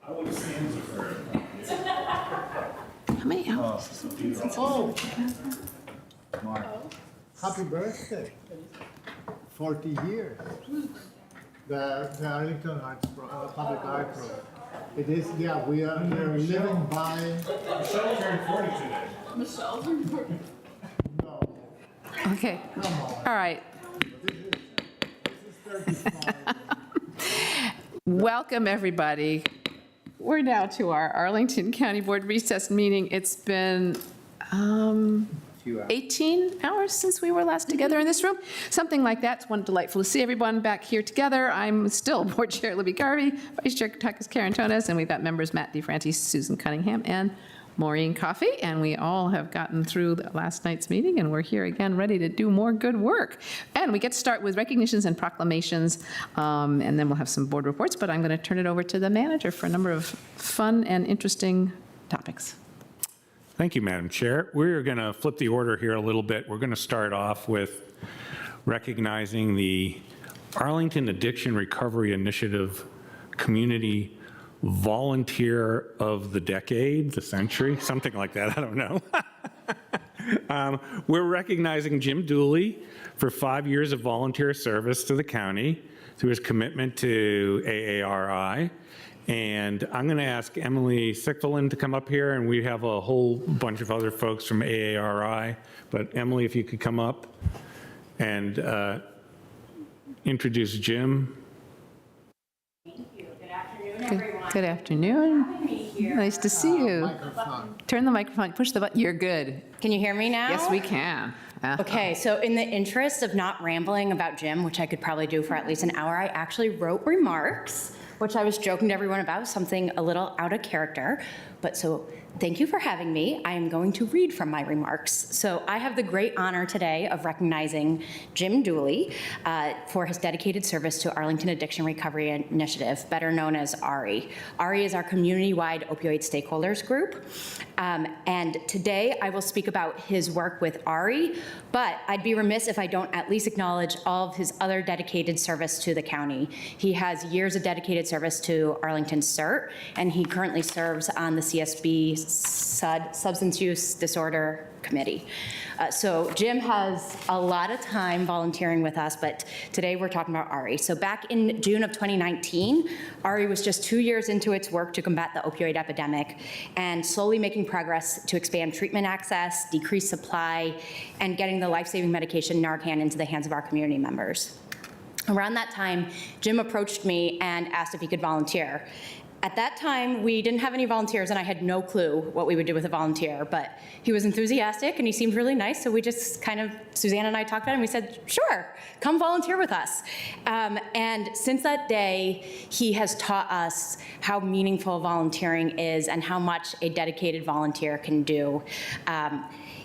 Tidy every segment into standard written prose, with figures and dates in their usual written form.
I would have stanza for it. How many hours? Oh, Mark, happy birthday. 40 years. The Arlington Arts Public Art Program. It is, yeah, we are living by. Michelle turned 40 today. Michelle's important. No, Okay, come on. all right. This is 35. Welcome, everybody. We're now to our Arlington County Board recess meeting. It's been 18 hours since we were last together in this room, something like that. It's delightful to see everyone back here together. I'm still Board Chair Libby Garvey, Vice Chair Takis Karantonis, and we've got members Matt DeFrantis, Susan Cunningham, and Maureen Coffey, and we all have gotten through last night's meeting, and we're here again ready to do more good work. And we get to start with recognitions and proclamations, and then we'll have some board reports, but I'm going to turn it over to the manager for a number of fun and interesting topics. Thank you, Madam Chair. We're going to flip the order here a little bit. We're going to start off with recognizing the Arlington Addiction Recovery Initiative Community Volunteer of the Decade, the century, something like that, I don't know. We're recognizing Jim Dooley for 5 years of volunteer service to the county through his commitment to AARI. And I'm going to ask Emily Sickfelin to come up here, and we have a whole bunch of other folks from AARI. But Emily, if you could come up and introduce Jim. Thank you. Good afternoon, everyone. Good afternoon. Having me here. Nice to see you. Microphone. Turn the microphone, push the button. You're good. Can you hear me now? Yes, we can. Okay, so in the interest of not rambling about Jim, which I could probably do for at least an hour, I actually wrote remarks, which I was joking to everyone about, something a little out of character. But so thank you for having me. I am going to read from my remarks. So I have the great honor today of recognizing Jim Dooley for his dedicated service to Arlington Addiction Recovery Initiative, better known as ARI. ARI is our community-wide opioid stakeholders group. And today I will speak about his work with ARI, but I'd be remiss if I don't at least acknowledge all of his other dedicated service to the county. He has years of dedicated service to Arlington CERT, and he currently serves on the CSB Substance Use Disorder Committee. So Jim has a lot of time volunteering with us, but today we're talking about ARI. So back in June of 2019, ARI was just 2 years into its work to combat the opioid epidemic and slowly making progress to expand treatment access, decrease supply, and getting the life-saving medication Narcan into the hands of our community members. Around that time, Jim approached me and asked if he could volunteer. At that time, we didn't have any volunteers, and I had no clue what we would do with a volunteer, but he was enthusiastic and he seemed really nice, so we just kind of, Suzanne and I talked about it, and we said, sure, come volunteer with us. And since that day, he has taught us how meaningful volunteering is and how much a dedicated volunteer can do.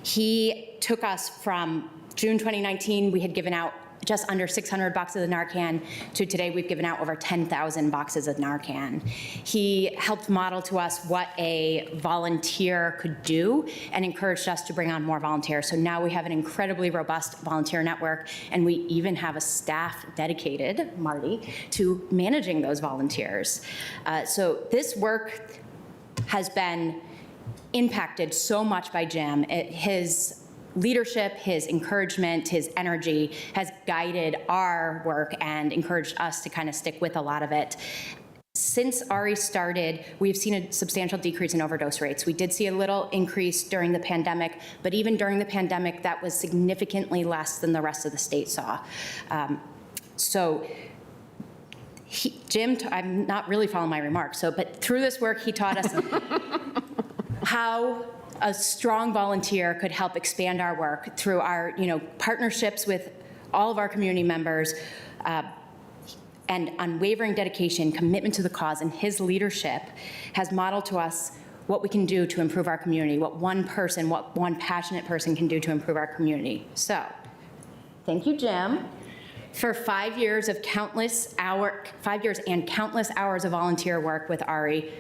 He took us from June 2019, we had given out just under 600 boxes of Narcan, to today we've given out over 10,000 boxes of Narcan. He helped model to us what a volunteer could do and encouraged us to bring on more volunteers. So now we have an incredibly robust volunteer network, and we even have a staff dedicated, Marty, to managing those volunteers. So this work has been impacted so much by Jim. His leadership, his encouragement, his energy has guided our work and encouraged us to kind of stick with a lot of it. Since ARI started, we've seen a substantial decrease in overdose rates. We did see a little increase during the pandemic, but even during the pandemic, that was significantly less than the rest of the state saw. Jim, I'm not really following my remarks, but through this work, he taught us how a strong volunteer could help expand our work through our, partnerships with all of our community members, and unwavering dedication, commitment to the cause, and his leadership has modeled to us what we can do to improve our community, what one passionate person can do to improve our community. So, thank you, Jim, for 5 years and countless hours of volunteer work with ARI.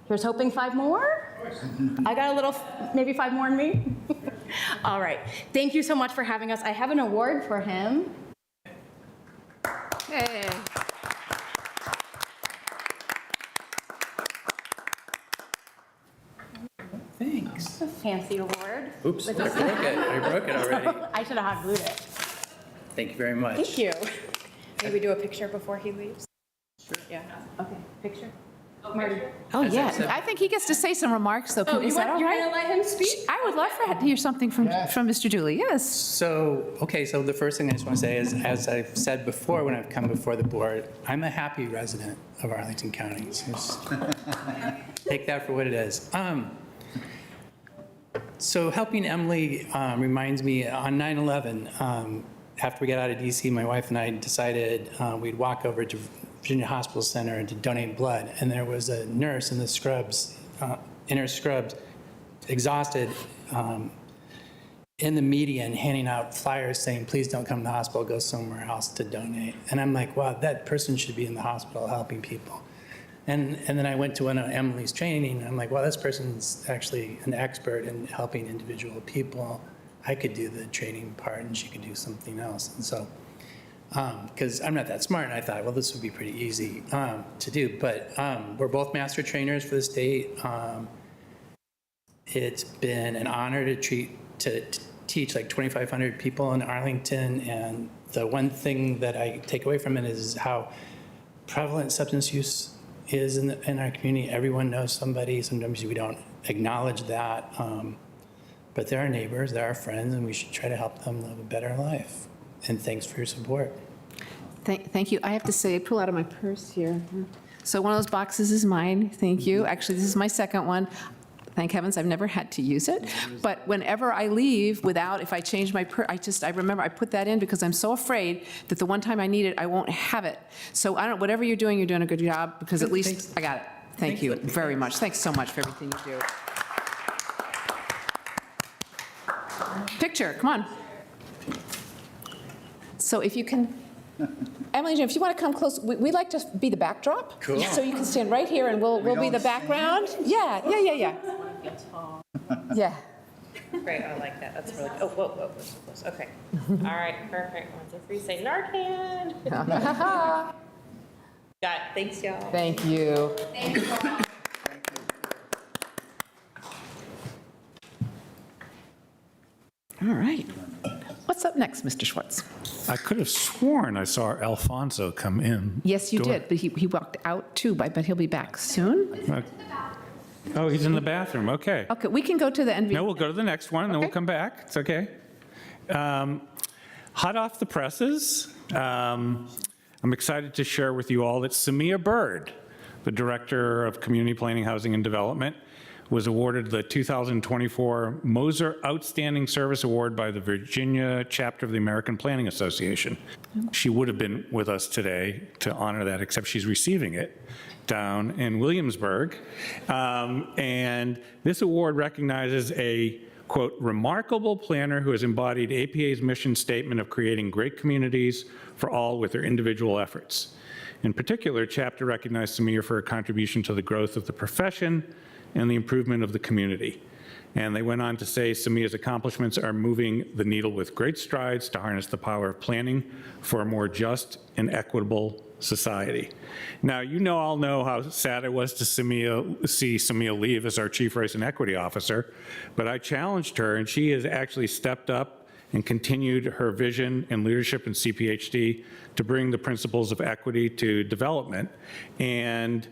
Here's hoping 5 more. I got a little, maybe 5 more in me. All right. Thank you so much for having us. I have an award for him. Hey. fancy award. Oops, I broke it. I broke it already. I should have hot glued it. Thank you very much. Thank you. Maybe do a picture before he leaves? Sure. Yeah. Okay, picture? Marty. Oh, As I yeah. said- I think he gets to say some remarks, though. Oh, Is that all you're right? gonna let him speak? I would love to hear something from Mr. Dooley, yes. So, okay, so the first thing I just want to say is, as I've said before when I've come before the board, I'm a happy resident of Arlington County. So just take that for what it is. So helping Emily reminds me, on 9/11, after we got out of DC, my wife and I decided we'd walk over to Virginia Hospital Center to donate blood. And there was a nurse in the scrubs, in her scrubs, exhausted, in the median, handing out flyers saying, please don't come to the hospital, go somewhere else to donate. And I'm like, wow, that person should be in the hospital helping people. And then I went to one of Emily's training, and I'm like, well, this person's actually an expert in helping individual people. I could do the training part, and she could do something else. And so, because I'm not that smart, and I thought, well, this would be pretty easy to do. But we're both master trainers for the state. It's been an honor to teach like 2,500 people in Arlington, and the one thing that I take away from it is how prevalent substance use is in our community. Everyone knows somebody. Sometimes we don't acknowledge that, but they're our neighbors, they're our friends, and we should try to help them live a better life. And thanks for your support. Thank you. I have to say, I pull out of my purse here. So one of those boxes is mine. Thank you. Actually, this is my second one. Thank heavens I've never had to use it. But whenever I leave without, if I change my purse, I remember I put that in because I'm so afraid that the one time I need it, I won't have it. So I don't, whatever you're doing a good job, because at least Thanks. I got it. Thank you very much. Thanks so much for everything you do. Picture, come on. So if you can, Emily, if you want to come close, we like to be the backdrop. Cool. So you can stand right here and we'll be the background. Yeah. Yeah. Great, I like that. That's really, oh, whoa, we're so close. Okay. All right, perfect. 1, 2, 3, say Narcan. Got it. Thanks, y'all. Thank you. All right. What's up next, Mr. Schwartz? I could have sworn I saw Alfonso come in. Yes, you door. did, but he walked out too, but he'll be back soon. Oh, he's in the bathroom, okay. Okay, we can go to the NV. No, we'll go to the next one, and then we'll Okay. come back. It's okay. Hot off the presses, I'm excited to share with you all that Samia Byrd, the Director of Community Planning, Housing, and Development, was awarded the 2024 Moser Outstanding Service Award by the Virginia chapter of the American Planning Association. She would have been with us today to honor that, except she's receiving it down in Williamsburg. And this award recognizes a, quote, remarkable planner who has embodied APA's mission statement of creating great communities for all with their individual efforts. In particular, chapter recognized Samia for her contribution to the growth of the profession and the improvement of the community. And they went on to say Samia's accomplishments are moving the needle with great strides to harness the power of planning for a more just and equitable society. Now, you know, all know how sad it was to see Samia leave as our Chief Race and Equity Officer, but I challenged her, and she has actually stepped up and continued her vision and leadership in CPHD to bring the principles of equity to development. And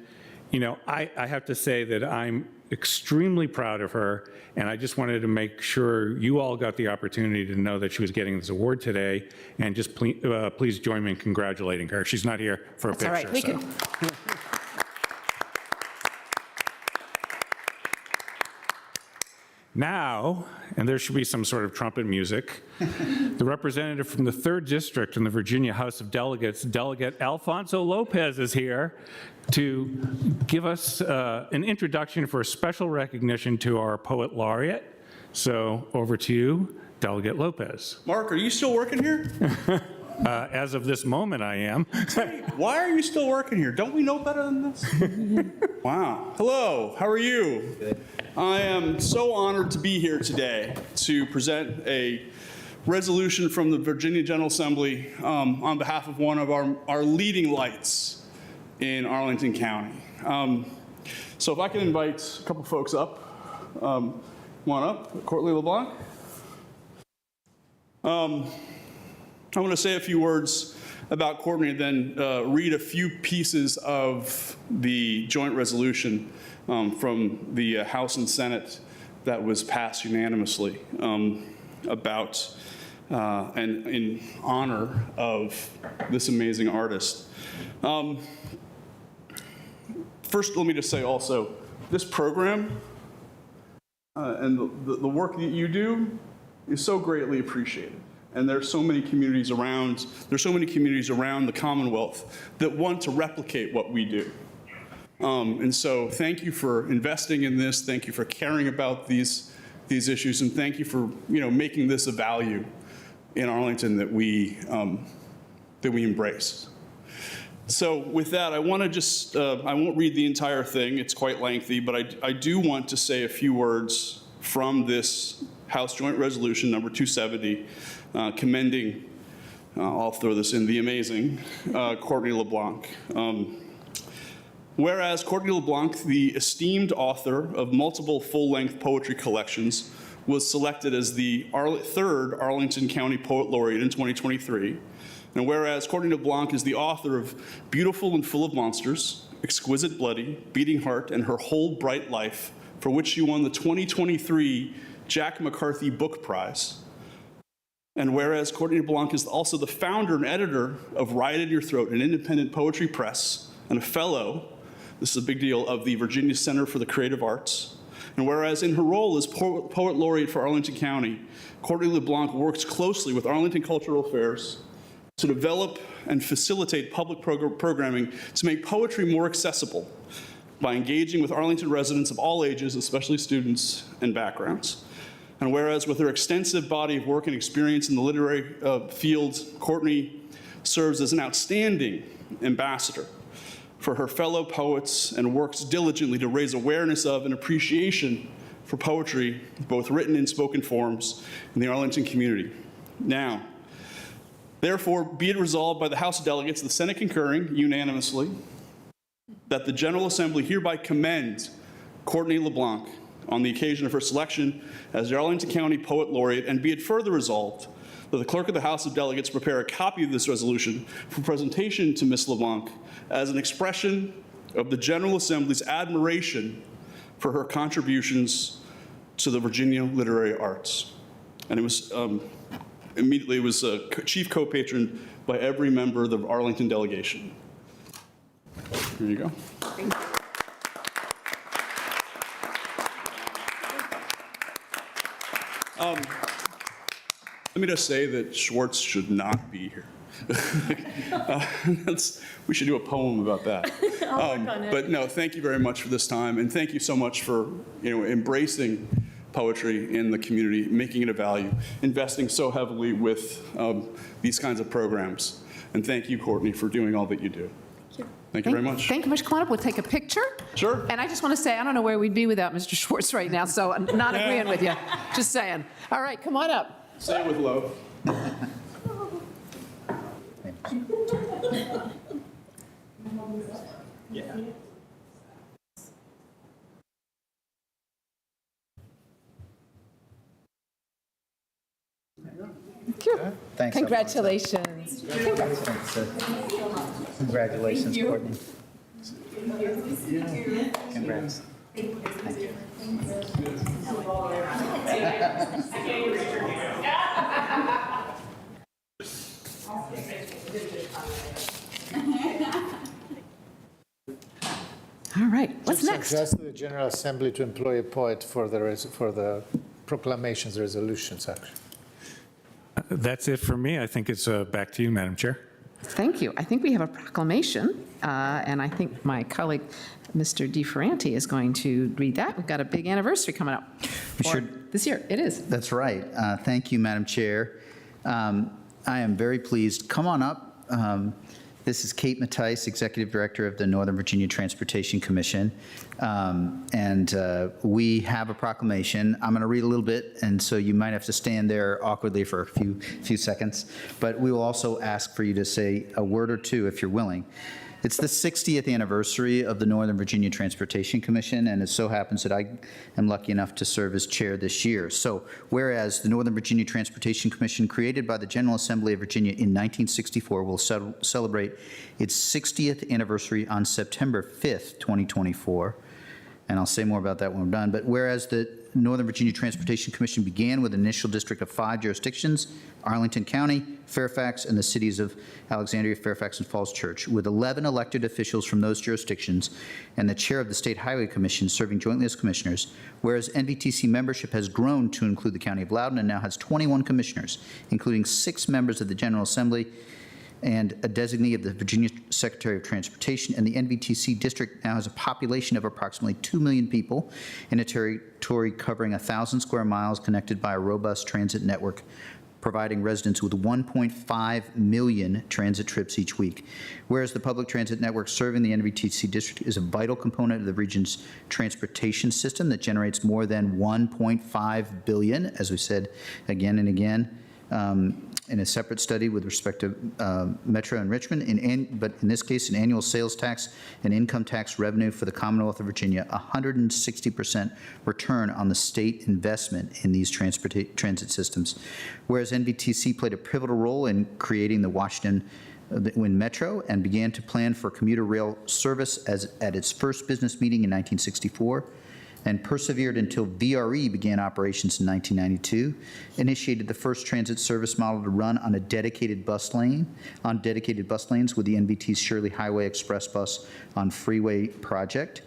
you know, I have to say that I'm extremely proud of her, and I just wanted to make sure you all got the opportunity to know that she was getting this award today, and just please join me in congratulating her. She's not here for a That's all picture. right. We so. can. Now, and there should be some sort of trumpet music, the representative from the 3rd District in the Virginia House of Delegates, Delegate Alfonso Lopez, is here to give us an introduction for a special recognition to our poet laureate. So over to you, Delegate Lopez. Mark, are you still working here? As of this moment, I am. Why are you still working here? Don't we know better than this? Wow. Hello, how are you? Good. I am so honored to be here today to present a resolution from the Virginia General Assembly on behalf of one of our leading lights in Arlington County. So if I can invite a couple folks up. Come on up, Courtney LeBlanc. I want to say a few words about Courtney and then read a few pieces of the joint resolution from the House and Senate that was passed unanimously about and in honor of this amazing artist. First, let me just say also, this program and the work that you do is so greatly appreciated. And there's so many communities around the Commonwealth that want to replicate what we do. And so thank you for investing in this, thank you for caring about these issues, and thank you for making this a value in Arlington that we embrace. So with that, I want to just, I won't read the entire thing, it's quite lengthy, but I do want to say a few words from this House Joint Resolution number 270, commending, I'll throw this in, the amazing Courtney LeBlanc. Whereas Courtney LeBlanc, the esteemed author of multiple full-length poetry collections, was selected as the third Arlington County Poet Laureate in 2023. And whereas Courtney LeBlanc is the author of Beautiful and Full of Monsters, Exquisite Bloody, Beating Heart, and Her Whole Bright Life, for which she won the 2023 Jack McCarthy Book Prize. And whereas Courtney LeBlanc is also the founder and editor of Riot in Your Throat, an independent poetry press, and a fellow, this is a big deal, of the Virginia Center for the Creative Arts. And whereas in her role as Poet Laureate for Arlington County, Courtney LeBlanc works closely with Arlington Cultural Affairs to develop and facilitate public programming to make poetry more accessible by engaging with Arlington residents of all ages, especially students and backgrounds. And whereas with her extensive body of work and experience in the literary field, Courtney serves as an outstanding ambassador for her fellow poets and works diligently to raise awareness of and appreciation for poetry, both written and spoken forms, in the Arlington community. Now, therefore, be it resolved by the House of Delegates, the Senate concurring unanimously, that the General Assembly hereby commends Courtney LeBlanc on the occasion of her selection as the Arlington County Poet Laureate, and be it further resolved that the Clerk of the House of Delegates prepare a copy of this resolution for presentation to Ms. LeBlanc as an expression of the General Assembly's admiration for her contributions to the Virginia literary arts. And it was immediately, it was chief co-patron by every member of the Arlington delegation. Here you go. Thank you. Let me just say that Schwartz should not be here. We should do a poem about that. I'll work on it. But no, thank you very much for this time, and thank you so much for embracing poetry in the community, making it a value, investing so heavily with these kinds of programs. And thank you, Courtney, for doing all that you do. Thank you very much. Thank you much. Come on up, we'll take a picture. Sure. And I just want to say, I don't know where we'd be without Mr. Schwartz right now, so I'm not agreeing with you, just saying. All right, come on up. Say it with love. Thank you. Thanks so much. Congratulations. Congratulations, Courtney. Congrats. All right, what's Just next? suggest to the General Assembly to employ a poet for the proclamations resolution section. That's it for me. I think it's back to you, Madam Chair. Thank you. I think we have a proclamation, and I think my colleague, Mr. DeFerranti, is going to read that. We've got a big anniversary coming up. Sure. This year, it is. That's right. Thank you, Madam Chair. I am very pleased. Come on up. This is Kate Mattice, Executive Director of the Northern Virginia Transportation Commission. And we have a proclamation. I'm going to read a little bit, and so you might have to stand there awkwardly for a few seconds. But we will also ask for you to say a word or two if you're willing. It's the 60th anniversary of the Northern Virginia Transportation Commission, and it so happens that I am lucky enough to serve as chair this year. So whereas the Northern Virginia Transportation Commission, created by the General Assembly of Virginia in 1964, will celebrate its 60th anniversary on September 5th, 2024. And I'll say more about that when we're done. But whereas the Northern Virginia Transportation Commission began with an initial district of 5 jurisdictions, Arlington County, Fairfax, and the cities of Alexandria, Fairfax, and Falls Church, with 11 elected officials from those jurisdictions and the chair of the State Highway Commission serving jointly as commissioners, whereas NVTC membership has grown to include the County of Loudoun and now has 21 commissioners, including 6 members of the General Assembly and a designee of the Virginia Secretary of Transportation, and the NVTC district now has a population of approximately 2 million people in a territory covering 1,000 square miles connected by a robust transit network, providing residents with 1.5 million transit trips each week. Whereas the public transit network serving the NVTC district is a vital component of the region's transportation system that generates more than $1.5 billion, as we said again and again, in a separate study with respect to Metro and Richmond, but in this case, an annual sales tax and income tax revenue for the Commonwealth of Virginia, 160% return on the state investment in these transit systems. Whereas NVTC played a pivotal role in creating the Washington Metro and began to plan for commuter rail service at its first business meeting in 1964, and persevered until VRE began operations in 1992, initiated the first transit service model to run on dedicated bus lanes with the NVT's Shirley Highway Express bus on freeway project,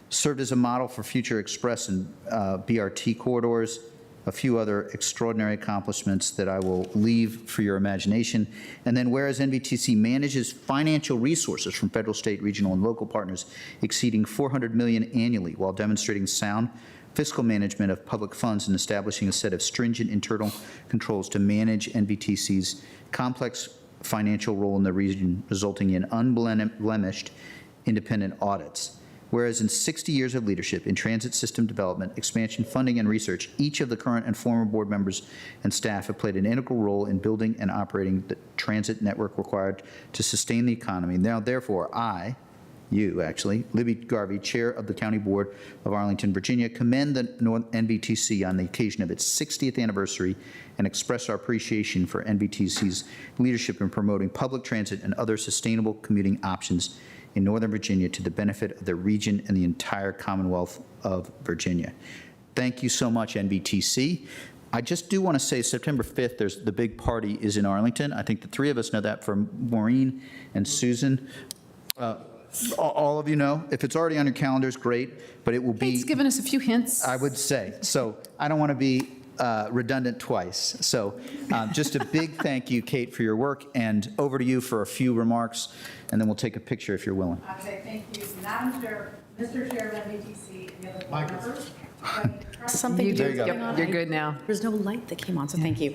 served as a model for future express and BRT corridors, a few other extraordinary accomplishments that I will leave for your imagination. And then whereas NVTC manages financial resources from federal, state, regional, and local partners exceeding $400 million annually while demonstrating sound fiscal management of public funds and establishing a set of stringent internal controls to manage NVTC's complex financial role in the region, resulting in unblemished independent audits. Whereas in 60 years of leadership in transit system development, expansion, funding, and research, each of the current and former board members and staff have played an integral role in building and operating the transit network required to sustain the economy. Now, therefore, Libby Garvey, Chair of the County Board of Arlington, Virginia, commend the NVTC on the occasion of its 60th anniversary and express our appreciation for NVTC's leadership in promoting public transit and other sustainable commuting options in Northern Virginia to the benefit of the region and the entire Commonwealth of Virginia. Thank you so much, NVTC. I just do want to say September 5th, the big party is in Arlington. I think the three of us know that from Maureen and Susan. All of you know. If it's already on your calendars, great, but it will be. Kate's given us a few hints. I would say. So I don't want to be redundant twice. So just a big thank you, Kate, for your work, and over to you for a few remarks, and then we'll take a picture if you're willing. Okay, thank you. Madam Chair, Mr. Chair of NVTC, and the other board members. Something You to do. do going on. You're good now. There's no light that came on, so thank you.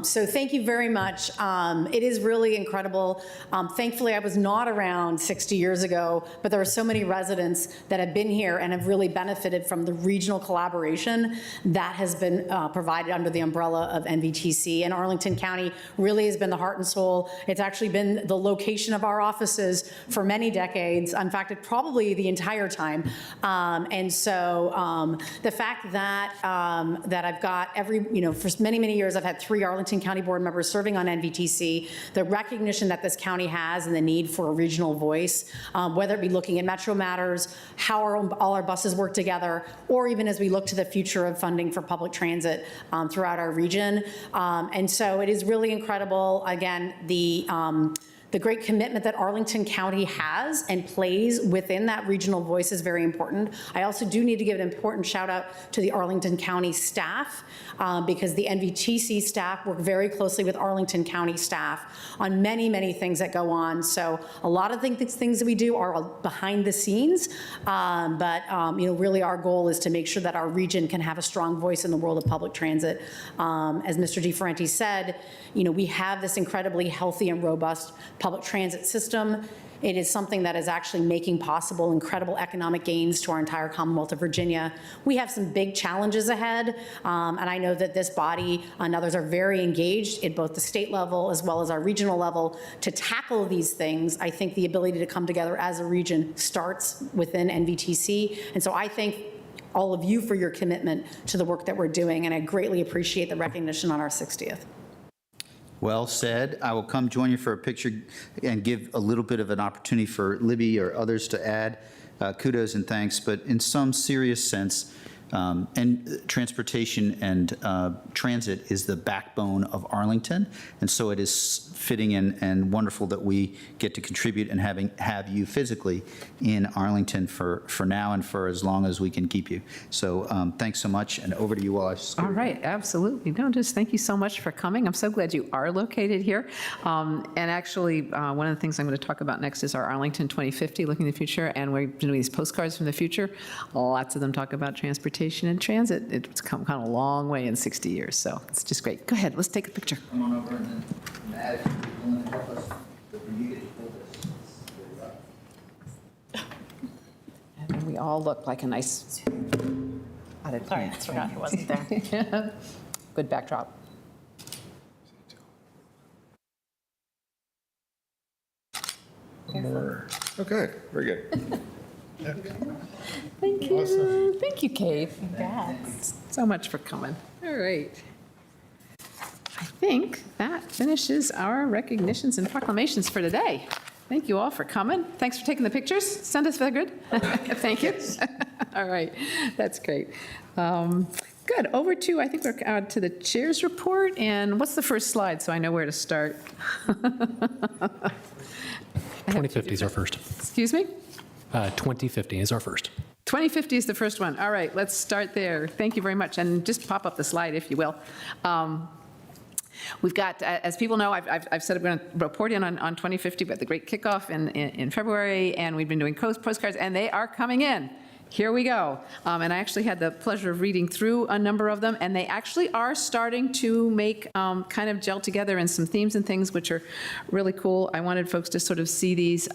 So thank you very much. It is really incredible. Thankfully, I was not around 60 years ago, but there are so many residents that have been here and have really benefited from the regional collaboration that has been provided under the umbrella of NVTC. And Arlington County really has been the heart and soul. It's actually been the location of our offices for many decades. In fact, probably the entire time. And so the fact that that I've got for many, many years, I've had 3 Arlington County board members serving on NVTC, the recognition that this county has and the need for a regional voice, whether it be looking at Metro Matters, how all our buses work together, or even as we look to the future of funding for public transit throughout our region. And so it is really incredible, again, the great commitment that Arlington County has and plays within that regional voice is very important. I also do need to give an important shout out to the Arlington County staff because the NVTC staff work very closely with Arlington County staff on many, many things that go on. So a lot of things that we do are behind the scenes, but really our goal is to make sure that our region can have a strong voice in the world of public transit. As Mr. DeFerenti said, we have this incredibly healthy and robust public transit system. It is something that is actually making possible incredible economic gains to our entire Commonwealth of Virginia. We have some big challenges ahead, and I know that this body and others are very engaged at both the state level as well as our regional level to tackle these things. I think the ability to come together as a region starts within NVTC, and so I thank all of you for your commitment to the work that we're doing, and I greatly appreciate the recognition on our 60th. Well said. I will come join you for a picture and give a little bit of an opportunity for Libby or others to add kudos and thanks, but in some serious sense, and transportation and transit is the backbone of Arlington, and so it is fitting and wonderful that we get to contribute and have you physically in Arlington for now and for as long as we can keep you. So thanks so much, and over to you all. All right, absolutely. No, just thank you so much for coming. I'm so glad you are located here. And actually, one of the things I'm going to talk about next is our Arlington 2050, looking to the future, and we're doing these postcards from the future. Lots of them talk about transportation and transit. It's come kind of a long way in 60 years, so it's just great. Go ahead, let's take a picture. Come on over and then Matt, if you're willing to help us, you get to pull this. And then we all look like a nice potted Sorry, I plant. forgot he wasn't there. Good backdrop. Okay, very good. Thank you. Thank you, Kate. Congrats. So much for coming. All right. I think that finishes our recognitions and proclamations for today. Thank you all for coming. Thanks for taking the pictures. Send us for the good. Thank you. All right. That's great. Good. Over to, I think we're to the chair's report. And what's the first slide so I know where to start? 2050 is our first. Excuse me? 2050 is our first. 2050 is the first one. All right, let's start there. Thank you very much. And just pop up the slide, if you will. We've got, as people know, I've said I'm going to report in on 2050, but the great kickoff in February, and we've been doing postcards, and they are coming in. Here we go. And I actually had the pleasure of reading through a number of them, and they actually are starting to make kind of gel together in some themes and things, which are really cool. I wanted folks to sort of see these.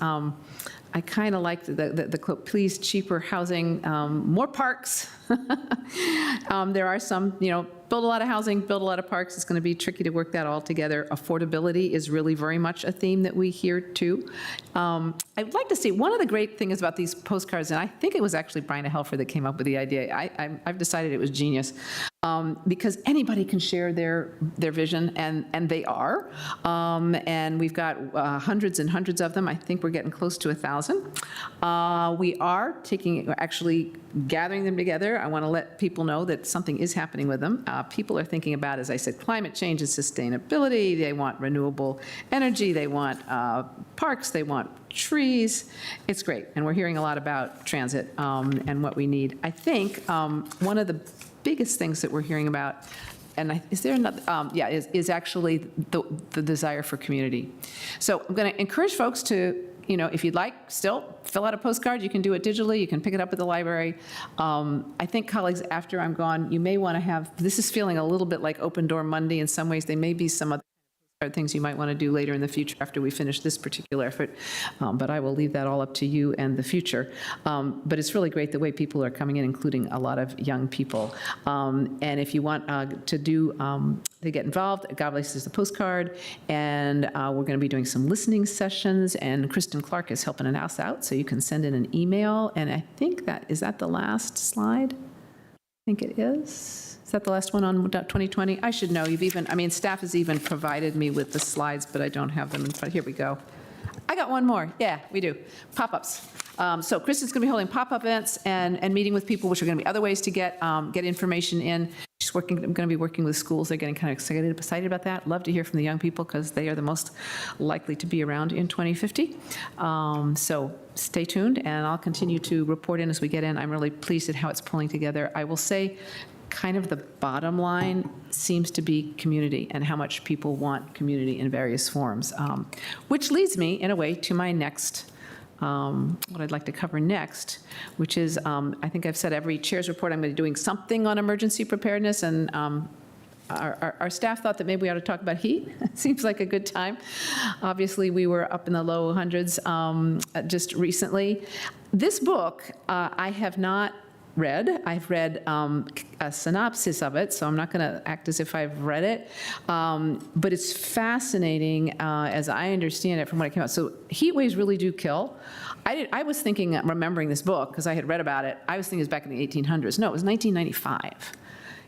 I kind of liked the quote, please cheaper housing, more parks. There are some, build a lot of housing, build a lot of parks. It's going to be tricky to work that all together. Affordability is really very much a theme that we hear too. I'd like to see, one of the great things about these postcards, and I think it was actually Brian Helfer that came up with the idea. I've decided it was genius. Because anybody can share their vision, and they are. And we've got hundreds and hundreds of them. I think we're getting close to 1,000. We are actually gathering them together. I want to let people know that something is happening with them. People are thinking about, as I said, climate change and sustainability. They want renewable energy. They want parks. They want trees. It's great. And we're hearing a lot about transit and what we need. I think one of the biggest things that we're hearing about, and is there another, is actually the desire for community. So I'm going to encourage folks to, if you'd like, still fill out a postcard. You can do it digitally. You can pick it up at the library. I think, colleagues, after I'm gone, you may want to have, this is feeling a little bit like Open Door Monday in some ways. There may be some other things you might want to do later in the future after we finish this particular effort, but I will leave that all up to you and the future. But it's really great the way people are coming in, including a lot of young people. And if you want to get involved, God Bless is the postcard, and we're going to be doing some listening sessions, and Kristen Clark is helping us out, so you can send in an email, and I think is that the last slide? I think it is. Is that the last one on 2020? I should know. Staff has even provided me with the slides, but I don't have them. But here we go. I got one more. Yeah, we do. Pop-ups. So Kristen's going to be holding pop-up events and meeting with people, which are going to be other ways to get information in. She's going to be working with schools. They're getting kind of excited about that. Love to hear from the young people because they are the most likely to be around in 2050. So stay tuned, and I'll continue to report in as we get in. I'm really pleased at how it's pulling together. I will say, kind of the bottom line seems to be community and how much people want community in various forms, which leads me, in a way, to my next, what I'd like to cover next, which is, I think I've said every chair's report I'm going to be doing something on emergency preparedness, and our staff thought that maybe we ought to talk about heat. Seems like a good time. Obviously, we were up in the low hundreds just recently. This book, I have not read. I've read a synopsis of it, so I'm not going to act as if I've read it. But it's fascinating, as I understand it from what it came out. So heat waves really do kill. I was thinking, remembering this book, because I had read about it, I was thinking it was back in the 1800s. No, it was 1995.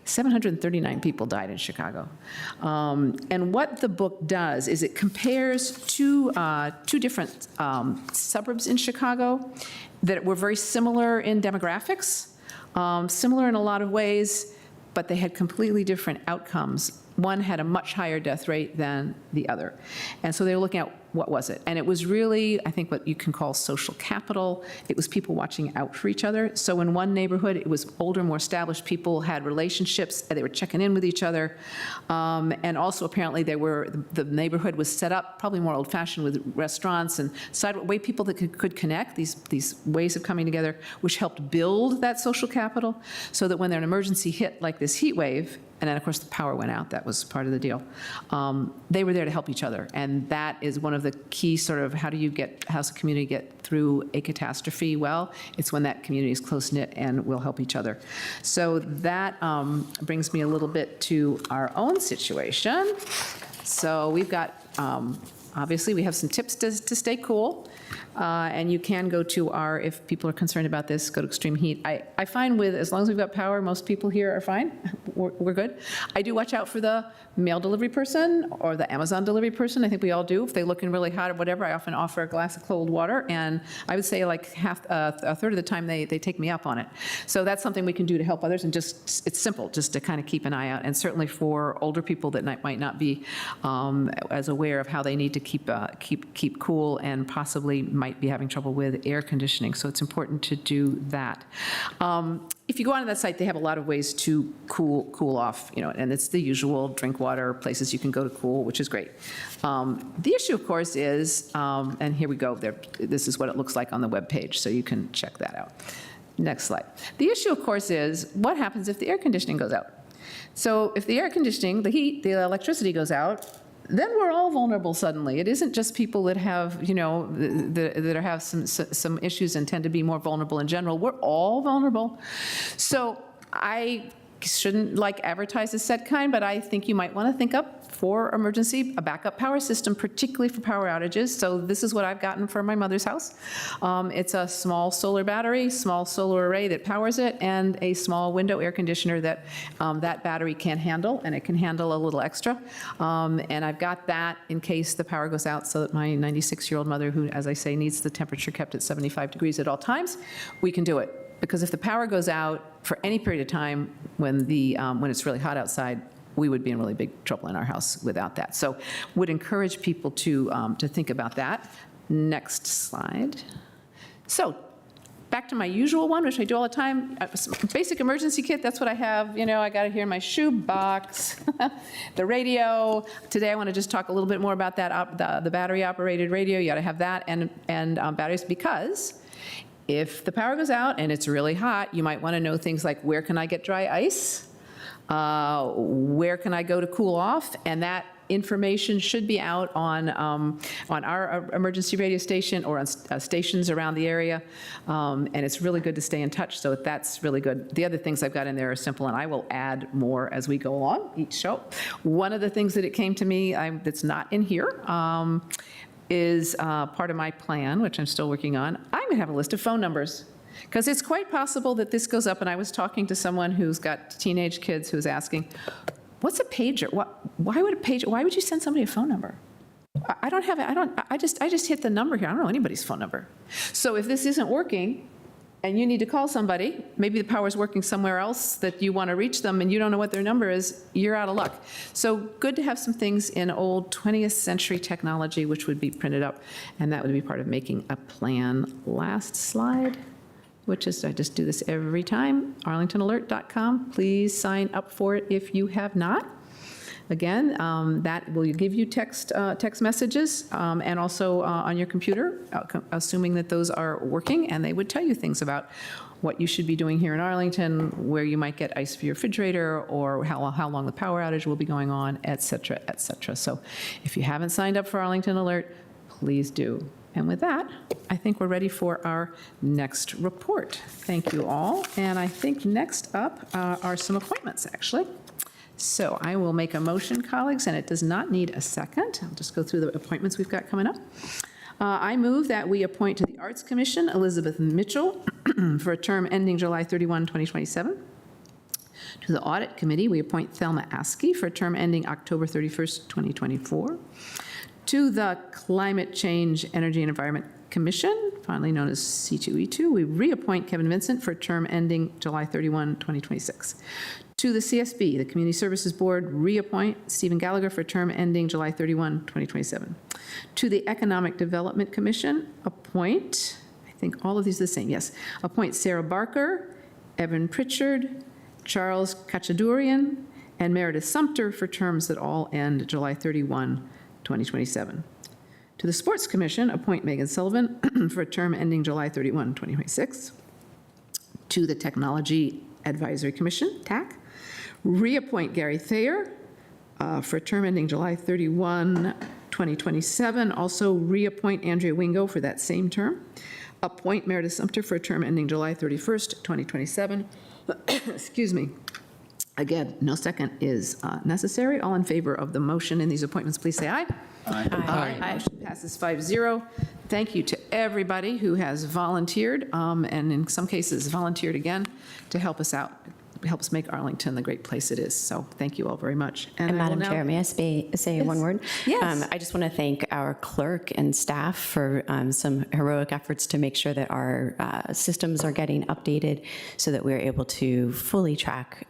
739 people died in Chicago. And what the book does is it compares two different suburbs in Chicago that were very similar in demographics, similar in a lot of ways, but they had completely different outcomes. One had a much higher death rate than the other. And so they were looking at what was it? And it was really, I think, what you can call social capital. It was people watching out for each other. So in one neighborhood, it was older, more established people had relationships, and they were checking in with each other. And also, apparently, the neighborhood was set up probably more old-fashioned with restaurants and way people that could connect, these ways of coming together, which helped build that social capital, so that when an emergency hit, like this heat wave, and then, of course, the power went out. That was part of the deal. They were there to help each other, and that is one of the key sort of how's a community get through a catastrophe? Well, it's when that community is close-knit and will help each other. So that brings me a little bit to our own situation. So we've got, obviously, we have some tips to stay cool. And you can go to if people are concerned about this, go to extreme heat. I find as long as we've got power, most people here are fine. We're good. I do watch out for the mail delivery person or the Amazon delivery person. I think we all do. If they're looking really hot or whatever, I often offer a glass of cold water. And I would say like a third of the time they take me up on it. So that's something we can do to help others. And it's simple, just to kind of keep an eye out. And certainly for older people that might not be as aware of how they need to keep cool and possibly might be having trouble with air conditioning. So it's important to do that. If you go onto that site, they have a lot of ways to cool off, and it's the usual drink water, places you can go to cool, which is great. The issue, of course, is, and here we go, this is what it looks like on the webpage, so you can check that out. Next slide. The issue, of course, is what happens if the air conditioning goes out? So if the air conditioning, the heat, the electricity goes out, then we're all vulnerable suddenly. It isn't just people that have, that have some issues and tend to be more vulnerable in general. We're all vulnerable. So I shouldn't advertise as said kind, but I think you might want to think up for emergency, a backup power system, particularly for power outages. So this is what I've gotten for my mother's house. It's a small solar battery, small solar array that powers it, and a small window air conditioner that that battery can handle, and it can handle a little extra. And I've got that in case the power goes out, so that my 96-year-old mother, who, as I say, needs the temperature kept at 75 degrees at all times, we can do it. Because if the power goes out for any period of time when it's really hot outside, we would be in really big trouble in our house without that. So would encourage people to think about that. Next slide. So back to my usual one, which I do all the time, basic emergency kit, that's what I have. I got it here in my shoe box. The radio. Today I want to just talk a little bit more about that, the battery-operated radio. You got to have that and batteries, because if the power goes out and it's really hot, you might want to know things like, where can I get dry ice? Where can I go to cool off? And that information should be out on our emergency radio station or on stations around the area. And it's really good to stay in touch, so that's really good. The other things I've got in there are simple, and I will add more as we go along each show. One of the things that it came to me that's not in here, is part of my plan, which I'm still working on. I'm going to have a list of phone numbers, because it's quite possible that this goes up. And I was talking to someone who's got teenage kids who's asking, what's a pager? Why would you send somebody a phone number? I don't have it. I just hit the number here. I don't know anybody's phone number. So if this isn't working and you need to call somebody, maybe the power's working somewhere else that you want to reach them and you don't know what their number is, you're out of luck. So good to have some things in old 20th century technology, which would be printed up, and that would be part of making a plan. Last slide, which is, I just do this every time, arlingtonalert.com. Please sign up for it if you have not. again, that will give you text messages and also on your computer, assuming that those are working, and they would tell you things about what you should be doing here in Arlington, where you might get ice for your refrigerator, or how long the power outage will be going on, et cetera, et cetera. So if you haven't signed up for Arlington Alert, please do. And with that, I think we're ready for our next report. Thank you all. And I think next up are some appointments, actually. So I will make a motion, colleagues, and it does not need a second. I'll just go through the appointments we've got coming up. I move that we appoint to the Arts Commission Elizabeth Mitchell for a term ending July 31, 2027. To the Audit Committee, we appoint Thelma Askey for a term ending October 31st, 2024. To the Climate Change, Energy and Environment Commission, finally known as C2E2, we reappoint Kevin Vincent for a term ending July 31, 2026. To the CSB, the Community Services Board, reappoint Stephen Gallagher for a term ending July 31, 2027. To the Economic Development Commission, appoint, I think all of these are the same, yes, appoint Sarah Barker, Evan Pritchard, Charles Kachadurian, and Meredith Sumter for terms that all end July 31, 2027. To the Sports Commission, appoint Megan Sullivan for a term ending July 31, 2026. To the Technology Advisory Commission, TAC, reappoint Gary Thayer for a term ending July 31, 2027. Also reappoint Andrea Wingo for that same term. Appoint Meredith Sumter for a term ending July 31st, 2027. Excuse me. Again, no second is necessary. All in favor of the motion in these appointments, please say aye. Aye. Motion passes 5-0. Thank you to everybody who has volunteered, and in some cases volunteered again, to help us out, help us make Arlington the great place it is. So thank you all very much. And Madam Chair, may I say Yes. one word? Yes. I just want to thank our clerk and staff for some heroic efforts to make sure that our systems are getting updated so that we're able to fully track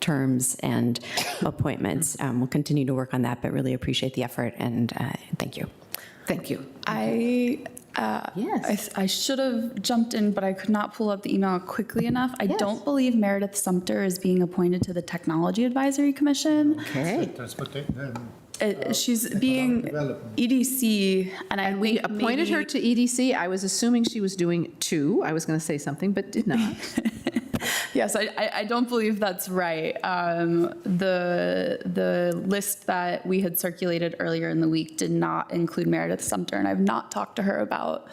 terms and appointments. We'll continue to work on that, but really appreciate the effort, and thank you. Thank you. Yes. I should have jumped in, but I could not pull up the email quickly enough. I don't believe Meredith Sumter is being appointed to the Technology Advisory Commission. Okay. That's what they, She's being EDC, And we appointed her to EDC. I was assuming she was doing two. I was going to say something, but did not. Yes, I don't believe that's right. The list that we had circulated earlier in the week did not include Meredith Sumter, and I've not talked to her about.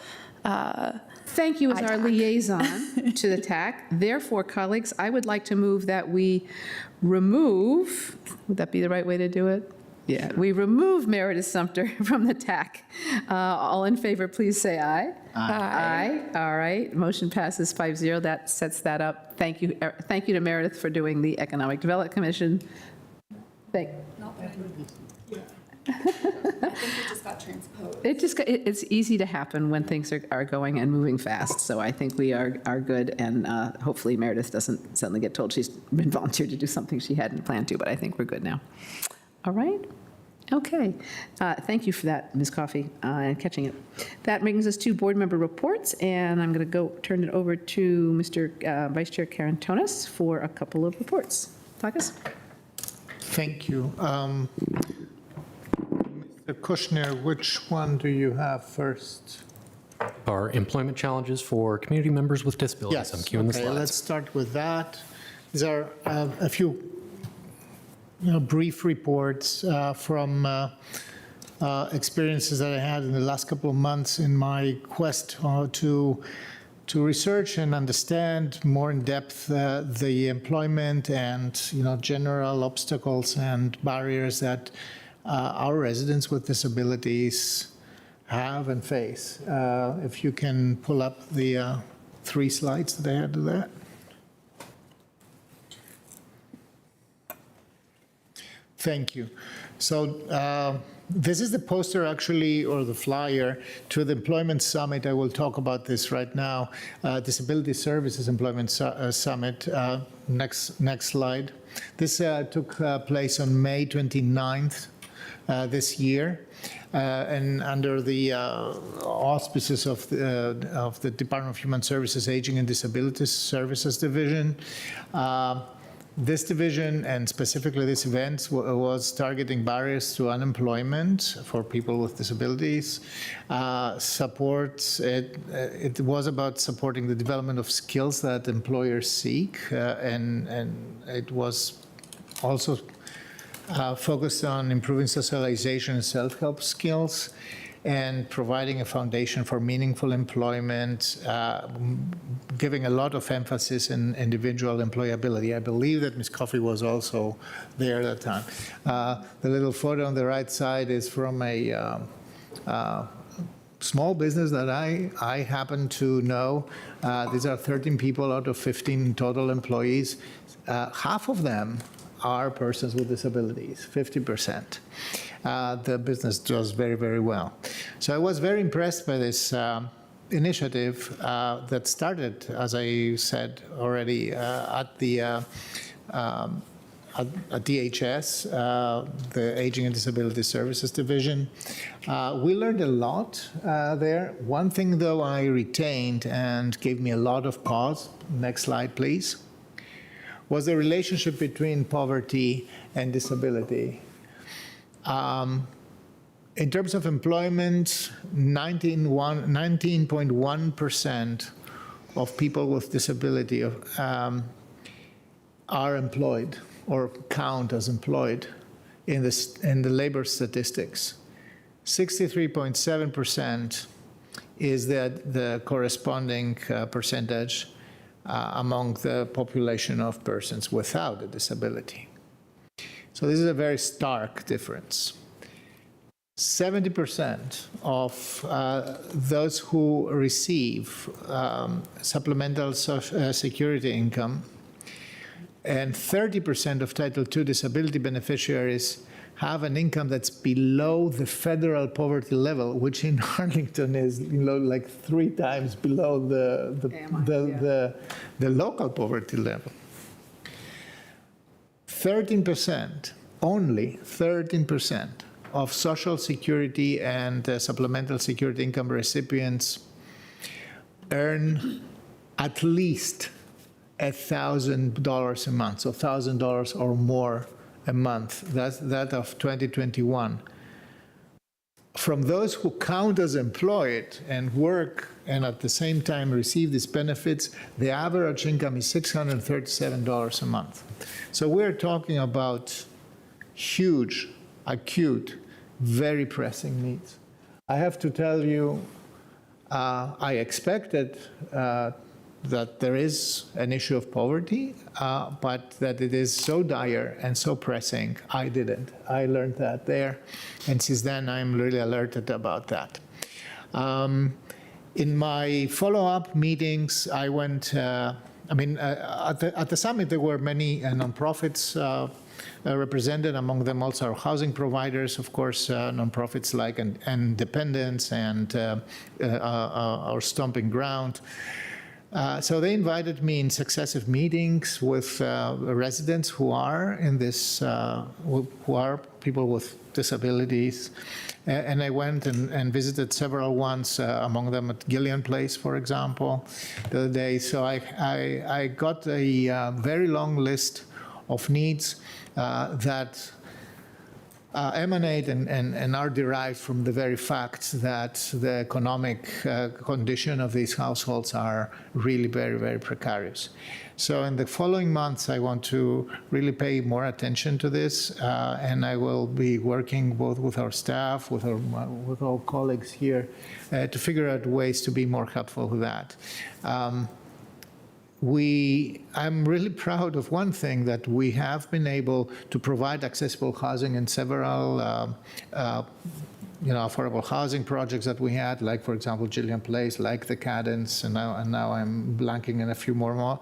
Thank you as our liaison to the TAC. Therefore, colleagues, I would like to move that we remove, would that be the right way to do it? Yeah, we remove Meredith Sumter from the TAC. All in favor, please say aye. Aye. All right, motion passes 5-0. That sets that up. Thank you to Meredith for doing the Economic Development Commission. I think it just got transposed. It's easy to happen when things are going and moving fast. So I think we are good, and hopefully Meredith doesn't suddenly get told she's been volunteered to do something she hadn't planned to, but I think we're good now. All right. Okay. Thank you for that, Ms. Coffey, and catching it. That brings us to board member reports, and I'm going to turn it over to Mr. Vice Chair Karantonis for a couple of reports. Takas? thank you. Mr. Kushner, which one do you have first? Our employment challenges for community members with disabilities. I'm queuing the okay, slides. let's start with that. These are a few brief reports from experiences that I had in the last couple of months in my quest to research and understand more in depth the employment and general obstacles and barriers that our residents with disabilities have and face. If you can pull up the 3 slides that I had to that. Thank you. So this is the poster actually, or the flyer to the Employment Summit. I will talk about this right now. Disability Services Employment Summit. Next slide. This took place on May 29th this year. And under the auspices of the Department of Human Services Aging and Disabilities Services Division. This division, and specifically this event, was targeting barriers to unemployment for people with disabilities. It was about supporting the development of skills that employers seek, and it was also focused on improving socialization and self-help skills, and providing a foundation for meaningful employment, giving a lot of emphasis in individual employability. I believe that Ms. Coffey was also there at that time. The little photo on the right side is from a small business that I happen to know. These are 13 people out of 15 total employees. Half of them are persons with disabilities, 50%. The business does very, very well. So I was very impressed by this initiative that started, as I said already, at DHS, the Aging and Disability Services Division. We learned a lot there. One thing, though, I retained and gave me a lot of pause, next slide, please, was the relationship between poverty and disability. In terms of employment, 19.1% of people with disability are employed or count as employed in the labor statistics. 63.7% is the corresponding percentage among the population of persons without a disability. So this is a very stark difference. 70% of those who receive supplemental security income and 30% of Title II disability beneficiaries have an income that's below the federal poverty level, which in Arlington is like 3 times below the local poverty level. 13%, only 13% of Social Security and supplemental security income recipients earn at least $1,000 a month, so $1,000 or more a month. That's that of 2021. From those who count as employed and work and at the same time receive these benefits, the average income is $637 a month. So we're talking about huge, acute, very pressing needs. I have to tell you, I expected that there is an issue of poverty, but that it is so dire and so pressing, I didn't. I learned that there, and since then I'm really alerted about that. In my follow-up meetings, I went, at the summit there were many nonprofits represented, among them also our housing providers, of course, nonprofits like Independence and our Stomping Ground. So they invited me in successive meetings with residents who are in this, who are people with disabilities. And I went and visited several ones, among them at Gillian Place, for example, the other day. So I got a very long list of needs that emanate and are derived from the very fact that the economic condition of these households are really very, very precarious. So in the following months, I want to really pay more attention to this, and I will be working both with our staff, with our colleagues here, to figure out ways to be more helpful with that. I'm really proud of one thing, that we have been able to provide accessible housing in several affordable housing projects that we had, like, for example, Gillian Place, like the Cadence, and now I'm blanking in a few more.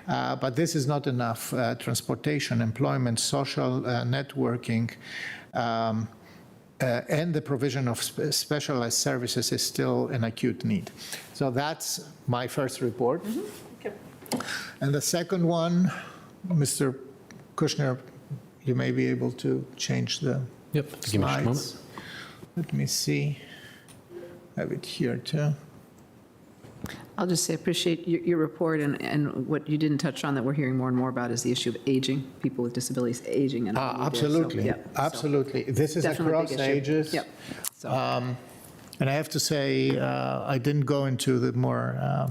But this is not enough. Transportation, employment, social networking, and the provision of specialized services is still an acute need. So that's my first report. Okay. And the second one, Mr. Kushner, you may be able to change the Give me just a moment. Let me see. I have it here too. I'll just say, appreciate your report, and what you didn't touch on that we're hearing more and more about is the issue of aging, people with disabilities aging. And Absolutely, yeah, so absolutely. This is definitely a across big issue. ages. Yep. So, And I have to say, I didn't go into the more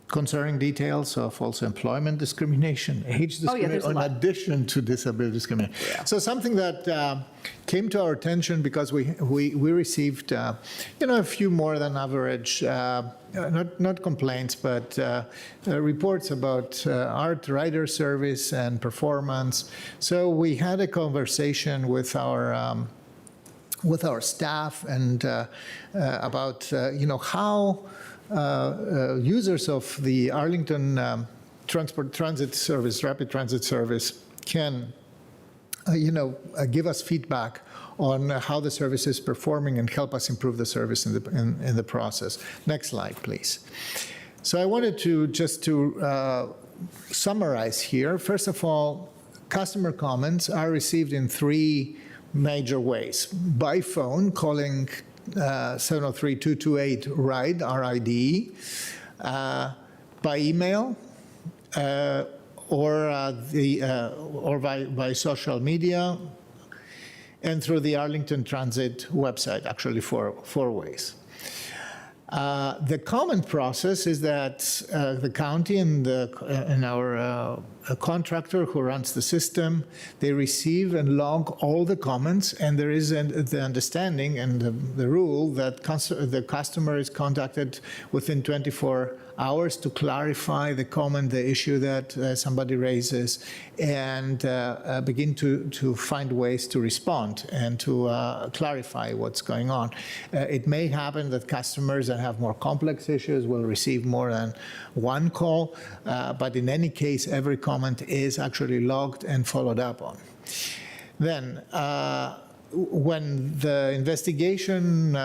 concerning details of also employment discrimination, age Oh, yeah, discrimination, there's a in lot. addition to disability discrimination. So something that came to our attention because we received, a few more than average, not complaints, but reports about art writer service and performance. So we had a conversation with our staff and about, how users of the Arlington transit service, rapid transit service, can, give us feedback on how the service is performing and help us improve the service in the process. Next slide, please. So I wanted to just to summarize here. First of all, customer comments are received in 3 major ways: by phone, calling 703-228-RIDE, R-I-D-E, by email, or by social media, and through the Arlington Transit website, actually 4 ways. The common process is that the county and our contractor who runs the system, they receive and log all the comments, and there is the understanding and the rule that the customer is contacted within 24 hours to clarify the comment, the issue that somebody raises, and begin to find ways to respond and to clarify what's going on. It may happen that customers that have more complex issues will receive more than 1 call, but in any case, every comment is actually logged and followed up on. Then, when the investigation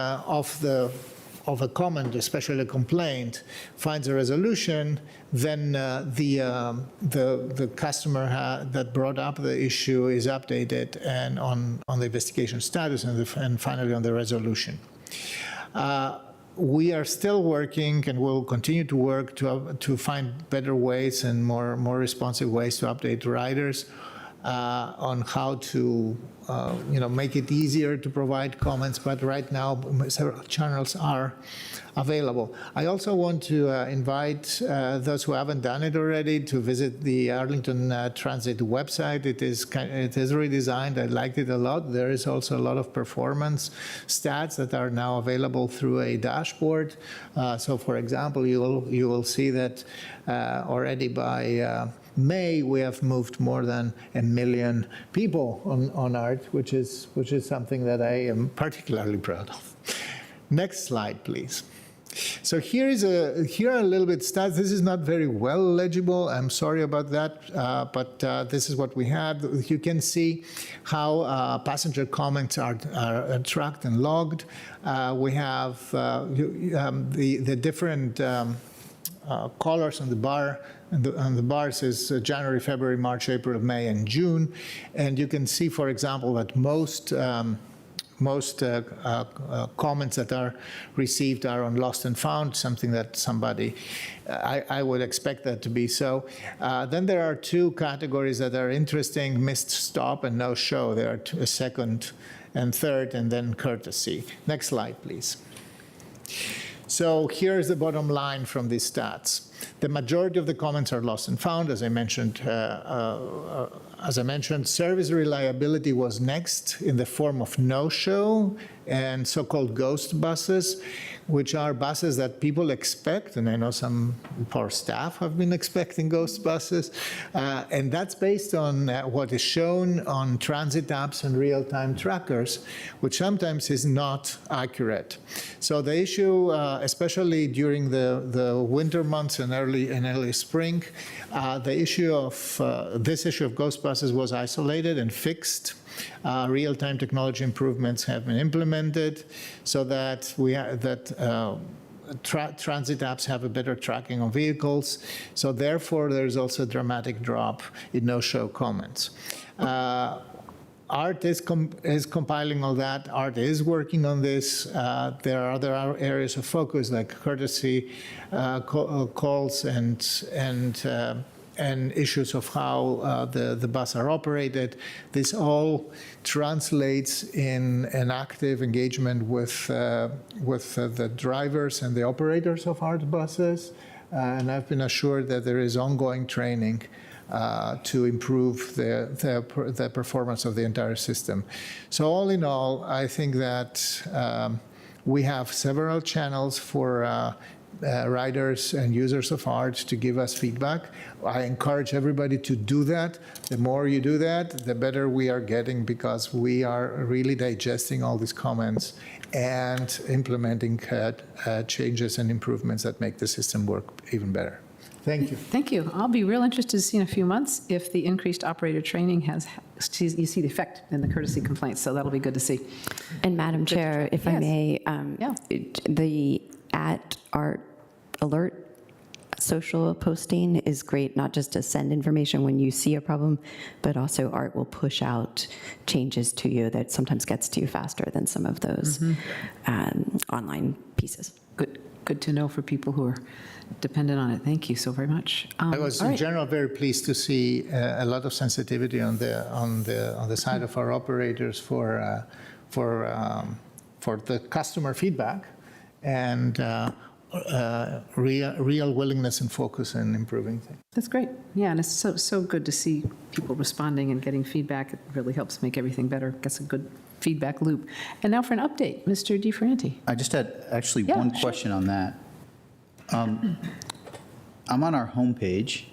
of a comment, especially a complaint, finds a resolution, then the customer that brought up the issue is updated and on the investigation status and finally on the resolution. We are still working and will continue to work to find better ways and more responsive ways to update riders on how to make it easier to provide comments, but right now several channels are available. I also want to invite those who haven't done it already to visit the Arlington Transit website. It is redesigned. I liked it a lot. There is also a lot of performance stats that are now available through a dashboard. So, for example, you will see that already by May, we have moved more than 1 million people on ART, which is something that I am particularly proud of. Next slide, please. So here are a little bit stats. This is not very well legible. I'm sorry about that, but this is what we had. You can see how passenger comments are tracked and logged. We have the different colors on the bar. And the bars is January, February, March, April, May, and June. And you can see, for example, that most comments that are received are on lost and found, something that I would expect that to be so. Then there are 2 categories that are interesting: missed stop and no show. There are a second and third, and then courtesy. Next slide, please. So here's the bottom line from these stats. The majority of the comments are lost and found, as I mentioned. Service reliability was next in the form of no-show and so-called ghost buses, which are buses that people expect, and I know some of our staff have been expecting ghost buses, and that's based on what is shown on transit apps and real-time trackers, which sometimes is not accurate. So the issue, especially during the winter months and early spring, this issue of ghost buses was isolated and fixed. Real-time technology improvements have been implemented so that transit apps have a better tracking of vehicles. So therefore, there's also a dramatic drop in no-show comments. Art is compiling all that. Art is working on this. There are other areas of focus like courtesy calls and issues of how the bus are operated. This all translates in an active engagement with the drivers and the operators of art buses. And I've been assured that there is ongoing training to improve the performance of the entire system. So all in all, I think that we have several channels for riders and users of art to give us feedback. I encourage everybody to do that. The more you do that, the better we are getting, because we are really digesting all these comments and implementing changes and improvements that make the system work even better. Thank you. Thank you. I'll be real interested to see in a few months if the increased operator training you see the effect in the courtesy complaints, so that'll be good to see. And Madam Chair, if I Yes. may, the @art alert social posting is great, not just to send information when you see a problem, but also art will push out changes to you that sometimes gets to you faster than some of those online pieces. Good to know for people who are dependent on it. Thank you so very much. I was all in right. general very pleased to see a lot of sensitivity on the side of our operators for the customer feedback and real willingness and focus in improving things. That's great. Yeah, and it's so good to see people responding and getting feedback. It really helps make everything better. Gets a good feedback loop. And now for an update, Mr. DiFranti. I just had actually one question on that. I'm on our homepage,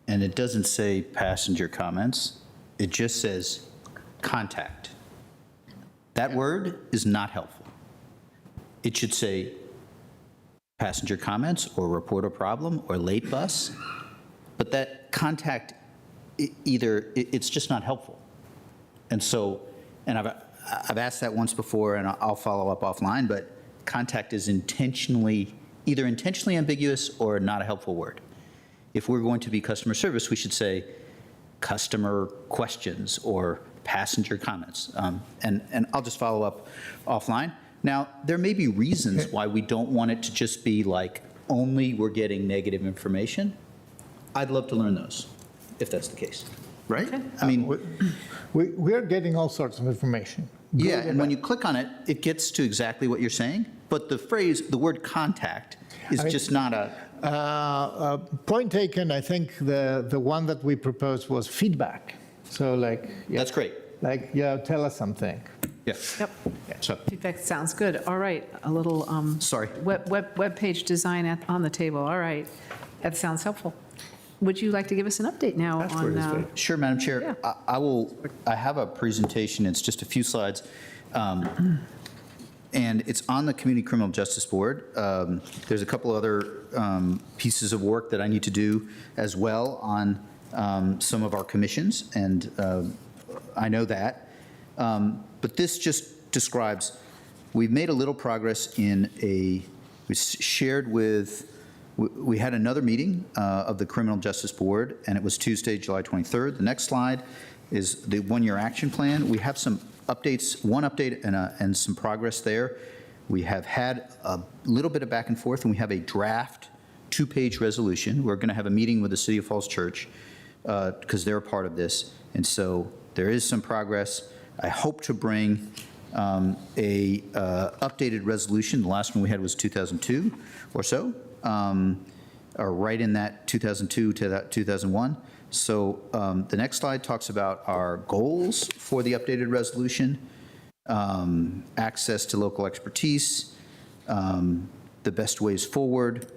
and it doesn't say passenger comments. It just says contact. That word is not helpful. It should say passenger comments or report a problem or late bus, but that contact, it's just not helpful. And so, and I've asked that once before, and I'll follow up offline, but contact is either intentionally ambiguous or not a helpful word. If we're going to be customer service, we should say customer questions or passenger comments. And I'll just follow up offline. Now, there may be reasons why we don't want it to just be like only we're getting negative information. I'd love to learn those, if that's the case, right? I mean, we're getting all sorts of information. yeah, and when you click on it, it gets to exactly what you're saying, but the word contact is just not a... Point taken. I think the one that we proposed was feedback. So like... Yeah, that's great. Like, yeah, tell us something. Yeah. Yep. So, Feedback sounds good. All right, a little sorry. web page design on the table. All right, that sounds helpful. Would you like to give us an update now on? Sure, Madam Chair. Yeah. I have a presentation. It's just a few slides. And it's on the Community Criminal Justice Board. There's a couple other pieces of work that I need to do as well on some of our commissions, and I know that. But this just describes, we've made a little progress we had another meeting of the Criminal Justice Board, and it was Tuesday, July 23rd. The next slide is the one-year action plan. We have some updates, one update and some progress there. We have had a little bit of back and forth, and we have a draft 2-page resolution. We're going to have a meeting with the City of Falls Church because they're a part of this, and so there is some progress. I hope to bring a updated resolution. The last one we had was 2002 or so, or right in that 2002 to that 2001. So the next slide talks about our goals for the updated resolution, access to local expertise, the best ways forward,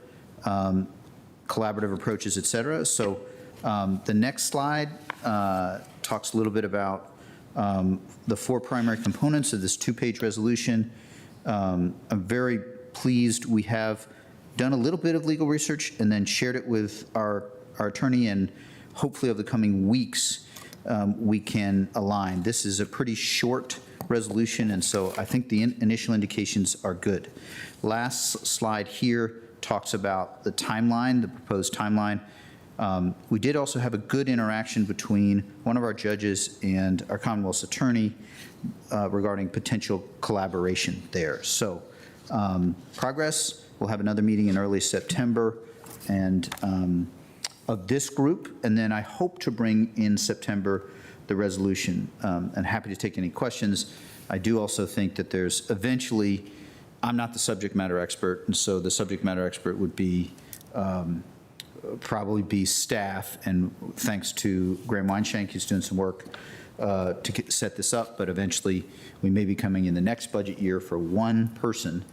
collaborative approaches, et cetera. So the next slide talks a little bit about the 4 primary components of this 2-page resolution. I'm very pleased we have done a little bit of legal research and then shared it with our attorney, and hopefully over the coming weeks we can align. This is a pretty short resolution, and so I think the initial indications are good. Last slide here talks about the timeline, the proposed timeline. We did also have a good interaction between one of our judges and our Commonwealth's attorney regarding potential collaboration there. So progress, we'll have another meeting in early September and of this group, and then I hope to bring in September the resolution. And happy to take any questions. I do also think that there's eventually, I'm not the subject matter expert, and so the subject matter expert would be probably be staff, and thanks to Graham Weinshank, who's doing some work to set this up, but eventually we may be coming in the next budget year for one person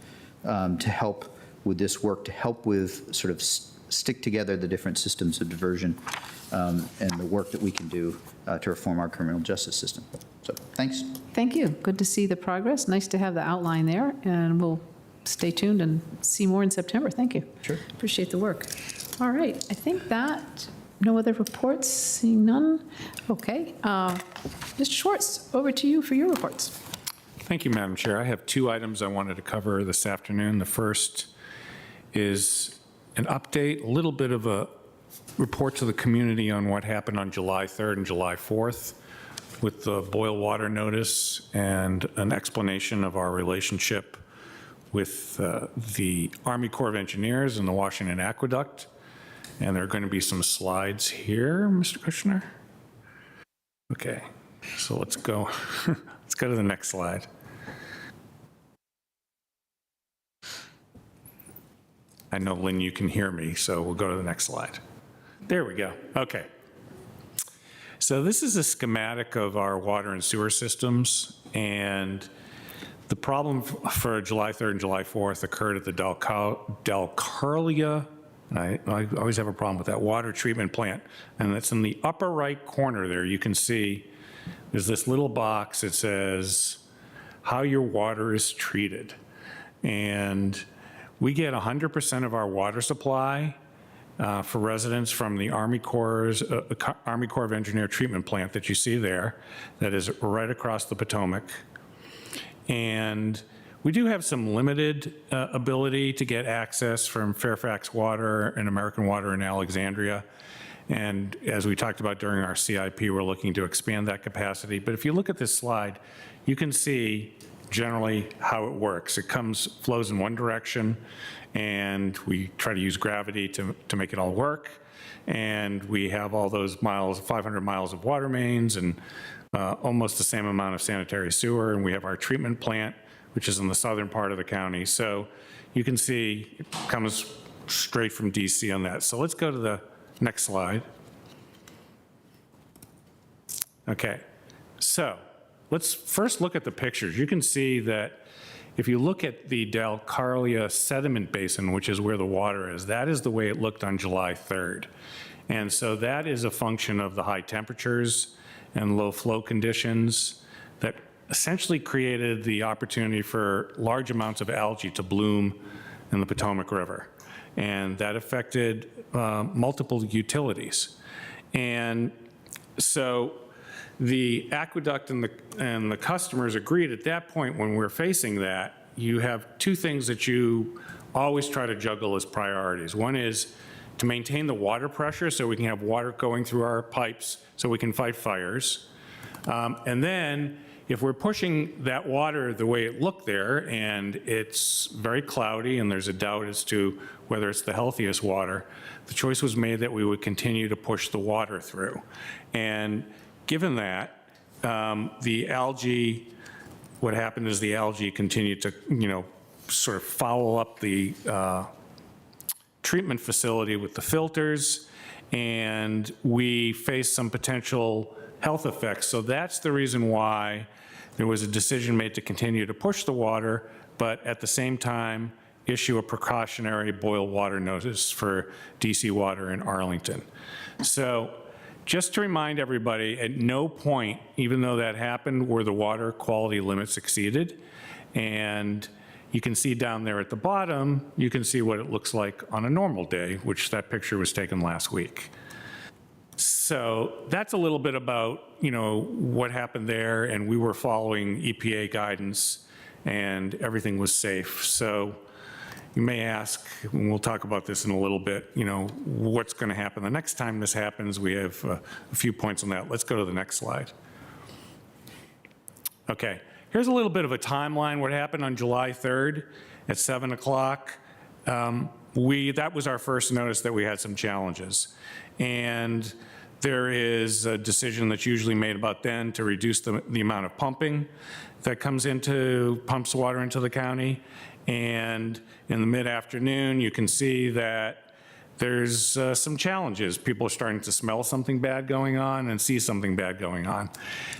to help with this work, to help with sort of stick together the different systems of diversion and the work that we can do to reform our criminal justice system. So thanks. Thank you. Good to see the progress. Nice to have the outline there, and we'll stay tuned and see more in September. Thank you. Sure. Appreciate the work. All right. I think that, no other reports, seeing none. Okay. Mr. Schwartz, over to you for your reports. Thank you, Madam Chair. I have two items I wanted to cover this afternoon. The first is an update, a little bit of a report to the community on what happened on July 3rd and July 4th with the boil water notice, and an explanation of our relationship with the Army Corps of Engineers and the Washington Aqueduct. And there are going to be some slides here, Mr. Kushner. Okay, so let's go. Let's go to the next slide. I know, Lynn, you can hear me, so we'll go to the next slide. There we go. Okay. So this is a schematic of our water and sewer systems, and the problem for July 3rd and July 4th occurred at the Dalcarlia, I always have a problem with that, water treatment plant, and that's in the upper right corner there. You can see there's this little box that says how your water is treated, and we get 100% of our water supply for residents from the Army Corps of Engineer treatment plant that you see there, that is right across the Potomac. And we do have some limited ability to get access from Fairfax Water and American Water in Alexandria. And as we talked about during our CIP, we're looking to expand that capacity. But if you look at this slide, you can see generally how it works. It flows in one direction, and we try to use gravity to make it all work. And we have all those miles, 500 miles of water mains, and almost the same amount of sanitary sewer. And we have our treatment plant, which is in the southern part of the county. So you can see it comes straight from DC on that. So let's go to the next slide. Okay, so let's first look at the pictures. You can see that if you look at the Dalcarlia sediment basin, which is where the water is, that is the way it looked on July 3rd. And so that is a function of the high temperatures and low flow conditions that essentially created the opportunity for large amounts of algae to bloom in the Potomac River. And that affected multiple utilities. And so the aqueduct and the customers agreed at that point, when we're facing that, you have two things that you always try to juggle as priorities. One is to maintain the water pressure so we can have water going through our pipes so we can fight fires. And then if we're pushing that water the way it looked there, and it's very cloudy and there's a doubt as to whether it's the healthiest water, the choice was made that we would continue to push the water through. And given that, the algae, what happened is the algae continued to, sort of foul up the treatment facility with the filters, and we faced some potential health effects. So that's the reason why there was a decision made to continue to push the water, but at the same time issue a precautionary boil water notice for DC Water in Arlington. So just to remind everybody, at no point, even though that happened, were the water quality limits exceeded. And you can see down there at the bottom, you can see what it looks like on a normal day, which that picture was taken last week. So that's a little bit about, what happened there, and we were following EPA guidance and everything was safe. So, you may ask, and we'll talk about this in a little bit, what's going to happen the next time this happens? We have a few points on that. Let's go to the next slide. Okay, here's a little bit of a timeline. What happened on July 3rd at 7 o'clock? That was our first notice that we had some challenges. And there is a decision that's usually made about then to reduce the amount of pumping that pumps water into the county. And in the mid-afternoon, you can see that there's some challenges. People are starting to smell something bad going on and see something bad going on.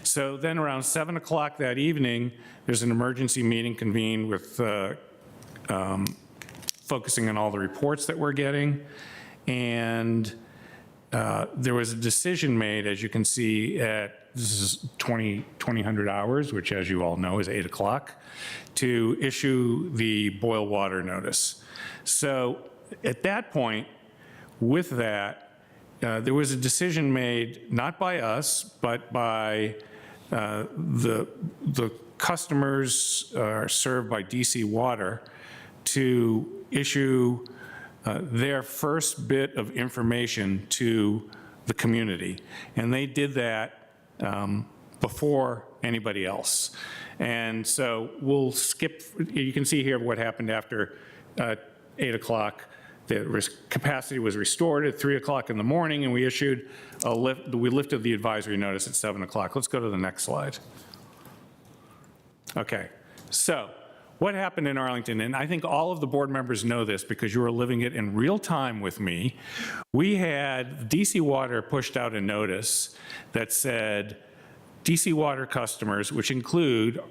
So then around 7 o'clock that evening, there's an emergency meeting convened with focusing on all the reports that we're getting. And there was a decision made, as you can see, this is 2000 hours, which as you all know is 8 o'clock, to issue the boil water notice. So at that point, with that, there was a decision made, not by us, but by the customers served by DC Water, to issue their first bit of information to the community. And they did that before anybody else. And so we'll skip, you can see here what happened after 8 o'clock. The capacity was restored at 3 o'clock in the morning, and we issued we lifted the advisory notice at 7 o'clock. Let's go to the next slide. Okay, so what happened in Arlington, and I think all of the board members know this because you were living it in real time with me. We had DC Water pushed out a notice that said, DC Water customers, which include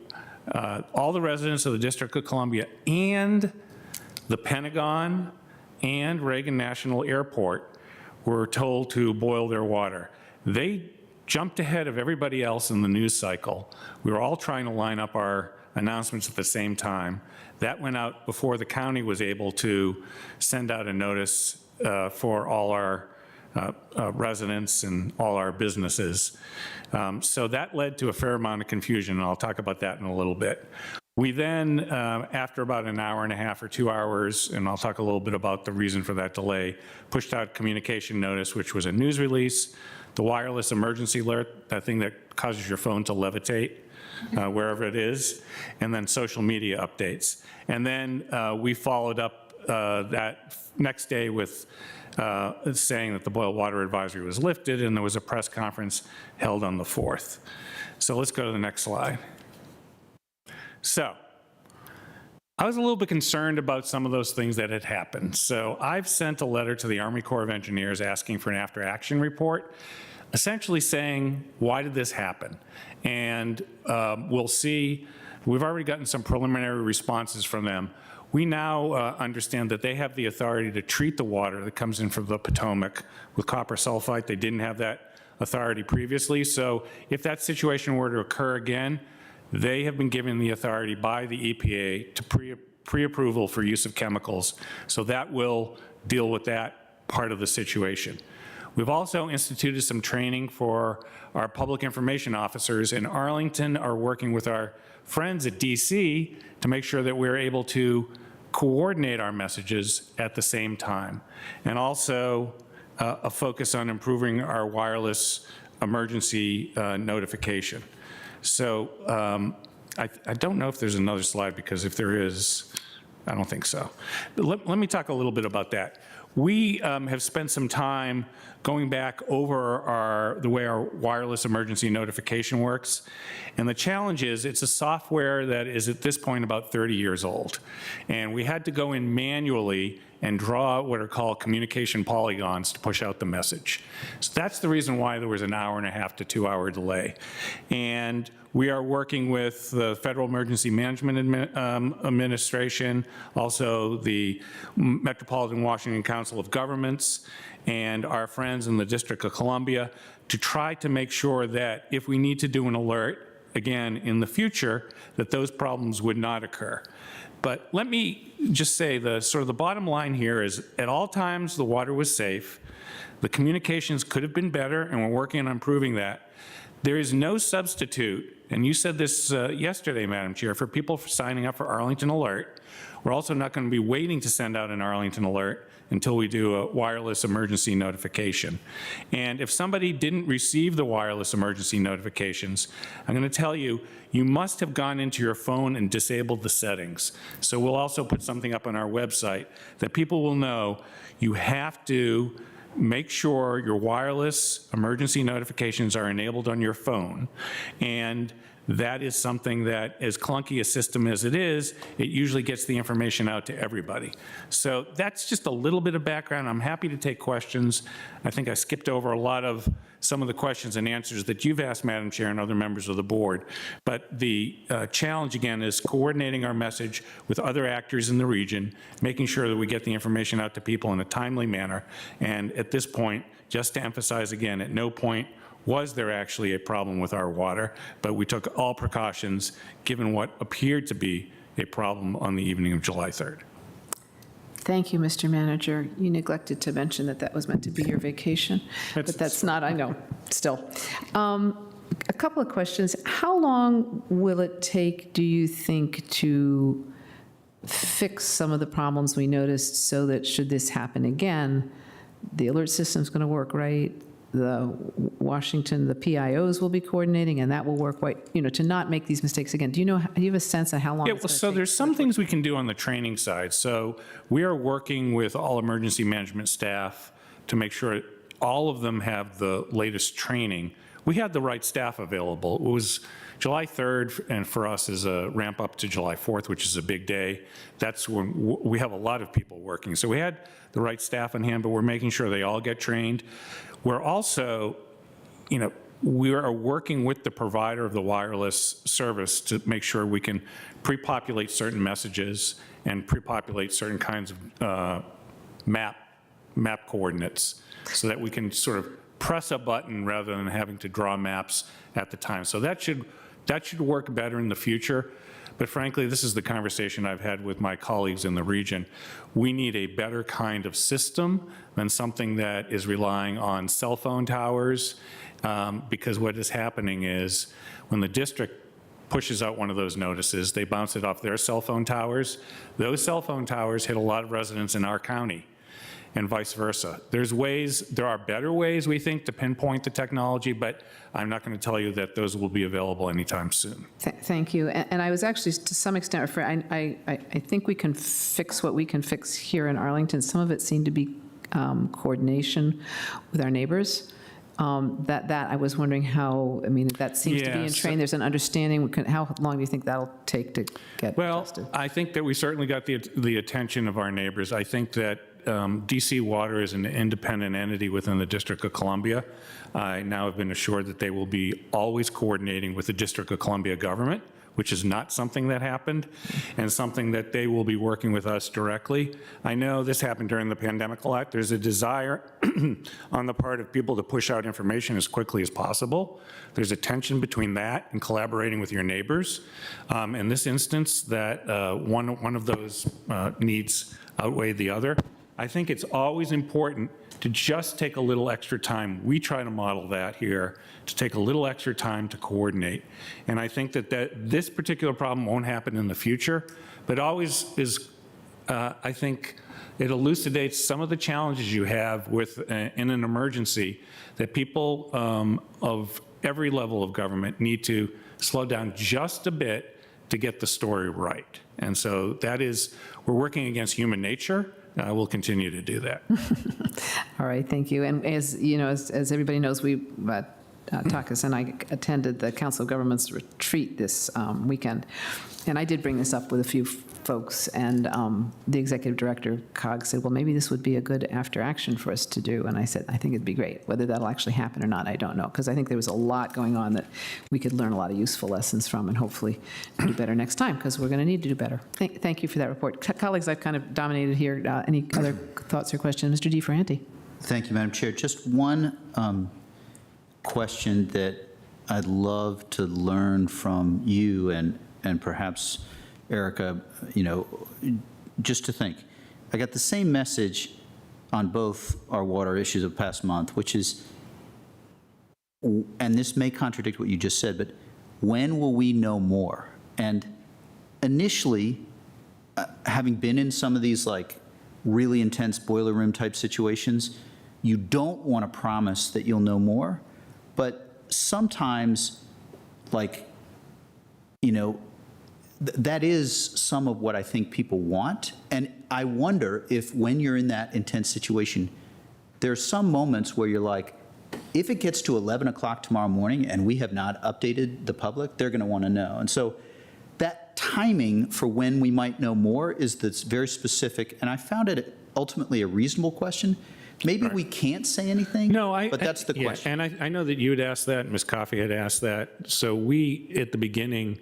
all the residents of the District of Columbia and the Pentagon and Reagan National Airport, were told to boil their water. They jumped ahead of everybody else in the news cycle. We were all trying to line up our announcements at the same time. That went out before the county was able to send out a notice for all our residents and all our businesses. So that led to a fair amount of confusion, and I'll talk about that in a little bit. We then, after about an hour and a half or 2 hours, and I'll talk a little bit about the reason for that delay, pushed out communication notice, which was a news release, the wireless emergency alert, that thing that causes your phone to levitate wherever it is, and then social media updates. And then we followed up that next day with saying that the boil water advisory was lifted, and there was a press conference held on the 4th. So let's go to the next slide. So I was a little bit concerned about some of those things that had happened. So I've sent a letter to the Army Corps of Engineers asking for an after-action report, essentially saying, why did this happen? And we'll see, we've already gotten some preliminary responses from them. We now understand that they have the authority to treat the water that comes in from the Potomac with copper sulfite. They didn't have that authority previously. So if that situation were to occur again, they have been given the authority by the EPA to pre-approval for use of chemicals. So that will deal with that part of the situation. We've also instituted some training for our public information officers in Arlington, are working with our friends at DC to make sure that we're able to coordinate our messages at the same time. And also a focus on improving our wireless emergency notification. So I don't know if there's another slide, because if there is, I don't think so. But let me talk a little bit about that. We have spent some time going back over the way our wireless emergency notification works. And the challenge is it's a software that is at this point about 30 years old. And we had to go in manually and draw what are called communication polygons to push out the message. So that's the reason why there was an hour and a half to 2 hour delay. And we are working with the Federal Emergency Management Administration, also the Metropolitan Washington Council of Governments, and our friends in the District of Columbia to try to make sure that if we need to do an alert, again, in the future, that those problems would not occur. But let me just say the bottom line here is at all times the water was safe. The communications could have been better, and we're working on improving that. There is no substitute, and you said this yesterday, Madam Chair, for people signing up for Arlington Alert. We're also not going to be waiting to send out an Arlington Alert until we do a wireless emergency notification. And if somebody didn't receive the wireless emergency notifications, I'm going to tell you, you must have gone into your phone and disabled the settings. So we'll also put something up on our website that people will know you have to make sure your wireless emergency notifications are enabled on your phone. And that is something that, as clunky a system as it is, it usually gets the information out to everybody. So that's just a little bit of background. I'm happy to take questions. I think I skipped over a lot of some of the questions and answers that you've asked, Madam Chair, and other members of the board. But the challenge, again, is coordinating our message with other actors in the region, making sure that we get the information out to people in a timely manner. And at this point, just to emphasize again, at no point was there actually a problem with our water, but we took all precautions given what appeared to be a problem on the evening of July 3rd. Thank you, Mr. Manager. You neglected to mention that that was meant to be your vacation, but that's not, I know, still. A couple of questions. How long will it take, do you think, to fix some of the problems we noticed so that should this happen again, the alert system's going to work right? The Washington, the PIOs will be coordinating, and that will work right, to not make these mistakes again. Do you have a sense of how long? Yeah, well, so there's some things we can do on the training side. So we are working with all emergency management staff to make sure all of them have the latest training. We had the right staff available. It was July 3rd, and for us is a ramp up to July 4th, which is a big day. That's when we have a lot of people working. So we had the right staff in hand, but we're making sure they all get trained. We're also, we are working with the provider of the wireless service to make sure we can pre-populate certain messages and pre-populate certain kinds of map coordinates so that we can sort of press a button rather than having to draw maps at the time. So that should work better in the future. But frankly, this is the conversation I've had with my colleagues in the region. We need a better kind of system than something that is relying on cell phone towers, because what is happening is when the district pushes out one of those notices, they bounce it off their cell phone towers. Those cell phone towers hit a lot of residents in our county, and vice versa. There are better ways, we think, to pinpoint the technology, but I'm not going to tell you that those will be available anytime soon. Thank you. And I was actually, to some extent, referring, I think we can fix what we can fix here in Arlington. Some of it seemed to be coordination with our neighbors. That I was wondering how, that seems to be in train. There's an understanding. How long do you think that'll take to get adjusted? I think that we certainly got the attention of our neighbors. I think that DC Water is an independent entity within the District of Columbia. I now have been assured that they will be always coordinating with the District of Columbia government, which is not something that happened, and something that they will be working with us directly. I know this happened during the pandemic a lot. There's a desire on the part of people to push out information as quickly as possible. There's a tension between that and collaborating with your neighbors. In this instance, that one of those needs outweigh the other. I think it's always important to just take a little extra time. We try to model that here, to take a little extra time to coordinate. And I think that this particular problem won't happen in the future, but always is, I think, it elucidates some of the challenges you have with in an emergency that people of every level of government need to slow down just a bit to get the story right. And so that is, we're working against human nature. We'll continue to do that. All right, thank you. And as you know, as everybody knows, Takas and I attended the Council of Governments retreat this weekend, and I did bring this up with a few folks, and the executive director, COG, said, well, maybe this would be a good after action for us to do, and I said, I think it'd be great. Whether that'll actually happen or not, I don't know, because I think there was a lot going on that we could learn a lot of useful lessons from and hopefully do better next time, because we're going to need to do better. Thank you for that report. Colleagues, I've kind of dominated here. Any other thoughts or questions? Mr. DiFranti. Thank you, Madam Chair. Just one question that I'd love to learn from you and perhaps Erica, just to think. I got the same message on both our water issues of past month, which is and this may contradict what you just said, but when will we know more? And initially, having been in some of these like really intense boiler room type situations, you don't want to promise that you'll know more, but sometimes, like, you know, that is some of what I think people want. And I wonder if when you're in that intense situation, there's some moments where you're like, if it gets to 11 o'clock tomorrow morning and we have not updated the public, they're going to want to know. And so that timing for when we might know more is that's very specific. And I found it ultimately a reasonable question. Maybe we can't say anything, but that's the question. And I know that you had asked that, Ms. Coffey had asked that. So we, at the beginning,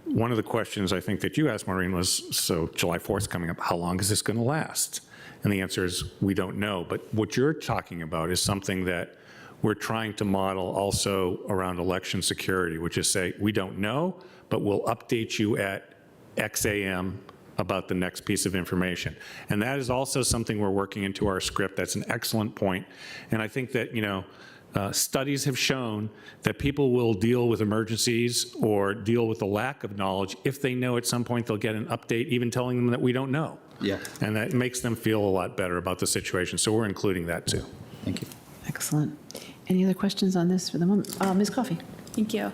one of the questions I think that you asked, Maureen, was, so July 4th coming up, how long is this going to last? And the answer is, we don't know. But what you're talking about is something that we're trying to model also around election security, which is say, we don't know, but we'll update you at X a.m. about the next piece of information. And that is also something we're working into our script. That's an excellent point. And I think that, you know, studies have shown that people will deal with emergencies or deal with the lack of knowledge if they know at some point they'll get an update, even telling them that we don't know. Yeah. And that makes them feel a lot better about the situation. So we're including that too. Thank you. Excellent. Any other questions on this for the moment? Ms. Coffey? Thank you.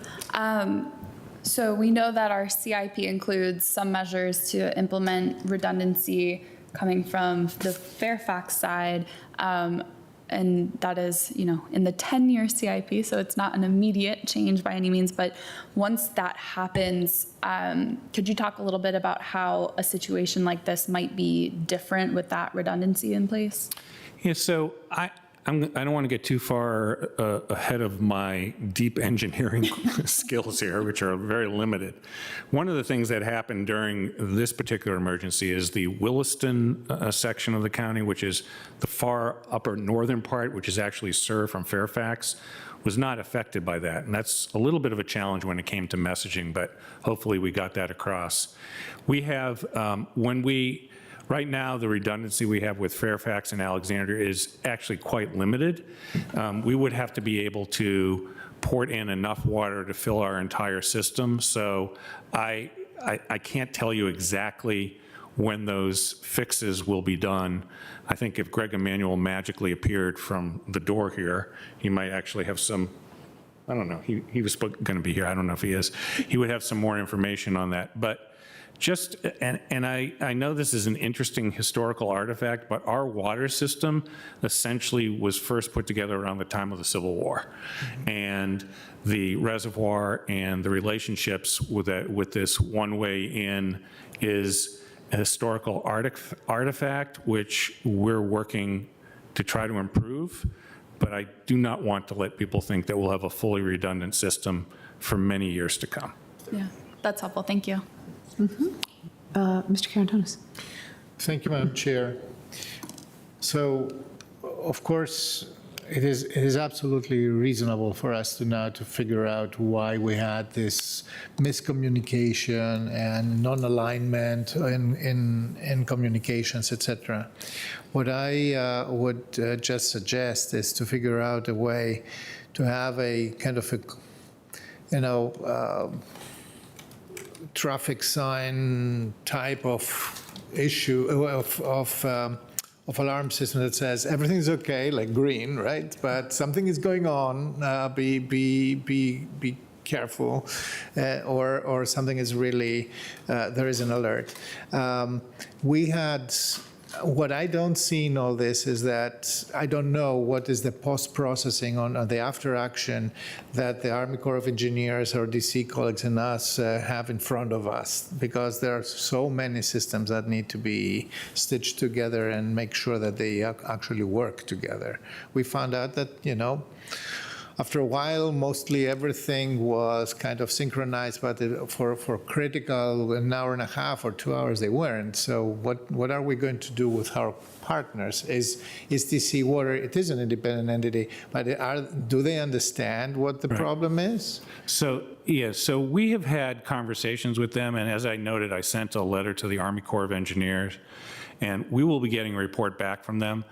So we know that our CIP includes some measures to implement redundancy coming from the Fairfax side. And that is, you know, in the 10-year CIP, so it's not an immediate change by any means, but once that happens, could you talk a little bit about how a situation like this might be different with that redundancy in place? Yeah, so I don't want to get too far ahead of my deep engineering skills here, which are very limited. One of the things that happened during this particular emergency is the Williston section of the county, which is the far upper northern part, which is actually served from Fairfax, was not affected by that. And that's a little bit of a challenge when it came to messaging, but hopefully we got that across. We have, right now, the redundancy we have with Fairfax and Alexandria is actually quite limited. We would have to be able to port in enough water to fill our entire system. So I can't tell you exactly when those fixes will be done. I think if Greg Emanuel magically appeared from the door here, he might actually have some, I don't know, he was going to be here, I don't know if he is. He would have some more information on that. But just, and I know this is an interesting historical artifact, but our water system essentially was first put together around the time of the Civil War. And the reservoir and the relationships with this one-way in is a historical artifact, which we're working to try to improve. But I do not want to let people think that we'll have a fully redundant system for many years to come. Yeah, that's helpful. Thank you. Mr. Karantonis. Thank you, Madam Chair. So, of course, it is absolutely reasonable for us to figure out why we had this miscommunication and non-alignment in communications, etc. What I would just suggest is to figure out a way to have a kind of a, traffic sign type of issue of alarm system that says everything's okay, like green, right? But something is going on. Be careful, or something is really there is an alert. We had. What I don't see in all this is that I don't know what is the post-processing on the after-action that the Army Corps of Engineers or DC colleagues and us have in front of us, because there are so many systems that need to be stitched together and make sure that they actually work together. We found out that, you know, after a while, mostly everything was kind of synchronized, but for critical an hour and a half or 2 hours, they weren't. So what are we going to do with our partners? Is DC Water, it is an independent entity, but do they understand what the problem is? So, yeah, so we have had conversations with them, and as I noted, I sent a letter to the Army Corps of Engineers, and we will be getting a report back from them.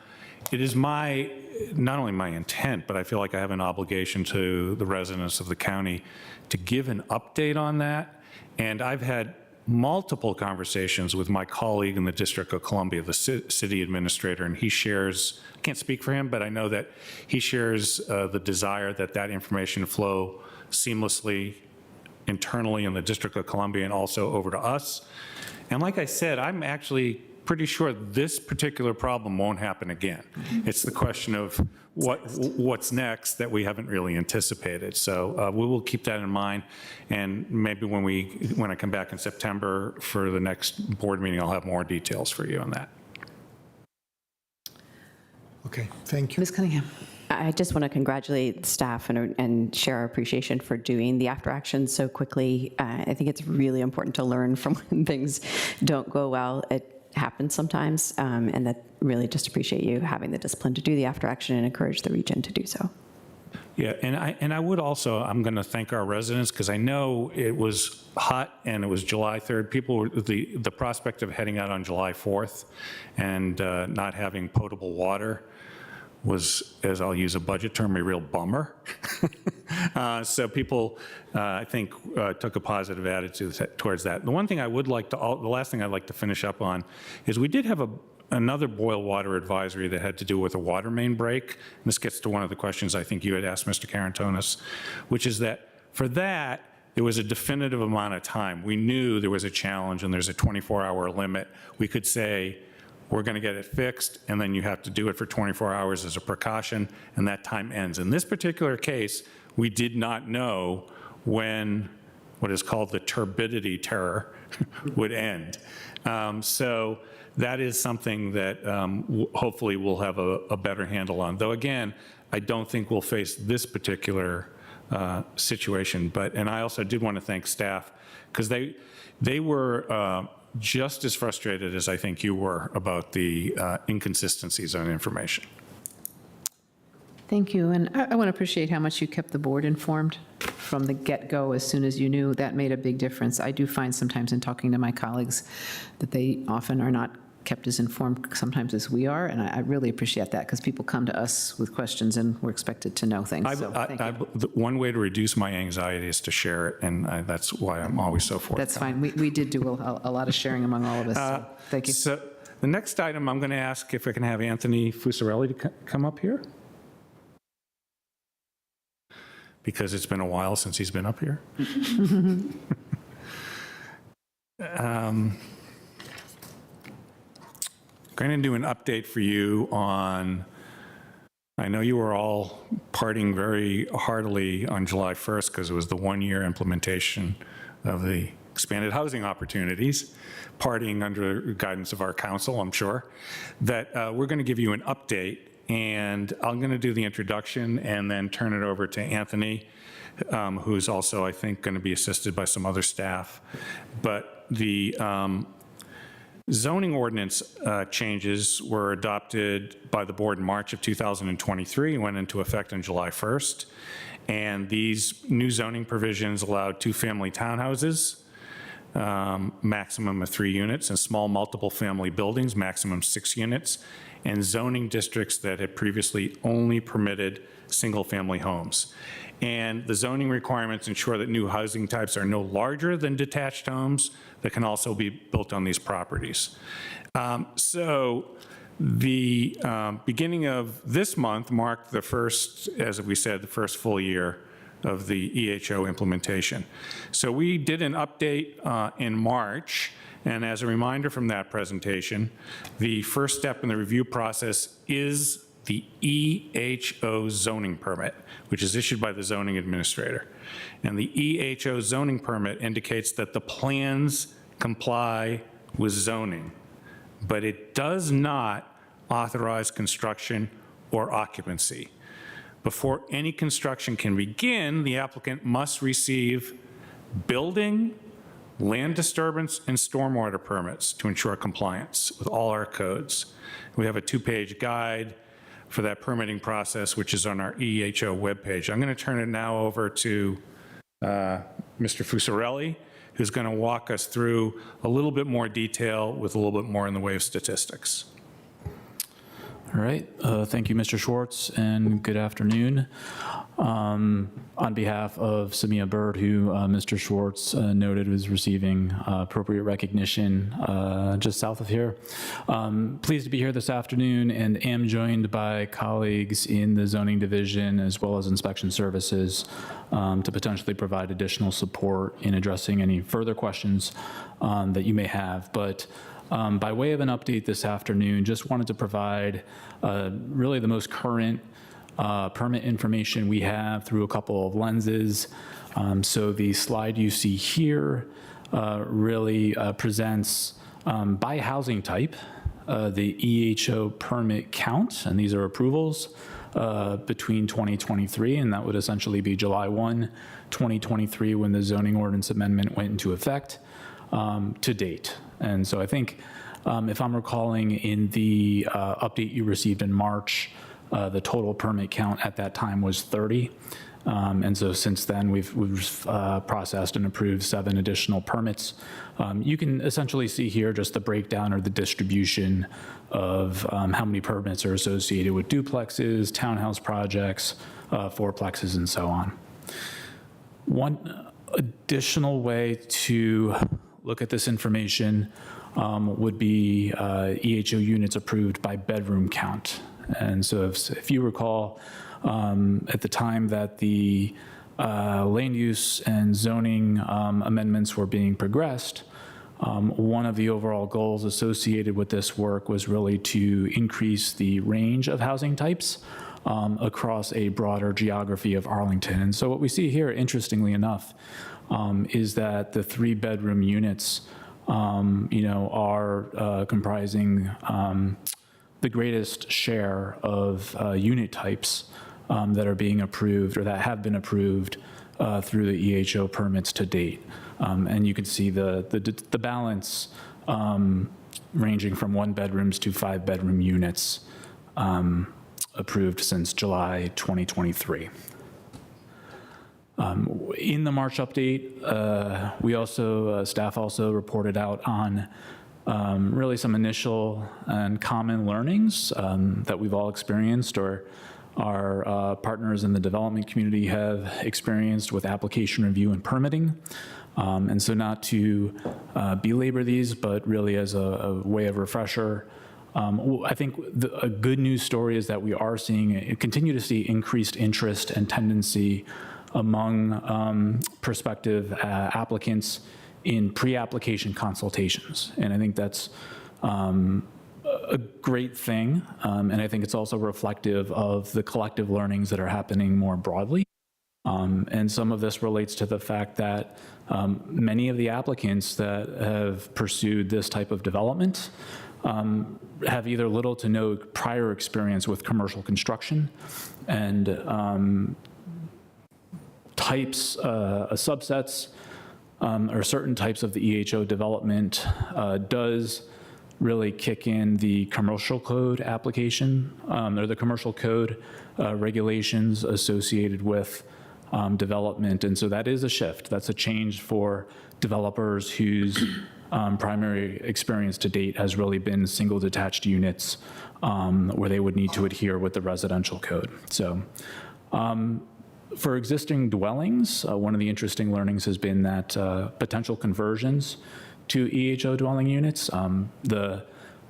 It is my not only my intent, but I feel like I have an obligation to the residents of the county to give an update on that. And I've had multiple conversations with my colleague in the District of Columbia, the city administrator, and he shares, I can't speak for him, but I know that he shares the desire that that information flow seamlessly internally in the District of Columbia and also over to us. And like I said, I'm actually pretty sure this particular problem won't happen again. It's the question of what's next that we haven't really anticipated. So we will keep that in mind, and maybe when I come back in September for the next board meeting, I'll have more details for you on that. Okay, thank you. Ms. Cunningham. I just want to congratulate staff and share our appreciation for doing the after action so quickly. I think it's really important to learn from when things don't go well. It happens sometimes, and that really just appreciate you having the discipline to do the after action and encourage the region to do so. Yeah, and I would also, I'm going to thank our residents, because I know it was hot and it was July 3rd. People were, the prospect of heading out on July 4th and not having potable water was, as I'll use a budget term, a real bummer. So people, I think, took a positive attitude towards that. The one thing I would like to, the last thing I'd like to finish up on is we did have another boil water advisory that had to do with a water main break. And this gets to one of the questions I think you had asked Mr. Carantonis, which is that for that, there was a definitive amount of time. We knew there was a challenge and there's a 24-hour limit. We could say, we're going to get it fixed, and then you have to do it for 24 hours as a precaution, and that time ends. In this particular case, we did not know when what is called the turbidity terror would end. So that is something that hopefully we'll have a better handle on. Though again, I don't think we'll face this particular situation. And I also did want to thank staff, because they were just as frustrated as I think you were about the inconsistencies on information. Thank you, and I want to appreciate how much you kept the board informed from the get-go as soon as you knew. That made a big difference. I do find sometimes in talking to my colleagues that they often are not kept as informed sometimes as we are, and I really appreciate that, because people come to us with questions and we're expected to know things. So thank you. One way to reduce my anxiety is to share it, and that's why I'm always so forthcoming. That's fine. We did do a lot of sharing among all of us, so thank you. So the next item, I'm going to ask if I can have Anthony Fusarelli to come up here, because it's been a while since he's been up here. Going to do an update for you on, I know you were all partying very heartily on July 1st because it was the one-year implementation of the expanded housing opportunities, partying under guidance of our council, I'm sure, that we're going to give you an update, and I'm going to do the introduction and then turn it over to Anthony, who's also, I think, going to be assisted by some other staff. But the zoning ordinance changes were adopted by the board in March of 2023 and went into effect on July 1st. And these new zoning provisions allowed two-family townhouses, maximum of 3 units, and small multiple family buildings, maximum 6 units, and zoning districts that had previously only permitted single-family homes. And the zoning requirements ensure that new housing types are no larger than detached homes that can also be built on these properties. So the beginning of this month marked the first, as we said, the first full year of the EHO implementation. So we did an update in March, and as a reminder from that presentation, the first step in the review process is the EHO zoning permit, which is issued by the zoning administrator. And the EHO zoning permit indicates that the plans comply with zoning, but it does not authorize construction or occupancy. Before any construction can begin, the applicant must receive building, land disturbance, and stormwater permits to ensure compliance with all our codes. We have a 2-page guide for that permitting process, which is on our EHO webpage. I'm going to turn it now over to Mr. Fusarelli, who's going to walk us through a little bit more detail with a little bit more in the way of statistics. All right. Thank you, Mr. Schwartz, and good afternoon. On behalf of Samia Byrd, who Mr. Schwartz noted was receiving appropriate recognition just south of here, pleased to be here this afternoon and am joined by colleagues in the zoning division as well as inspection services to potentially provide additional support in addressing any further questions that you may have. But by way of an update this afternoon, just wanted to provide really the most current permit information we have through a couple of lenses. So the slide you see here really presents by housing type the EHO permit count, and these are approvals between 2023, and that would essentially be July 1, 2023, when the zoning ordinance amendment went into effect, to date. And so I think, if I'm recalling, in the update you received in March, the total permit count at that time was 30. And so since then, we've processed and approved 7 additional permits. You can essentially see here just the breakdown or the distribution of how many permits are associated with duplexes, townhouse projects, fourplexes, and so on. One additional way to look at this information would be EHO units approved by bedroom count. And so if you recall, at the time that the land use and zoning amendments were being progressed, one of the overall goals associated with this work was really to increase the range of housing types across a broader geography of Arlington. And so what we see here, interestingly enough, is that the 3-bedroom units, are comprising the greatest share of unit types that are being approved or that have been approved through the EHO permits to date. And you can see the balance ranging from 1-bedrooms to 5-bedroom units approved since July 2023. In the March update, we also, staff also reported out on really some initial and common learnings that we've all experienced or our partners in the development community have experienced with application review and permitting. And so not to belabor these, but really as a way of refresher, I think a good news story is that we are seeing, continue to see increased interest and tendency among prospective applicants in pre-application consultations. And I think that's a great thing. And I think it's also reflective of the collective learnings that are happening more broadly. And some of this relates to the fact that many of the applicants that have pursued this type of development have either little to no prior experience with commercial construction, and types, subsets, or certain types of the EHO development does really kick in the commercial code application, or the commercial code regulations associated with development. And so that is a shift. That's a change for developers whose primary experience to date has really been single detached units where they would need to adhere with the residential code. So for existing dwellings, one of the interesting learnings has been that potential conversions to EHO dwelling units, the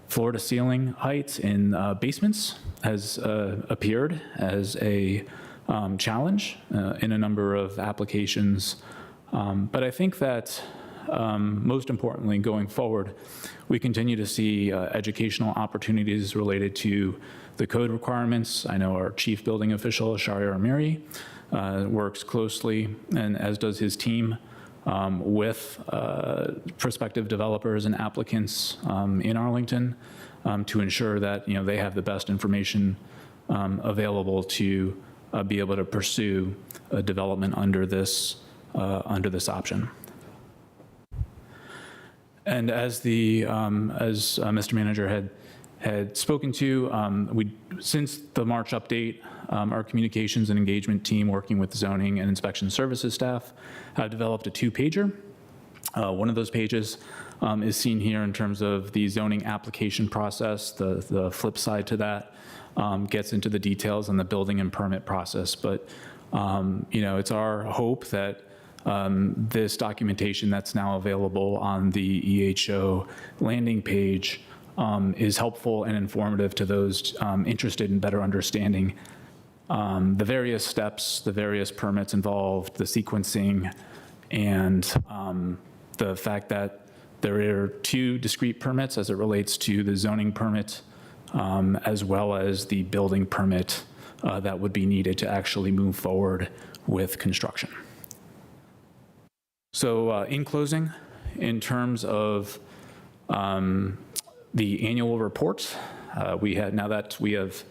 floor to ceiling height in basements has appeared as a challenge in a number of applications. But I think that most importantly, going forward, we continue to see educational opportunities related to the code requirements. I know our chief building official, Shahriar Amiri, works closely, and as does his team, with prospective developers and applicants in Arlington to ensure that they have the best information available to be able to pursue a development under this option. And as Mr. Manager had spoken to, since the March update, our communications and engagement team working with zoning and inspection services staff have developed a 2-pager One of those pages is seen here in terms of the zoning application process. The flip side to that gets into the details on the building and permit process. But, it's our hope that this documentation that's now available on the EHO landing page is helpful and informative to those interested in better understanding the various steps, the various permits involved, the sequencing, and the fact that there are 2 discrete permits as it relates to the zoning permit, as well as the building permit that would be needed to actually move forward with construction. So in closing, in terms of the annual report, now that we have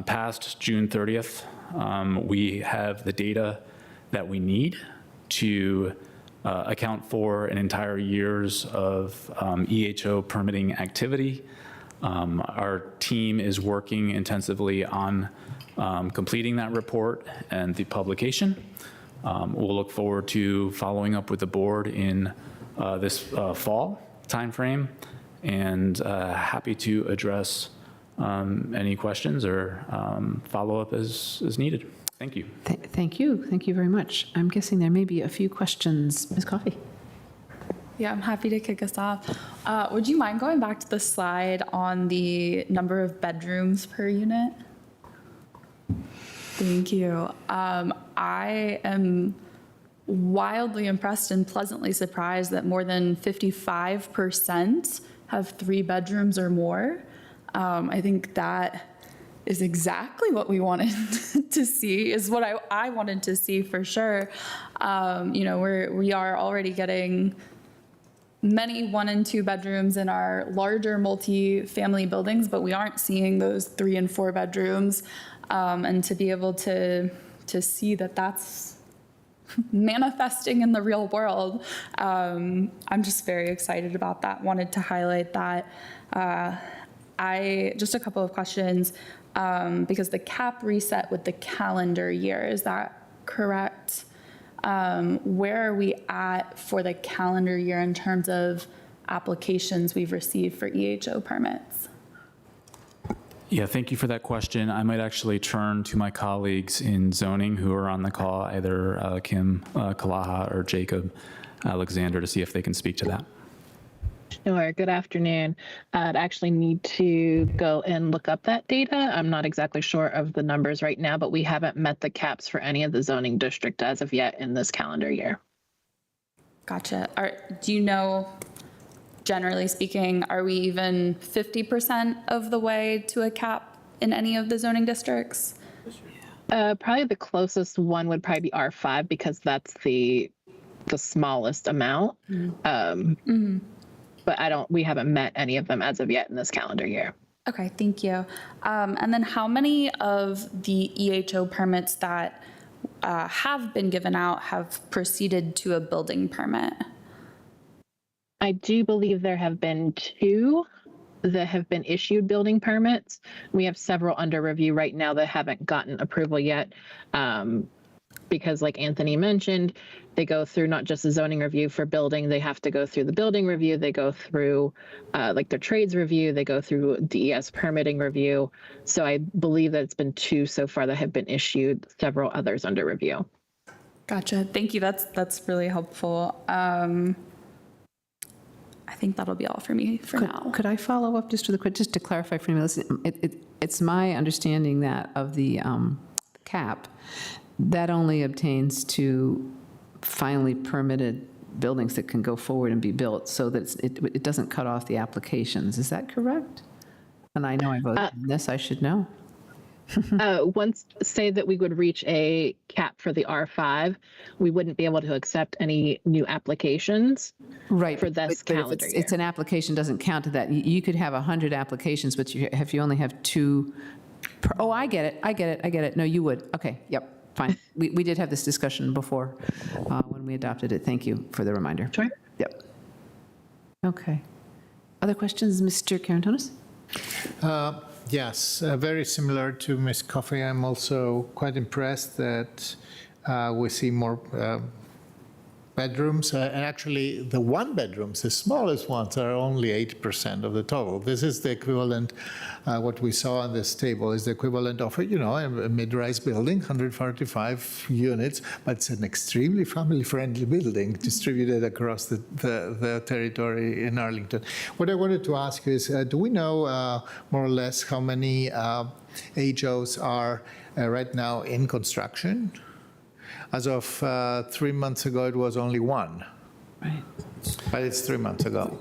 past June 30th, we have the data that we need to account for an entire year's of EHO permitting activity. Our team is working intensively on completing that report and the publication. We'll look forward to following up with the board in this fall timeframe, and happy to address any questions or follow-up as needed. Thank you. Thank you. Thank you very much. I'm guessing there may be a few questions. Ms. Coffey? Yeah, I'm happy to kick us off. Would you mind going back to the slide on the number of bedrooms per unit? Thank you. I am wildly impressed and pleasantly surprised that more than 55% have 3 bedrooms or more. I think that is exactly what we wanted to see, is what I wanted to see for sure. We are already getting many 1 and 2 bedrooms in our larger multi-family buildings, but we aren't seeing those 3 and 4 bedrooms. And to be able to see that that's manifesting in the real world, I'm just very excited about that. Wanted to highlight that. Just a couple of questions, because the cap reset with the calendar year, is that correct? Where are we at for the calendar year in terms of applications we've received for EHO permits? Yeah, thank you for that question. I might actually turn to my colleagues in zoning who are on the call, either Kim Kalaha or Jacob Alexander, to see if they can speak to that. Sure. Good afternoon. I'd actually need to go and look up that data. I'm not exactly sure of the numbers right now, but we haven't met the caps for any of the zoning district as of yet in this calendar year. Gotcha. Do you know, generally speaking, are we even 50% of the way to a cap in any of the zoning districts? Probably the closest one would probably be R5, because that's the smallest amount. But we haven't met any of them as of yet in this calendar year. Okay, thank you. And then how many of the EHO permits that have been given out have proceeded to a building permit? I do believe there have been 2 that have been issued building permits. We have several under review right now that haven't gotten approval yet, because like Anthony mentioned, they go through not just the zoning review for building, they have to go through the building review, they go through like their trades review, they go through DES permitting review. So I believe that it's been 2 so far that have been issued, several others under review. Gotcha. Thank you. That's really helpful. I think that'll be all for me for now. Could I follow up just to clarify for me? Listen, it's my understanding that of the cap, that only obtains to finally permitted buildings that can go forward and be built, so that it doesn't cut off the applications. Is that correct? And I know I voted on this, I should know. Once, say that we would reach a cap for the R5, we wouldn't be able to accept any new applications for this calendar year. It's an application, doesn't count to that. You could have 100 applications, but if you only have 2, oh, I get it. No, you would. Okay, yep, fine. We did have this discussion before when we adopted it. Thank you for the reminder. Sure. Yep. Okay. Other questions, Mr. Karantonis? Yes, very similar to Ms. Coffey. I'm also quite impressed that we see more bedrooms, and actually the one bedrooms, the smallest ones, are only 8% of the total. This is the equivalent, what we saw on this table is the equivalent of, a mid-rise building, 145 units, but it's an extremely family-friendly building distributed across the territory in Arlington. What I wanted to ask you is, do we know more or less how many HOs are right now in construction? As of 3 months ago, it was only one. Right. But it's 3 months ago.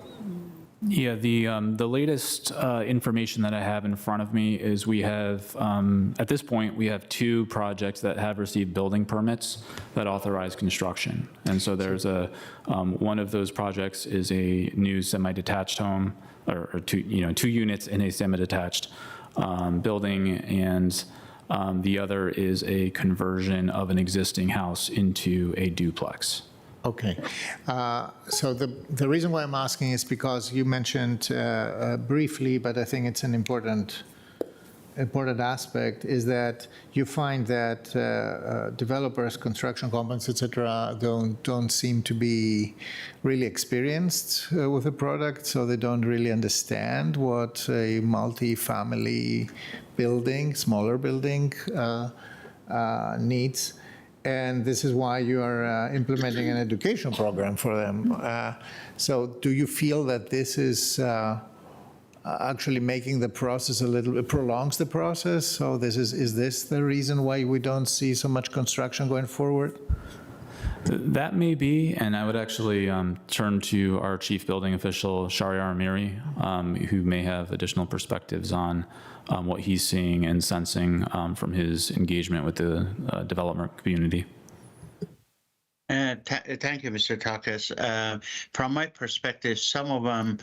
Yeah, the latest information that I have in front of me is we have, at this point, we have 2 projects that have received building permits that authorize construction. And so there's one of those projects is a new semi-detached home, or 2 units in a semi-detached building, and the other is a conversion of an existing house into a duplex. Okay. So the reason why I'm asking is because you mentioned briefly, but I think it's an important aspect, is that you find that developers, construction companies, et cetera, don't seem to be really experienced with the product, so they don't really understand what a multi-family building, smaller building needs. And this is why you are implementing an education program for them. So do you feel that this is actually making the process a little bit, prolongs the process? So is this the reason why we don't see so much construction going forward? That may be, and I would actually turn to our chief building official, Shahryar Amiri, who may have additional perspectives on what he's seeing and sensing from his engagement with the development community. Thank you, Mr. Takas. From my perspective, some of them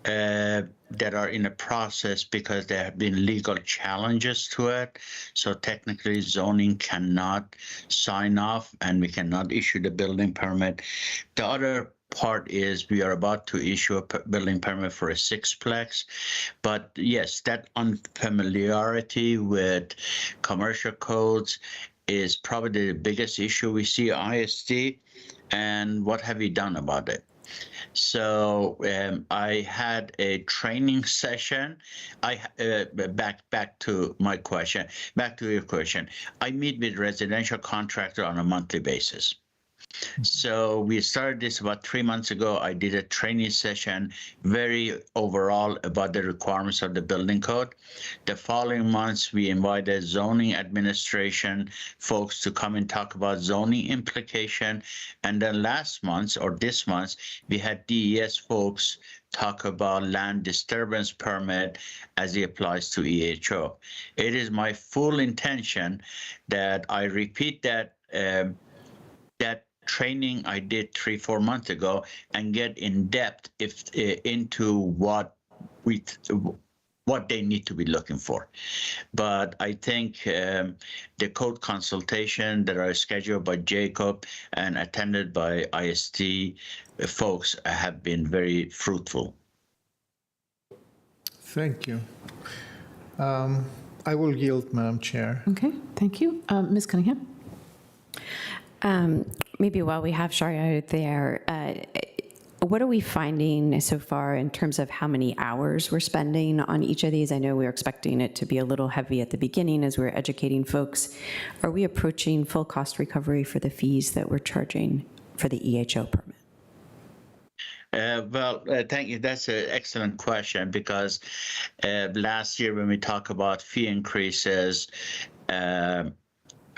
that are in a process because there have been legal challenges to it. So technically zoning cannot sign off and we cannot issue the building permit. The other part is we are about to issue a building permit for a 6-plex. But yes, that unfamiliarity with commercial codes is probably the biggest issue we see at ISD, and what have you done about it? So I had a training session. Back to my question, back to your question. I meet with residential contractor on a monthly basis. So we started this about 3 months ago. I did a training session, very overall about the requirements of the building code. The following months, we invited zoning administration folks to come and talk about zoning implication. And then last month, or this month, we had DES folks talk about land disturbance permit as it applies to EHO. It is my full intention that I repeat that training I did 3-4 months ago and get in depth into what they need to be looking for. But I think the code consultation that are scheduled by Jacob and attended by IST folks have been very fruitful. Thank you. I will yield, Madam Chair. Okay, thank you. Ms. Cunningham? Maybe while we have Shahryar there, what are we finding so far in terms of how many hours we're spending on each of these? I know we were expecting it to be a little heavy at the beginning as we're educating folks. Are we approaching full cost recovery for the fees that we're charging for the EHO permit? Thank you. That's an excellent question, because last year when we talk about fee increases,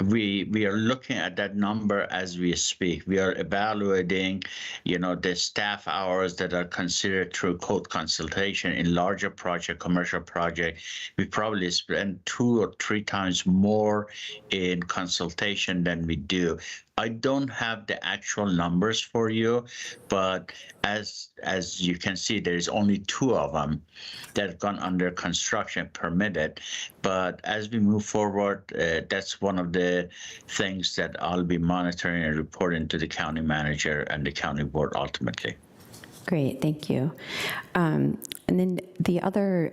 we are looking at that number as we speak. We are evaluating, the staff hours that are considered through code consultation in larger project, commercial project. We probably spend 2 or 3 times more in consultation than we do. I don't have the actual numbers for you, but as you can see, there is only 2 of them that have gone under construction permitted. But as we move forward, that's one of the things that I'll be monitoring and reporting to the county manager and the county board ultimately. Great, thank you. And then the other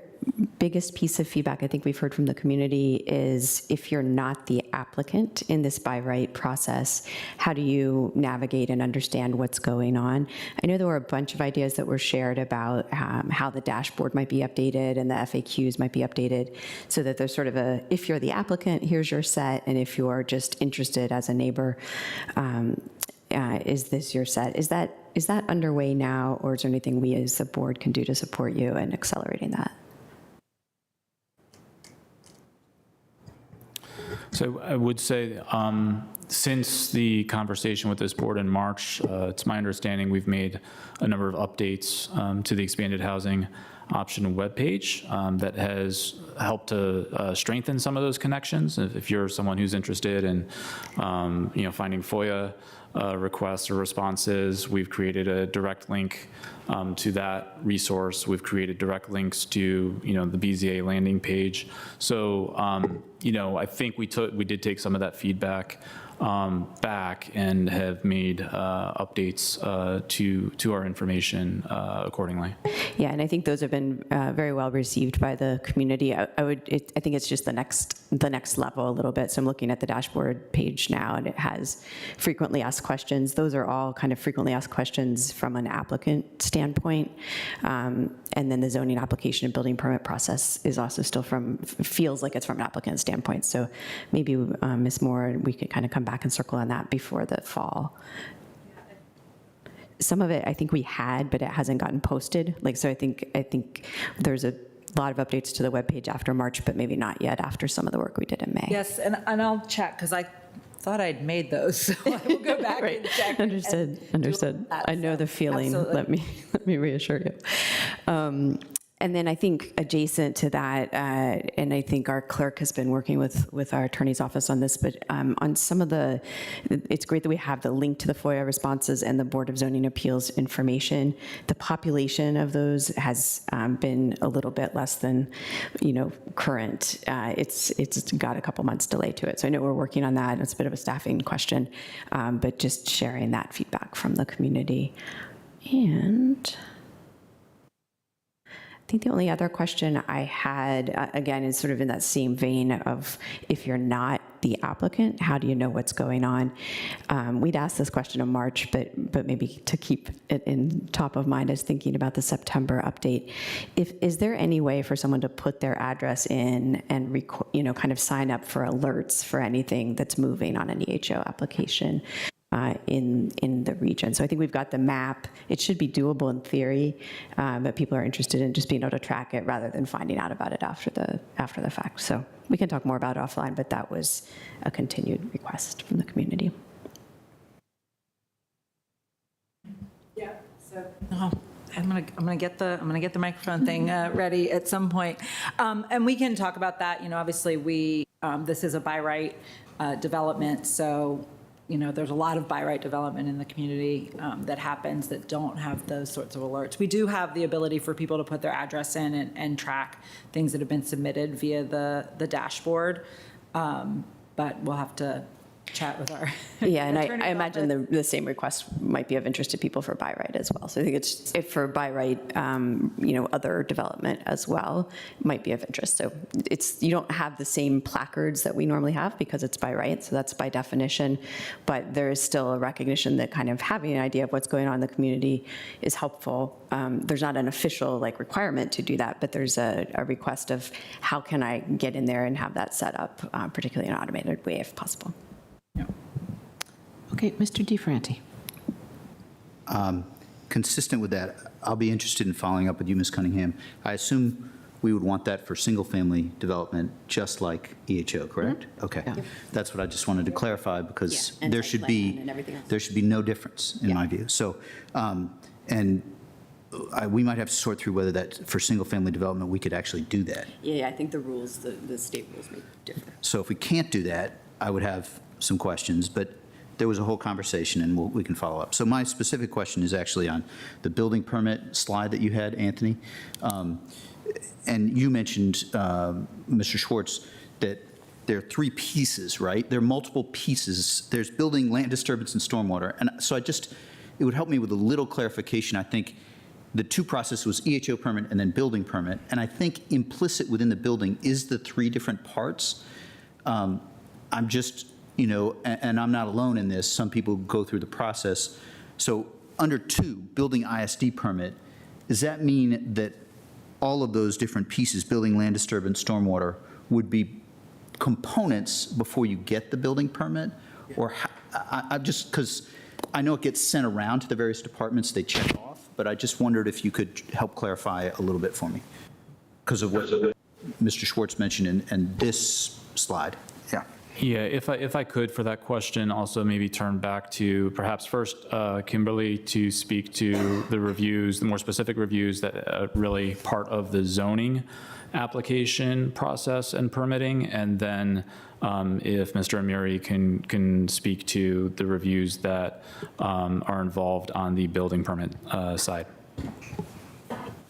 biggest piece of feedback I think we've heard from the community is if you're not the applicant in this by right process, how do you navigate and understand what's going on? I know there were a bunch of ideas that were shared about how the dashboard might be updated and the FAQs might be updated so that there's sort of a, if you're the applicant, here's your set, and if you're just interested as a neighbor, is this your set? Is that underway now, or is there anything we as the board can do to support you in accelerating that? So I would say, since the conversation with this board in March, it's my understanding we've made a number of updates to the expanded housing option webpage that has helped to strengthen some of those connections. If you're someone who's interested in, finding FOIA requests or responses, we've created a direct link to that resource. We've created direct links to, the BZA landing page. So, I think we did take some of that feedback back and have made updates to our information accordingly. Yeah, and I think those have been very well received by the community. I think it's just the next level a little bit. So I'm looking at the dashboard page now, and it has frequently asked questions. Those are all kind of frequently asked questions from an applicant standpoint. And then the zoning application and building permit process is also still feels like it's from an applicant standpoint. So maybe Ms. Moore, we could kind of come back and circle on that before the fall. Some of it I think we had, but it hasn't gotten posted. So I think there's a lot of updates to the webpage after March, but maybe not yet after some of the work we did in May. Yes, and I'll check because I thought I'd made those, so I will go back right. and check. Understood. I know the feeling. Absolutely. Let me reassure you. And then I think adjacent to that, and I think our clerk has been working with our attorney's office on this, but on some of it's great that we have the link to the FOIA responses and the Board of Zoning Appeals information. The population of those has been a little bit less than, current. It's got a couple months delay to it. So I know we're working on that. It's a bit of a staffing question, but just sharing that feedback from the community. And I think the only other question I had, again, is sort of in that same vein of if you're not the applicant, how do you know what's going on? We'd asked this question in March, but maybe to keep it in top of mind as thinking about the September update. Is there any way for someone to put their address in and kind of sign up for alerts for anything that's moving on an EHO application? In the region. So I think we've got the map. It should be doable in theory, but people are interested in just being able to track it rather than finding out about it after the fact. So we can talk more about it offline, but that was a continued request from the community. Yeah. So. I'm gonna get the microphone thing ready at some point, and we can talk about that. Obviously this is a by right development, so. There's a lot of by right development in the community that happens that don't have those sorts of alerts. We do have the ability for people to put their address in and track things that have been submitted via the dashboard, but we'll have to chat with our yeah, and I imagine the same request might be of interest to people for by right as well. So I think it's if for by right, other development as well might be of interest. So you don't have the same placards that we normally have because it's by right. So that's by definition, but there is still a recognition that kind of having an idea of what's going on in the community is helpful. There's not an official requirement to do that, but there's a request of how can I get in there and have that set up, particularly in an automated way if possible. Okay, Mr. DeFranti. Consistent with that, I'll be interested in following up with you, Ms. Cunningham. I assume we would want that for single-family development, just like EHO, correct? Mm-hmm. Okay, yeah. That's what I just wanted to clarify because there should be no difference in my view. So, we might have to sort through whether that for single-family development we could actually do that. Yeah, I think the rules, the state rules may differ. So if we can't do that, I would have some questions, but there was a whole conversation and we can follow up. So my specific question is actually on the building permit slide that you had, Anthony. And you mentioned, Mr. Schwartz, that there are 3 pieces, right? There are multiple pieces. There's building, land disturbance, and stormwater. And so it would help me with a little clarification. I think the two process was EHO permit and then building permit. And I think implicit within the building is the 3 different parts. I'm just, and I'm not alone in this. Some people go through the process. So under 2, building ISD permit, does that mean that all of those different pieces, building, land disturbance, stormwater, would be components before you get the building permit? Or I'm just, because I know it gets sent around to the various departments, they check off, but I just wondered if you could help clarify a little bit for me because of what Mr. Schwartz mentioned in this slide. Yeah. Yeah, if I could for that question, also maybe turn back to perhaps first Kimberly to speak to the reviews, the more specific reviews that are really part of the zoning application process and permitting, and then if Mr. Amiri can speak to the reviews that are involved on the building permit side.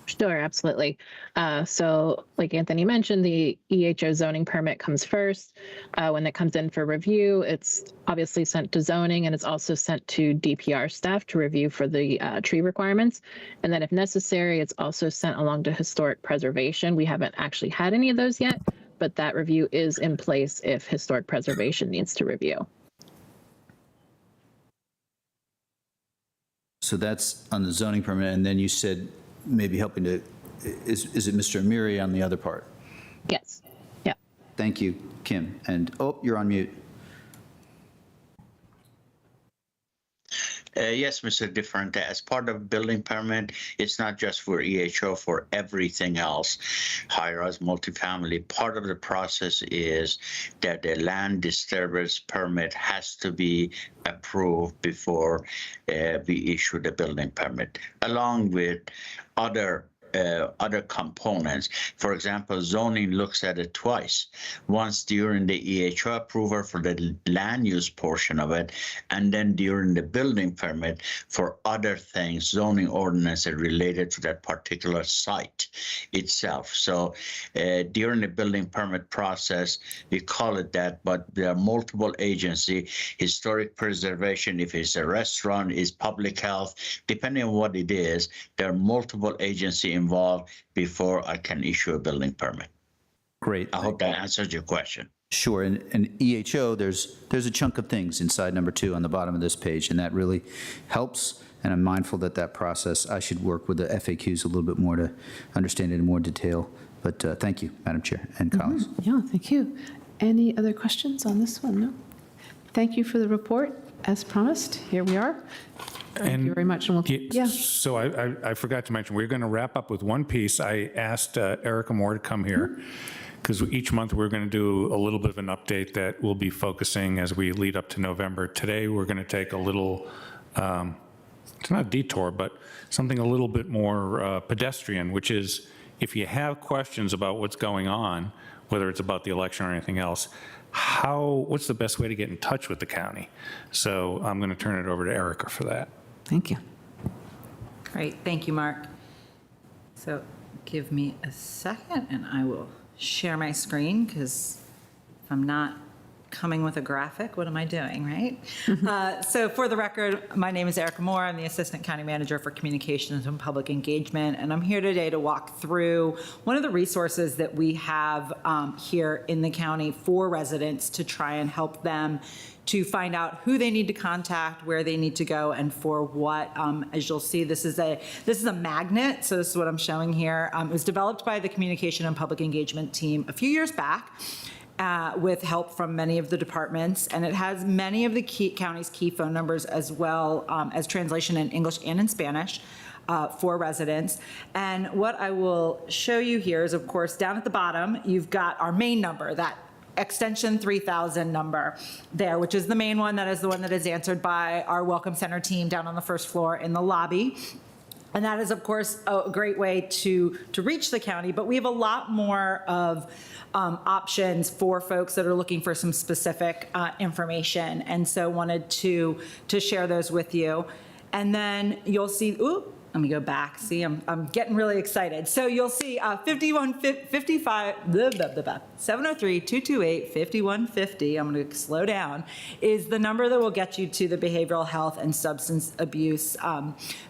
Sure, absolutely. So like Anthony mentioned, the EHO zoning permit comes first. When it comes in for review, it's obviously sent to zoning, and it's also sent to DPR staff to review for the tree requirements. And then if necessary, it's also sent along to historic preservation. We haven't actually had any of those yet, but that review is in place if historic preservation needs to review. So that's on the zoning permit, and then you said maybe helping to, is it Mr. Amiri on the other part? Yes. Yeah. Thank you, Kim. And, oh, you're on mute. Yes, Mr. Different. As part of building permit, it's not just for EHO, for everything else, high-rise multifamily. Part of the process is that the land disturbance permit has to be approved before we issue the building permit, along with other components. For example, zoning looks at it twice, once during the EHO approval for the land use portion of it, and then during the building permit for other things, zoning ordinances related to that particular site itself. So during the building permit process, we call it that, but there are multiple agencies, historic preservation, if it's a restaurant, is public health, depending on what it is, there are multiple agencies involved before I can issue a building permit. Great. I hope that answers your question. Sure. And EHO, there's a chunk of things inside number 2 on the bottom of this page, and that really helps. And I'm mindful that process, I should work with the FAQs a little bit more to understand it in more detail. But thank you, Madam Chair and colleagues. Yeah, thank you. Any other questions on this one? No? Thank you for the report. As promised, here we are. Thank you very much. And we'll, So I forgot to mention, we're going to wrap up with one piece. I asked Erica Moore to come here because each month we're going to do a little bit of an update that will be focusing as we lead up to November. Today we're going to take a little, it's not a detour, but something a little bit more pedestrian, which is if you have questions about what's going on, whether it's about the election or anything else, what's the best way to get in touch with the county? So I'm going to turn it over to Erica for that. Thank you. Great, thank you, Mark. So give me a second and I will share my screen because if I'm not coming with a graphic, what am I doing, right? So for the record, my name is Erica Moore. I'm the Assistant County Manager for Communications and Public Engagement, and I'm here today to walk through one of the resources that we have here in the county for residents to try and help them to find out who they need to contact, where they need to go, and for what. As you'll see, this is a magnet. So this is what I'm showing here. It was developed by the Communication and Public Engagement team a few years back. With help from many of the departments, and it has many of the county's key phone numbers as well as translation in English and in Spanish for residents. And what I will show you here is, of course, down at the bottom, you've got our main number, that extension 3000 number there, which is the main one. That is the one that is answered by our Welcome Center team down on the first floor in the lobby. And that is, of course, a great way to reach the county, but we have a lot more of options for folks that are looking for some specific information, and so wanted to share those with you. And then you'll see, let me go back. See, I'm getting really excited. So you'll see 703-228-5150, I'm going to slow down, is the number that will get you to the behavioral health and substance abuse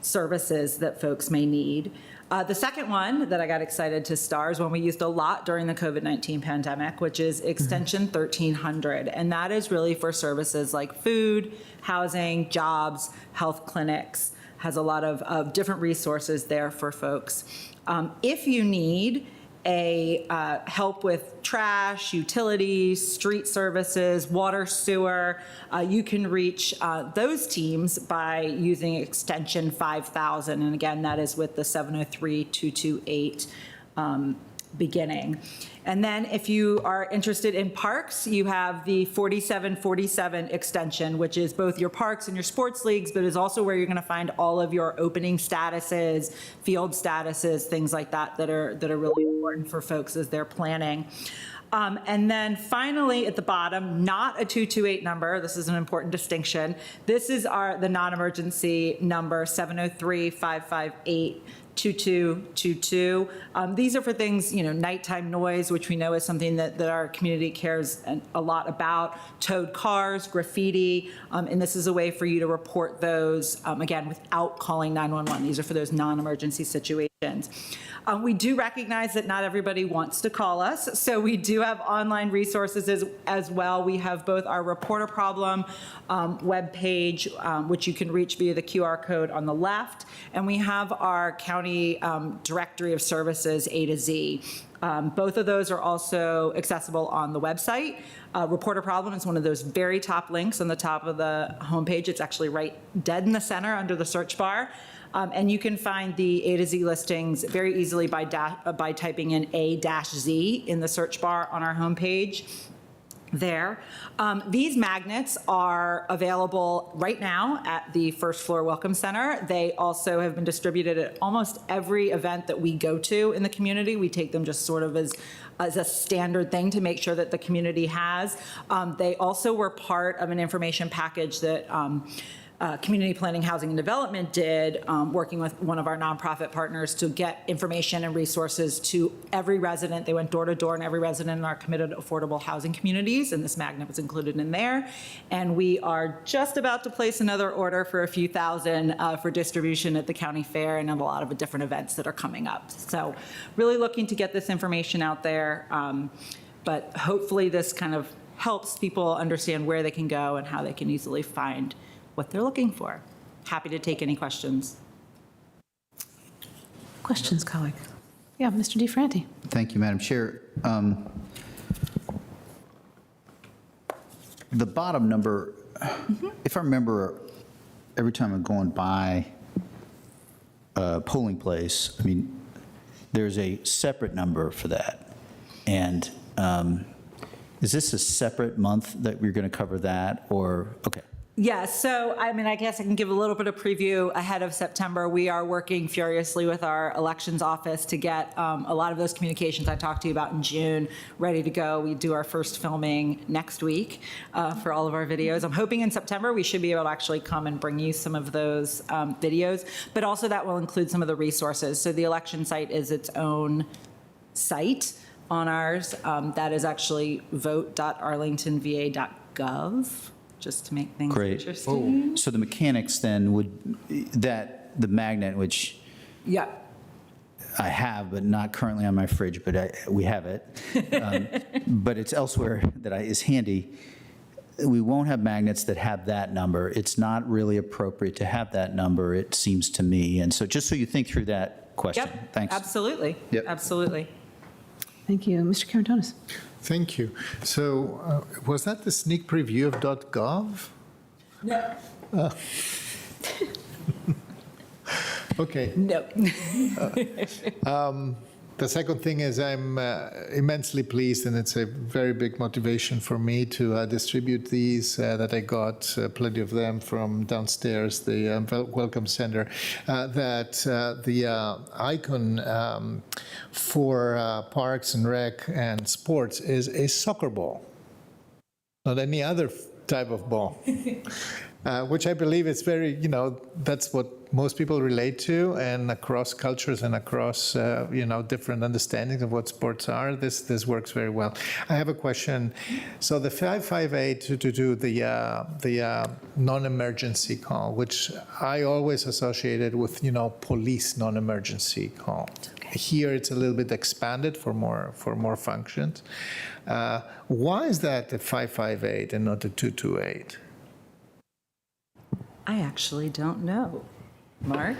services that folks may need. The second one that I got excited to star is one we used a lot during the COVID-19 pandemic, which is extension 1300. And that is really for services like food, housing, jobs, health clinics, has a lot of different resources there for folks. If you need help with trash, utilities, street services, water, sewer, you can reach those teams by using extension 5000. And again, that is with the 703-228 beginning. And then if you are interested in parks, you have the 4747 extension, which is both your parks and your sports leagues, but is also where you're going to find all of your opening statuses, field statuses, things like that that are really important for folks as they're planning. And then finally at the bottom, not a 228 number. This is an important distinction. This is the non-emergency number, 703-558. 2222. These are for things, nighttime noise, which we know is something that our community cares a lot about, towed cars, graffiti, and this is a way for you to report those, again, without calling 911. These are for those non-emergency situations. We do recognize that not everybody wants to call us, so we do have online resources as well. We have both our Reporter Problem webpage, which you can reach via the QR code on the left, and we have our county directory of services A to Z. Both of those are also accessible on the website. Reporter Problem is one of those very top links on the top of the homepage. It's actually right dead in the center under the search bar. And you can find the A to Z listings very easily by typing in A-Z in the search bar on our homepage there. These magnets are available right now at the First Floor Welcome Center. They also have been distributed at almost every event that we go to in the community. We take them just sort of as a standard thing to make sure that the community has. They also were part of an information package that Community Planning, Housing, and Development did, working with one of our nonprofit partners to get information and resources to every resident. They went door to door in every resident in our committed affordable housing communities, and this magnet was included in there. And we are just about to place another order for a few thousand for distribution at the county fair and at a lot of different events that are coming up. So really looking to get this information out there, but hopefully this kind of helps people understand where they can go and how they can easily find what they're looking for. Happy to take any questions. Questions, colleague? Yeah, Mr. DeFranti. Thank you, Madam Chair. The bottom number, if I remember, every time I'm going by a polling place, I mean, there's a separate number for that. And is this a separate month that we're going to cover that, or, okay. Yeah, so I mean, I guess I can give a little bit of preview ahead of September. We are working furiously with our elections office to get a lot of those communications I talked to you about in June ready to go. We do our first filming next week for all of our videos. I'm hoping in September we should be able to actually come and bring you some of those videos, but also that will include some of the resources. So the election site is its own site on ours. That is actually vote.arlingtonva.gov. Just to make things interesting. So the mechanics then would, the magnet, which I have, but not currently on my fridge, but we have it, but it's elsewhere that is handy. We won't have magnets that have that number. It's not really appropriate to have that number, it seems to me. And so just so you think through that question. Yep, thanks. absolutely. Yep. Absolutely. Thank you. Mr. Karantonis. Thank you. So was that the sneak preview of .gov? No. Okay. No. The second thing is I'm immensely pleased, and it's a very big motivation for me to distribute these that I got, plenty of them from downstairs, the Welcome Center, that the icon for Parks and Rec and sports is a soccer ball, not any other type of ball, which I believe is very, that's what most people relate to, and across cultures and across different understandings of what sports are, this works very well. I have a question. So the 558 to do the non-emergency call, which I always associated with police non-emergency call. Here it's a little bit expanded for more functions. Why is that the 558 and not the 228? I actually don't know. Mark?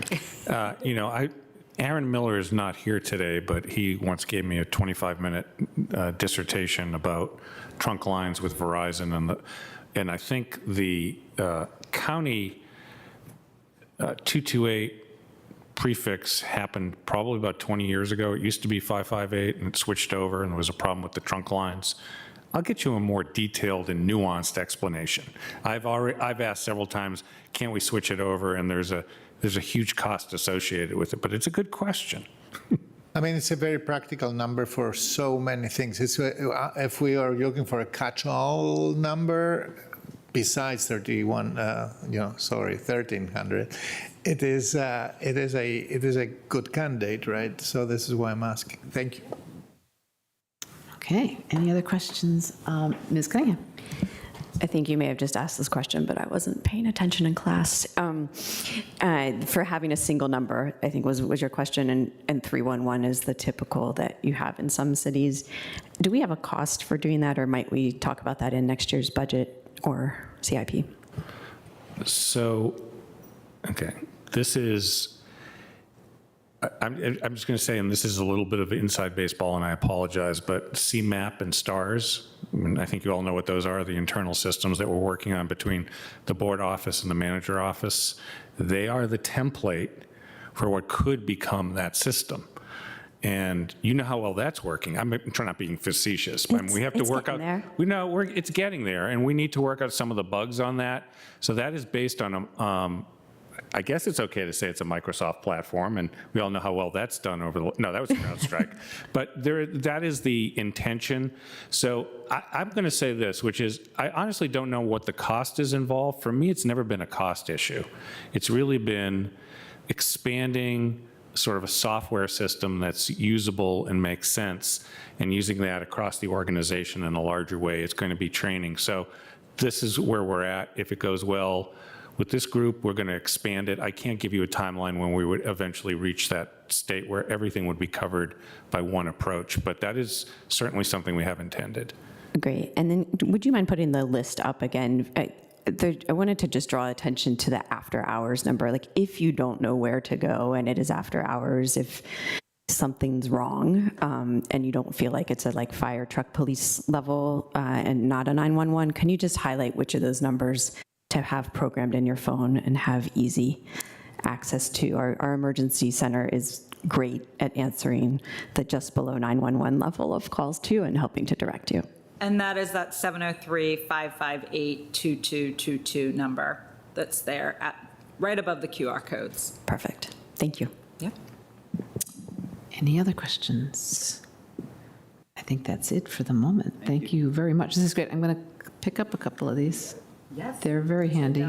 Aaron Miller is not here today, but he once gave me a 25-minute dissertation about trunk lines with Verizon, and I think the county 228 prefix happened probably about 20 years ago. It used to be 558, and it switched over, and there was a problem with the trunk lines. I'll get you a more detailed and nuanced explanation. I've asked several times, can't we switch it over? And there's a huge cost associated with it, but it's a good question. I mean, it's a very practical number for so many things. If we are looking for a catch-all number, besides 1300, it is a good candidate, right? So this is why I'm asking. Thank you. Okay, any other questions? Ms. Cunningham? I think you may have just asked this question, but I wasn't paying attention in class. For having a single number, I think was your question, and 311 is the typical that you have in some cities. Do we have a cost for doing that, or might we talk about that in next year's budget or CIP? So, okay, this is, I'm just going to say, and this is a little bit of inside baseball, and I apologize, but CMAP and STARS, I think you all know what those are, the internal systems that we're working on between the board office and the manager office. They are the template for what could become that system. And you know how well that's working. I'm trying not being facetious, but we have to work out. We know it's getting there, and we need to work out some of the bugs on that. So that is based on I guess it's okay to say it's a Microsoft platform, and we all know how well that's done over the. No, that was CrowdStrike, but that is the intention. So I'm going to say this, which is I honestly don't know what the cost is involved. For me, it's never been a cost issue. It's really been expanding sort of a software system that's usable and makes sense, and using that across the organization in a larger way. It's going to be training. So this is where we're at. If it goes well with this group, we're going to expand it. I can't give you a timeline when we would eventually reach that state where everything would be covered by one approach, but that is certainly something we have intended. Great. And then would you mind putting the list up again? I wanted to just draw attention to the after hours number. Like, if you don't know where to go and it is after hours, if something's wrong and you don't feel like it's a fire truck police level and not a 911, can you just highlight which of those numbers to have programmed in your phone and have easy access to? Our emergency center is great at answering the just below 911 level of calls too, and helping to direct you. And that is that 703-558-2222 number that's there right above the QR codes. Perfect. Thank you. Yeah. Any other questions? I think that's it for the moment. Thank you very much. This is great. I'm going to pick up a couple of these. Yes. They're very handy.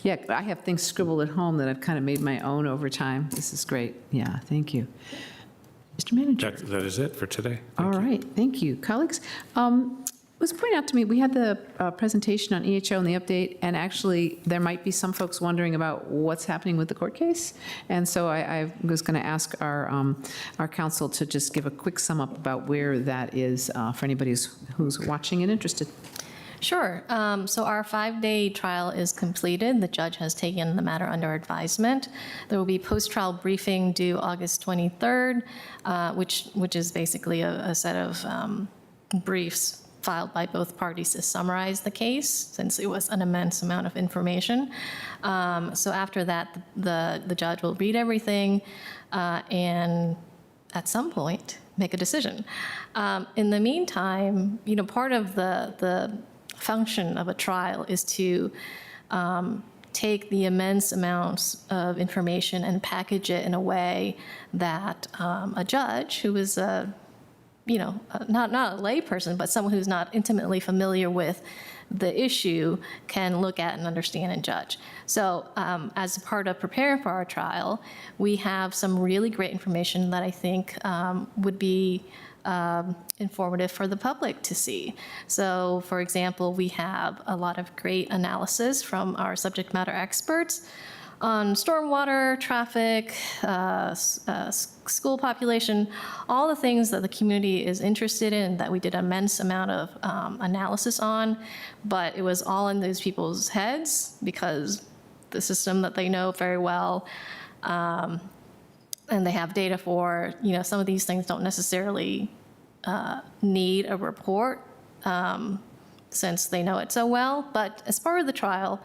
Yeah, I have things scribbled at home that I've kind of made my own over time. This is great. Yeah, thank you. Mr. Manager. That is it for today. All right, thank you. Colleagues, it was pointed out to me, we had the presentation on EHO and the update, and actually there might be some folks wondering about what's happening with the court case. And so I was going to ask our counsel to just give a quick sum up about where that is for anybody who's watching and interested. Sure. So our 5-day trial is completed. The judge has taken the matter under advisement. There will be post-trial briefing due August 23rd, which is basically a set of briefs filed by both parties to summarize the case, since it was an immense amount of information. So after that, the judge will read everything and at some point make a decision. In the meantime, part of the function of a trial is to take the immense amounts of information and package it in a way that a judge, who is a not a layperson, but someone who's not intimately familiar with the issue can look at and understand and judge. So as a part of preparing for our trial, we have some really great information that I think would be informative for the public to see. So for example, we have a lot of great analysis from our subject matter experts on stormwater, traffic, school population, all the things that the community is interested in that we did an immense amount of analysis on, but it was all in those people's heads because the system that they know very well and they have data for, some of these things don't necessarily need a report since they know it so well. But as part of the trial,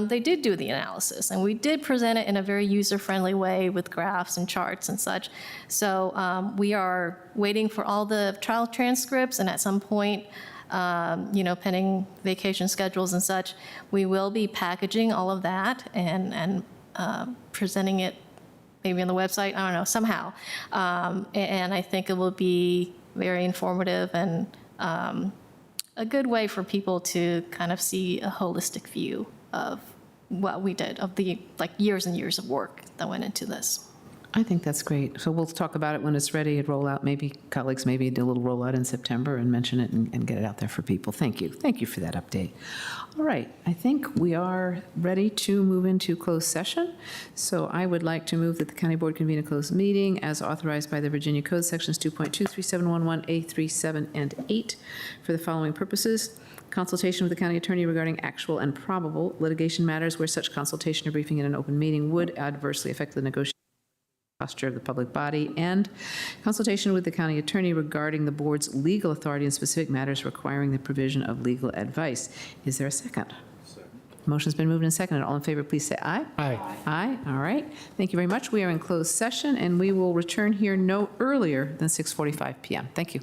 they did do the analysis, and we did present it in a very user-friendly way with graphs and charts and such. So we are waiting for all the trial transcripts, and at some point, pending vacation schedules and such, we will be packaging all of that and presenting it maybe on the website, I don't know, somehow. And I think it will be very informative and a good way for people to kind of see a holistic view of what we did, of the years and years of work that went into this. I think that's great. So we'll talk about it when it's ready and roll out. Maybe colleagues maybe do a little rollout in September and mention it and get it out there for people. Thank you. Thank you for that update. All right. I think we are ready to move into closed session. So I would like to move that the county board convene a closed meeting as authorized by the Virginia Code sections 2.23711, A3, 7, and 8 for the following purposes. Consultation with the county attorney regarding actual and probable litigation matters where such consultation or briefing in an open meeting would adversely affect the negotiation posture of the public body, and consultation with the county attorney regarding the board's legal authority in specific matters requiring the provision of legal advice. Is there a second? Motion's been moved and seconded. All in favor, please say aye. Aye. Aye. All right. Thank you very much. We are in closed session, and we will return here no earlier than 6:45 p.m. Thank you.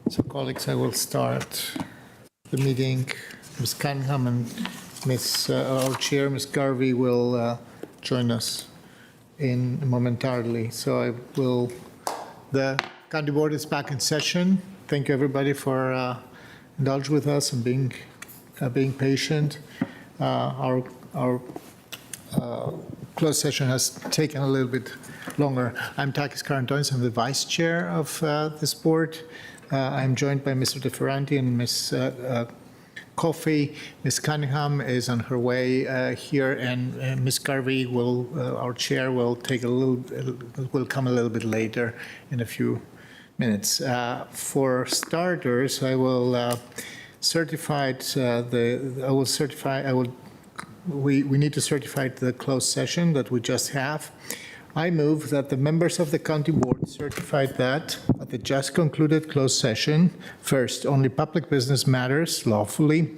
So colleagues, I will start the meeting. Ms. Cunningham and our chair, Ms. Garvey, will join us momentarily. So the county board is back in session. Thank you everybody for indulging with us and being patient. Our closed session has taken a little bit longer. I'm Takis Karantonis. I'm the vice chair of this board. I'm joined by Mr. DeFerranti and Ms. Coffey. Ms. Cunningham is on her way here, and Ms. Garvey our chair, will come a little bit later in a few minutes. For starters, we need to certify the closed session that we just have. I move that the members of the county board certified that at the just concluded closed session, first, only public business matters lawfully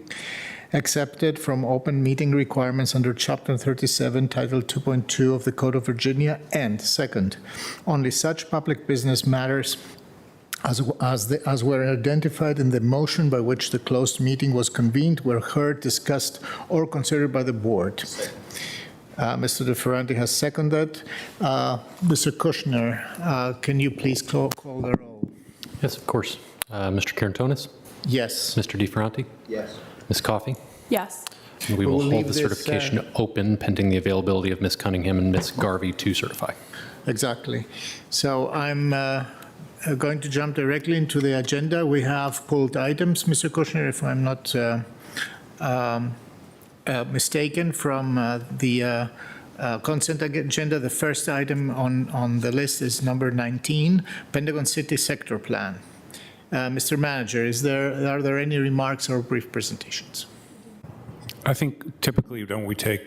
accepted from open meeting requirements under Chapter 37, Title 2.2 of the Code of Virginia, and second, only such public business matters as were identified in the motion by which the closed meeting was convened were heard, discussed, or considered by the board. Mr. DeFerranti has seconded. Mr. Kushner, can you please call the roll? Yes, of course. Mr. Karantonis? Yes. Mr. DeFerranti? Yes. Ms. Coffey? Yes. And we will We'll hold leave the this, certification open pending the availability of Ms. Cunningham and Ms. Garvey to certify. Exactly. So I'm going to jump directly into the agenda. We have pulled items, Mr. Kushner, if I'm not mistaken, from the consent agenda. The first item on the list is number 19, Pentagon City Sector Plan. Mr. Manager, are there any remarks or brief presentations? I think typically, don't we take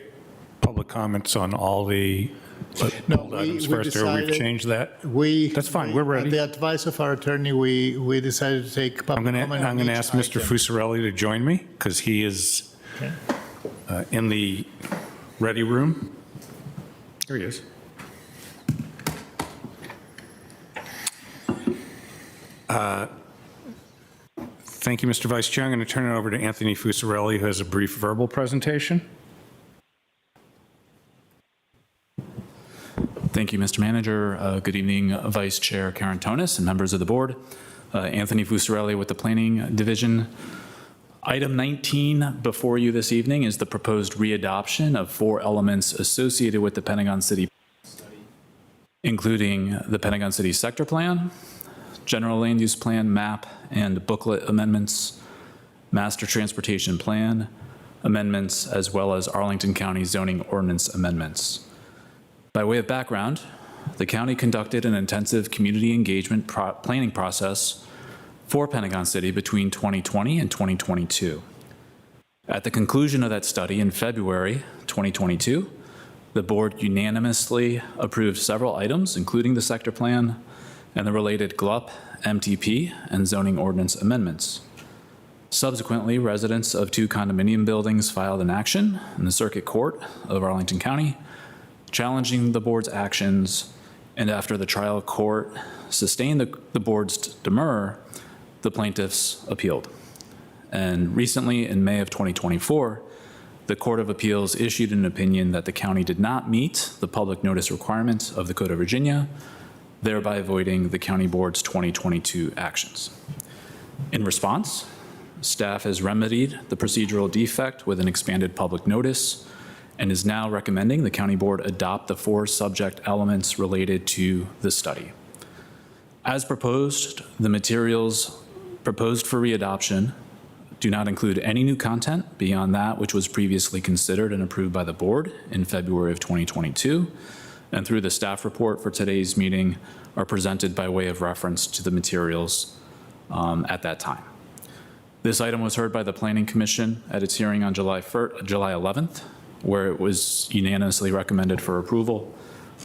public comments on all the items first, or we've changed that? That's fine, we're ready. At the advice of our attorney, we decided to take public comment. I'm going to ask Mr. Fusarelli to join me, because he is in the ready room. Here he is. Thank you, Mr. Vice Chair. I'm going to turn it over to Anthony Fusarelli, who has a brief verbal presentation. Thank you, Mr. Manager. Good evening, Vice Chair Karantonis and members of the board. Anthony Fusarelli with the Planning Division. Item 19 before you this evening is the proposed readoption of 4 elements associated with the Pentagon City study, including the Pentagon City Sector Plan, General Land Use Plan, map, and booklet amendments, Master Transportation Plan amendments, as well as Arlington County Zoning Ordinance amendments. By way of background, the county conducted an intensive community engagement planning process for Pentagon City between 2020 and 2022. At the conclusion of that study in February 2022, the board unanimously approved several items, including the sector plan and the related GLUP, MTP, and zoning ordinance amendments. Subsequently, residents of 2 condominium buildings filed an action in the Circuit Court of Arlington County, challenging the board's actions, and after the trial court sustained the board's demur, the plaintiffs appealed. And recently, in May of 2024, the Court of Appeals issued an opinion that the county did not meet the public notice requirements of the Code of Virginia, thereby avoiding the county board's 2022 actions. In response, staff has remedied the procedural defect with an expanded public notice and is now recommending the county board adopt the 4 subject elements related to the study. As proposed, the materials proposed for readoption do not include any new content beyond that which was previously considered and approved by the board in February of 2022, and through the staff report for today's meeting are presented by way of reference to the materials at that time. This item was heard by the Planning Commission at its hearing on July 11th, where it was unanimously recommended for approval,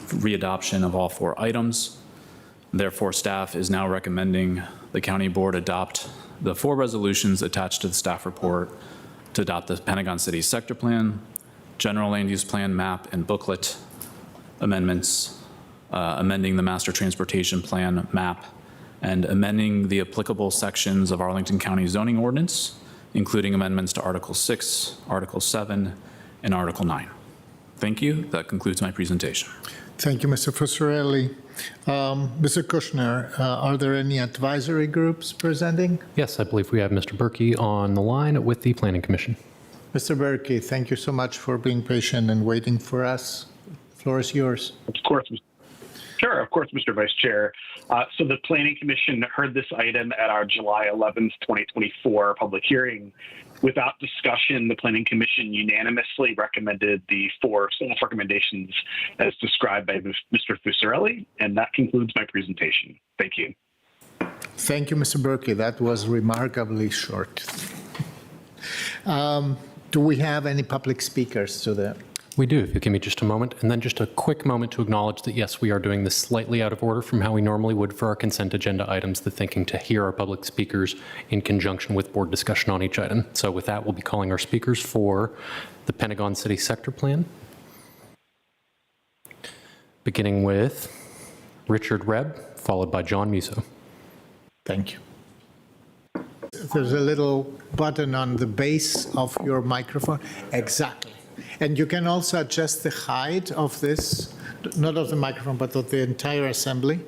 readoption of all 4 items. Therefore, staff is now recommending the county board adopt the 4 resolutions attached to the staff report to adopt the Pentagon City Sector Plan, General Land Use Plan, map, and booklet amendments, amending the Master Transportation Plan, map, and amending the applicable sections of Arlington County zoning ordinance, including amendments to Article 6, Article 7, and Article 9. Thank you. That concludes my presentation. Thank you, Mr. Fusorelli. Mr. Kushner, are there any advisory groups presenting? Yes, I believe we have Mr. Berkey on the line with the Planning Commission. Mr. Berkey, thank you so much for being patient and waiting for us. The floor is yours. Of course. Sure, of course, Mr. Vice Chair. So the Planning Commission heard this item at our July 11th, 2024 public hearing. Without discussion, the Planning Commission unanimously recommended the 4 staff recommendations as described by Mr. Fusorelli, and that concludes my presentation. Thank you. Thank you, Mr. Berkey. That was remarkably short. Do we have any public speakers to that? We do, if you give me just a moment. And then just a quick moment to acknowledge that, yes, we are doing this slightly out of order from how we normally would for our consent agenda items, the thinking to hear our public speakers in conjunction with board discussion on each item. So with that, we'll be calling our speakers for the Pentagon City Sector Plan. Beginning with Richard Rebb, followed by John Musso. Thank you. There's a little button on the base of your microphone. Exactly. And you can also adjust the height of this, not of the microphone, but of the entire assembly,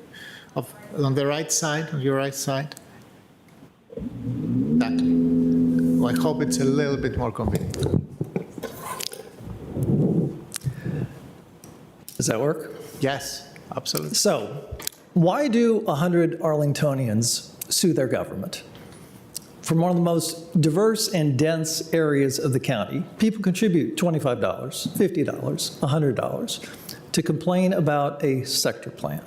on the right side, on your right side. Exactly. Well, I hope it's a little bit more convenient. Does that work? Yes, absolutely. So, why do 100 Arlingtonians sue their government? From one of the most diverse and dense areas of the county, people contribute $25, $50, $100 to complain about a sector plan.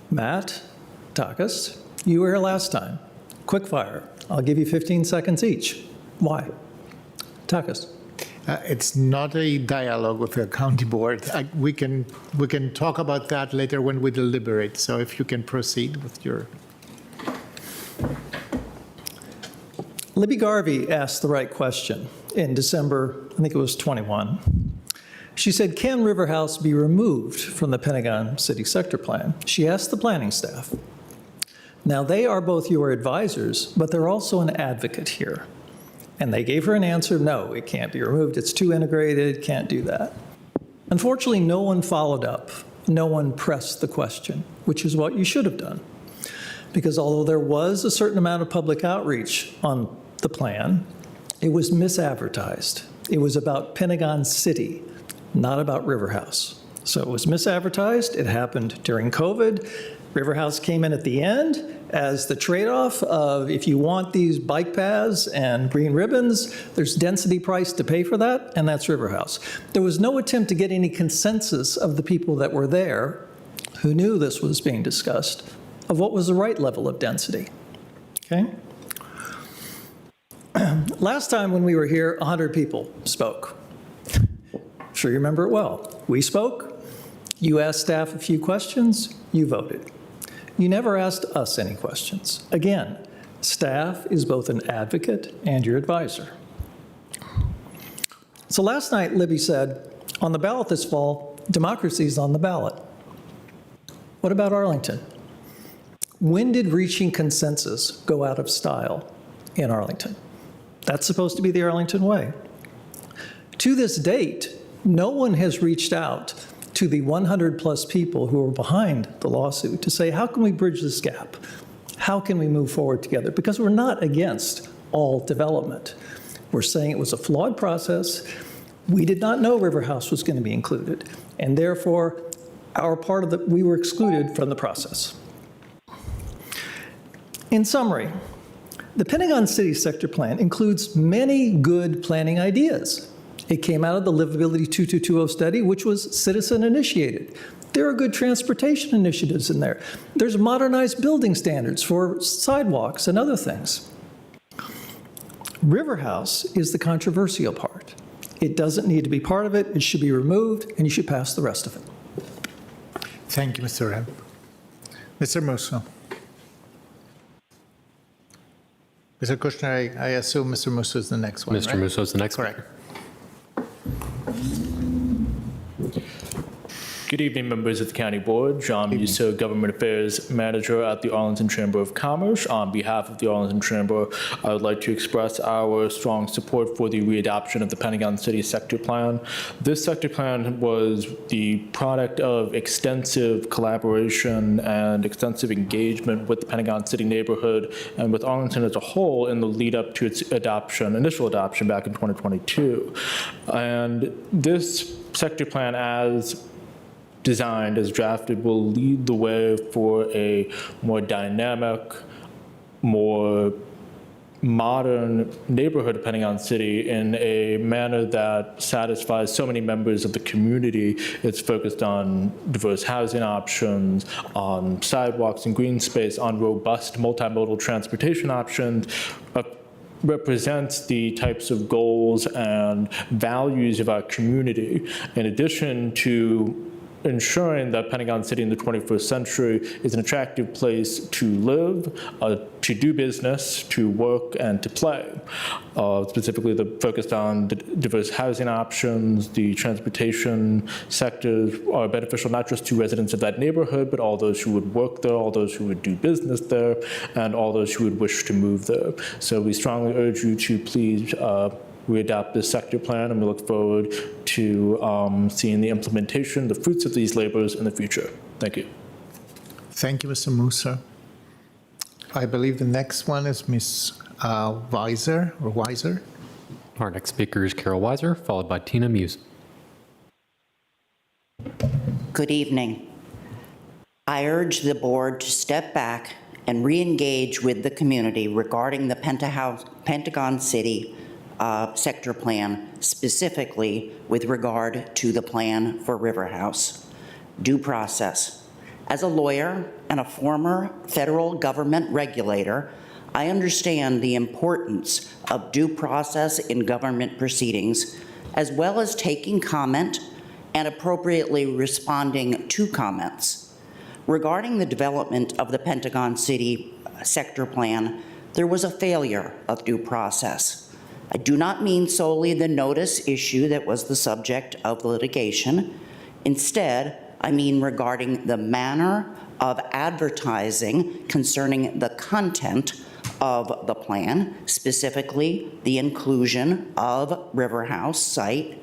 Matt, Takas, you were here last time. Quick fire. I'll give you 15 seconds each. Why? Takas. It's not a dialogue with the county board. We can talk about that later when we deliberate. So if you can proceed with your... Libby Garvey asked the right question in December, I think it was 21. She said, can River House be removed from the Pentagon City Sector Plan? She asked the planning staff. Now, they are both your advisors, but they're also an advocate here. And they gave her an answer, no, it can't be removed. It's too integrated, can't do that. Unfortunately, no one followed up. No one pressed the question, which is what you should have done. Because although there was a certain amount of public outreach on the plan, it was misadvertised. It was about Pentagon City, not about River House. So it was misadvertised. It happened during COVID. River House came in at the end as the trade-off of if you want these bike paths and green ribbons, there's density price to pay for that, and that's River House. There was no attempt to get any consensus of the people that were there who knew this was being discussed of what was the right level of density, okay? Last time when we were here, 100 people spoke. Sure you remember it well. We spoke, you asked staff a few questions, you voted. You never asked us any questions. Again, staff is both an advocate and your advisor. So last night, Libby said, on the ballot this fall, democracy's on the ballot. What about Arlington? When did reaching consensus go out of style in Arlington? That's supposed to be the Arlington way. To this date, no one has reached out to the 100 plus people who are behind the lawsuit to say, how can we bridge this gap? How can we move forward together? Because we're not against all development. We're saying it was a flawed process. We did not know River House was going to be included, and therefore, we were excluded from the process. In summary, the Pentagon City Sector Plan includes many good planning ideas. It came out of the Livability 2220 study, which was citizen-initiated. There are good transportation initiatives in there. There's modernized building standards for sidewalks and other things. River House is the controversial part. It doesn't need to be part of it. It should be removed, and you should pass the rest of it. Thank you, Mr. Rebb. Mr. Musso. Mr. Kushner, I assume Mr. Musso is the next one, Mr. right? Musso is the next one. Correct. Good evening, members of the County Board. John Musso, Government Affairs Manager at the Arlington Chamber of Commerce. On behalf of the Arlington Chamber, I would like to express our strong support for the readoption of the Pentagon City Sector Plan. This sector plan was the product of extensive collaboration and extensive engagement with the Pentagon City neighborhood and with Arlington as a whole in the lead up to its initial adoption back in 2022. And this sector plan, as designed, as drafted, will lead the way for a more dynamic, more modern neighborhood of Pentagon City in a manner that satisfies so many members of the community. It's focused on diverse housing options, on sidewalks and green space, on robust multimodal transportation options, represents the types of goals and values of our community, in addition to ensuring that Pentagon City in the 21st century is an attractive place to live, to do business, to work, and to play. Specifically, focused on the diverse housing options, the transportation sectors are beneficial not just to residents of that neighborhood, but all those who would work there, all those who would do business there, and all those who would wish to move there. So we strongly urge you to please we adopt this sector plan, and we look forward to seeing the implementation, the fruits of these labors in the future. Thank you. Thank you, Mr. Musa. I believe the next one is Ms. Weiser. Our next speaker is Carol Weiser, followed by Tina Muse. Good evening. I urge the board to step back and re-engage with the community regarding the Pentagon City sector plan, specifically with regard to the plan for River House. Due process. As a lawyer and a former federal government regulator, I understand the importance of due process in government proceedings, as well as taking comment and appropriately responding to comments. Regarding the development of the Pentagon City sector plan, there was a failure of due process. I do not mean solely the notice issue that was the subject of litigation. Instead, I mean regarding the manner of advertising concerning the content of the plan, specifically the inclusion of River House site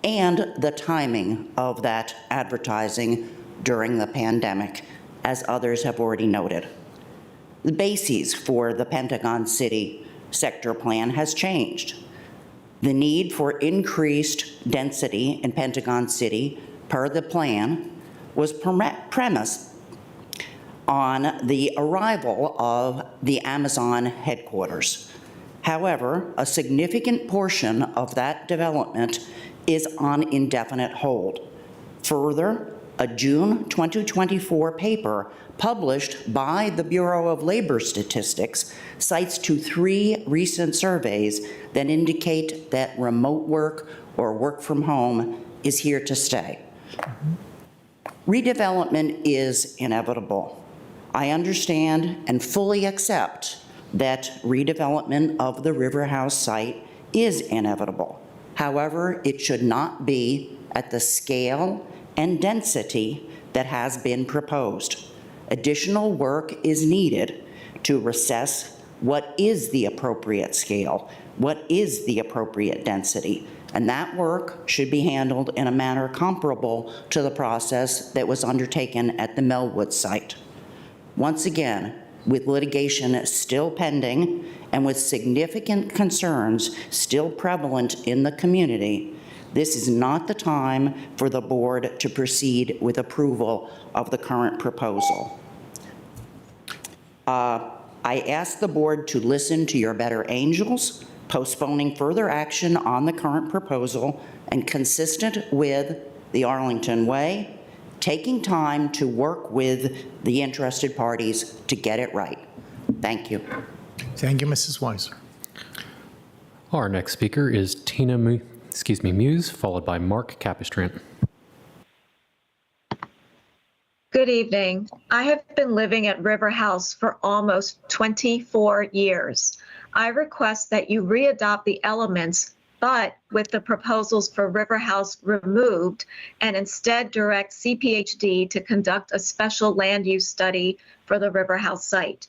and the timing of that advertising during the pandemic, as others have already noted. The bases for the Pentagon City sector plan has changed. The need for increased density in Pentagon City per the plan was premised on the arrival of the Amazon headquarters. However, a significant portion of that development is on indefinite hold. Further, a June 2024 paper published by the Bureau of Labor Statistics cites to 3 recent surveys that indicate that remote work or work from home is here to stay. Redevelopment is inevitable. I understand and fully accept that redevelopment of the River House site is inevitable. However, it should not be at the scale and density that has been proposed. Additional work is needed to assess what is the appropriate scale, what is the appropriate density, and that work should be handled in a manner comparable to the process that was undertaken at the Melwood site. Once again, with litigation still pending and with significant concerns still prevalent in the community, this is not the time for the board to proceed with approval of the current proposal. I ask the board to listen to your better angels, postponing further action on the current proposal and consistent with the Arlington way, taking time to work with the interested parties to get it right. Thank you. Thank you, Mrs. Weiser. Our next speaker is Tina Muse, followed by Mark Capistrant. Good evening. I have been living at River House for almost 24 years. I request that you readopt the elements but with the proposals for River House removed, and instead direct CPHD to conduct a special land use study for the River House site.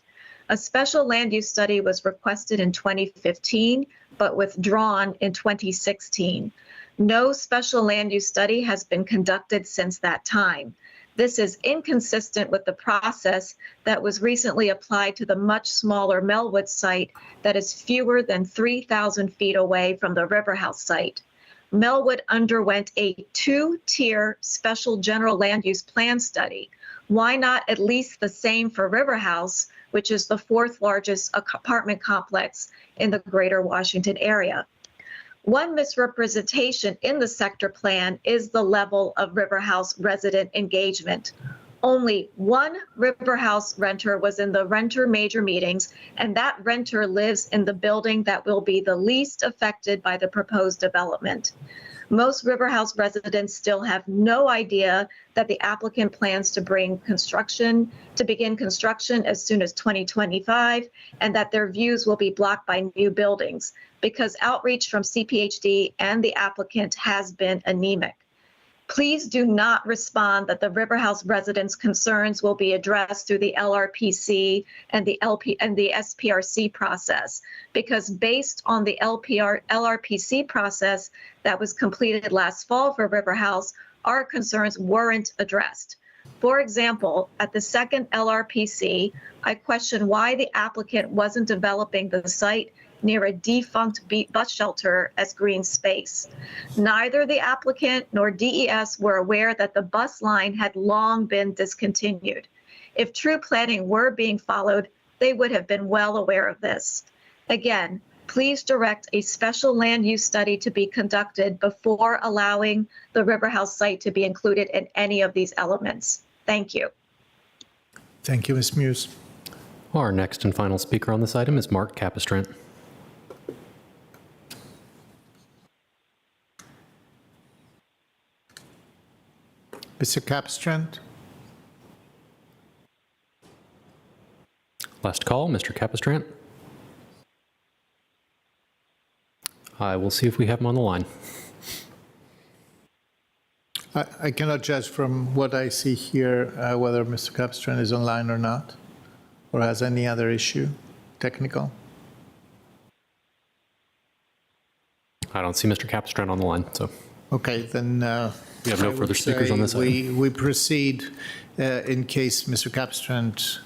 A special land use study was requested in 2015, but withdrawn in 2016. No special land use study has been conducted since that time. This is inconsistent with the process that was recently applied to the much smaller Melwood site that is fewer than 3,000 feet away from the River House site. Melwood underwent a 2-tier special general land use plan study. Why not at least the same for River House, which is the 4th largest apartment complex in the greater Washington area? One misrepresentation in the sector plan is the level of River House resident engagement. Only one River House renter was in the renter major meetings, and that renter lives in the building that will be the least affected by the proposed development. Most River House residents still have no idea that the applicant plans to begin construction as soon as 2025, and that their views will be blocked by new buildings, because outreach from CPHD and the applicant has been anemic. Please do not respond that the River House residents' concerns will be addressed through the LRPC and the SPRC process, because based on the LRPC process that was completed last fall for River House, our concerns weren't addressed. For example, at the second LRPC, I questioned why the applicant wasn't developing the site near a defunct bus shelter as green space. Neither the applicant nor DES were aware that the bus line had long been discontinued. If true planning were being followed, they would have been well aware of this. Again, please direct a special land use study to be conducted before allowing the River House site to be included in any of these elements. Thank you. Thank you, Ms. Muse. Our next and final speaker on this item is Mark Capistrant. Mr. Capistrant? Last call, Mr. Capistrant. I will see if we have him on the line. I cannot judge from what I see here whether Mr. Capistrant is online or not, or has any other issue, technical. I don't see Mr. Capistrant on the line, so. Okay, then We have no further speakers on this item. We proceed in case Mr. Capistrant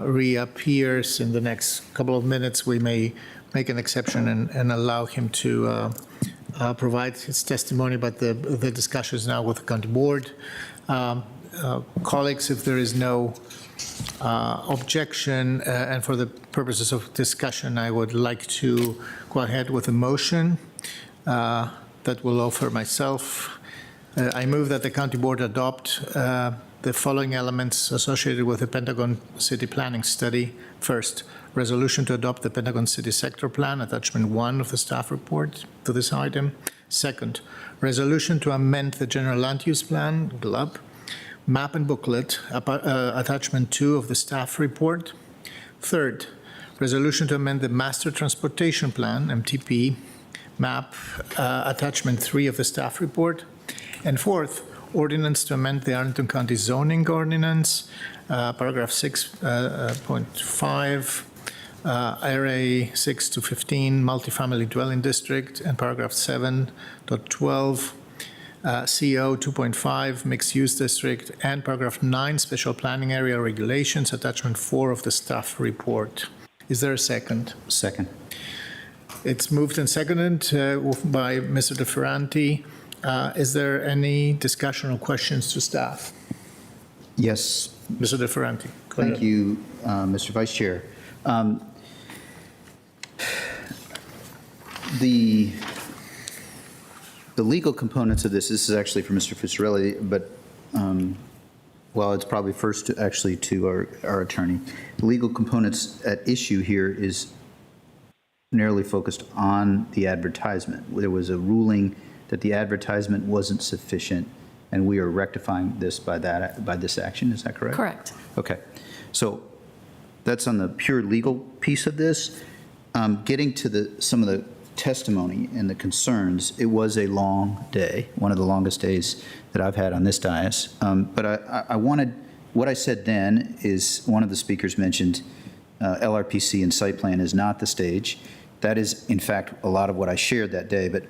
reappears in the next couple of minutes. We may make an exception and allow him to provide his testimony, but the discussion is now with the county board. Colleagues, if there is no objection, and for the purposes of discussion, I would like to go ahead with a motion that will offer myself. I move that the county board adopt the following elements associated with the Pentagon City planning study. First, resolution to adopt the Pentagon City sector plan, attachment 1 of the staff report to this item. Second, resolution to amend the general land use plan, GLUB, map and booklet, attachment 2 of the staff report. Third, resolution to amend the master transportation plan, MTP, map, attachment 3 of the staff report. And fourth, ordinance to amend the Arlington County zoning ordinance, paragraph 6.5, area 6 to 15, multifamily dwelling district, and paragraph 7.12, CO 2.5, mixed use district, and paragraph 9, special planning area regulations, attachment 4 of the staff report. Is there a second? Second. It's moved and seconded by Mr. DeFerranti. Is there any discussion or questions to staff? Yes. Mr. DeFerranti. Thank you, Mr. Vice Chair. The legal components of this is actually for Mr. Fucirelli, but well, it's probably first to our attorney. The legal components at issue here is narrowly focused on the advertisement. There was a ruling that the advertisement wasn't sufficient, and we are rectifying this by this action. Is that correct? Correct. Okay. So that's on the pure legal piece of this. Getting to some of the testimony and the concerns. It was a long day, one of the longest days that I've had on this dais. But I wanted, what I said then is, one of the speakers mentioned LRPC and site plan is not the stage. That is, in fact, a lot of what I shared that day. But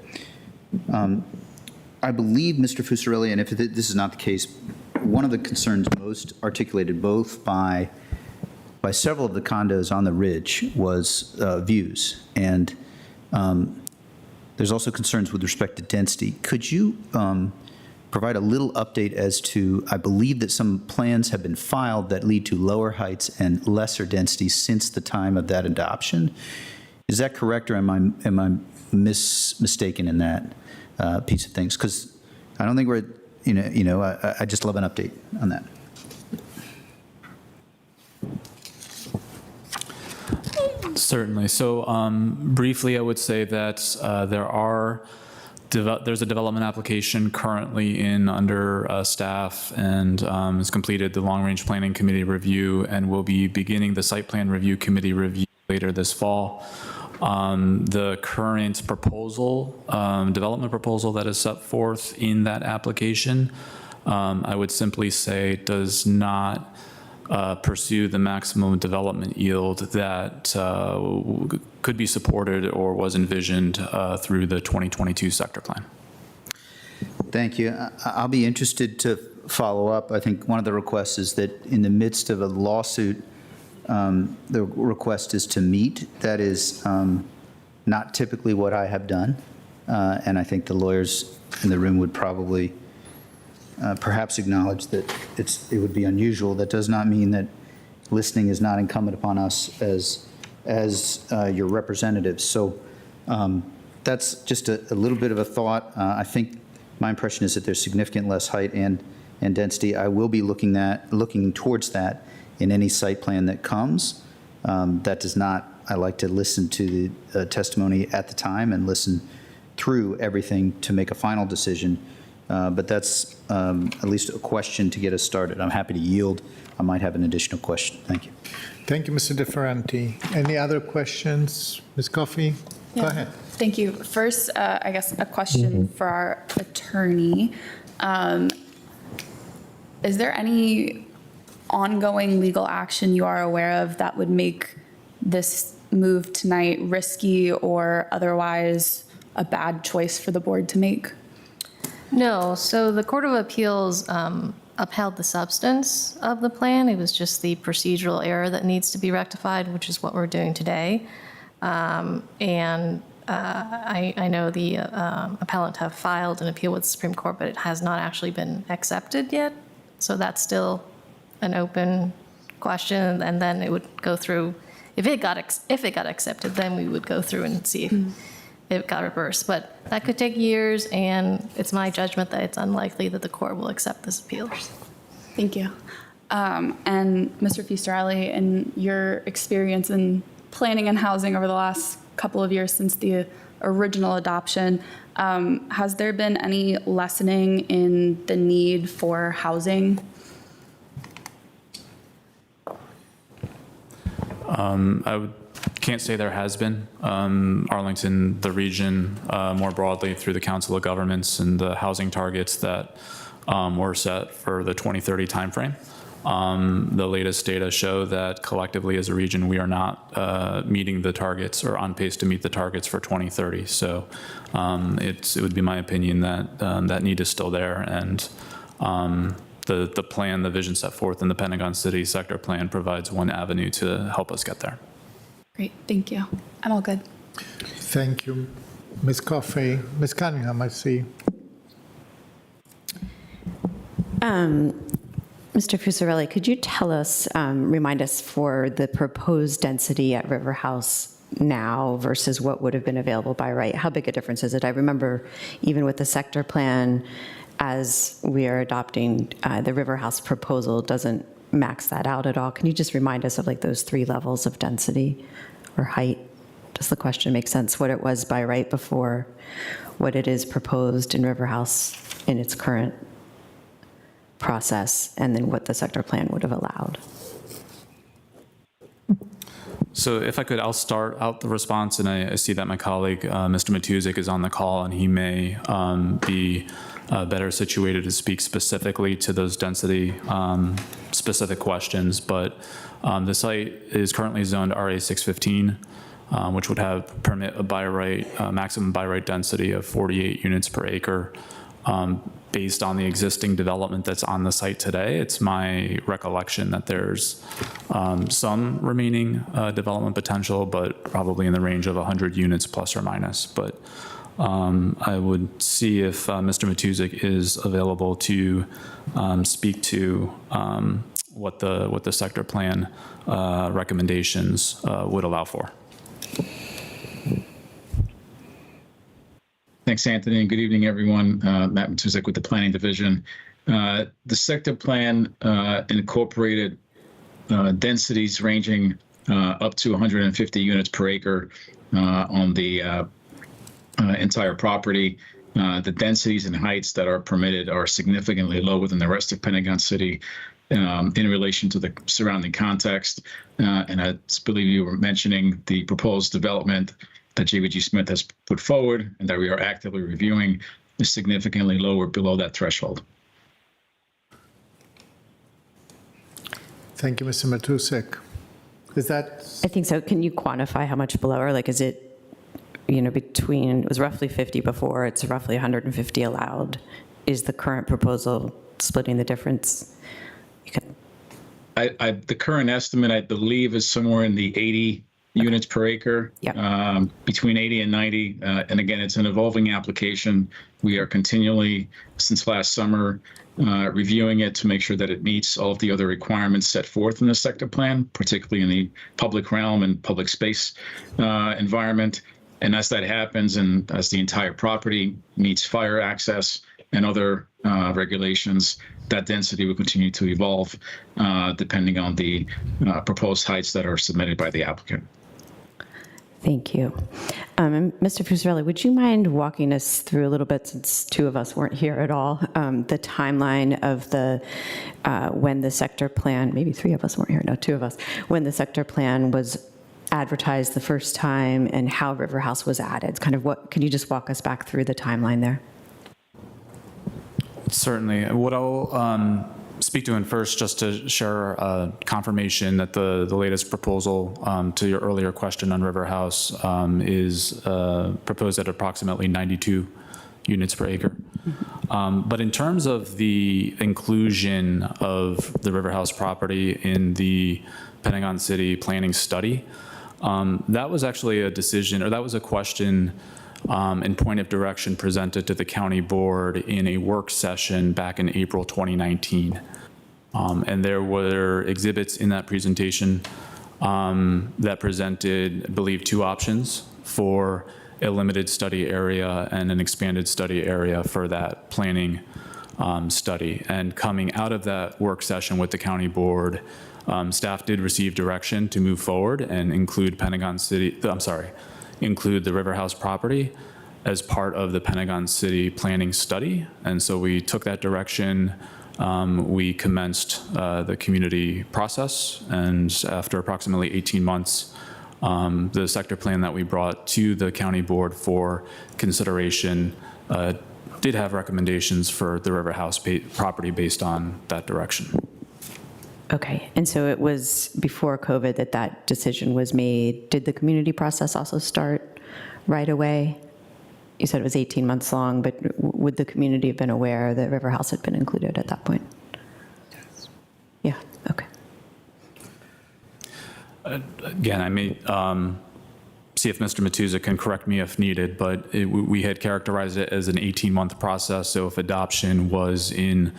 I believe, Mr. Fusarelli, and if this is not the case, one of the concerns most articulated both by several of the condos on the ridge was views. And there's also concerns with respect to density. Could you provide a little update as to, I believe that some plans have been filed that lead to lower heights and lesser density since the time of that adoption? Is that correct, or am I mistaken in that piece of things? Because I don't think we're, I just love an update on that. Certainly. So briefly, I would say that there's a development application currently under staff and has completed the long-range planning committee review and will be beginning the site plan review committee review later this fall. The current proposal, development proposal that is set forth in that application, I would simply say does not pursue the maximum development yield that could be supported or was envisioned through the 2022 sector plan. Thank you. I'll be interested to follow up. I think one of the requests is that in the midst of a lawsuit, the request is to meet. That is not typically what I have done. And I think the lawyers in the room would probably perhaps acknowledge that it would be unusual. That does not mean that listening is not incumbent upon us as your representatives. So that's just a little bit of a thought. I think my impression is that there's significant less height and density. I will be looking towards that in any site plan that comes. That does not, I like to listen to the testimony at the time and listen through everything to make a final decision. But that's at least a question to get us started. I'm happy to yield. I might have an additional question. Thank you. Thank you, Mr. DeFerranti. Any other questions? Ms. Coffey? Go ahead. Thank you. First, I guess a question for our attorney. Is there any ongoing legal action you are aware of that would make this move tonight risky or otherwise a bad choice for the board to make? No, so the Court of Appeals upheld the substance of the plan. It was just the procedural error that needs to be rectified, which is what we're doing today. I know the appellant have filed an appeal with the Supreme Court, but it has not actually been accepted yet. So that's still an open question, and then it would go through. If it got accepted, then we would go through and see if it got reversed. But that could take years, and it's my judgment that it's unlikely that the court will accept this appeal. Thank you. And Mr. Fusarelli, in your experience in planning and housing over the last couple of years since the original adoption, has there been any lessening in the need for housing? Can't say there has been. Arlington, the region, more broadly through the Council of Governments and the housing targets that were set for the 2030 timeframe. The latest data show that collectively as a region, we are not meeting the targets or on pace to meet the targets for 2030. So it would be my opinion that that need is still there, and the plan, the vision set forth in the Pentagon City sector plan provides one avenue to help us get there. Great, thank you. I'm all good. Thank you, Ms. Coffey. Ms. Cunningham, I see. Mr. Fusarelli, could you tell us, remind us for the proposed density at River House now versus what would have been available by right? How big a difference is it? I remember even with the sector plan, as we are adopting the River House proposal, doesn't max that out at all. Can you just remind us of like those 3 levels of density or height? Does the question make sense? What it was by right before, what it is proposed in River House in its current process, and then what the sector plan would have allowed? So if I could, I'll start out the response, and I see that my colleague, Mr. Matuzik, is on the call, and he may be better situated to speak specifically to those density specific questions. But the site is currently zoned RA 615, which would have permit a by right, maximum by right density of 48 units per acre. Based on the existing development that's on the site today, it's my recollection that there's some remaining development potential, but probably in the range of 100 units plus or minus. But I would see if Mr. Matuzik is available to speak to what the sector plan recommendations would allow for. Thanks, Anthony, and good evening, everyone. Matt Matuzik with the Planning Division. The sector plan incorporated densities ranging up to 150 units per acre on the entire property. The densities and heights that are permitted are significantly lower than the rest of Pentagon City in relation to the surrounding context. And I believe you were mentioning the proposed development that JBG Smith has put forward and that we are actively reviewing is significantly lower below that threshold. Thank you, Mr. Matuzik. Is that? I think so. Can you quantify how much below, or like, is it, between, it was roughly 50 before, it's roughly 150 allowed. Is the current proposal splitting the difference? The current estimate, I believe, is somewhere in the 80 units per acre, between 80 and 90. And again, it's an evolving application. We are continually, since last summer, reviewing it to make sure that it meets all of the other requirements set forth in the sector plan, particularly in the public realm and public space environment. And as that happens, and as the entire property meets fire access and other regulations, that density will continue to evolve depending on the proposed heights that are submitted by the applicant. Thank you. Mr. Fusarelli, would you mind walking us through a little bit, since two of us weren't here at all, the timeline of the when the sector plan, maybe three of us weren't here, no, two of us, when the sector plan was advertised the first time and how River House was added? Kind of what, can you just walk us back through the timeline there? Certainly. What I'll speak to in first, just to share confirmation that the latest proposal to your earlier question on River House is proposed at approximately 92 units per acre. But in terms of the inclusion of the River House property in the Pentagon City planning study, that was actually a decision, or that was a question and point of direction presented to the county board in a work session back in April 2019. And there were exhibits in that presentation that presented, I believe, two options for a limited study area and an expanded study area for that planning study. And coming out of that work session with the county board, staff did receive direction to move forward and include include the River House property as part of the Pentagon City planning study. And so we took that direction. We commenced the community process, and after approximately 18 months, the sector plan that we brought to the county board for consideration did have recommendations for the River House property based on that direction. Okay, and so it was before COVID that decision was made. Did the community process also start right away? You said it was 18 months long, but would the community have been aware that River House had been included at that point? Yes. Yeah, okay. Again, I may see if Mr. Matuza can correct me if needed, but we had characterized it as an 18-month process, so if adoption was in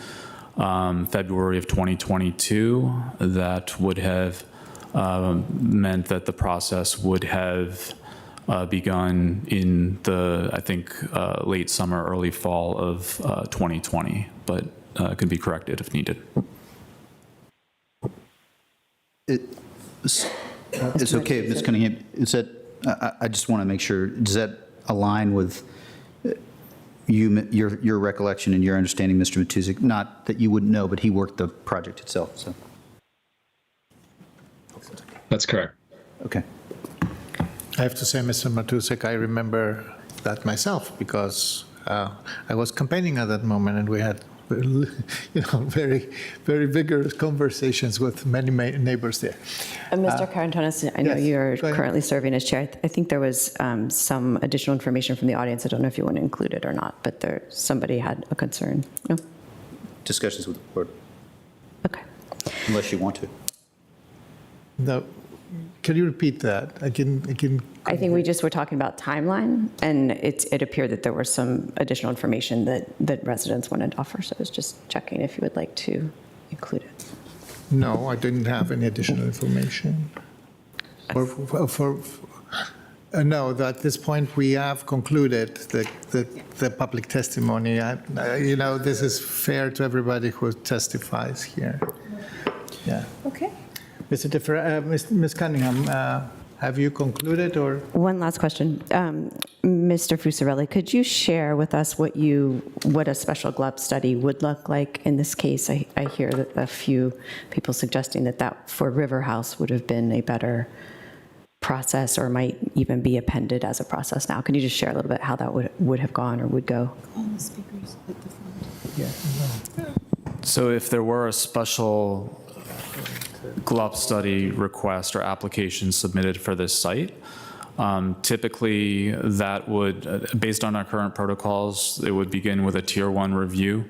February of 2022, that would have meant that the process would have begun in the, I think, late summer, early fall of 2020, but could be corrected if needed. It's okay, Ms. Cunningham. Is that, I just want to make sure, does that align with your recollection and your understanding, Mr. Matuzik? Not that you wouldn't know, but he worked the project itself, so. That's correct. Okay. I have to say, Mr. Matusek, I remember that myself because I was campaigning at that moment, and we had, very, very vigorous conversations with many neighbors there. Mr. Carantonis, I know yes, you're go ahead. currently serving as chair. I think there was some additional information from the audience. I don't know if you want to include it or not, but somebody had a concern. No? Discussions with the board. Okay. Unless you want to. No, can you repeat that? I think we just were talking about timeline, and it appeared that there was some additional information that residents wanted to offer. So I was just checking if you would like to include it. No, I didn't have any additional information. No, at this point, we have concluded the public testimony. This is fair to everybody who testifies here. Yeah. Okay. Ms. Cunningham, have you concluded or? One last question. Mr. Fusarelli, could you share with us what a special GLUB study would look like in this case? I hear that a few people suggesting that for River House would have been a better process or might even be appended as a process now. Can you just share a little bit how that would have gone or would go? All the speakers at the front. Yeah. So if there were a special GLUB study request or application submitted for this site, typically that would, based on our current protocols, it would begin with a tier 1 review.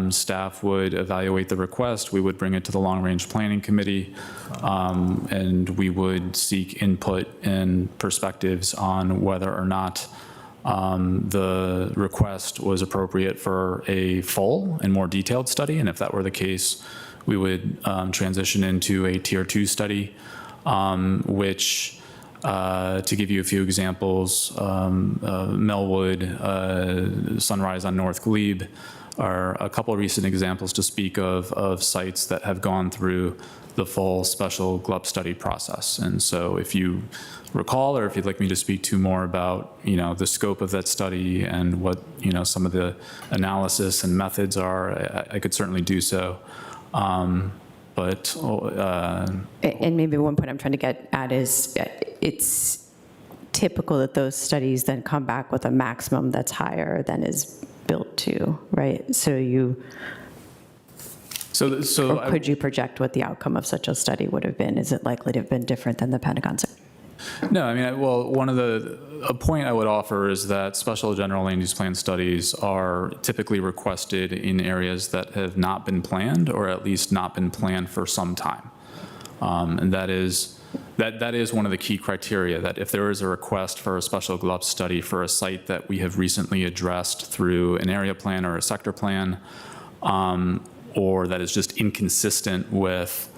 Staff would evaluate the request. We would bring it to the Long Range Planning Committee, and we would seek input and perspectives on whether or not the request was appropriate for a full and more detailed study. And if that were the case, we would transition into a tier 2 study, which, to give you a few examples, Melwood, Sunrise on North Glebe are a couple of recent examples to speak of sites that have gone through the full special GLUB study process. And so if you recall, or if you'd like me to speak to more about, the scope of that study and what, some of the analysis and methods are, I could certainly do so. And maybe one point I'm trying to get at is it's typical that those studies then come back with a maximum that's higher than is built to, right? So could you project what the outcome of such a study would have been? Is it likely to have been different than the Pentagon City? No, a point I would offer is that special general land use plan studies are typically requested in areas that have not been planned, or at least not been planned for some time. And that is one of the key criteria, that if there is a request for a special GLUB study for a site that we have recently addressed through an area plan or a sector plan, or that is just inconsistent with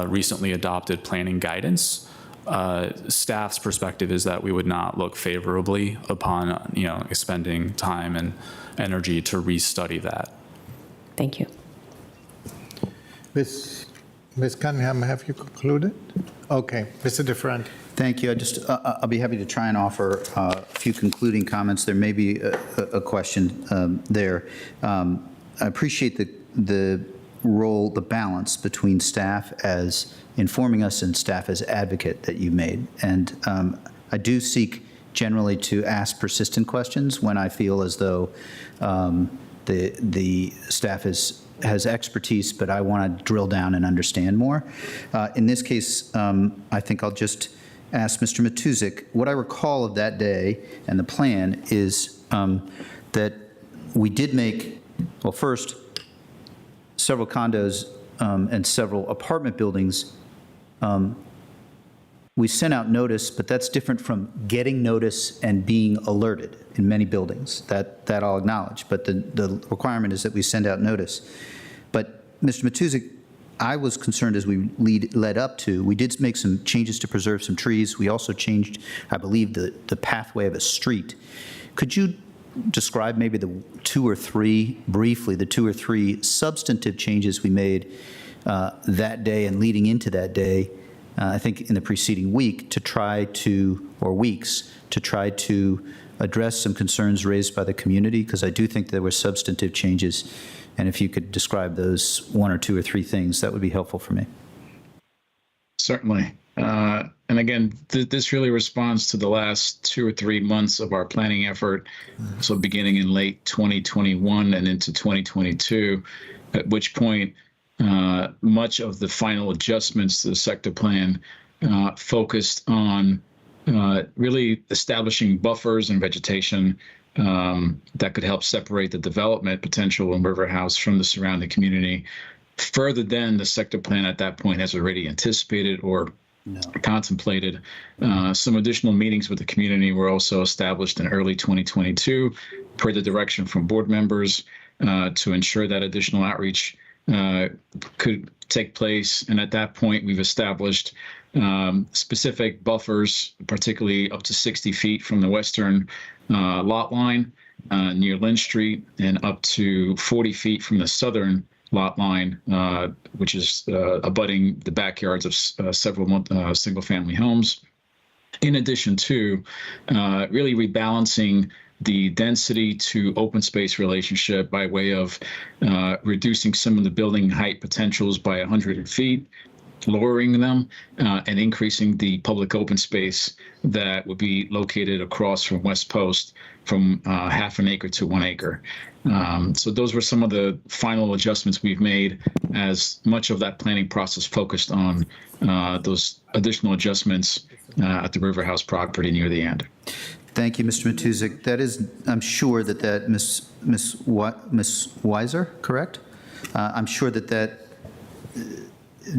recently adopted planning guidance, staff's perspective is that we would not look favorably upon, expending time and energy to restudy that. Thank you. Ms. Cunningham, have you concluded? Okay, Mr. DeFrant. Thank you. I'll be happy to try and offer a few concluding comments. There may be a question there. I appreciate the role, the balance between staff as informing us and staff as advocate that you made. And I do seek generally to ask persistent questions when I feel as though the staff has expertise, but I want to drill down and understand more. In this case, I think I'll just ask Mr. Matusek, what I recall of that day and the plan is that we did make, well, first, several condos and several apartment buildings, we sent out notice, but that's different from getting notice and being alerted in many buildings. That I'll acknowledge, but the requirement is that we send out notice. But Mr. Matusek, I was concerned as we led up to, we did make some changes to preserve some trees. We also changed, I believe, the pathway of a street. Could you describe maybe briefly the two or three substantive changes we made that day and leading into that day, I think in the preceding week, weeks, to try to address some concerns raised by the community? Because I do think there were substantive changes. And if you could describe those one or two or three things, that would be helpful for me. Certainly. And again, this really responds to the last 2 or 3 months of our planning effort. So beginning in late 2021 and into 2022, at which point much of the final adjustments to the sector plan focused on really establishing buffers and vegetation that could help separate the development potential in River House from the surrounding community further than the sector plan at that point has already anticipated or contemplated. Some additional meetings with the community were also established in early 2022 per the direction from board members to ensure that additional outreach could take place. And at that point, we've established specific buffers, particularly up to 60 feet from the western lot line near Lynn Street and up to 40 feet from the southern lot line, which is abutting the backyards of several single-family homes. In addition to really rebalancing the density to open space relationship by way of reducing some of the building height potentials by 100 feet, lowering them, and increasing the public open space that would be located across from West Post from half an acre to 1 acre. So those were some of the final adjustments we've made as much of that planning process focused on those additional adjustments at the River House property near the end. Thank you, Mr. Matuzik. That is, I'm sure that Ms. Weiser, correct? I'm sure that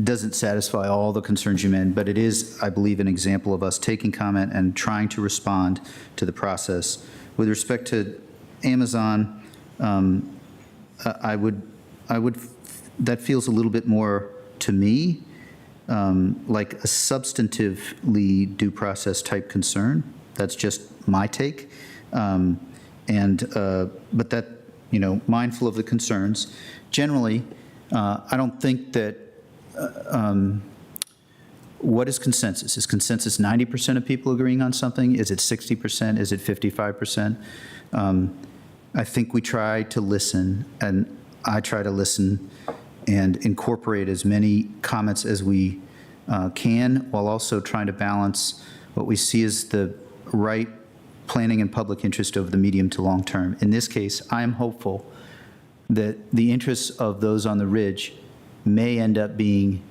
doesn't satisfy all the concerns you meant, but it is, I believe, an example of us taking comment and trying to respond to the process. With respect to Amazon, I would, that feels a little bit more to me like a substantively due process type concern. That's just my take. But that, mindful of the concerns. Generally, I don't think that, what is consensus? Is consensus 90% of people agreeing on something? Is it 60%? Is it 55%? I think we try to listen, and I try to listen and incorporate as many comments as we can, while also trying to balance what we see as the right planning and public interest over the medium to long term. In this case, I am hopeful that the interests of those on the ridge may end up being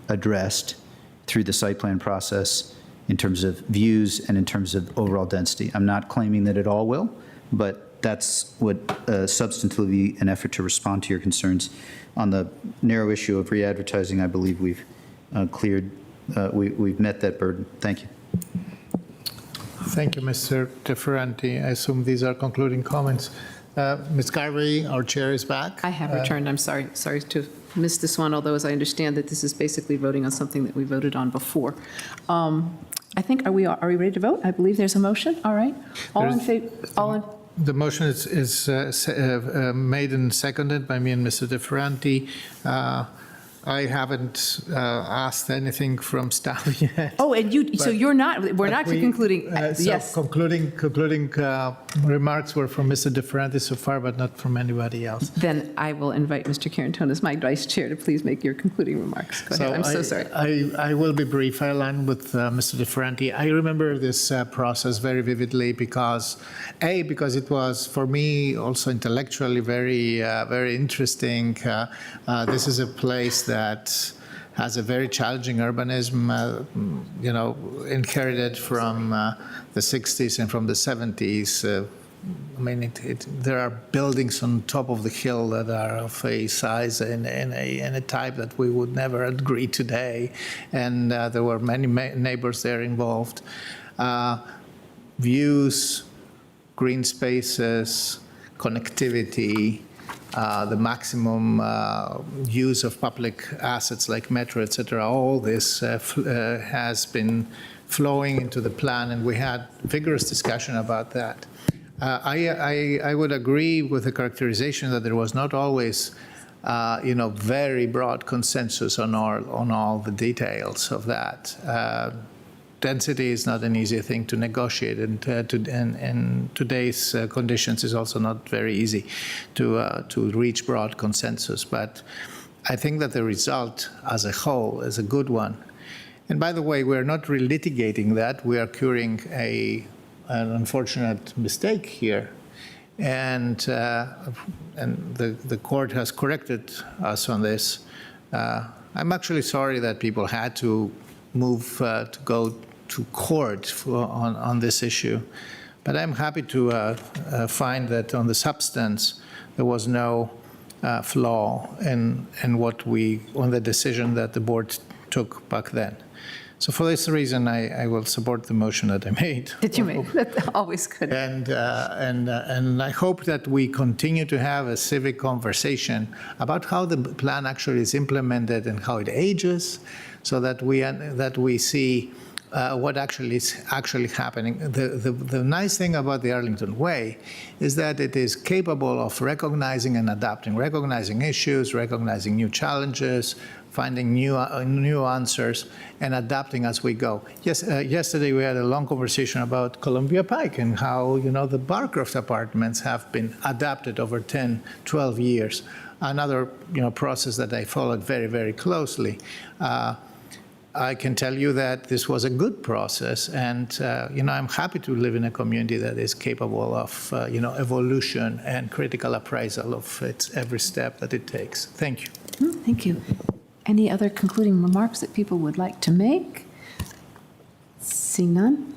addressed through the site plan process in terms of views and in terms of overall density. I'm not claiming that it all will, but that's what substantively an effort to respond to your concerns. On the narrow issue of re-advertising, I believe we've cleared, we've met that burden. Thank you. Thank you, Mr. DeFerranti. I assume these are concluding comments. Ms. Garvey, our chair, is back. I have returned. I'm sorry to miss this one, although as I understand that this is basically voting on something that we voted on before. I think, are we ready to vote? I believe there's a motion. All right. All in favor? The motion is made and seconded by me and Mr. DeFerranti. I haven't asked anything from staff yet. Oh, and so we're not concluding, yes. Concluding remarks were from Mr. DeFerranti so far, but not from anybody else. Then I will invite Mr. Carantonis, my vice chair, to please make your concluding remarks. Go ahead. I'm so sorry. I will be brief. I align with Mr. DeFerranti. I remember this process very vividly because it was, for me, also intellectually very interesting. This is a place that has a very challenging urbanism, inherited from the 60s and from the 70s. There are buildings on top of the hill that are of a size and a type that we would never agree today. And there were many neighbors there involved. Views, green spaces, connectivity, the maximum use of public assets like metro, et cetera, all this has been flowing into the plan, and we had vigorous discussion about that. I would agree with the characterization that there was not always, very broad consensus on all the details of that. Density is not an easy thing to negotiate, and in today's conditions is also not very easy to reach broad consensus. But I think that the result as a whole is a good one. And by the way, we're not relitigating that. We are curing an unfortunate mistake here. And the court has corrected us on this. I'm actually sorry that people had to move to go to court on this issue. But I'm happy to find that on the substance, there was no flaw in on the decision that the board took back then. So for this reason, I will support the motion that I made. That you made. That's always good. And I hope that we continue to have a civic conversation about how the plan actually is implemented and how it ages, so that we see what actually is happening. The nice thing about the Arlington Way is that it is capable of recognizing and adapting, recognizing issues, recognizing new challenges, finding new answers, and adapting as we go. Yes, yesterday we had a long conversation about Columbia Pike and how the Barcroft apartments have been adapted over 10, 12 years. Another process that I followed very, very closely. I can tell you that this was a good process, and I'm happy to live in a community that is capable of evolution and critical appraisal of its every step that it takes. Thank you. Thank you. Any other concluding remarks that people would like to make? Seeing none,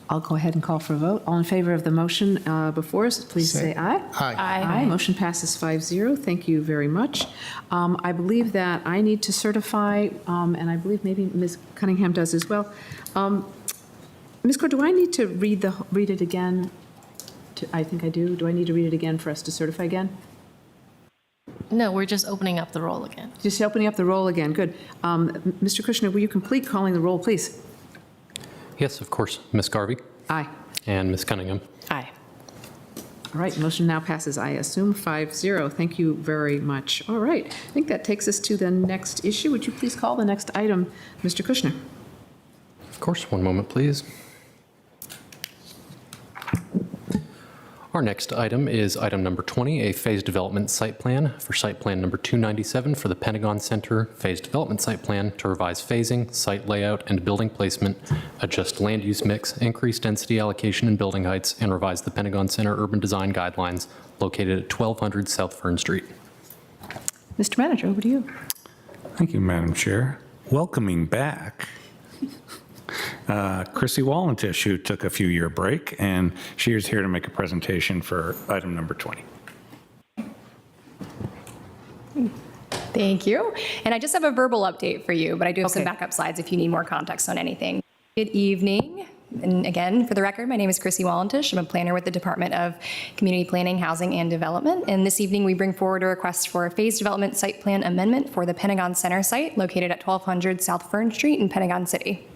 I'll go ahead and call for a vote. All in favor of the motion before us, please say aye. Aye. Aye. Motion passes 5-0. Thank you very much. I believe that I need to certify, and I believe maybe Ms. Cunningham does as well. Ms. Court, do I need to read it again? I think I do. Do I need to read it again for us to certify again? No, we're just opening up the roll again. Just opening up the roll again. Good. Mr. Kushner, will you complete calling the roll, please? Yes, of course. Ms. Garvey? Aye. And Ms. Cunningham? Aye. All right, motion now passes, I assume, 5-0. Thank you very much. All right, I think that takes us to the next issue. Would you please call the next item, Mr. Kushner? Of course. One moment, please. Our next item is item number 20, a phased development site plan for site plan number 297 for the Pentagon Center phased development site plan to revise phasing, site layout, and building placement, adjust land use mix, increase density allocation and building heights, and revise the Pentagon Center urban design guidelines located at 1200 South Fern Street. Mr. Manager, over to you. Thank you, Madam Chair. Welcoming back Chrissy Walentish, who took a few-year break, and she is here to make a presentation for item number 20. Thank you. And I just have a verbal update for you, but I do have some backup slides if you need more context on anything. Good evening. And again, for the record, my name is Chrissy Walentish. I'm a planner with the Department of Community Planning, Housing, and Development. And this evening, we bring forward a request for a phased development site plan amendment for the Pentagon Center site located at 1200 South Fern Street in Pentagon City.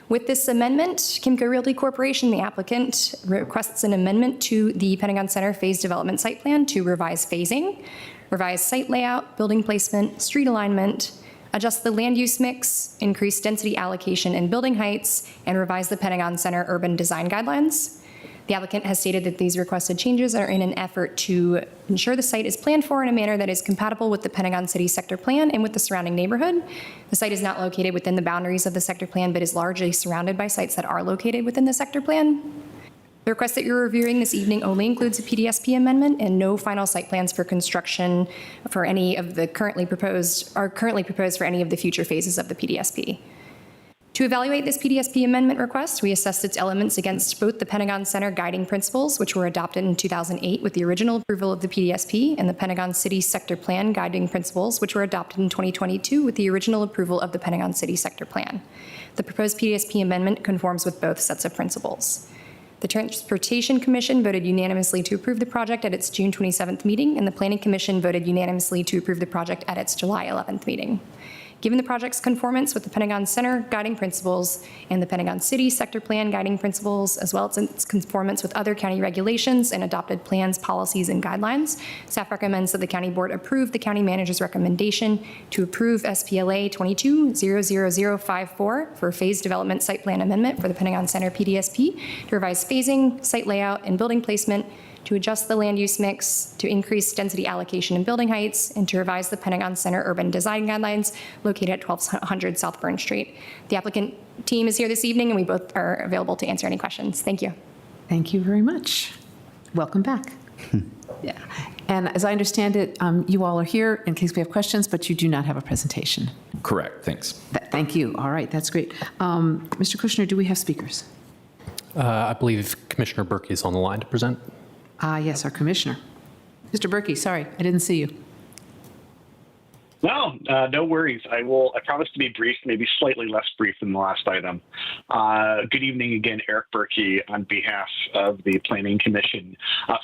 With this amendment, Kimco Realty Corporation, the applicant, requests an amendment to the Pentagon Center phased development site plan to revise phasing, revise site layout, building placement, street alignment, adjust the land use mix, increase density allocation and building heights, and revise the Pentagon Center urban design guidelines. The applicant has stated that these requested changes are in an effort to ensure the site is planned for in a manner that is compatible with the Pentagon City sector plan and with the surrounding neighborhood. The site is not located within the boundaries of the sector plan, but is largely surrounded by sites that are located within the sector plan. The request that you're reviewing this evening only includes a PDSP amendment, and no final site plans for construction for any of the currently proposed for any of the future phases of the PDSP. To evaluate this PDSP amendment request, we assessed its elements against both the Pentagon Center guiding principles, which were adopted in 2008 with the original approval of the PDSP, and the Pentagon City sector plan guiding principles, which were adopted in 2022 with the original approval of the Pentagon City sector plan. The proposed PDSP amendment conforms with both sets of principles. The Transportation Commission voted unanimously to approve the project at its June 27th meeting, and the Planning Commission voted unanimously to approve the project at its July 11th meeting. Given the project's conformance with the Pentagon Center guiding principles and the Pentagon City sector plan guiding principles, as well as its conformance with other county regulations and adopted plans, policies, and guidelines, staff recommends that the county board approve the county manager's recommendation to approve SPLA 22-00054 for phased development site plan amendment for the Pentagon Center PDSP to revise phasing, site layout, and building placement, to adjust the land use mix, to increase density allocation and building heights, and to revise the Pentagon Center urban design guidelines located at 1200 South Burn Street. The applicant team is here this evening, and we both are available to answer any questions. Thank you. Thank you very much. Welcome back. Yeah. And as I understand it, you all are here in case we have questions, but you do not have a presentation. Correct. Thanks. Thank you. All right. That's great. Mr. Kushner, do we have speakers? I believe Commissioner Berkey is on the line to present. Yes, our commissioner. Mr. Berkey, sorry, I didn't see you. No, no worries. I promise to be brief, maybe slightly less brief than the last item. Good evening again, Eric Berkey on behalf of the Planning Commission.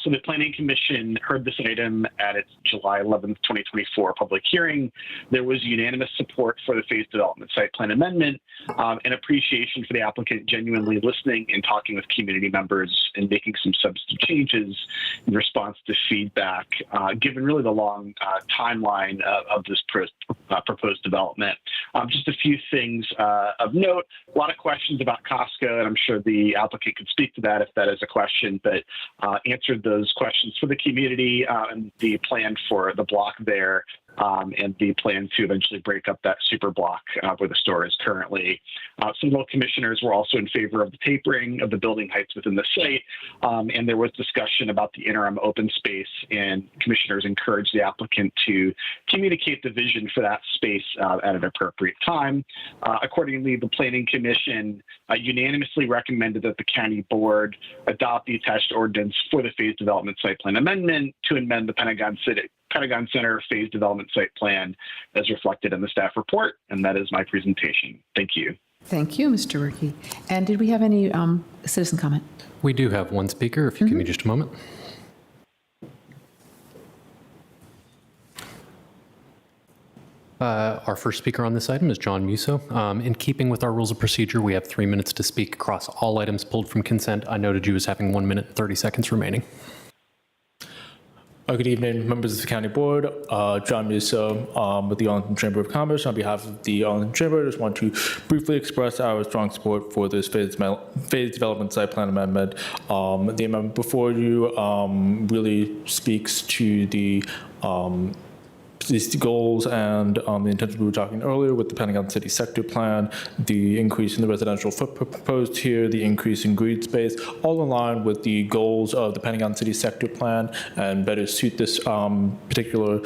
So the Planning Commission heard this item at its July 11th, 2024 public hearing. There was unanimous support for the phased development site plan amendment and appreciation for the applicant genuinely listening and talking with community members and making some substantive changes in response to feedback, given really the long timeline of this proposed development. Just a few things of note. A lot of questions about Costco, and I'm sure the applicant could speak to that if that is a question, but answered those questions for the community and the plan for the block there. And the plan to eventually break up that super block where the store is currently. Some local commissioners were also in favor of the tapering of the building heights within the site, and there was discussion about the interim open space, and commissioners encouraged the applicant to communicate the vision for that space at an appropriate time. Accordingly, the Planning Commission unanimously recommended that the County Board adopt the attached ordinance for the phased development site plan amendment to amend the Pentagon Center phase development site plan as reflected in the staff report, and that is my presentation. Thank you. Thank you, Mr. Berkey. And did we have any citizen comment? We do have one speaker, if you give me just a moment. Our first speaker on this item is John Musso. In keeping with our rules of procedure, we have 3 minutes to speak across all items pulled from consent. I noted you as having 1 minute and 30 seconds remaining. Good evening, members of the County Board. John Musso with the Arlington Chamber of Commerce. On behalf of the Arlington Chamber, I just want to briefly express our strong support for this phased development site plan amendment. The amendment before you really speaks to the these goals and the intention we were talking earlier with the Pentagon City sector plan, the increase in the residential footprint proposed here, the increase in green space, all in line with the goals of the Pentagon City sector plan and better suit this particular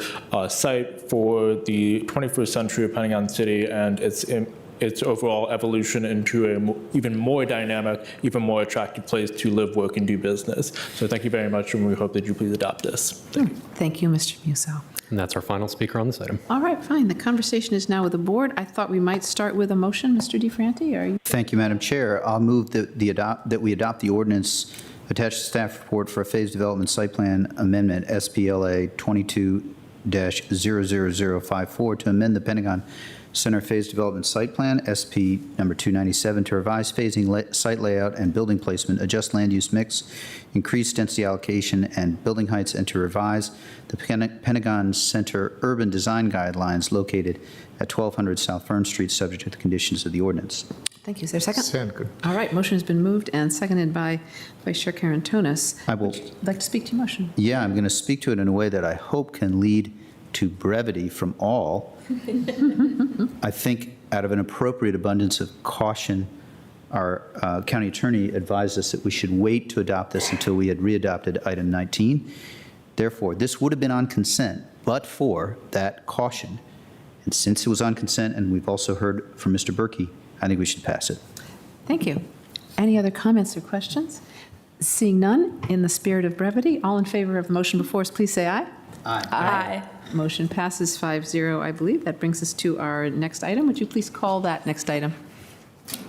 site for the 21st century of Pentagon City and its overall evolution into an even more dynamic, even more attractive place to live, work, and do business. So thank you very much, and we hope that you please adopt this. Thank you, Mr. Musso. And that's our final speaker on this item. All right, fine. The conversation is now with the board. I thought we might start with a motion. Mr. DeFranti, are you? Thank you, Madam Chair. I'll move that we adopt the ordinance attached to staff report for a phased development site plan amendment, SPLA 22-00054, to amend the Pentagon Center Phase Development Site Plan, SP number 297, to revise phasing site layout and building placement, adjust land use mix, increase density allocation and building heights, and to revise the Pentagon Center urban design guidelines located at 1200 South Fern Street, subject to the conditions of the ordinance. Thank you. Is there a second? Second. All right, motion has been moved and seconded by Vice Chair Karantonis. I will. Would you like to speak to your motion? Yeah, I'm going to speak to it in a way that I hope can lead to brevity from all. I think out of an appropriate abundance of caution, our county attorney advised us that we should wait to adopt this until we had readopted item 19. Therefore, this would have been on consent, but for that caution. And since it was on consent, and we've also heard from Mr. Berkey, I think we should pass it. Thank you. Any other comments or questions? Seeing none, in the spirit of brevity, all in favor of the motion before us, please say aye. Aye. Aye. Motion passes 5-0, I believe. That brings us to our next item. Would you please call that next item?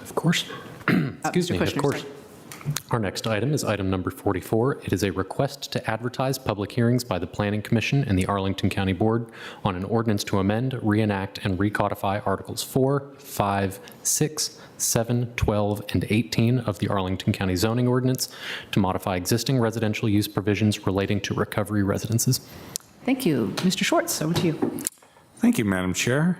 Of course. Excuse me, of course. Our next item is item number 44. It is a request to advertise public hearings by the Planning Commission and the Arlington County Board on an ordinance to amend, reenact, and recodify Articles 4, 5, 6, 7, 12, and 18 of the Arlington County Zoning Ordinance to modify existing residential use provisions relating to recovery residences. Thank you. Mr. Schwartz, over to you. Thank you, Madam Chair.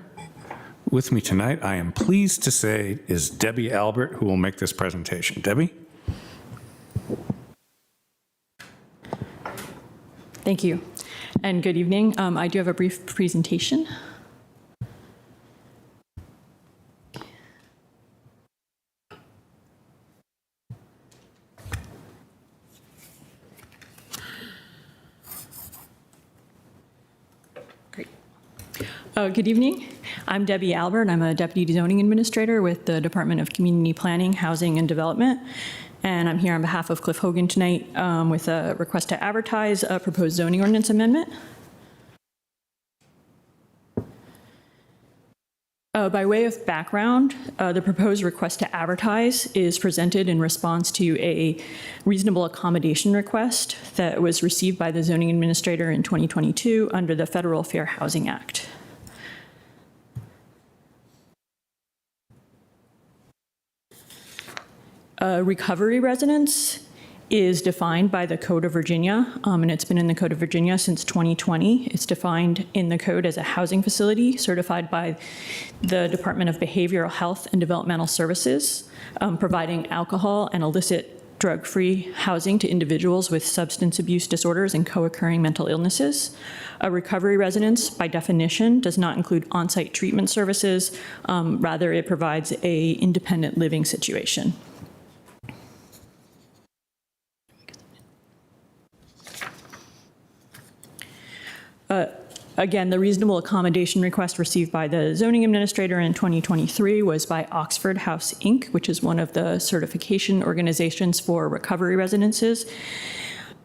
With me tonight, I am pleased to say, is Debbie Albert, who will make this presentation. Debbie? Thank you. And good evening. I do have a brief presentation. Great. Good evening. I'm Debbie Albert. I'm a Deputy Zoning Administrator with the Department of Community Planning, Housing, and Development. And I'm here on behalf of Cliff Hogan tonight with a request to advertise a proposed zoning ordinance amendment. By way of background, the proposed request to advertise is presented in response to a reasonable accommodation request that was received by the zoning administrator in 2022 under the Federal Fair Housing Act. Recovery residence is defined by the Code of Virginia, and it's been in the Code of Virginia since 2020. It's defined in the code as a housing facility certified by the Department of Behavioral Health and Developmental Services, providing alcohol and illicit drug-free housing to individuals with substance abuse disorders and co-occurring mental illnesses. A recovery residence, by definition, does not include on-site treatment services. Rather, it provides an independent living situation. Again, the reasonable accommodation request received by the zoning administrator in 2023 was by Oxford House, Inc., which is one of the certification organizations for recovery residences.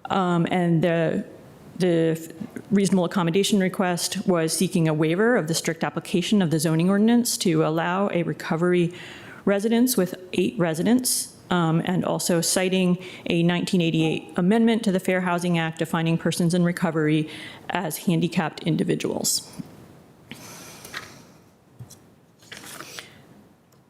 And the reasonable accommodation request was seeking a waiver of the strict application of the zoning ordinance to allow a recovery residence with 8 residents. And also citing a 1988 amendment to the Fair Housing Act defining persons in recovery as handicapped individuals.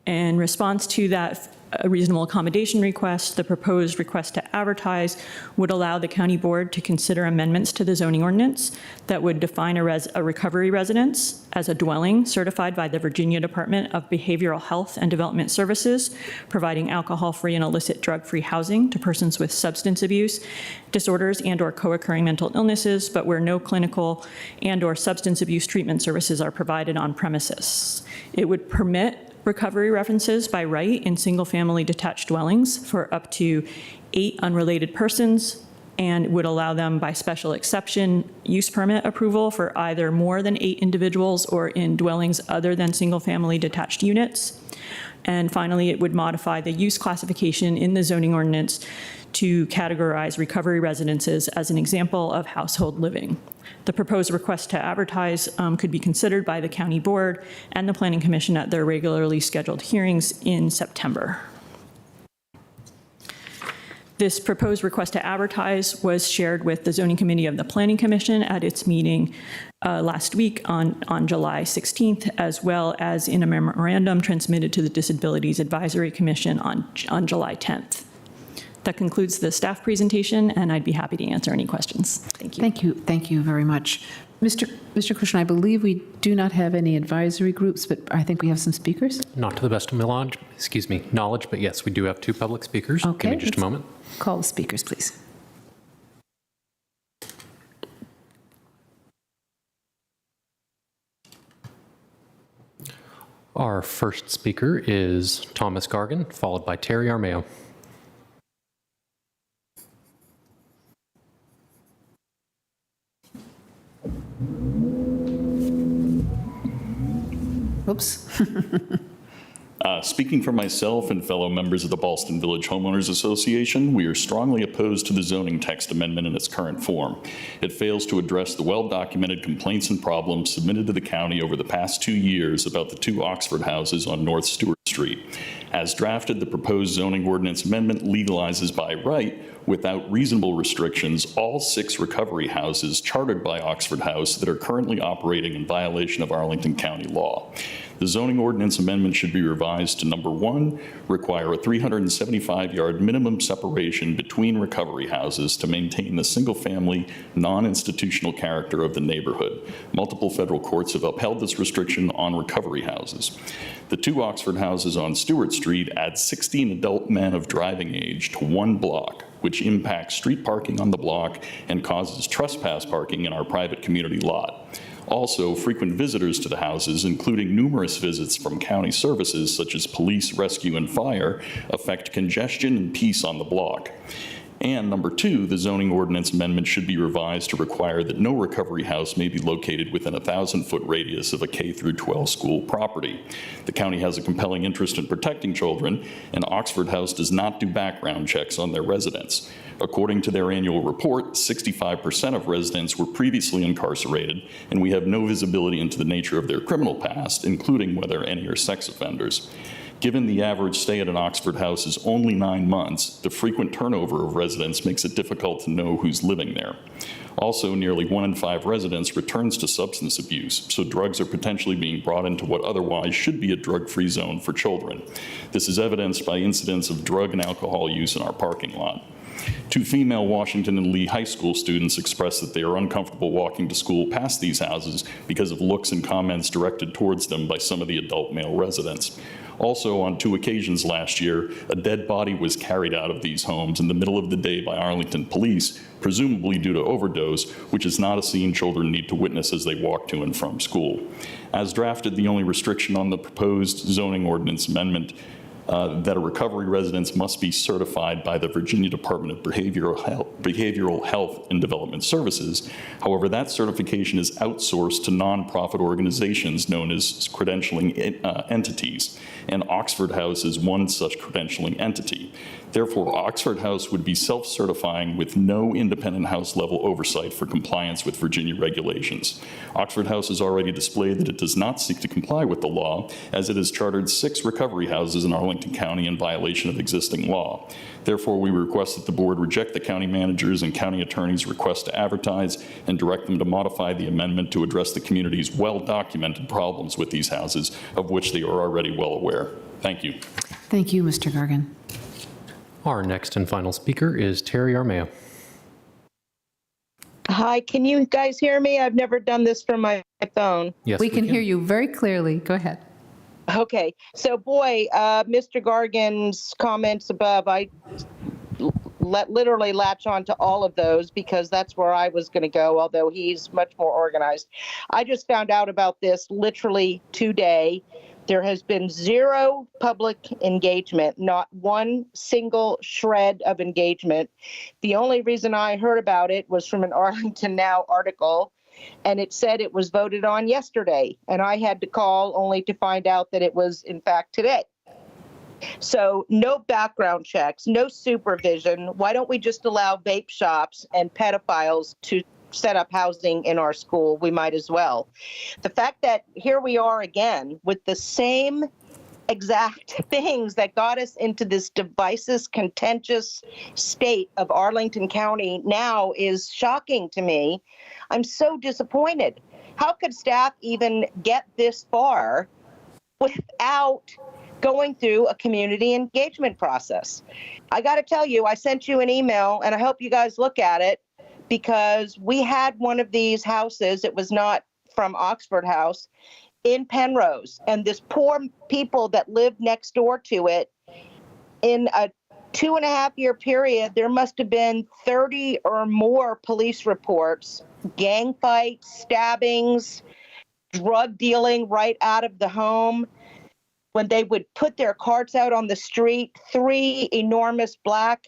In response to that reasonable accommodation request, the proposed request to advertise would allow the county board to consider amendments to the zoning ordinance that would define a recovery residence as a dwelling certified by the Virginia Department of Behavioral Health and Development Services, providing alcohol-free and illicit drug-free housing to persons with substance abuse disorders and/or co-occurring mental illnesses, but where no clinical and/or substance abuse treatment services are provided on premises. It would permit recovery references by right in single-family detached dwellings for up to 8 unrelated persons, and would allow them by special exception use permit approval for either more than 8 individuals or in dwellings other than single-family detached units. And finally, it would modify the use classification in the zoning ordinance to categorize recovery residences as an example of household living. The proposed request to advertise could be considered by the county board and the planning commission at their regularly scheduled hearings in September. This proposed request to advertise was shared with the zoning committee of the planning commission at its meeting last week on July 16th, as well as in a memorandum transmitted to the Disabilities Advisory Commission on July 10th. That concludes the staff presentation, and I'd be happy to answer any questions. Thank you. Thank you. Thank you very much. Mr. Krishnan, I believe we do not have any advisory groups, but I think we have some speakers. Not to the best of my knowledge, but yes, we do have 2 public speakers. Okay, give me just a moment. Call the speakers, please. Our first speaker is Thomas Gargan, followed by Terry Armeo. Oops. Speaking for myself and fellow members of the Ballston Village Homeowners Association, we are strongly opposed to the zoning text amendment in its current form. It fails to address the well-documented complaints and problems submitted to the county over the past 2 years about the 2 Oxford houses on North Stewart Street. As drafted, the proposed zoning ordinance amendment legalizes by right, without reasonable restrictions, all 6 recovery houses chartered by Oxford House that are currently operating in violation of Arlington County law. The zoning ordinance amendment should be revised to number 1, require a 375-yard minimum separation between recovery houses to maintain the single-family, non-institutional character of the neighborhood. Multiple federal courts have upheld this restriction on recovery houses. The 2 Oxford houses on Stewart Street add 16 adult men of driving age to 1 block, which impacts street parking on the block and causes trespass parking in our private community lot. Also, frequent visitors to the houses, including numerous visits from county services such as police, rescue, and fire, affect congestion and peace on the block. And number two, the zoning ordinance amendment should be revised to require that no recovery house may be located within a 1,000-foot radius of a K through 12 school property. The county has a compelling interest in protecting children, and Oxford House does not do background checks on their residents. According to their annual report, 65% of residents were previously incarcerated, and we have no visibility into the nature of their criminal past, including whether any are sex offenders. Given the average stay at an Oxford house is only 9 months, the frequent turnover of residents makes it difficult to know who's living there. Also, nearly 1 in 5 residents returns to substance abuse, so drugs are potentially being brought into what otherwise should be a drug-free zone for children. This is evidenced by incidents of drug and alcohol use in our parking lot. 2 female Washington and Lee High School students expressed that they are uncomfortable walking to school past these houses because of looks and comments directed towards them by some of the adult male residents. Also, on 2 occasions last year, a dead body was carried out of these homes in the middle of the day by Arlington police, presumably due to overdose, which is not a scene children need to witness as they walk to and from school. As drafted, the only restriction on the proposed zoning ordinance amendment that a recovery residence must be certified by the Virginia Department of Behavioral Health and Development Services. However, that certification is outsourced to nonprofit organizations known as credentialing entities, and Oxford House is one such credentialing entity. Therefore, Oxford House would be self-certifying with no independent house-level oversight for compliance with Virginia regulations. Oxford House has already displayed that it does not seek to comply with the law, as it has chartered 6 recovery houses in Arlington County in violation of existing law. Therefore, we request that the board reject the county manager's and county attorney's request to advertise and direct them to modify the amendment to address the community's well-documented problems with these houses, of which they are already well aware. Thank you. Thank you, Mr. Gargan. Our next and final speaker is Terry Armeo. Hi, can you guys hear me? I've never done this from my phone. Yes, we can hear you very clearly. Go ahead. Okay, so boy, Mr. Gargan's comments above, I literally latch on to all of those because that's where I was going to go, although he's much more organized. I just found out about this literally today. There has been 0 public engagement, not one single shred of engagement. The only reason I heard about it was from an Arlington Now article, and it said it was voted on yesterday, and I had to call only to find out that it was, in fact, today. So no background checks, no supervision. Why don't we just allow vape shops and pedophiles to set up housing in our school? We might as well. The fact that here we are again with the same exact things that got us into this divisive, contentious state of Arlington County now is shocking to me. I'm so disappointed. How could staff even get this far without going through a community engagement process? I got to tell you, I sent you an email, and I hope you guys look at it, because we had one of these houses, it was not from Oxford House, in Penrose. And this poor people that lived next door to it, in a 2.5-year period, there must have been 30 or more police reports, gang fights, stabbings, drug dealing right out of the home. When they would put their carts out on the street, 3 enormous black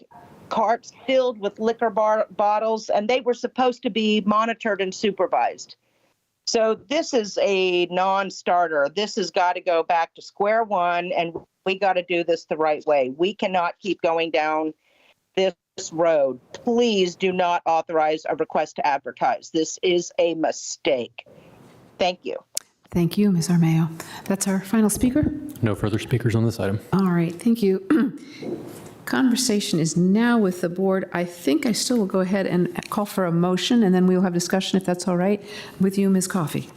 carts filled with liquor bottles, and they were supposed to be monitored and supervised. So this is a non-starter. This has got to go back to square one, and we got to do this the right way. We cannot keep going down this road. Please do not authorize a request to advertise. This is a mistake. Thank you. Thank you, Ms. Armeo. That's our final speaker. No further speakers on this item. All right, thank you. Conversation is now with the board. I think I still will go ahead and call for a motion, and then we will have discussion if that's all right with you, Ms. Coffey.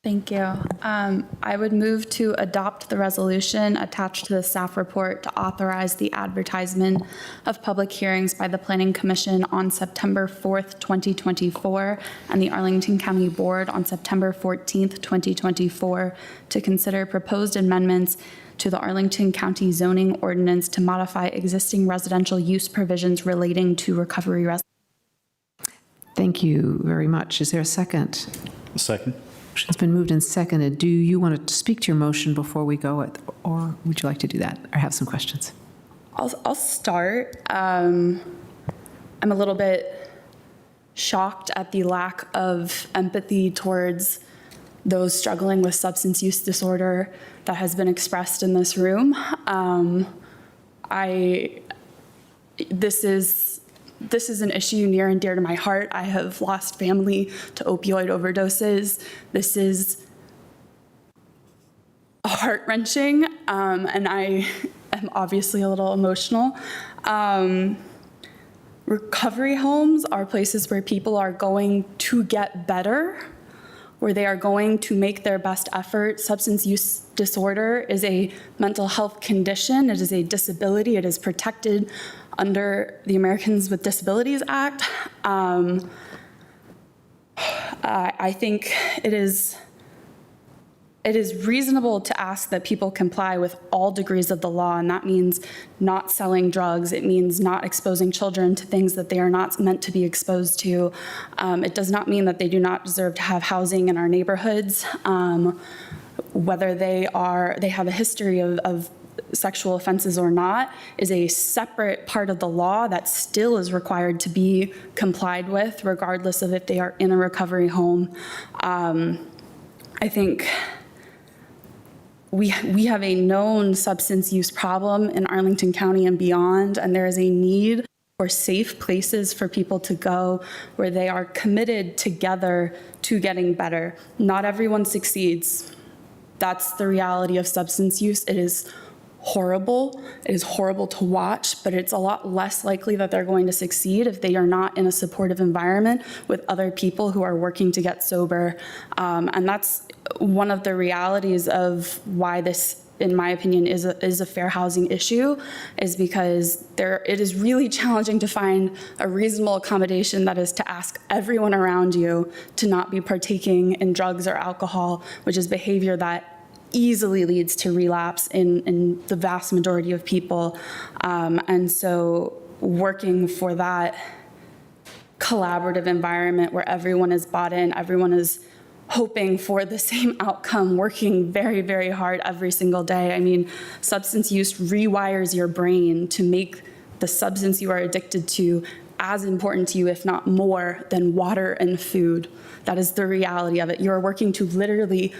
Thank you. I would move to adopt the resolution attached to the staff report to authorize the advertisement of public hearings by the Planning Commission on September 4th, 2024, and the Arlington County Board on September 14th, 2024, to consider proposed amendments to the Arlington County zoning ordinance to modify existing residential use provisions relating to recovery. Thank you very much. Is there a second? A second. It's been moved and seconded. Do you want to speak to your motion before we go, or would you like to do that, or have some questions? I'll start. I'm a little bit shocked at the lack of empathy towards those struggling with substance use disorder that has been expressed in this room. This is an issue near and dear to my heart. I have lost family to opioid overdoses. This is heart-wrenching, and I am obviously a little emotional. Recovery homes are places where people are going to get better, where they are going to make their best effort. Substance use disorder is a mental health condition. It is a disability. It is protected under the Americans with Disabilities Act. I think it is reasonable to ask that people comply with all degrees of the law, and that means not selling drugs. It means not exposing children to things that they are not meant to be exposed to. It does not mean that they do not deserve to have housing in our neighborhoods, whether they have a history of sexual offenses or not is a separate part of the law that still is required to be complied with, regardless of if they are in a recovery home. I think we have a known substance use problem in Arlington County and beyond, and there is a need for safe places for people to go where they are committed together to getting better. Not everyone succeeds. That's the reality of substance use. It is horrible. It is horrible to watch, but it's a lot less likely that they're going to succeed if they are not in a supportive environment with other people who are working to get sober. And that's one of the realities of why this, in my opinion, is a fair housing issue, is because it is really challenging to find a reasonable accommodation that is to ask everyone around you to not be partaking in drugs or alcohol, which is behavior that easily leads to relapse in the vast majority of people. And so working for that collaborative environment where everyone is bought in, everyone is hoping for the same outcome, working very, very hard every single day. I mean, substance use rewires your brain to make the substance you are addicted to as important to you, if not more, than water and food. That is the reality of it. You're working to literally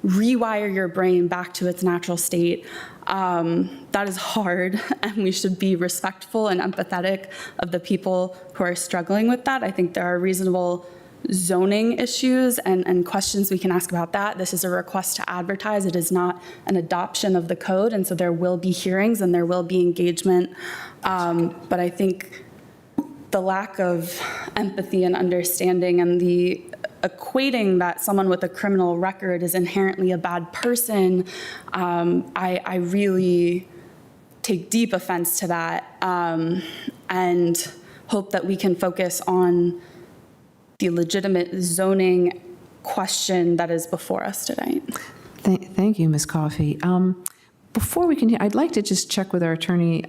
rewire your brain back to its natural state. That is hard, and we should be respectful and empathetic of the people who are struggling with that. I think there are reasonable zoning issues and questions we can ask about that. This is a request to advertise. It is not an adoption of the code, and so there will be hearings and there will be engagement. But I think the lack of empathy and understanding and the equating that someone with a criminal record is inherently a bad person, I really take deep offense to that, and hope that we can focus on the legitimate zoning question that is before us tonight. Thank you, Ms. Coffey. Before we continue, I'd like to just check with our attorney.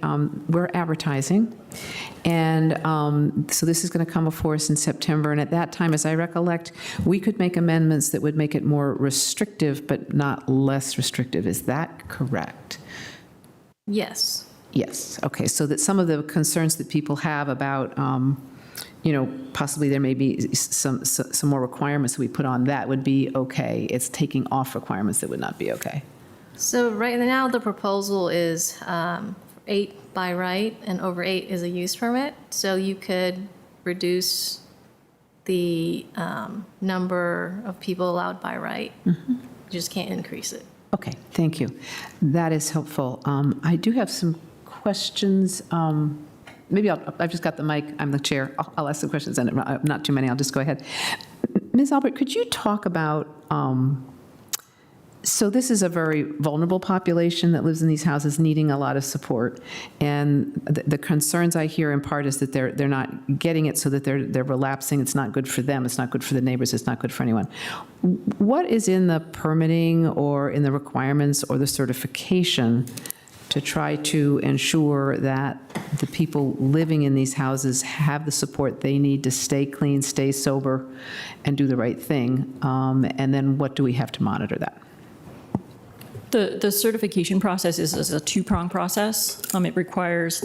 We're advertising, and so this is going to come before us in September, and at that time, as I recollect, we could make amendments that would make it more restrictive but not less restrictive. Is that correct? Yes. Yes. Okay, so that some of the concerns that people have about possibly there may be some more requirements that we put on that would be okay. It's taking off requirements that would not be okay. So right now, the proposal is 8 by right, and over 8 is a use permit. So you could reduce the number of people allowed by right. Mm-hmm. You just can't increase it. Okay, thank you. That is helpful. I do have some questions. Maybe I've just got the mic. I'm the chair. I'll ask the questions, and not too many. I'll just go ahead. Ms. Albert, could you talk about So this is a very vulnerable population that lives in these houses needing a lot of support. And the concerns I hear in part is that they're not getting it, so that they're relapsing. It's not good for them. It's not good for the neighbors. It's not good for anyone. What is in the permitting or in the requirements or the certification to try to ensure that the people living in these houses have the support they need to stay clean, stay sober, and do the right thing? And then what do we have to monitor that? The certification process is a two-pronged process. It requires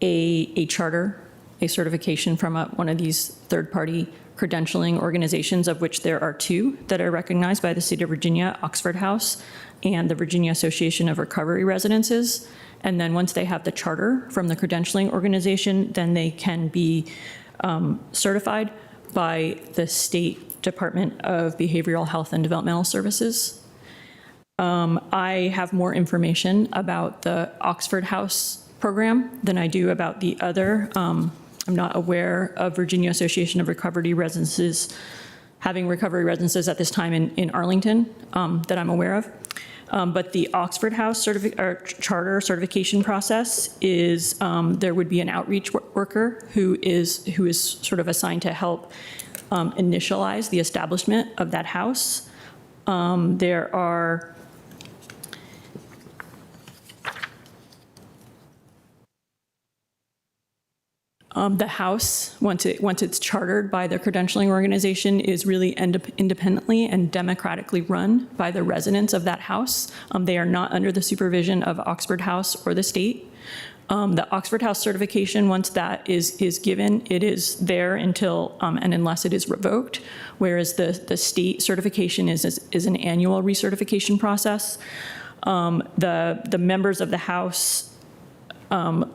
a charter, a certification from one of these third-party credentialing organizations, of which there are two that are recognized by the state of Virginia, Oxford House and the Virginia Association of Recovery Residences. And then once they have the charter from the credentialing organization, then they can be certified by the State Department of Behavioral Health and Developmental Services. I have more information about the Oxford House program than I do about the other. I'm not aware of Virginia Association of Recovery Residences having recovery residences at this time in Arlington that I'm aware of. But the Oxford House charter certification process is there would be an outreach worker who is sort of assigned to help initialize the establishment of that house. There are the house, once it's chartered by the credentialing organization, is really independently and democratically run by the residents of that house. They are not under the supervision of Oxford House or the state. The Oxford House certification, once that is given, it is there until and unless it is revoked, whereas the state certification is an annual recertification process. The members of the house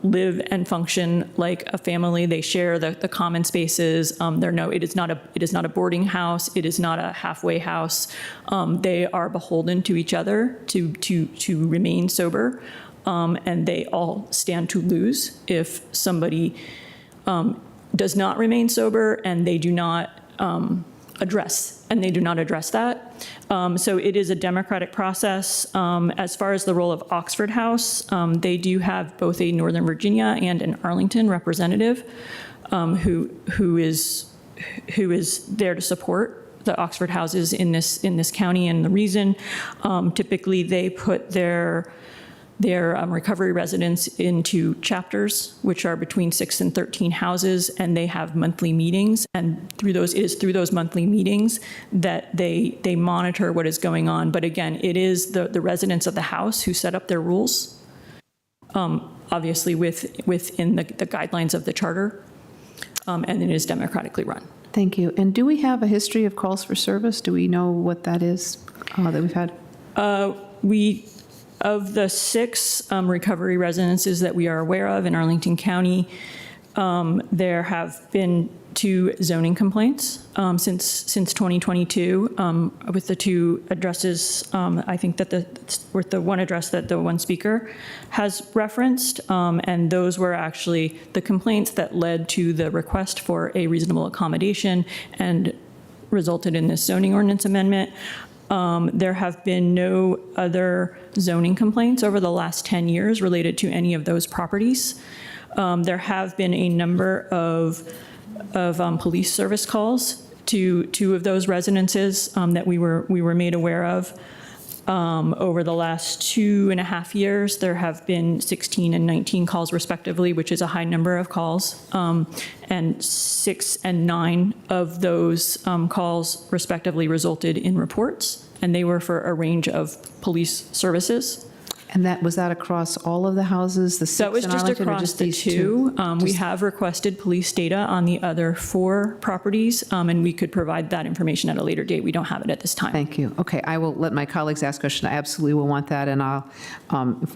live and function like a family. They share the common spaces. It is not a boarding house. It is not a halfway house. They are beholden to each other to remain sober, and they all stand to lose if somebody does not remain sober and they do not address that. So it is a democratic process. As far as the role of Oxford House, they do have both a Northern Virginia and an Arlington representative who is there to support the Oxford houses in this county and the region. Typically, they put their recovery residents into chapters, which are between 6 and 13 houses, and they have monthly meetings. And through those monthly meetings that they monitor what is going on. But again, it is the residents of the house who set up their rules, obviously within the guidelines of the charter, and it is democratically run. Thank you. And do we have a history of calls for service? Do we know what that is that we've had? Of the 6 recovery residences that we are aware of in Arlington County, there have been 2 zoning complaints since 2022 with the 2 addresses. I think that with the one address that the one speaker has referenced, and those were actually the complaints that led to the request for a reasonable accommodation and resulted in this zoning ordinance amendment. There have been no other zoning complaints over the last 10 years related to any of those properties. There have been a number of police service calls to 2 of those residences that we were made aware of. Over the last 2.5 years, there have been 16 and 19 calls respectively, which is a high number of calls. And 6 and 9 of those calls respectively resulted in reports, and they were for a range of police services. And was that across all of the houses, the 6 That was in just Arlington, or across just the these 2. We have requested police data on the other 4 properties, and we could provide that information at a later date. We don't have it at this time. Thank you. Okay, I will let my colleagues ask questions. I absolutely will want that, and I'll,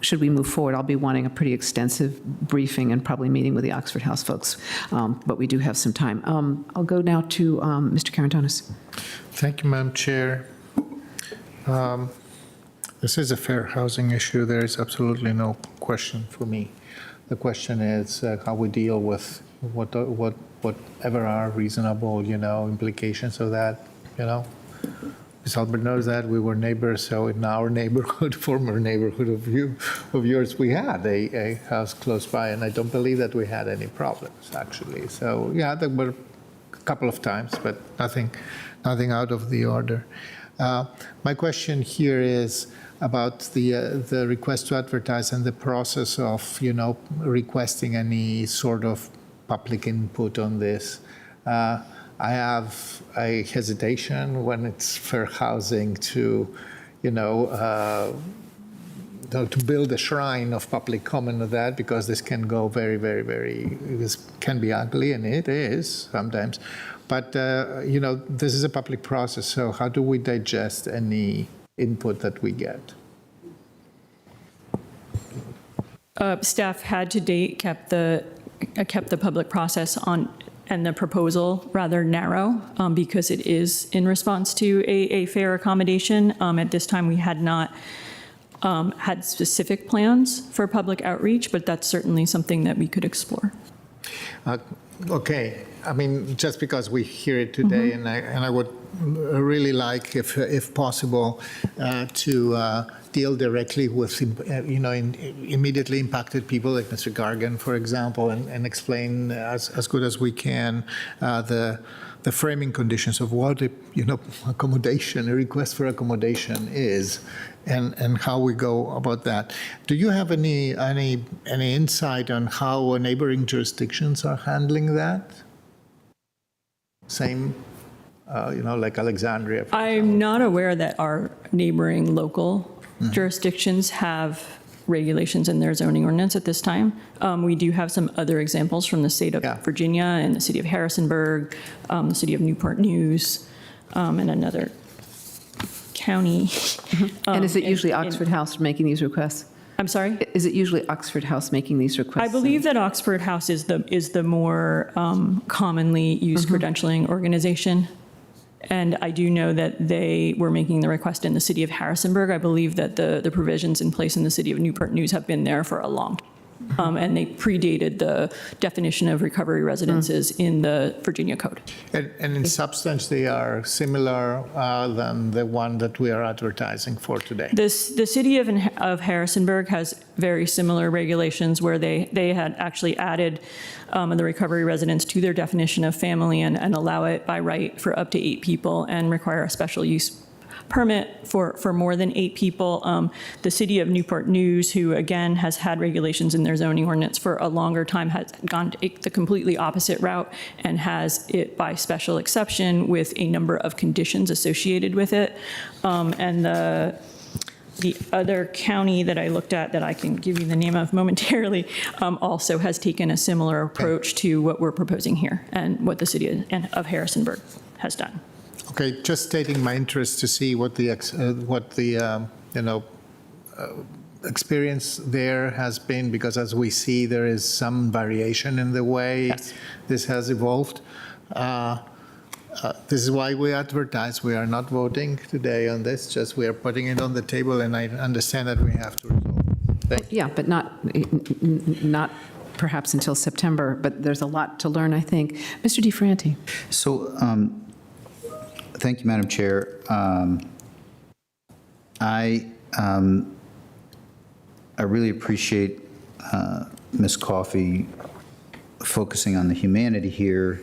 should we move forward, I'll be wanting a pretty extensive briefing and probably meeting with the Oxford House folks, but we do have some time. I'll go now to Mr. Karantonis. Thank you, Madam Chair. This is a fair housing issue. There is absolutely no question for me. The question is how we deal with whatever are reasonable, implications of that, Ms. Albert knows that we were neighbors, so in our neighborhood, former neighborhood of yours, we had a house close by, and I don't believe that we had any problems, actually. So, yeah, there were a couple of times, but nothing out of the order. My question here is about the request to advertise and the process of, requesting any sort of public input on this. I have a hesitation when it's fair housing to, to build a shrine of public comment on that, because this can go this can be ugly, and it is sometimes. But, this is a public process, so how do we digest any input that we get? Staff had to date kept the public process on and the proposal rather narrow because it is in response to a fair accommodation. At this time, we had not had specific plans for public outreach, but that's certainly something that we could explore. Okay, I mean, just because we hear it today, and I would really like, if possible, to deal directly with, immediately impacted people like Mr. Gargan, for example, and explain as good as we can the framing conditions of what accommodation, a request for accommodation is, and how we go about that. Do you have any insight on how neighboring jurisdictions are handling that? Same, like Alexandria. I'm not aware that our neighboring local jurisdictions have regulations in their zoning ordinance at this time. We do have some other examples from the state of Virginia and the city of Harrisonburg, the city of Newport News, and another county. And is it usually Oxford House making these requests? I'm sorry? Is it usually Oxford House making these requests? I believe that Oxford House is the more commonly used credentialing organization. And I do know that they were making the request in the city of Harrisonburg. I believe that the provisions in place in the city of Newport News have been there for a long time. And they predated the definition of recovery residences in the Virginia Code. And in substance, they are similar than the one that we are advertising for today. The city of Harrisonburg has very similar regulations where they had actually added the recovery residence to their definition of family and allow it by right for up to 8 people and require a special use permit for more than 8 people. The city of Newport News, who again has had regulations in their zoning ordinance for a longer time, has gone the completely opposite route and has it by special exception with a number of conditions associated with it. And the other county that I looked at that I can give you the name of momentarily also has taken a similar approach to what we're proposing here and what the city of Harrisonburg has done. Okay, just stating my interest to see what the experience there has been, because as we see, there is some variation in the way this has evolved. This is why we advertise. We are not voting today on this, just we are putting it on the table, and I understand that we have to resolve. Thank you. Yeah, but not perhaps until September, but there's a lot to learn, I think. Mr. DiFranti. So, thank you, Madam Chair. I really appreciate Ms. Coffey focusing on the humanity here.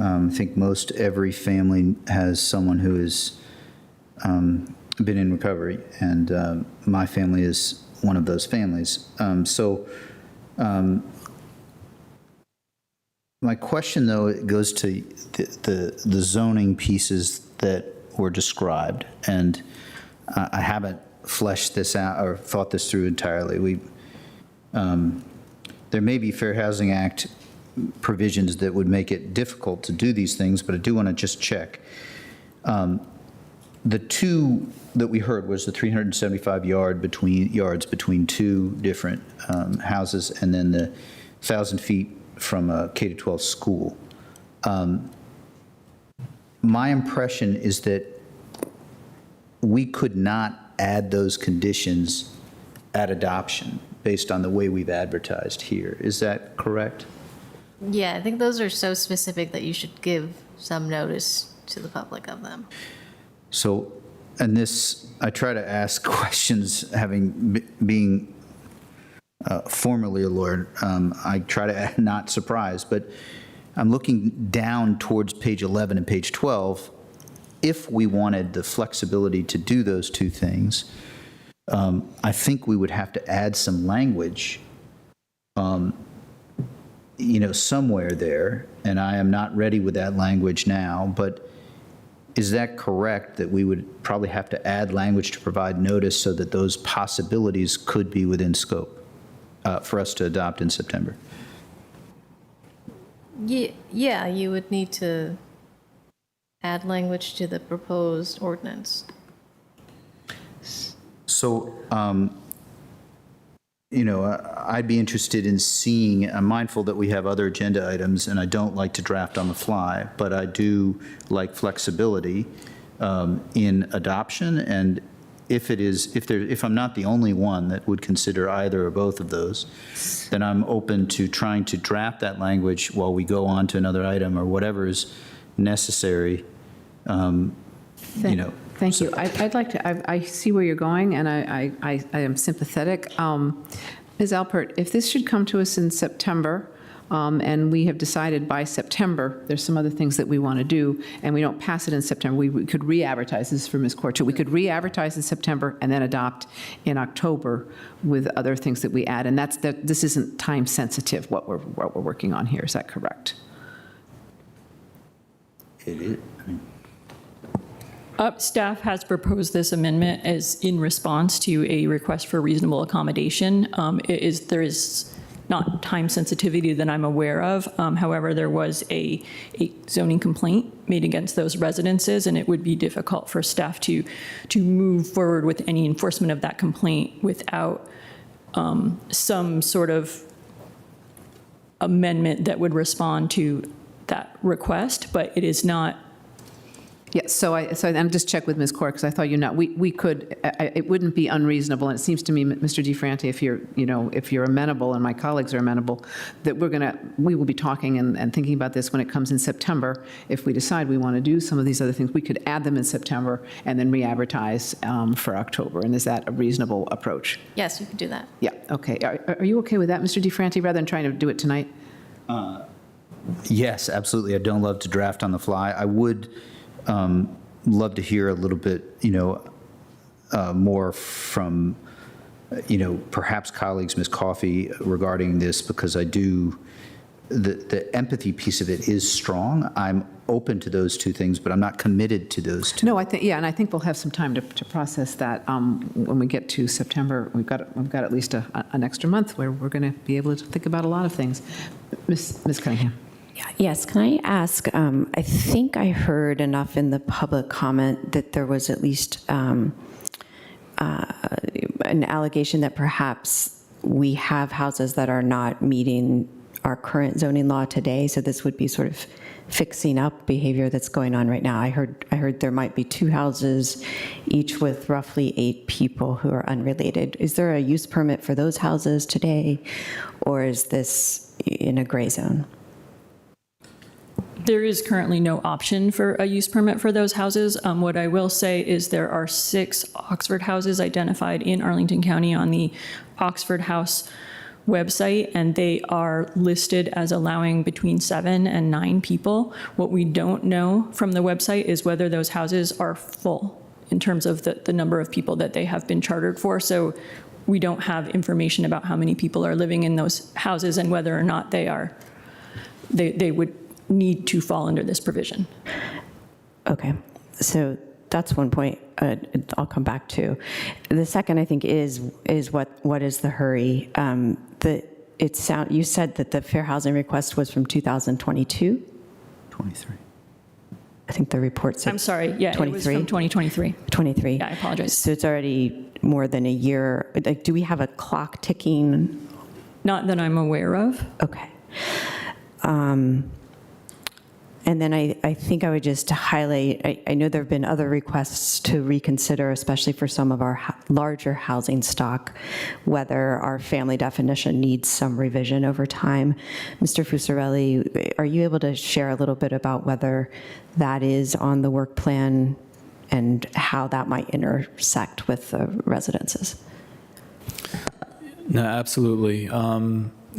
I think most every family has someone who has been in recovery, and my family is one of those families. My question, though, it goes to the zoning pieces that were described, and I haven't fleshed this out or thought this through entirely. There may be Fair Housing Act provisions that would make it difficult to do these things, but I do want to just check. The two that we heard was the 375 yards between 2 different houses, and then the 1,000 feet from a K-12 school. My impression is that we could not add those conditions at adoption based on the way we've advertised here. Is that correct? Yeah, I think those are so specific that you should give some notice to the public of them. So, and this, I try to ask questions being formerly a lawyer. I try to not surprise, but I'm looking down towards page 11 and page 12. If we wanted the flexibility to do those two things, I think we would have to add some language, somewhere there, and I am not ready with that language now, but is that correct that we would probably have to add language to provide notice so that those possibilities could be within scope for us to adopt in September? Yeah, you would need to add language to the proposed ordinance. So, I'd be interested in seeing, I'm mindful that we have other agenda items, and I don't like to draft on the fly, but I do like flexibility in adoption. And if I'm not the only one that would consider either or both of those, then I'm open to trying to draft that language while we go on to another item or whatever is necessary. Thank you. I'd like to, I see where you're going, and I am sympathetic. Ms. Alpert, if this should come to us in September, and we have decided by September, there's some other things that we want to do, and we don't pass it in September, we could re-advertise. This is for Ms. Korchak. We could re-advertise in September and then adopt in October with other things that we add. And this isn't time sensitive, what we're working on here. Is that correct? It is. Staff has proposed this amendment as in response to a request for reasonable accommodation. There is not time sensitivity that I'm aware of. However, there was a zoning complaint made against those residences, and it would be difficult for staff to move forward with any enforcement of that complaint without some sort of amendment that would respond to that request, but it is not. Yes, so I'm just check with Ms. Corr, because I thought we could, it wouldn't be unreasonable, and it seems to me, Mr. DiFranti, if you're amenable, and my colleagues are amenable, that we will be talking and thinking about this when it comes in September. If we decide we want to do some of these other things, we could add them in September and then re-advertise for October. And is that a reasonable approach? Yes, you could do that. Yeah, okay. Are you okay with that, Mr. DiFranti, rather than trying to do it tonight? Yes, absolutely. I don't love to draft on the fly. I would love to hear a little bit, more from, perhaps colleagues, Ms. Coffey, regarding this, because I do, the empathy piece of it is strong. I'm open to those two things, but I'm not committed to those two. No, I think, and I think we'll have some time to process that when we get to September. We've got at least an extra month where we're going to be able to think about a lot of things. Ms. Cunningham. Yes, can I ask, I think I heard enough in the public comment that there was at least an allegation that perhaps we have houses that are not meeting our current zoning law today, so this would be sort of fixing up behavior that's going on right now. I heard there might be 2 houses, each with roughly 8 people who are unrelated. Is there a use permit for those houses today, or is this in a gray zone? There is currently no option for a use permit for those houses. What I will say is there are 6 Oxford houses identified in Arlington County on the Oxford House website, and they are listed as allowing between 7 and 9 people. What we don't know from the website is whether those houses are full in terms of the number of people that they have been chartered for. So we don't have information about how many people are living in those houses and whether or not they would need to fall under this provision. Okay, so that's one point I'll come back to. The second, I think, is what is the hurry? You said that the fair housing request was from 2022? 23. I think the report said. I'm sorry, yeah, 23? it was from 2023. 23. Yeah, I apologize. So it's already more than a year. Like, do we have a clock ticking? Not that I'm aware of. Okay. And then I think I would just highlight, I know there have been other requests to reconsider, especially for some of our larger housing stock, whether our family definition needs some revision over time. Mr. Fusarelli, are you able to share a little bit about whether that is on the work plan and how that might intersect with the residences. No, absolutely.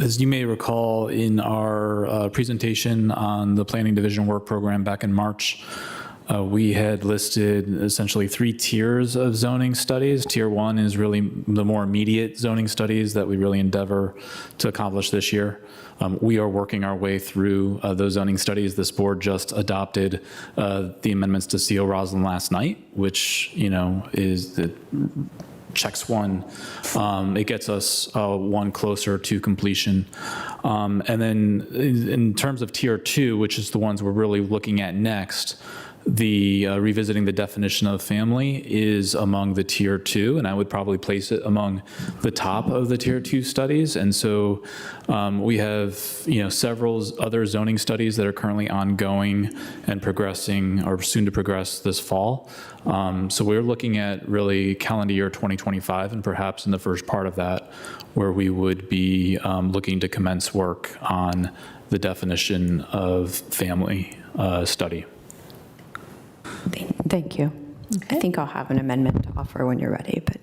As you may recall, in our presentation on the Planning Division Work Program back in March, we had listed essentially 3 tiers of zoning studies. Tier 1 is really the more immediate zoning studies that we really endeavor to accomplish this year. We are working our way through those zoning studies. This board just adopted the amendments to CO Roslyn last night, which, is the checks one. It gets us one closer to completion. And then in terms of tier 2, which is the ones we're really looking at next, the revisiting the definition of family is among the tier 2, and I would probably place it among the top of the tier 2 studies. And so we have several other zoning studies that are currently ongoing and progressing or soon to progress this fall. So we're looking at really calendar year 2025, and perhaps in the first part of that, where we would be looking to commence work on the definition of family study. Thank you. I think I'll have an amendment to offer when you're ready, but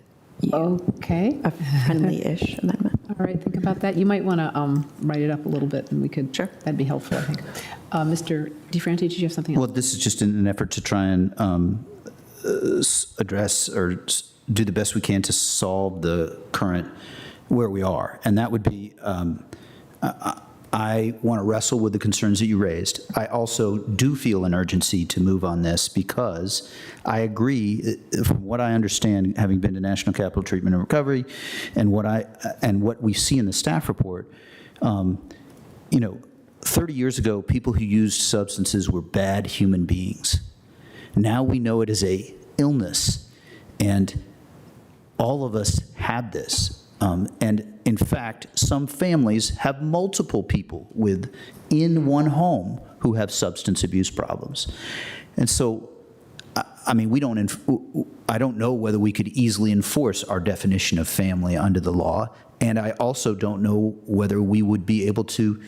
Okay. a friendly-ish amendment. All right, think about that. You might want to write it up a little bit, and we could, sure, that'd be helpful, I think. Mr. DeFranti, did you have something else? Well, this is just in an effort to try and address or do the best we can to solve the current where we are. And that would be, I want to wrestle with the concerns that you raised. I also do feel an urgency to move on this because I agree, from what I understand, having been to National Capital Treatment and Recovery, and what we see in the staff report, 30 years ago, people who used substances were bad human beings. Now we know it is a illness, and all of us have this. And in fact, some families have multiple people in one home who have substance abuse problems. And so, I mean, I don't know whether we could easily enforce our definition of family under the law. And I also don't know whether we would be able to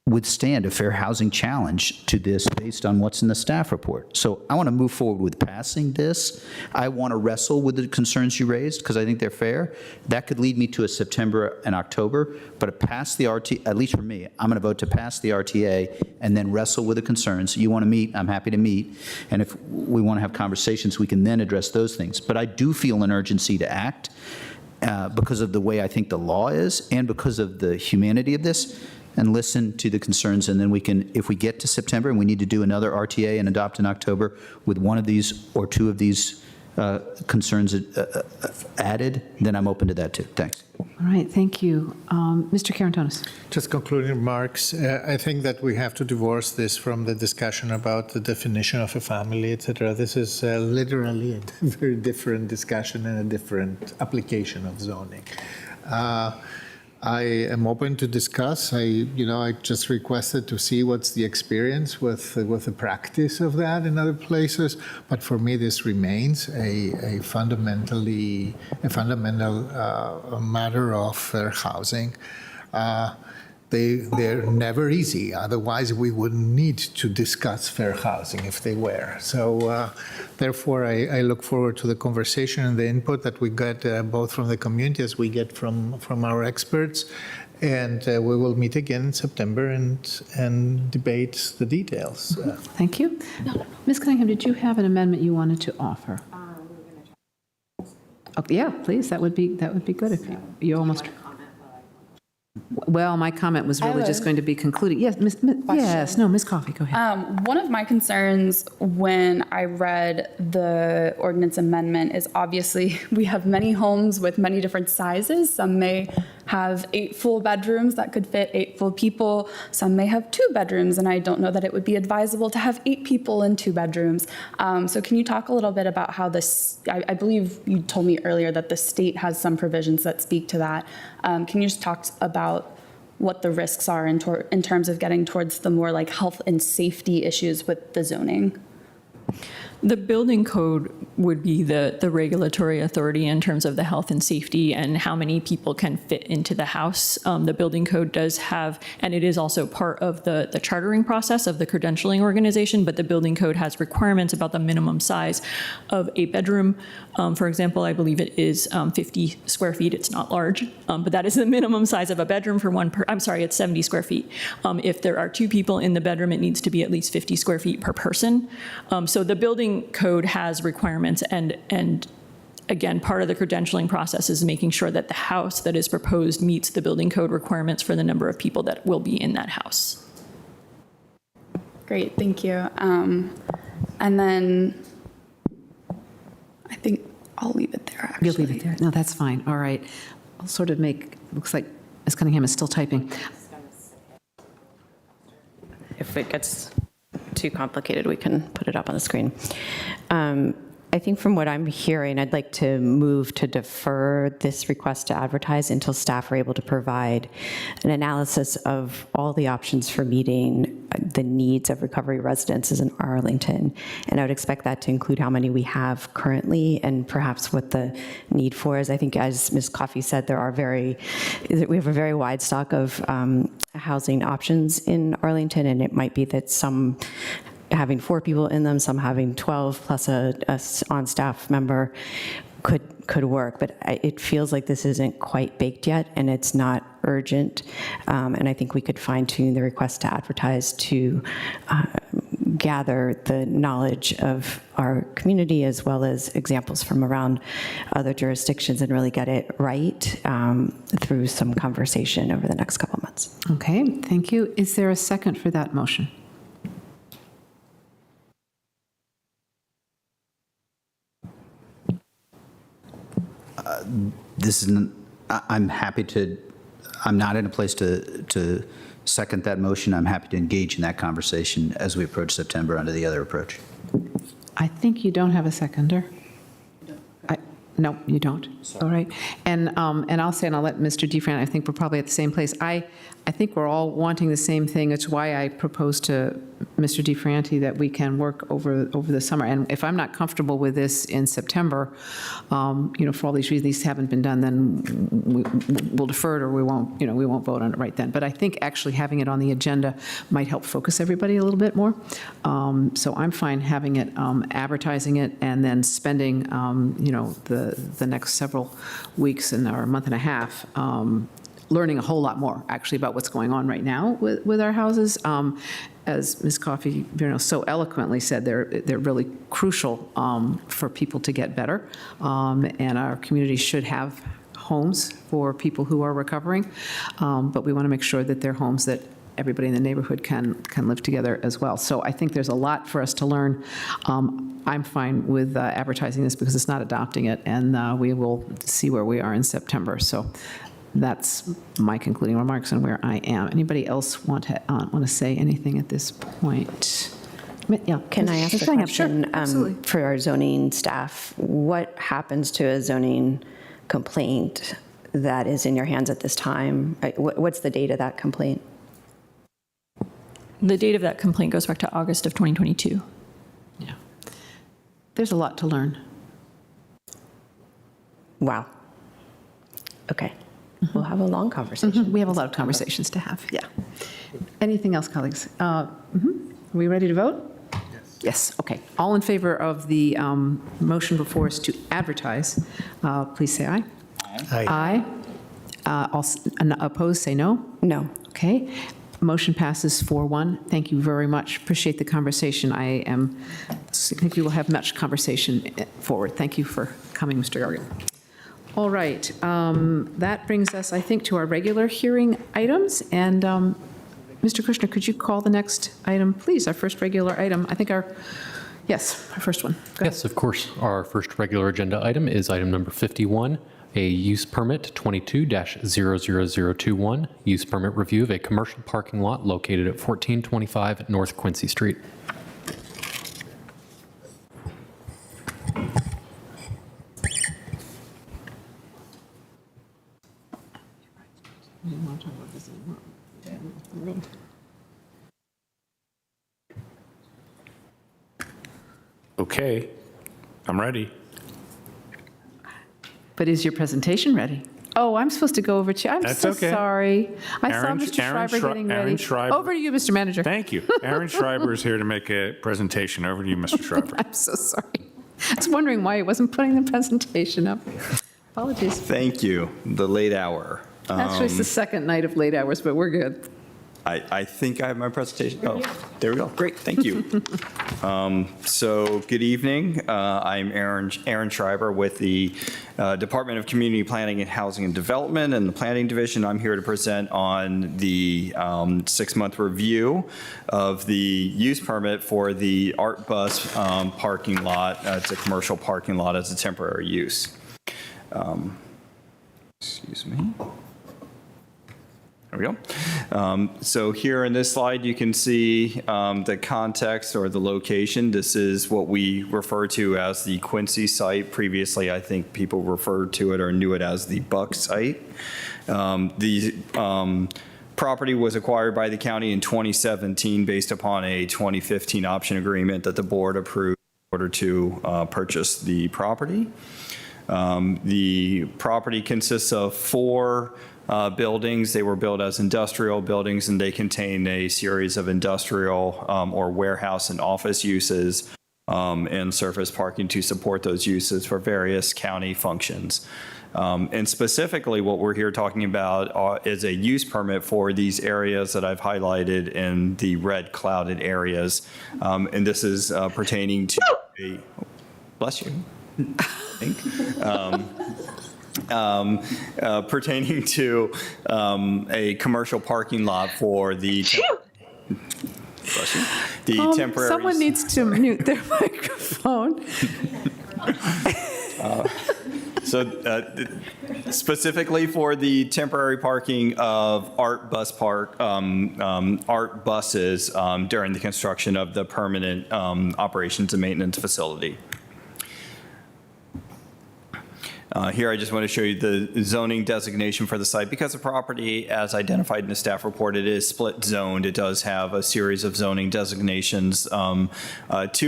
withstand a fair housing challenge to this based on what's in the staff report. So I want to move forward with passing this. I want to wrestle with the concerns you raised because I think they're fair. That could lead me to a September and October, but to pass the RTA, at least for me, I'm going to vote to pass the RTA and then wrestle with the concerns. You want to meet, I'm happy to meet. And if we want to have conversations, we can then address those things. But I do feel an urgency to act because of the way I think the law is and because of the humanity of this, and listen to the concerns, and then we can, if we get to September and we need to do another RTA and adopt in October with one of these or two of these concerns added, then I'm open to that too. Thanks. All right, thank you. Mr. Karantonis. Just concluding remarks. I think that we have to divorce this from the discussion about the definition of a family, et cetera. This is literally a very different discussion and a different application of zoning. I am open to discuss. I just requested to see what's the experience with the practice of that in other places. But for me, this remains a fundamental matter of fair housing. They're never easy. Otherwise, we wouldn't need to discuss fair housing if they were. So therefore, I look forward to the conversation and the input that we get both from the community as we get from our experts. And we will meet again in September and debate the details. Thank you. Ms. Cunningham, did you have an amendment you wanted to offer? Oh, yeah, please. That would be good if you almost. Well, my comment was really just going to be concluding. Yes, Ms. Coffey, go ahead. One of my concerns when I read the ordinance amendment is obviously we have many homes with many different sizes. Some may have 8 full bedrooms that could fit 8 full people. Some may have 2 bedrooms, and I don't know that it would be advisable to have 8 people in 2 bedrooms. So can you talk a little bit about how this, I believe you told me earlier that the state has some provisions that speak to that. Can you just talk about what the risks are in terms of getting towards the more like health and safety issues with the zoning? The building code would be the regulatory authority in terms of the health and safety and how many people can fit into the house. The building code does have, and it is also part of the chartering process of the credentialing organization, but the building code has requirements about the minimum size of a bedroom. For example, I believe it is 50 square feet. It's not large, but that is the minimum size of a bedroom for it's 70 square feet. If there are 2 people in the bedroom, it needs to be at least 50 square feet per person. So the building code has requirements, and again, part of the credentialing process is making sure that the house that is proposed meets the building code requirements for the number of people that will be in that house. Great, thank you. And then I think I'll leave it there, actually. You'll leave it there? No, that's fine. All right. I'll sort of looks like Ms. Cunningham is still typing. If it gets too complicated, we can put it up on the screen. I think from what I'm hearing, I'd like to move to defer this request to advertise until staff are able to provide an analysis of all the options for meeting the needs of recovery residences in Arlington. And I would expect that to include how many we have currently and perhaps what the need for is. I think, as Ms. Coffey said, we have a very wide stock of housing options in Arlington, and it might be that some having 4 people in them, some having 12 plus a on-staff member could work. But it feels like this isn't quite baked yet, and it's not urgent. And I think we could fine-tune the request to advertise to gather the knowledge of our community as well as examples from around other jurisdictions and really get it right through some conversation over the next couple months. Okay, thank you. Is there a second for that motion? I'm not in a place to second that motion. I'm happy to engage in that conversation as we approach September under the other approach. I think you don't have a seconder. No, you don't. All right. And I'll say, and I'll let Mr. DeFran, I think we're probably at the same place. I think we're all wanting the same thing. It's why I proposed to Mr. DeFranti that we can work over the summer. And if I'm not comfortable with this in September, for all these reasons, these haven't been done, then we'll defer it, or we won't vote on it right then. But I think actually having it on the agenda might help focus everybody a little bit more. So I'm fine having it, advertising it, and then spending, the next several weeks or a month and a half learning a whole lot more, actually, about what's going on right now with our houses. As Ms. Coffey so eloquently said, they're really crucial for people to get better, and our community should have homes for people who are recovering, but we want to make sure that they're homes that everybody in the neighborhood can live together as well. So I think there's a lot for us to learn. I'm fine with advertising this because it's not adopting it, and we will see where we are in September. So that's my concluding remarks on where I am. Anybody else want to say anything at this point? Yeah. Can I ask a question for our zoning staff? What happens to a zoning complaint that is in your hands at this time? What's the date of that complaint? The date of that complaint goes back to August of 2022. Yeah. There's a lot to learn. Wow. Okay. We'll have a long conversation. We have a lot of conversations to have, yeah. Anything else, colleagues? Are we ready to vote? Yes, okay. All in favor of the motion before us to advertise, please say aye. Aye. Opposed, say no. No. Okay. Motion passes 4-1. Thank you very much. Appreciate the conversation. I think we will have much conversation forward. Thank you for coming, Mr. Gargan. All right. That brings us, I think, to our regular hearing items. And Mr. Kushner, could you call the next item, please? Our first regular item. I think our first one. Yes, of course. Our first regular agenda item is item number 51, a use permit 22-00021, use permit review of a commercial parking lot located at 1425 North Quincy Street. Okay. I'm ready. But is your presentation ready? Oh, I'm supposed to go over to, I'm That's so okay. sorry. I saw Aaron- Mr. Aaron Schreiber Schre- getting Aaron ready. Schreiber. Over to you, Mr. Manager. Thank you. Aaron Schreiber is here to make a presentation. Over to you, Mr. Schreiber. I'm so sorry. I was wondering why he wasn't putting the presentation up. Apologies. Thank you. The late hour. Actually, it's the second night of late hours, but we're good. I think I have my presentation. Oh, there we go. Great. Thank you. So good evening. I'm Aaron Schreiber with the Department of Community Planning and Housing and Development and the Planning Division. I'm here to present on the 6-month review of the use permit for the Art Bus parking lot. It's a commercial parking lot as a temporary use. Excuse me. There we go. So here in this slide, you can see the context or the location. This is what we refer to as the Quincy site. Previously, I think people referred to it or knew it as the Buck site. The property was acquired by the county in 2017 based upon a 2015 option agreement that the board approved in order to purchase the property. The property consists of 4 buildings. They were built as industrial buildings, and they contain a series of industrial or warehouse and office uses and surface parking to support those uses for various county functions. And specifically, what we're here talking about is a use permit for these areas that I've highlighted in the red clouded areas. And this is pertaining to a, bless you, I think. Pertaining to a commercial parking lot for the temporary. Someone needs to mute their microphone. Specifically for the temporary parking of art buses during the construction of the permanent operations and maintenance facility. Here, I just want to show you the zoning designation for the site. Because the property, as identified in the staff report, it is split zoned. It does have a series of zoning designations, 2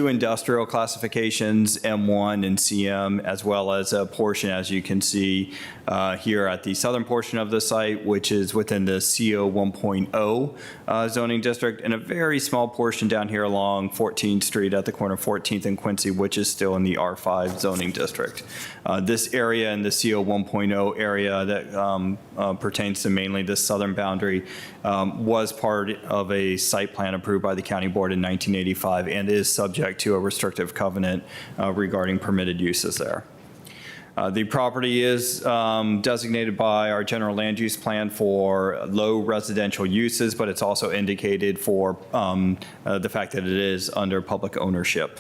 industrial classifications, M1 and CM, as well as a portion, as you can see here at the southern portion of the site, which is within the CO 1.0 zoning district, and a very small portion down here along 14th Street at the corner of 14th and Quincy, which is still in the R5 zoning district. This area in the CO 1.0 area that pertains to mainly the southern boundary was part of a site plan approved by the county board in 1985 and is subject to a restrictive covenant regarding permitted uses there. The property is designated by our general land use plan for low residential uses, but it's also indicated for the fact that it is under public ownership.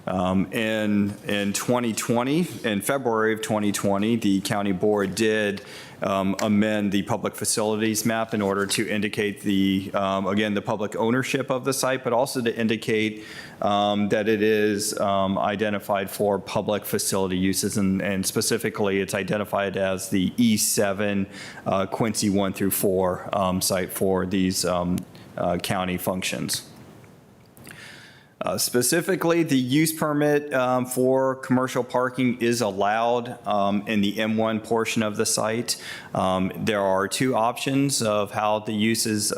In 2020, in February of 2020, the county board did amend the public facilities map in order to indicate the, again, the public ownership of the site, but also to indicate that it is identified for public facility uses, and specifically it's identified as the E7 Quincy 1 through 4 site for these county functions. Specifically, the use permit for commercial parking is allowed in the M1 portion of the site. There are 2 options of how the use is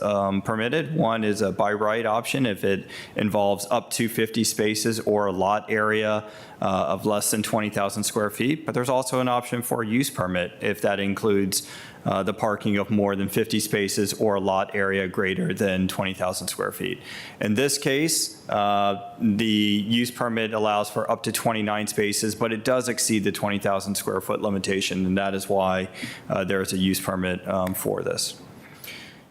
permitted. One is a by right option if it involves up to 50 spaces or a lot area of less than 20,000 square feet. But there's also an option for a use permit if that includes the parking of more than 50 spaces or a lot area greater than 20,000 square feet. In this case, the use permit allows for up to 29 spaces, but it does exceed the 20,000 square foot limitation, and that is why there is a use permit for this.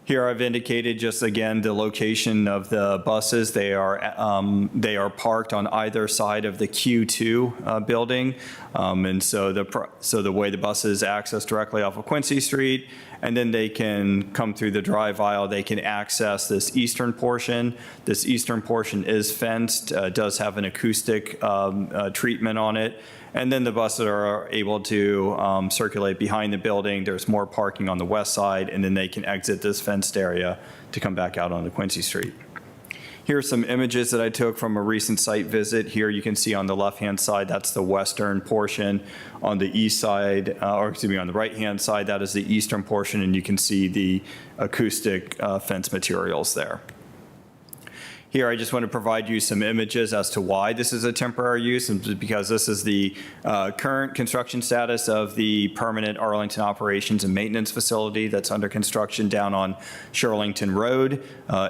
Here I've indicated just again the location of the buses. They are parked on either side of the Q2 building, and so the way the buses access directly off of Quincy Street, and then they can come through the drive aisle. They can access this eastern portion. This eastern portion is fenced, does have an acoustic treatment on it. And then the buses are able to circulate behind the building. There's more parking on the west side, and then they can exit this fenced area to come back out onto Quincy Street. Here are some images that I took from a recent site visit. Here you can see on the left-hand side, that's the western portion. On the east side, or excuse me, on the right-hand side, that is the eastern portion, and you can see the acoustic fence materials there. Here, I just want to provide you some images as to why this is a temporary use, and because this is the current construction status of the permanent Arlington operations and maintenance facility that's under construction down on Shirlington Road.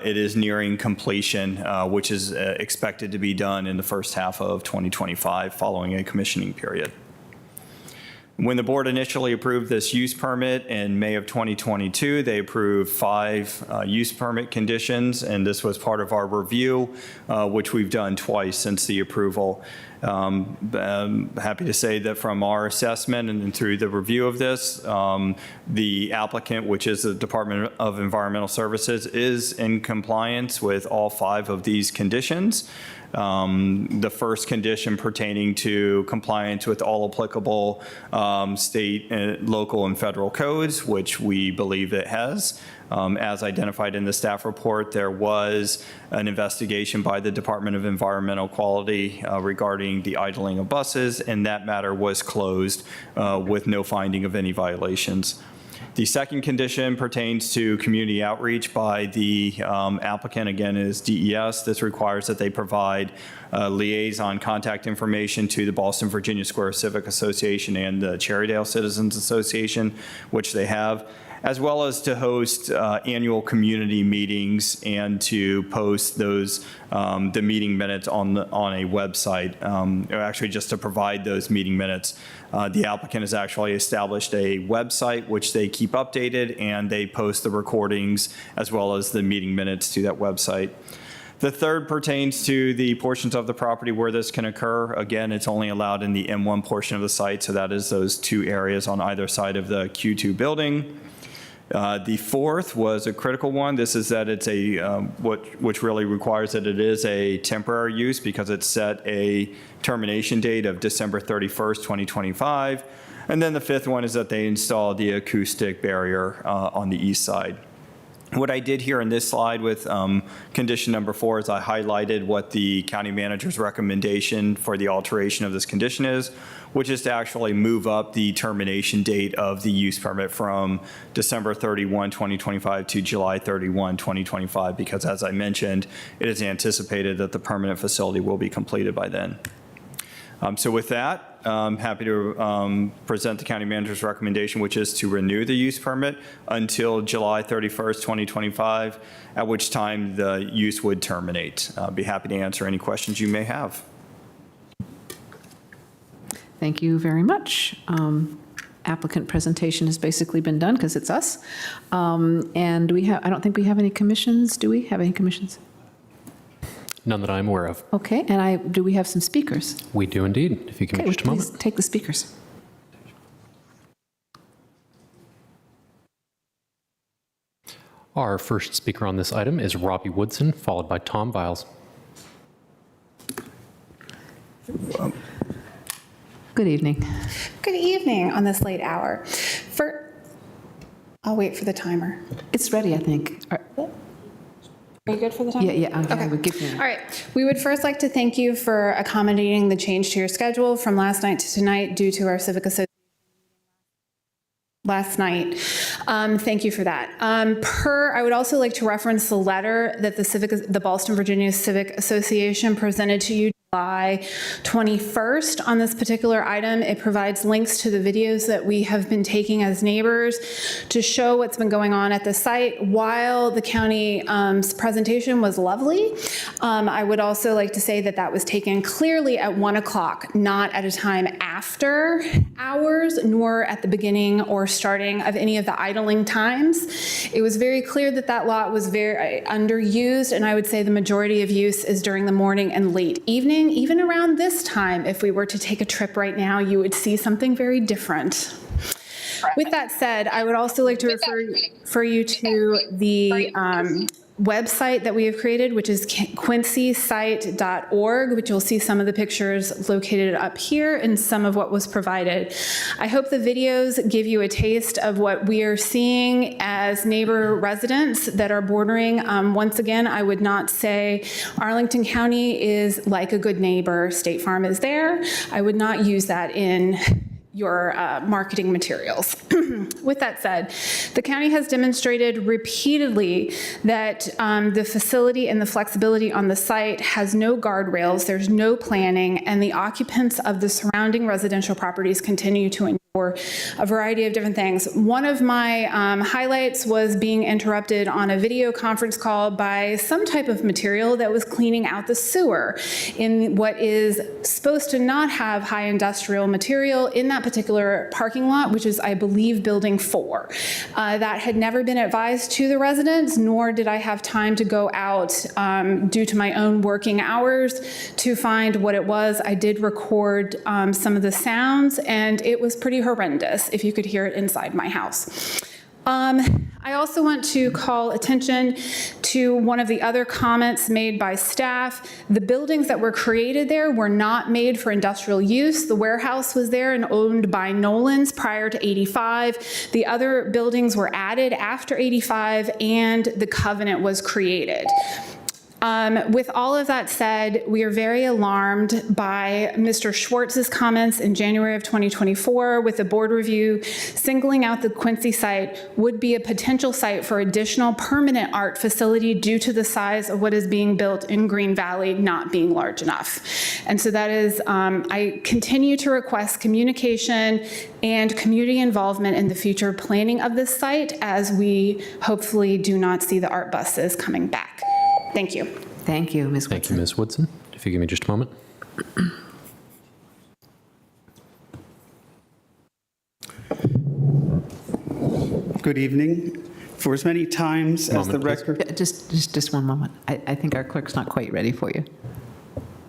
It is nearing completion, which is expected to be done in the first half of 2025 following a commissioning period. When the board initially approved this use permit in May of 2022, they approved 5 use permit conditions, and this was part of our review, which we've done twice since the approval. I'm happy to say that from our assessment and through the review of this, the applicant, which is the Department of Environmental Services, is in compliance with all 5 of these conditions. The first condition pertaining to compliance with all applicable state, local, and federal codes, which we believe it has. As identified in the staff report, there was an investigation by the Department of Environmental Quality regarding the idling of buses, and that matter was closed with no finding of any violations. The second condition pertains to community outreach by the applicant, again, is DES. This requires that they provide liaison contact information to the Boston Virginia Square Civic Association and the Cherrydale Citizens Association, which they have, as well as to host annual community meetings and to post those the meeting minutes on a website, or actually just to provide those meeting minutes. The applicant has actually established a website which they keep updated, and they post the recordings as well as the meeting minutes to that website. The third pertains to the portions of the property where this can occur. Again, it's only allowed in the M1 portion of the site, so that is those 2 areas on either side of the Q2 building. The fourth was a critical one. This is that it's a, which really requires that it is a temporary use because it's set a termination date of December 31st, 2025. And then the fifth one is that they install the acoustic barrier on the east side. What I did here in this slide with condition number 4 is I highlighted what the county manager's recommendation for the alteration of this condition is, which is to actually move up the termination date of the use permit from December 31, 2025 to July 31, 2025, because as I mentioned, it is anticipated that the permanent facility will be completed by then. So with that, I'm happy to present the county manager's recommendation, which is to renew the use permit until July 31st, 2025, at which time the use would terminate. I'll be happy to answer any questions you may have. Thank you very much. Applicant presentation has basically been done because it's us. And we have, I don't think we have any commissions. Do we have any commissions? None that I'm aware of. Okay, and do we have some speakers? We do indeed, if you give me just a moment. Please take the speakers. Our first speaker on this item is Robbie Woodson, followed by Tom Biles. Good evening. Good evening on this late hour. I'll wait for the timer. It's ready, I think. Are you good for the time? Yeah, okay. I would give you. All right. We would first like to thank you for accommodating the change to your schedule from last night to tonight due to our Civic Association last night. Thank you for that. I would also like to reference the letter that the Boston Virginia Civic Association presented to you July 21st on this particular item. It provides links to the videos that we have been taking as neighbors to show what's been going on at the site. While the county presentation was lovely, I would also like to say that that was taken clearly at 1 o'clock, not at a time after hours, nor at the beginning or starting of any of the idling times. It was very clear that that lot was very underused, and I would say the majority of use is during the morning and late evening. Even around this time, if we were to take a trip right now, you would see something very different. With that said, I would also like to refer you to the website that we have created, which is quincy-site.org, which you'll see some of the pictures located up here and some of what was provided. I hope the videos give you a taste of what we are seeing as neighbor residents that are bordering. Once again, I would not say Arlington County is like a good neighbor. State Farm is there. I would not use that in your marketing materials. With that said, the county has demonstrated repeatedly that the facility and the flexibility on the site has no guardrails, there's no planning, and the occupants of the surrounding residential properties continue to endure a variety of different things. One of my highlights was being interrupted on a video conference call by some type of material that was cleaning out the sewer in what is supposed to not have high industrial material in that particular parking lot, which is, I believe, building 4. That had never been advised to the residents, nor did I have time to go out due to my own working hours to find what it was. I did record some of the sounds, and it was pretty horrendous if you could hear it inside my house. I also want to call attention to one of the other comments made by staff. The buildings that were created there were not made for industrial use. The warehouse was there and owned by Nolan's prior to 85. The other buildings were added after 85, and the covenant was created. With all of that said, we are very alarmed by Mr. Schwartz's comments in January of 2024 with the board review singling out the Quincy site would be a potential site for additional permanent art facility due to the size of what is being built in Green Valley not being large enough. And so that is, I continue to request communication and community involvement in the future planning of this site as we hopefully do not see the art buses coming back. Thank you. Thank you, Ms. Woodson. Thank you, Ms. Woodson. If you give me just a moment. Good evening. For as many times as the record... Just one moment. I think our clerk's not quite ready for you.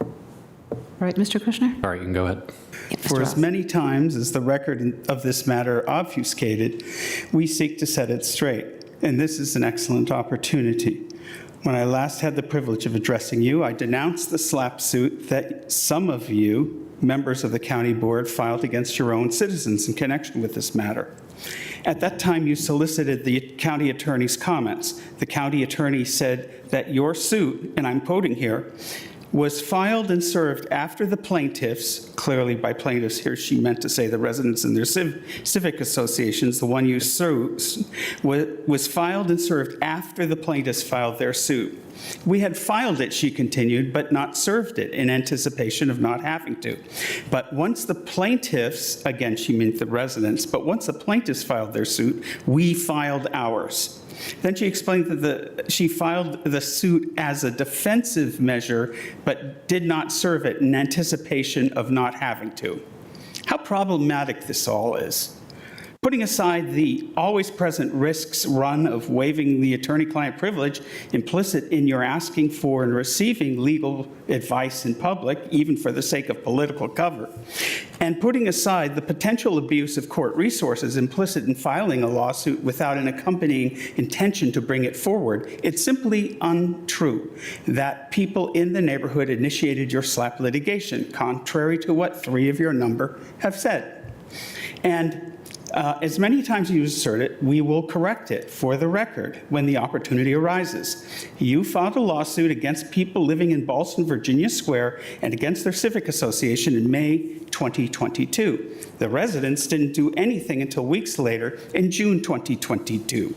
All right, Mr. Kushner? All right, you can go ahead. For as many times as the record of this matter obfuscated, we seek to set it straight, and this is an excellent opportunity. When I last had the privilege of addressing you, I denounced the slap suit that some of you, members of the county board, filed against your own citizens in connection with this matter. At that time, you solicited the county attorney's comments. The county attorney said that your suit, and I'm quoting here, was filed and served after the plaintiffs, clearly by plaintiffs here she meant to say the residents and their civic associations, the one you sued, was filed and served after the plaintiffs filed their suit. We had filed it, she continued, but not served it in anticipation of not having to. But once the plaintiffs, again she meant the residents, but once the plaintiffs filed their suit, we filed ours. Then she explained that she filed the suit as a defensive measure, but did not serve it in anticipation of not having to. How problematic this all is. Putting aside the always present risks run of waiving the attorney-client privilege implicit in your asking for and receiving legal advice in public, even for the sake of political cover, and putting aside the potential abuse of court resources implicit in filing a lawsuit without an accompanying intention to bring it forward, it's simply untrue that people in the neighborhood initiated your slap litigation, contrary to what 3 of your number have said. And as many times you assert it, we will correct it for the record when the opportunity arises. You filed a lawsuit against people living in Ballston, Virginia Square, and against their civic association in May 2022. The residents didn't do anything until weeks later in June 2022.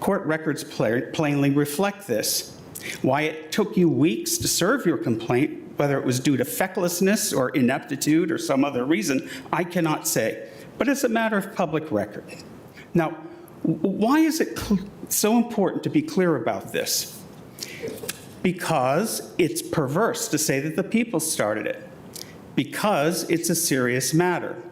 Court records plainly reflect this. Why it took you weeks to serve your complaint, whether it was due to fecklessness or ineptitude or some other reason, I cannot say. But it's a matter of public record. Now, why is it so important to be clear about this? Because it's perverse to say that the people started it. Because it's a serious matter.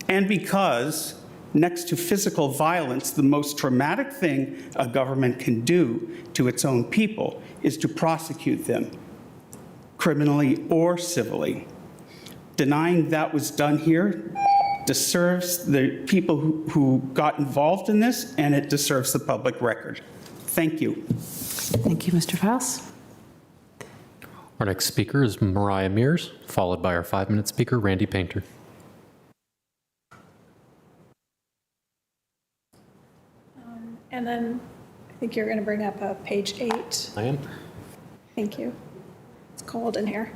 And because, next to physical violence, the most traumatic thing a government can do to its own people is to prosecute them, criminally or civilly. Denying that was done here deserves the people who got involved in this, and it deserves the public record. Thank you. Thank you, Mr. Faust. Our next speaker is Mariah Mears, followed by our 5-minute speaker, Randy Painter. And then I think you're going to bring up page 8. I am. Thank you. It's cold in here.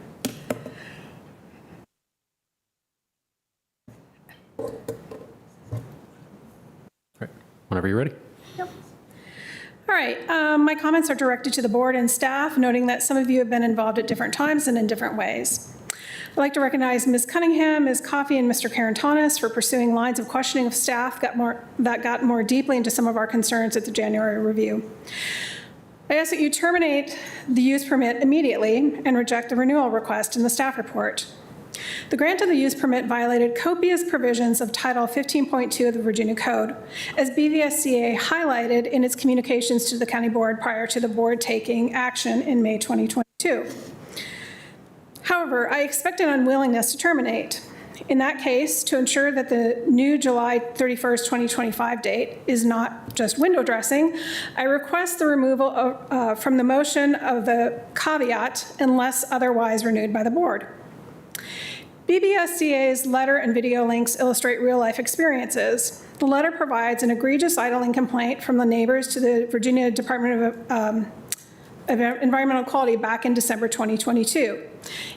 Whenever you're ready. Yep. All right. My comments are directed to the board and staff, noting that some of you have been involved at different times and in different ways. I'd like to recognize Ms. Cunningham, Ms. Coffey, and Mr. Karantanis for pursuing lines of questioning of staff that got more deeply into some of our concerns at the January review. I ask that you terminate the use permit immediately and reject the renewal request in the staff report. The grant of the use permit violated copious provisions of Title 15.2 of the Virginia Code, as BVSCA highlighted in its communications to the county board prior to the board taking action in May 2022. However, I expect an unwillingness to terminate. In that case, to ensure that the new July 31st, 2025 date is not just window dressing, I request the removal of, from the motion of the caveat unless otherwise renewed by the board. BVSCA's letter and video links illustrate real-life experiences. The letter provides an egregious idling complaint from the neighbors to the Virginia Department of Environmental Quality back in December 2022.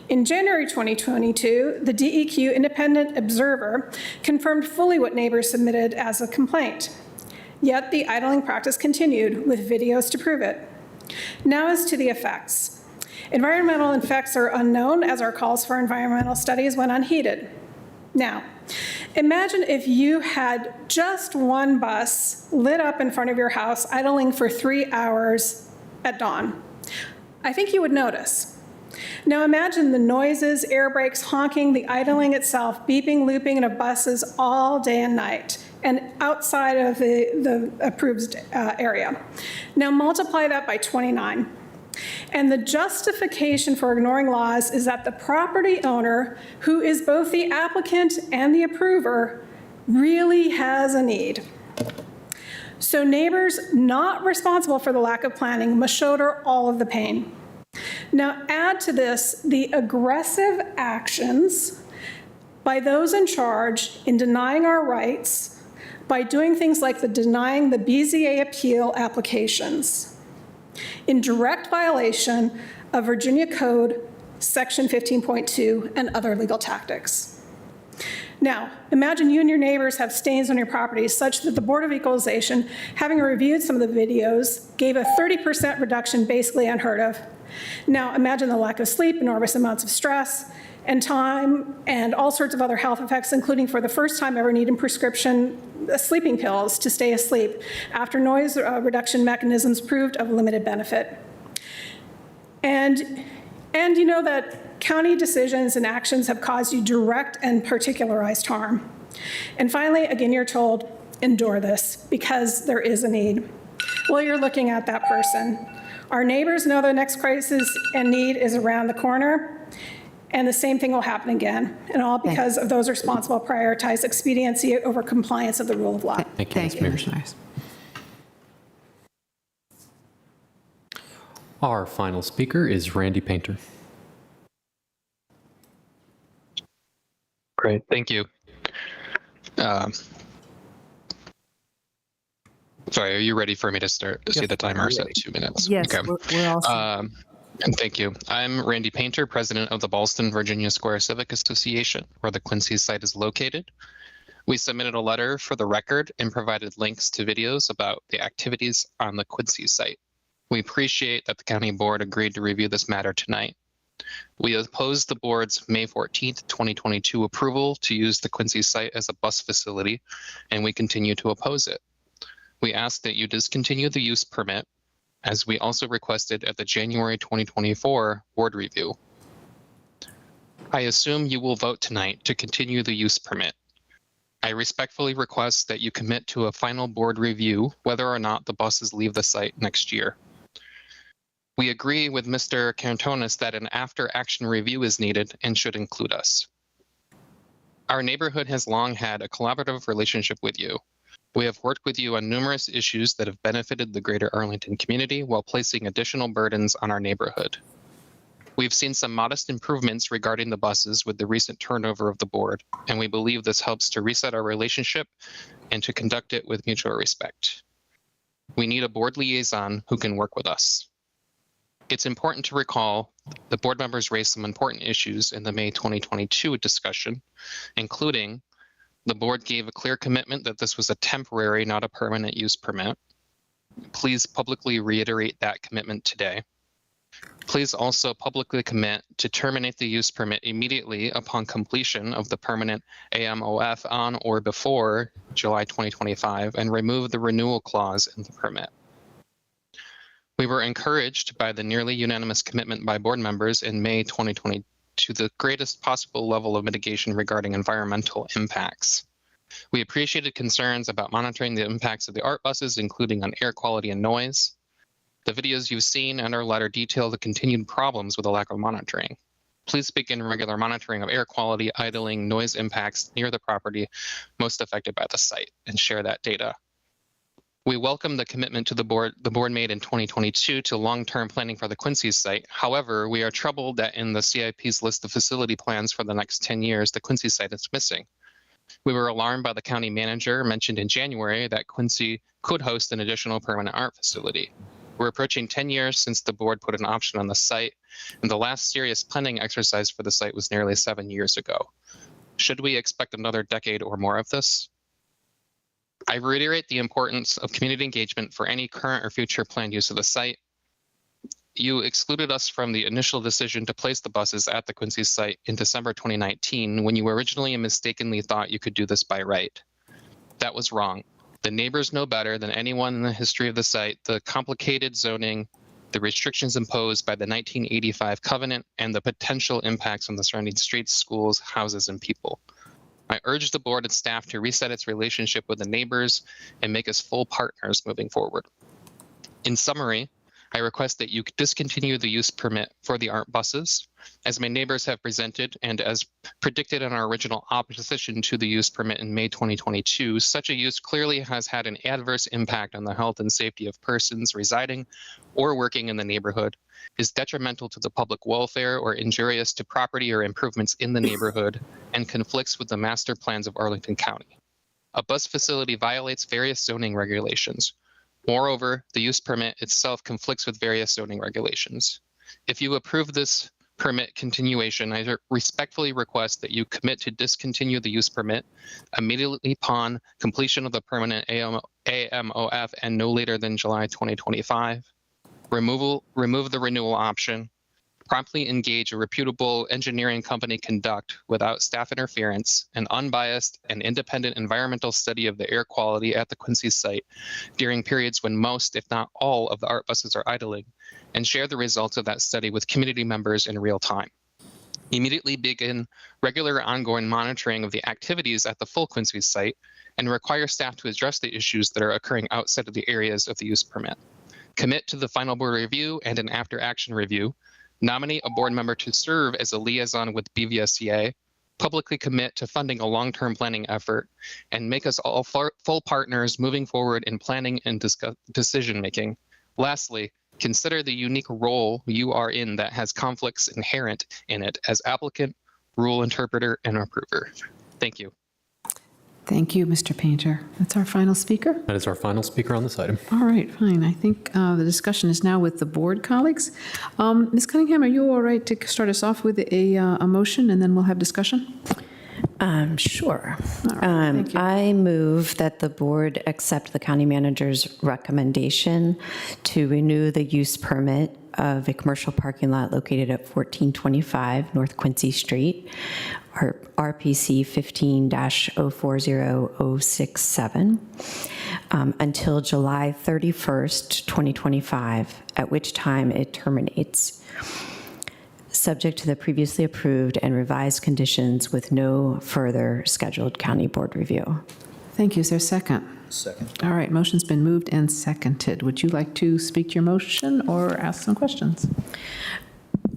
In January 2022, the DEQ independent observer confirmed fully what neighbors submitted as a complaint. Yet the idling practice continued, with videos to prove it. Now as to the effects. Environmental effects are unknown, as our calls for environmental studies went unheeded. Now, imagine if you had just one bus lit up in front of your house, idling for 3 hours at dawn. I think you would notice. Now imagine the noises, air brakes, honking, the idling itself, beeping, looping of buses all day and night, and outside of the approved area. Now multiply that by 29. And the justification for ignoring laws is that the property owner, who is both the applicant and the approver, really has a need. So neighbors not responsible for the lack of planning must shoulder all of the pain. Now add to this the aggressive actions by those in charge in denying our rights by doing things like denying the BZA appeal applications in direct violation of Virginia Code Section 15.2 and other legal tactics. Now, imagine you and your neighbors have stains on your property such that the Board of Equalization, having reviewed some of the videos, gave a 30% reduction, basically unheard of. Now, imagine the lack of sleep, enormous amounts of stress, and time, and all sorts of other health effects, including for the first time ever needing prescription sleeping pills to stay asleep after noise reduction mechanisms proved of limited benefit. And you know that county decisions and actions have caused you direct and particularized harm. And finally, again, you're told, endure this because there is a need. Well, you're looking at that person. Our neighbors know the next crisis and need is around the corner. And the same thing will happen again, and all because of those responsible prioritize expediency over compliance of the rule of law. Thank you, Ms. Mears. Our final speaker is Randy Painter. Great, thank you. Sorry, are you ready for me to start? Yes, See the timer set 2 minutes. Yes, okay. we're all set. And thank you. I'm Randy Painter, president of the Ballston Virginia Square Civic Association, where the Quincy site is located. We submitted a letter for the record and provided links to videos about the activities on the Quincy site. We appreciate that the county board agreed to review this matter tonight. We opposed the board's May 14th, 2022 approval to use the Quincy site as a bus facility, and we continue to oppose it. We ask that you discontinue the use permit, as we also requested at the January 2024 board review. I assume you will vote tonight to continue the use permit. I respectfully request that you commit to a final board review whether or not the buses leave the site next year. We agree with Mr. Karantanis that an after-action review is needed and should include us. Our neighborhood has long had a collaborative relationship with you. We have worked with you on numerous issues that have benefited the greater Arlington community while placing additional burdens on our neighborhood. We've seen some modest improvements regarding the buses with the recent turnover of the board, and we believe this helps to reset our relationship and to conduct it with mutual respect. We need a board liaison who can work with us. It's important to recall the board members raised some important issues in the May 2022 discussion, including the board gave a clear commitment that this was a temporary, not a permanent use permit. Please publicly reiterate that commitment today. Please also publicly commit to terminate the use permit immediately upon completion of the permanent AMOF on or before July 2025 and remove the renewal clause in the permit. We were encouraged by the nearly unanimous commitment by board members in May 2020 to the greatest possible level of mitigation regarding environmental impacts. We appreciated concerns about monitoring the impacts of the art buses, including on air quality and noise. The videos you've seen and our letter detail the continued problems with the lack of monitoring. Please begin regular monitoring of air quality, idling, noise impacts near the property most affected by the site, and share that data. We welcome the commitment to the board made in 2022 to long-term planning for the Quincy site. However, we are troubled that in the CIP's list of facility plans for the next 10 years, the Quincy site is missing. We were alarmed by the county manager mentioned in January that Quincy could host an additional permanent art facility. We're approaching 10 years since the board put an option on the site, and the last serious planning exercise for the site was nearly 7 years ago. Should we expect another decade or more of this? I reiterate the importance of community engagement for any current or future planned use of the site. You excluded us from the initial decision to place the buses at the Quincy site in December 2019 when you originally and mistakenly thought you could do this by right. That was wrong. The neighbors know better than anyone in the history of the site the complicated zoning, the restrictions imposed by the 1985 covenant, and the potential impacts on the surrounding streets, schools, houses, and people. I urge the board and staff to reset its relationship with the neighbors and make us full partners moving forward. In summary, I request that you discontinue the use permit for the art buses. As my neighbors have presented and as predicted in our original opposition to the use permit in May 2022, such a use clearly has had an adverse impact on the health and safety of persons residing or working in the neighborhood, is detrimental to the public welfare or injurious to property or improvements in the neighborhood, and conflicts with the master plans of Arlington County. A bus facility violates various zoning regulations. Moreover, the use permit itself conflicts with various zoning regulations. If you approve this permit continuation, I respectfully request that you commit to discontinue the use permit immediately upon completion of the permanent AMOF and no later than July 2025. Remove the renewal option. Promptly engage a reputable engineering company conduct, without staff interference, an unbiased and independent environmental study of the air quality at the Quincy site during periods when most, if not all, of the art buses are idling, and share the results of that study with community members in real time. Immediately begin regular ongoing monitoring of the activities at the full Quincy site and require staff to address the issues that are occurring outside of the areas of the use permit. Commit to the final board review and an after action review. Nominate a board member to serve as a liaison with BVSCA, publicly commit to funding a long-term planning effort, and make us all full partners moving forward in planning and decision-making. Lastly, consider the unique role you are in that has conflicts inherent in it as applicant, rule interpreter, and approver. Thank you. Thank you, Mr. Painter. That's our final speaker. That is our final speaker on this item. All right, fine. I think the discussion is now with the board colleagues. Ms. Cunningham, are you all right to start us off with a motion, and then we'll have discussion? Sure. All right, thank you. I move that the board accept the county manager's recommendation to renew the use permit of a commercial parking lot located at 1425 North Quincy Street, RPC 15-040067, until July 31st, 2025, at which time it terminates, subject to the previously approved and revised conditions with no further scheduled county board review. Thank you. Is there a second? Second. All right, motion's been moved and seconded. Would you like to speak to your motion or ask some questions?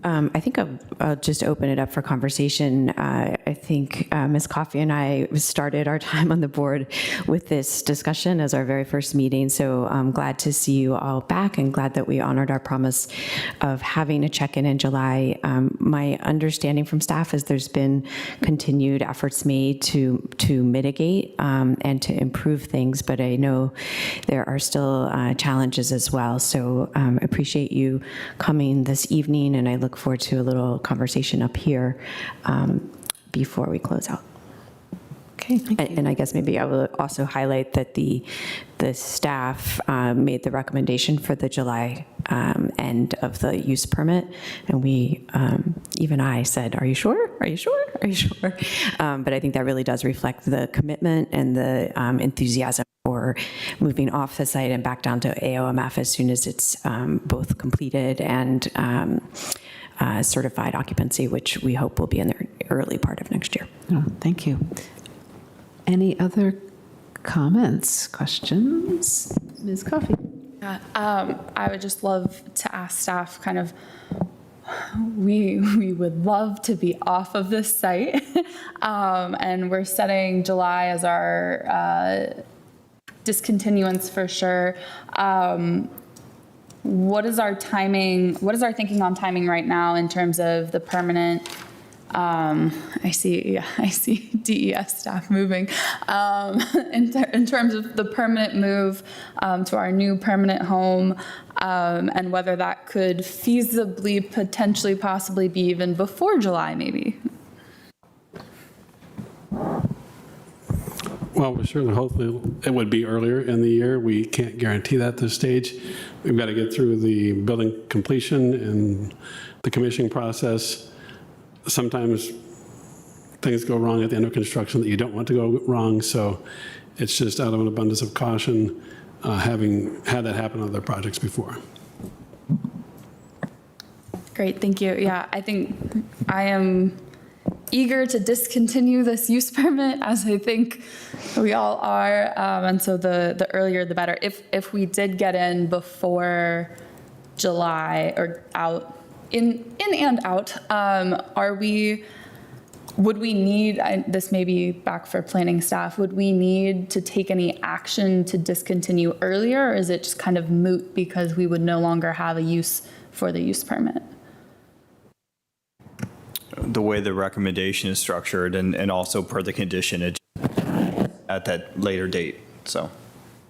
I think I'll just open it up for conversation. I think Ms. Coffey and I started our time on the board with this discussion as our very first meeting, so I'm glad to see you all back and glad that we honored our promise of having a check-in in July. My understanding from staff is there's been continued efforts made to mitigate and to improve things, but I know there are still challenges as well, so I appreciate you coming this evening, and I look forward to a little conversation up here before we close out. Okay. And I guess maybe I will also highlight that the staff made the recommendation for the July end of the use permit, and we, even I said, "Are you sure? Are you sure? Are you sure?" But I think that really does reflect the commitment and the enthusiasm for moving off the site and back down to AOMF as soon as it's both completed and certified occupancy, which we hope will be in the early part of next year. Oh, thank you. Any other comments, questions? Ms. Coffey? I would just love to ask staff kind of, we would love to be off of this site. And we're setting July as our discontinuance for sure. What is our timing? What is our thinking on timing right now in terms of the permanent? I see DES staff moving. In terms of the permanent move to our new permanent home, and whether that could feasibly, potentially, possibly be even before July, maybe. Well, we're certainly hopefully it would be earlier in the year. We can't guarantee that at this stage. We've got to get through the building completion and the commissioning process. Sometimes things go wrong at the end of construction that you don't want to go wrong, so it's just out of an abundance of caution, having had that happen on other projects before. Great, thank you. Yeah, I think I am eager to discontinue this use permit, as I think we all are, and so the earlier the better. If we did get in before July or out, in and out, would we need, this may be back for planning staff, would we need to take any action to discontinue earlier, or is it just kind of moot because we would no longer have a use for the use permit? The way the recommendation is structured and also per the condition at that later date, so.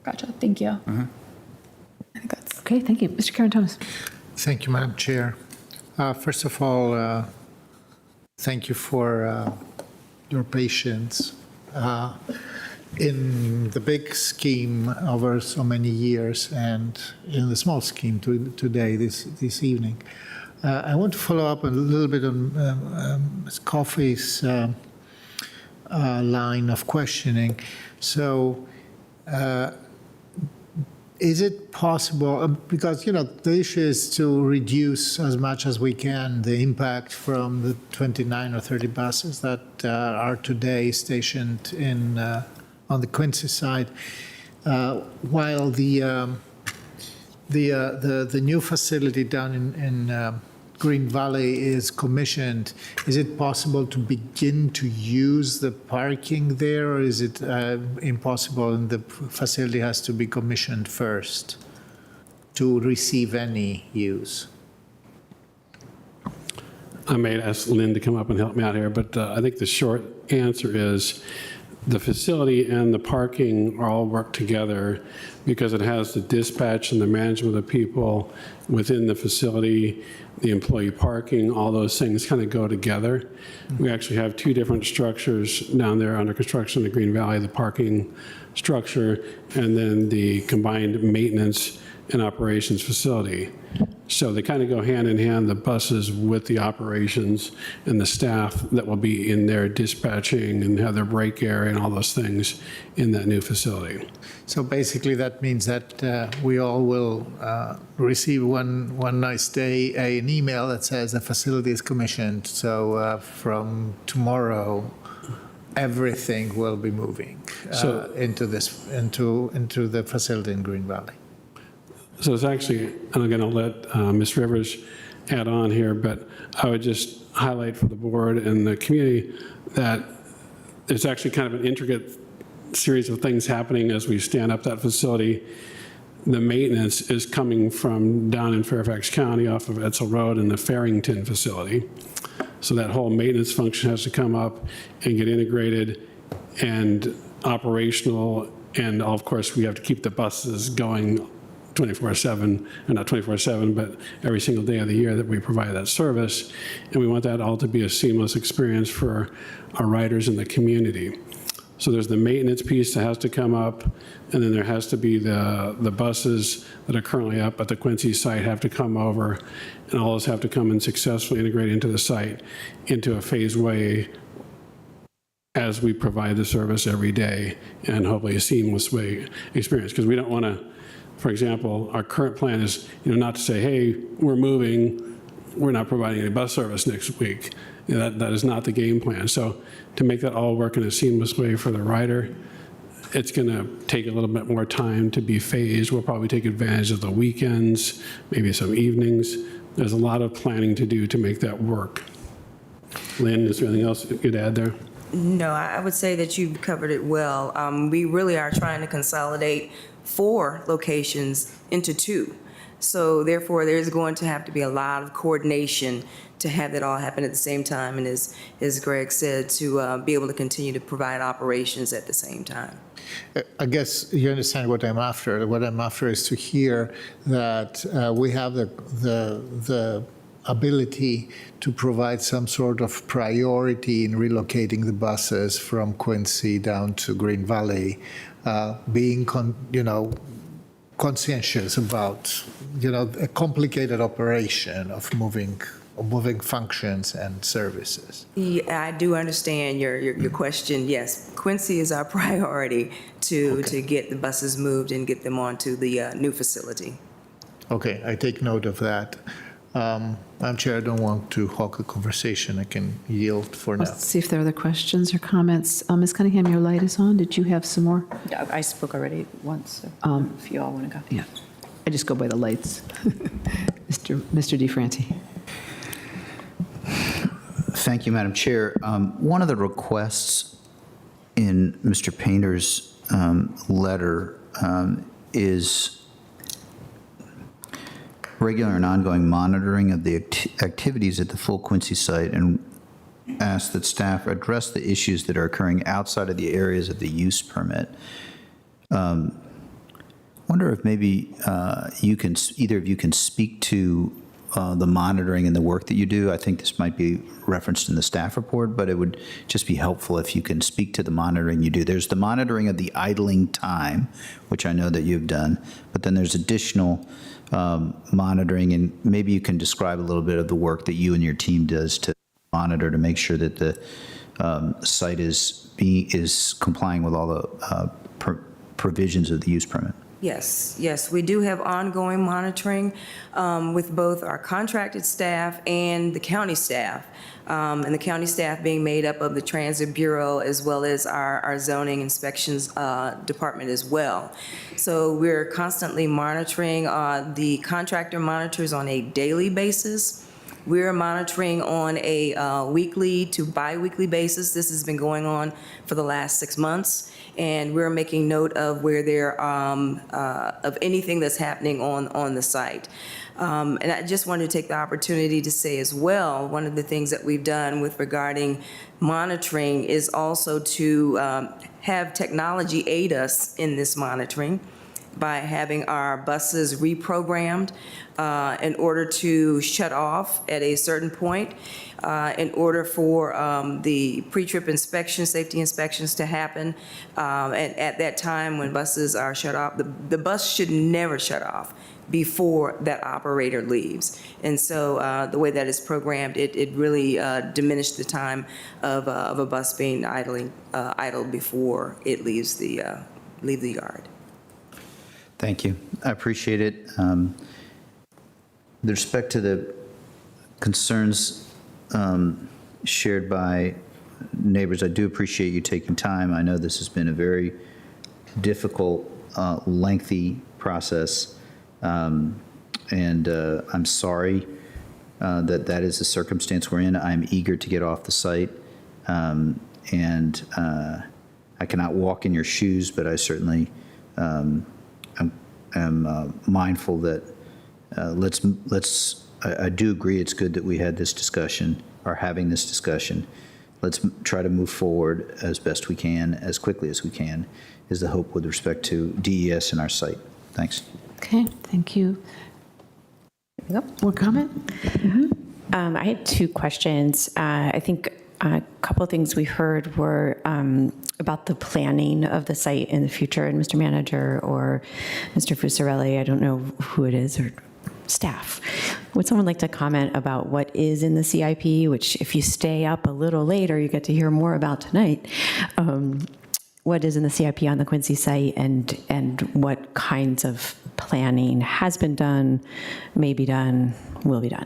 Gotcha, thank you. Mm-hmm. I think that's. Okay, thank you. Mr. Karen-Thomas. Thank you, Madam Chair. First of all, thank you for your patience in the big scheme over so many years and in the small scheme today, this evening. I want to follow up a little bit on Ms. Coffey's line of questioning. So, is it possible, because, you know, the issue is to reduce as much as we can the impact from the 29 or 30 buses that are today stationed on the Quincy side, while the new facility down in Green Valley is commissioned. Is it possible to begin to use the parking there, or is it impossible and the facility has to be commissioned first to receive any use? I may ask Lynn to come up and help me out here, but I think the short answer is the facility and the parking all work together because it has the dispatch and the management of people within the facility, the employee parking, all those things kind of go together. We actually have two different structures down there under construction in Green Valley, the parking structure and then the combined maintenance and operations facility. So they kind of go hand in hand, the buses with the operations and the staff that will be in there dispatching and have their break area and all those things in that new facility. So basically that means that we all will receive one nice day an email that says the facility is commissioned. So from tomorrow, everything will be moving into the facility in Green Valley. So it's actually, and I'm going to let Ms. Rivers add on here, but I would just highlight for the board and the community that there's actually kind of an intricate series of things happening as we stand up that facility. The maintenance is coming from down in Fairfax County off of Edsel Road in the Farrington facility. So that whole maintenance function has to come up and get integrated and operational. And of course, we have to keep the buses going 24/7, and not 24/7, but every single day of the year that we provide that service. And we want that all to be a seamless experience for our riders in the community. So there's the maintenance piece that has to come up, and then there has to be the buses that are currently up at the Quincy site have to come over, and all those have to come and successfully integrate into the site into a phased way as we provide the service every day, and hopefully a seamless way experience. Because we don't want to, for example, our current plan is, not to say, hey, we're moving, we're not providing any bus service next week. That is not the game plan. So to make that all work in a seamless way for the rider, it's going to take a little bit more time to be phased. We'll probably take advantage of the weekends, maybe some evenings. There's a lot of planning to do to make that work. Lynn, is there anything else you'd add there? No, I would say that you've covered it well. We really are trying to consolidate 4 locations into 2. So therefore, there's going to have to be a lot of coordination to have that all happen at the same time. And as Greg said, to be able to continue to provide operations at the same time. I guess you understand what I'm after. What I'm after is to hear that we have the ability to provide some sort of priority in relocating the buses from Quincy down to Green Valley, being conscientious about a complicated operation of moving functions and services. Yeah, I do understand your question. Yes, Quincy is our priority to get the buses moved and get them onto the new facility. Okay, I take note of that. Madam Chair, I don't want to hog the conversation. I can yield for now. Let's see if there are other questions or comments. Ms. Cunningham, your light is on. Did you have some more? I spoke already once, so if you all want to go. Yeah, I just go by the lights. Mr. DeFranti. Thank you, Madam Chair. One of the requests in Mr. Painter's letter is regular and ongoing monitoring of the activities at the full Quincy site, and ask that staff address the issues that are occurring outside of the areas of the use permit. Wonder if maybe either of you can speak to the monitoring and the work that you do. I think this might be referenced in the staff report, but it would just be helpful if you can speak to the monitoring you do. There's the monitoring of the idling time, which I know that you've done, but then there's additional monitoring, and maybe you can describe a little bit of the work that you and your team does to monitor to make sure that the site is complying with all the provisions of the use permit. Yes, we do have ongoing monitoring with both our contracted staff and the county staff. And the county staff being made up of the Transit Bureau as well as our zoning inspections department as well. So we're constantly monitoring. The contractor monitors on a daily basis. We're monitoring on a weekly to bi-weekly basis. This has been going on for the last 6 months, and we're making note of where there of anything that's happening on the site. And I just wanted to take the opportunity to say as well, one of the things that we've done with regarding monitoring is also to have technology aid us in this monitoring by having our buses reprogrammed in order to shut off at a certain point in order for the pre-trip inspection, safety inspections to happen. And at that time when buses are shut off, the bus should never shut off before that operator leaves. And so the way that is programmed, it really diminished the time of a bus being idle before it leaves the yard. Thank you. I appreciate it. With respect to the concerns shared by neighbors, I do appreciate you taking time. I know this has been a very difficult, lengthy process, and I'm sorry that is the circumstance we're in. I'm eager to get off the site, and I cannot walk in your shoes, but I certainly am mindful that I do agree it's good that we had this discussion, are having this discussion. Let's try to move forward as best we can, as quickly as we can, is the hope with respect to DES and our site. Thanks. Okay, thank you. More comment? I had two questions. I think a couple of things we heard were about the planning of the site in the future, and Mr. Manager or Mr. Fusarelli, I don't know who it is, or staff. Would someone like to comment about what is in the CIP, which if you stay up a little later, you get to hear more about tonight. What is in the CIP on the Quincy site, and what kinds of planning has been done, may be done, will be done?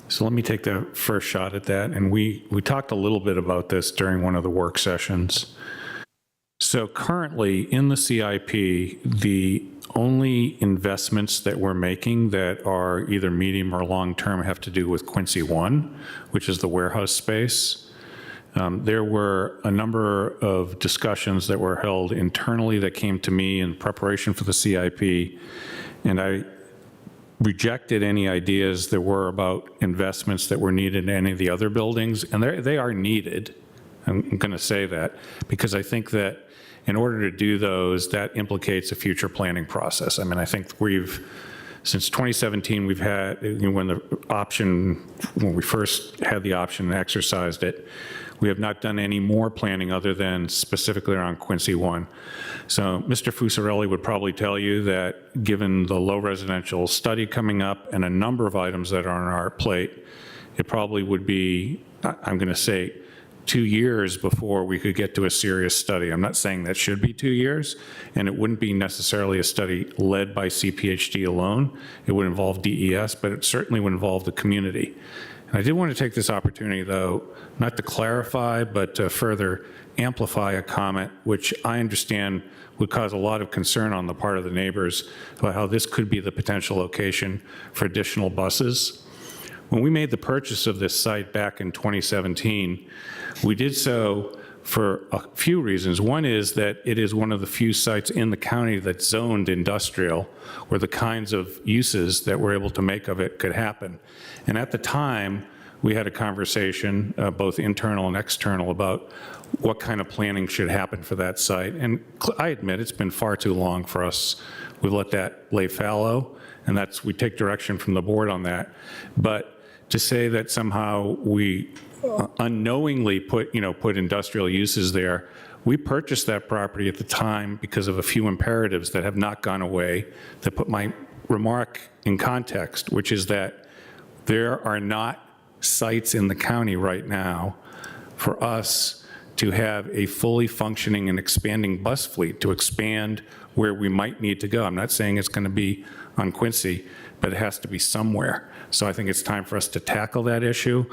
So let me take the first shot at that. And we talked a little bit about this during one of the work sessions. So currently in the CIP, the only investments that we're making that are either medium or long-term have to do with Quincy 1, which is the warehouse space. There were a number of discussions that were held internally that came to me in preparation for the CIP, and I rejected any ideas there were about investments that were needed in any of the other buildings, and they are needed. I'm going to say that because I think that in order to do those, that implicates a future planning process. I mean, I think since 2017, we've had, when we first had the option and exercised it, we have not done any more planning other than specifically around Quincy 1. So Mr. Fusarelli would probably tell you that given the low residential study coming up and a number of items that are on our plate, it probably would be, I'm going to say, 2 years before we could get to a serious study. I'm not saying that should be 2 years, and it wouldn't be necessarily a study led by CPHD alone. It would involve DES, but it certainly would involve the community. And I did want to take this opportunity, though, not to clarify, but to further amplify a comment, which I understand would cause a lot of concern on the part of the neighbors about how this could be the potential location for additional buses. When we made the purchase of this site back in 2017, we did so for a few reasons. One is that it is one of the few sites in the county that's zoned industrial, where the kinds of uses that we're able to make of it could happen. And at the time, we had a conversation, both internal and external, about what kind of planning should happen for that site. And I admit it's been far too long for us. We let that lay fallow, and we take direction from the board on that. But to say that somehow we unknowingly put industrial uses there, we purchased that property at the time because of a few imperatives that have not gone away, that put my remark in context, which is that there are not sites in the county right now for us to have a fully functioning and expanding bus fleet to expand where we might need to go. I'm not saying it's going to be on Quincy, but it has to be somewhere. So I think it's time for us to tackle that issue.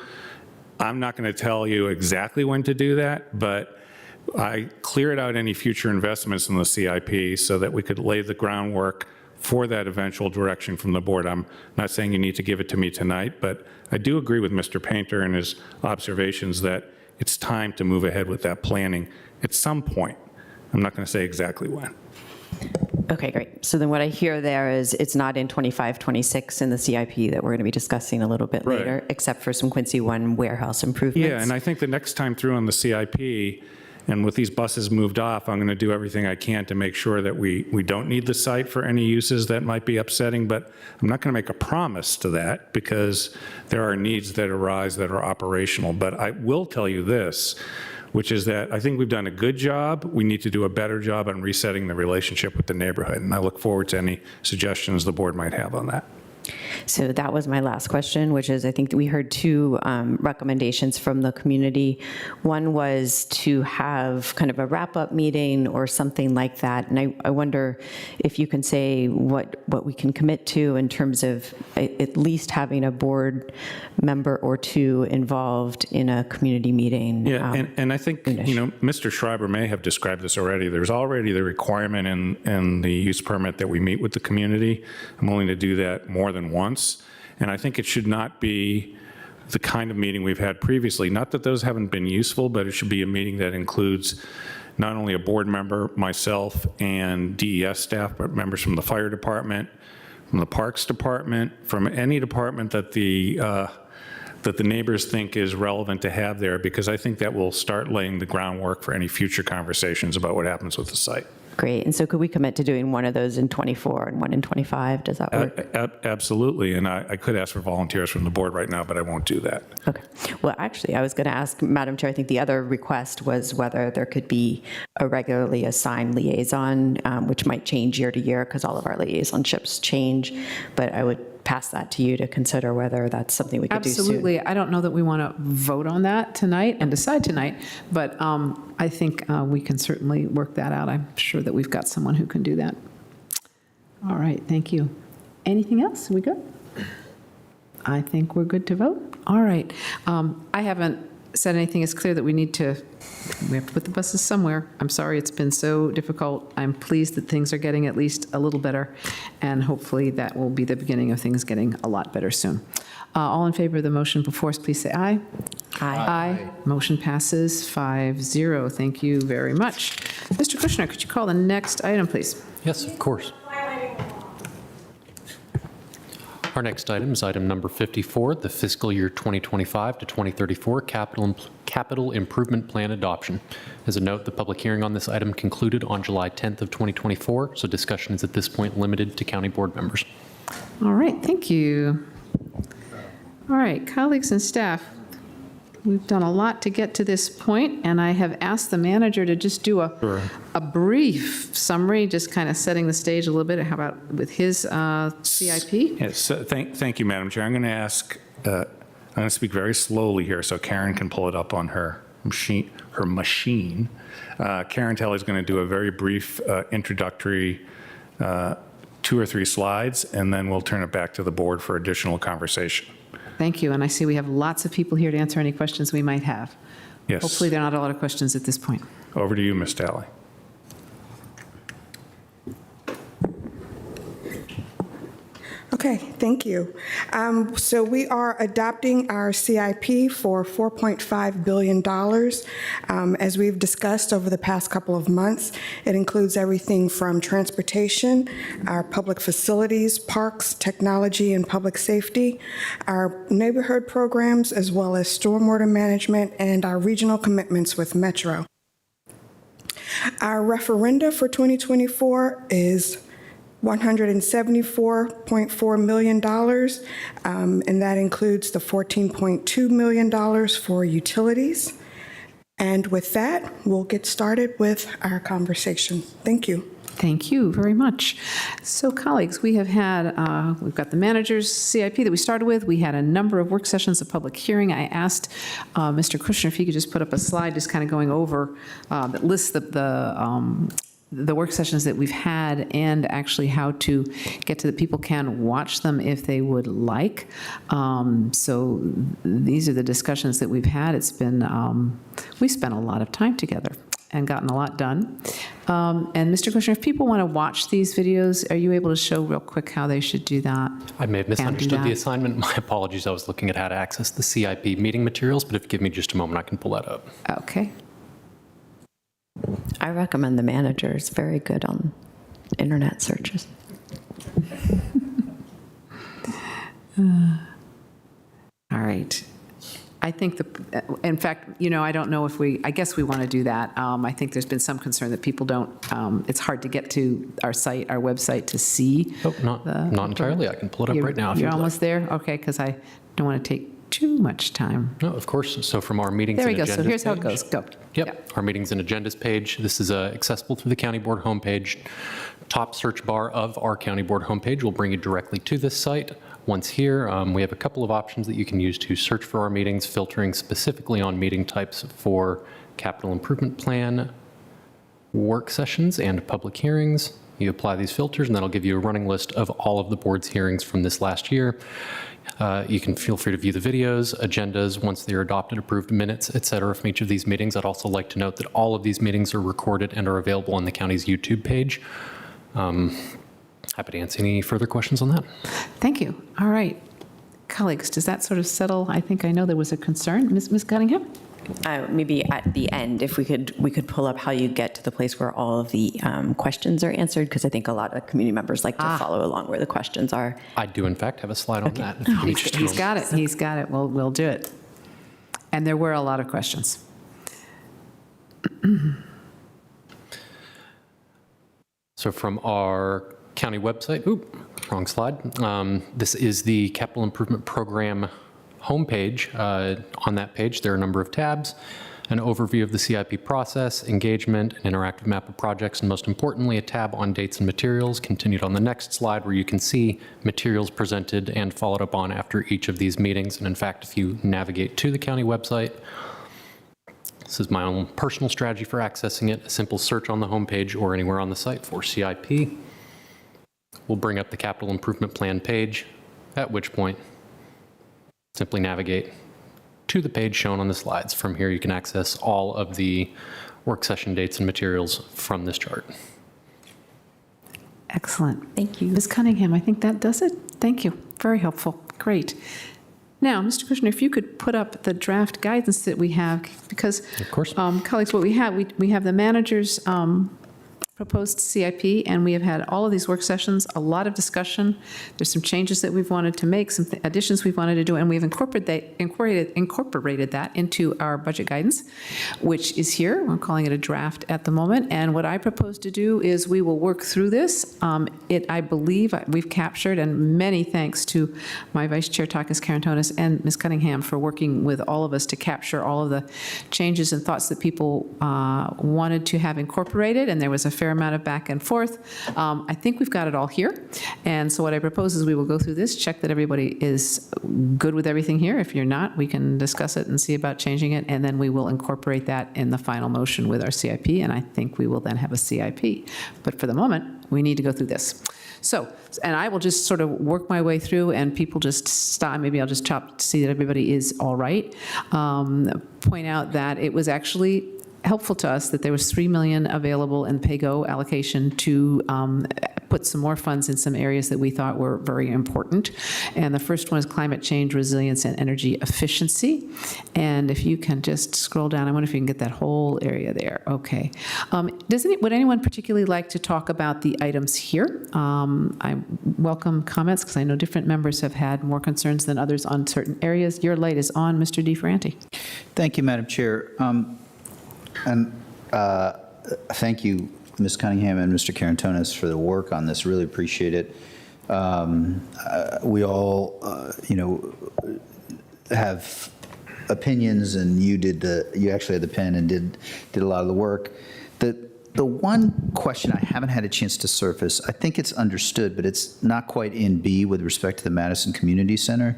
I'm not going to tell you exactly when to do that, but I cleared out any future investments in the CIP so that we could lay the groundwork for that eventual direction from the board. I'm not saying you need to give it to me tonight, but I do agree with Mr. Painter and his observations that it's time to move ahead with that planning at some point. I'm not going to say exactly when. Okay, great. So then what I hear there is it's not in 25, 26 in the CIP that we're going to be discussing a little bit later, except for some Quincy 1 warehouse improvements. Yeah, and I think the next time through on the CIP, and with these buses moved off, I'm going to do everything I can to make sure that we don't need the site for any uses that might be upsetting, but I'm not going to make a promise to that because there are needs that arise that are operational. But I will tell you this, which is that I think we've done a good job. We need to do a better job on resetting the relationship with the neighborhood, and I look forward to any suggestions the board might have on that. So that was my last question, which is I think we heard two recommendations from the community. One was to have kind of a wrap-up meeting or something like that. And I wonder if you can say what we can commit to in terms of at least having a board member or two involved in a community meeting. Yeah, and I think, Mr. Schreiber may have described this already. There's already the requirement in the use permit that we meet with the community. I'm willing to do that more than once. And I think it should not be the kind of meeting we've had previously. Not that those haven't been useful, but it should be a meeting that includes not only a board member, myself, and DES staff, but members from the fire department, from the parks department, from any department that the neighbors think is relevant to have there, because I think that will start laying the groundwork for any future conversations about what happens with the site. Great. And so could we commit to doing one of those in 24 and one in 25? Does that work? Absolutely, and I could ask for volunteers from the board right now, but I won't do that. Okay. Well, actually, I was going to ask, Madam Chair, I think the other request was whether there could be a regularly assigned liaison, which might change year to year because all of our liaisonships change. But I would pass that to you to consider whether that's something we could do soon. Absolutely. I don't know that we want to vote on that tonight and decide tonight, but I think we can certainly work that out. I'm sure that we've got someone who can do that. All right, thank you. Anything else? We good? I think we're good to vote. All right. I haven't said anything. It's clear that we have to put the buses somewhere. I'm sorry it's been so difficult. I'm pleased that things are getting at least a little better, and hopefully that will be the beginning of things getting a lot better soon. All in favor of the motion before us, please say aye. Aye. Motion passes 5-0. Thank you very much. Mr. Kushner, could you call the next item, please? Yes, of course. Our next item is item number 54, the fiscal year 2025 to 2034 capital improvement plan adoption. As a note, the public hearing on this item concluded on July 10th of 2024, so discussion is at this point limited to county board members. All right, thank you. All right, colleagues and staff, we've done a lot to get to this point, and I have asked the manager to just do a brief summary, just kind of setting the stage a little bit. How about with his CIP? Yes, thank you, Madam Chair. I'm going to ask, I'm going to speak very slowly here so Karen can pull it up on her machine. Karen Telly is going to do a very brief introductory 2 or 3 slides, and then we'll turn it back to the board for additional conversation. Thank you, and I see we have lots of people here to answer any questions we might have. Yes. Hopefully there are not a lot of questions at this point. Over to you, Ms. Talley. Okay, thank you. So we are adopting our CIP for $4.5 billion. As we've discussed over the past couple of months, it includes everything from transportation, our public facilities, parks, technology, and public safety, our neighborhood programs, as well as stormwater management and our regional commitments with Metro. Our referenda for 2024 is $174.4 million, and that includes the $14.2 million for utilities. And with that, we'll get started with our conversation. Thank you. Thank you very much. So colleagues, we have had, we've got the manager's CIP that we started with. We had a number of work sessions, a public hearing. I asked Mr. Kushner if he could just put up a slide just kind of going over that lists the work sessions that we've had and actually how to get to the people can watch them if they would like. So these are the discussions that we've had. It's been, we spent a lot of time together and gotten a lot done. And Mr. Kushner, if people want to watch these videos, are you able to show real quick how they should do that? I may have misunderstood the assignment. My apologies. I was looking at how to access the CIP meeting materials, but if you give me just a moment, I can pull that up. Okay. I recommend the manager is very good on internet searches. All right. I think in fact, I don't know if I guess we want to do that. I think there's been some concern that people don't, it's hard to get to our site, our website to see. Oh, not entirely. I can pull it up right now. You're almost there? Okay, because I don't want to take too much time. No, of course. So from our meetings there and we go. agendas So here's how it page, goes. Go. Yep. Our meetings and agendas page. This is accessible through the county board homepage. Top search bar of our county board homepage will bring you directly to this site. Once here, we have a couple of options that you can use to search for our meetings, filtering specifically on meeting types for capital improvement plan, work sessions, and public hearings. You apply these filters, and that'll give you a running list of all of the board's hearings from this last year. You can feel free to view the videos, agendas, once they're adopted, approved minutes, et cetera, from each of these meetings. I'd also like to note that all of these meetings are recorded and are available on the county's YouTube page. Happy to answer any further questions on that. Thank you. All right. Colleagues, does that sort of settle? I think I know there was a concern. Ms. Cunningham? Maybe at the end, if we could pull up how you get to the place where all of the questions are answered, because I think a lot of community members like to follow along where the questions are. I do, in fact, have a slide on that. Oh, he's got it. He's got it. We'll do it. And there were a lot of questions. So from our county website, wrong slide. This is the Capital Improvement Program homepage. On that page, there are a number of tabs, an overview of the CIP process, engagement, an interactive map of projects, and most importantly, a tab on dates and materials, continued on the next slide where you can see materials presented and followed up on after each of these meetings. And in fact, if you navigate to the county website, this is my own personal strategy for accessing it, a simple search on the homepage or anywhere on the site for CIP. We'll bring up the capital improvement plan page, at which point simply navigate to the page shown on the slides. From here, you can access all of the work session dates and materials from this chart. Excellent. Thank you. Ms. Cunningham, I think that does it. Thank you. Very helpful. Great. Now, Mr. Kushner, if you could put up the draft guidance that we have, because, of course, colleagues, what we have the manager's proposed CIP, and we have had all of these work sessions, a lot of discussion. There's some changes that we've wanted to make, some additions we've wanted to do, and we've incorporated that into our budget guidance, which is here. We're calling it a draft at the moment. And what I propose to do is we will work through this. I believe we've captured, and many thanks to my Vice Chair Takis Karantonis and Ms. Cunningham for working with all of us to capture all of the changes and thoughts that people wanted to have incorporated, and there was a fair amount of back and forth. I think we've got it all here. And so what I propose is we will go through this, check that everybody is good with everything here. If you're not, we can discuss it and see about changing it, and then we will incorporate that in the final motion with our CIP, and I think we will then have a CIP. But for the moment, we need to go through this. So, and I will just sort of work my way through, and people just stop. Maybe I'll just chop to see that everybody is all right. Point out that it was actually helpful to us that there was $3 million available in PAYGO allocation to put some more funds in some areas that we thought were very important. And the first one is climate change, resilience, and energy efficiency. And if you can just scroll down, I wonder if you can get that whole area there. Okay. Would anyone particularly like to talk about the items here? I welcome comments because I know different members have had more concerns than others on certain areas. Your light is on, Mr. DiFranti. Thank you, Madam Chair. And thank you, Ms. Cunningham and Mr. Karantonis, for the work on this. Really appreciate it. We all, have opinions, and you actually had the pen and did a lot of the work. The one question I haven't had a chance to surface, I think it's understood, but it's not quite in B with respect to the Madison Community Center.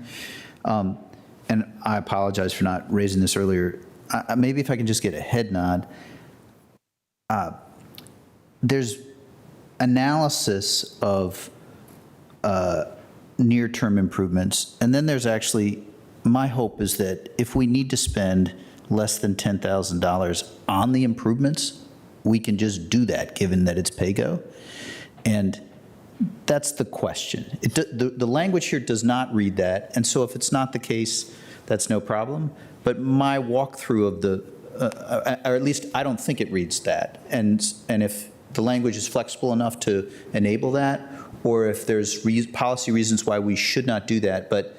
And I apologize for not raising this earlier. Maybe if I can just get a head nod. There's analysis of near-term improvements, and then there's actually, my hope is that if we need to spend less than $10,000 on the improvements, we can just do that, given that it's PAYGO. And that's the question. The language here does not read that, and so if it's not the case, that's no problem. But my walkthrough of or at least I don't think it reads that. And if the language is flexible enough to enable that, or if there's policy reasons why we should not do that, but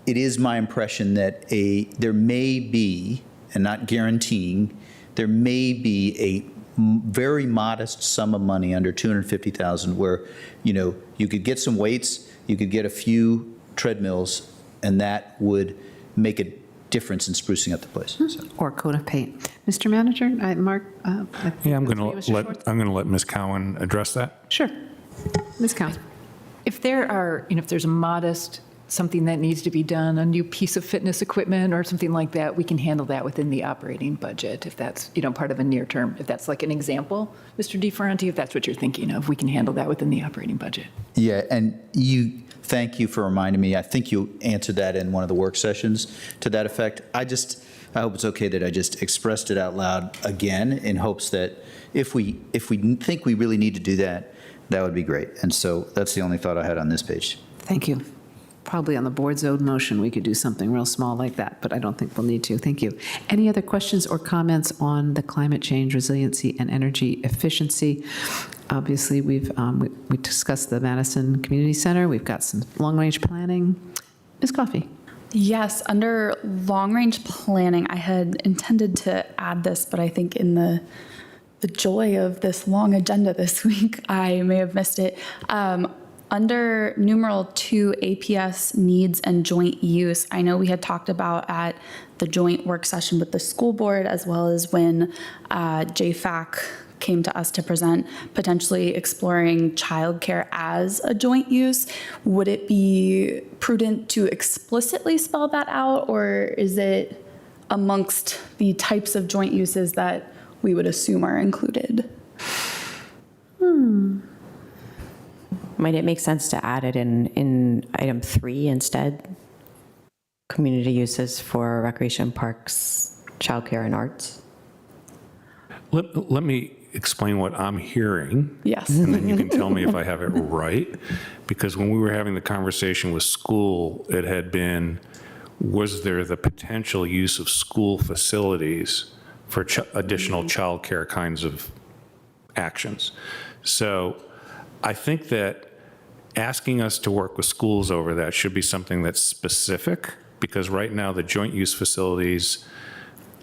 it is my impression that there may be, and not guaranteeing, there may be a very modest sum of money under $250,000 where, you could get some weights, you could get a few treadmills, and that would make a difference in sprucing up the place. So. Or coat of paint. Mr. Manager, Mark? Yeah, I'm going to let Ms. Cowan address that. Sure. Ms. Cowan. If there's a modest something that needs to be done, a new piece of fitness equipment or something like that, we can handle that within the operating budget. If that's, part of a near term, if that's like an example, Mr. DiFranti, if that's what you're thinking of, we can handle that within the operating budget. Yeah, and thank you for reminding me. I think you answered that in one of the work sessions to that effect. I hope it's okay that I just expressed it out loud again in hopes that if we think we really need to do that, that would be great. And so that's the only thought I had on this page. Thank you. probably on the board's own motion, we could do something real small like that, but I don't think we'll need to. Thank you. Any other questions or comments on the climate change, resiliency, and energy efficiency? Obviously, we discussed the Madison Community Center. We've got some long-range planning. Ms. Coffey. Yes, under long-range planning, I had intended to add this, but I think in the joy of this long agenda this week, I may have missed it. Under numeral 2, APS needs and joint use, I know we had talked about at the joint work session with the school board, as well as when JFAC came to us to present, potentially exploring childcare as a joint use. Would it be prudent to explicitly spell that out, or is it amongst the types of joint uses that we would assume are included? Might it make sense to add it in item 3 instead? Community uses for recreation, parks, childcare, and arts? Let me explain what I'm hearing. Yes. And then you can tell me if I have it right. Because when we were having the conversation with school, it had been, was there the potential use of school facilities for additional childcare kinds of actions? So I think that asking us to work with schools over that should be something that's specific, because right now the joint use facilities,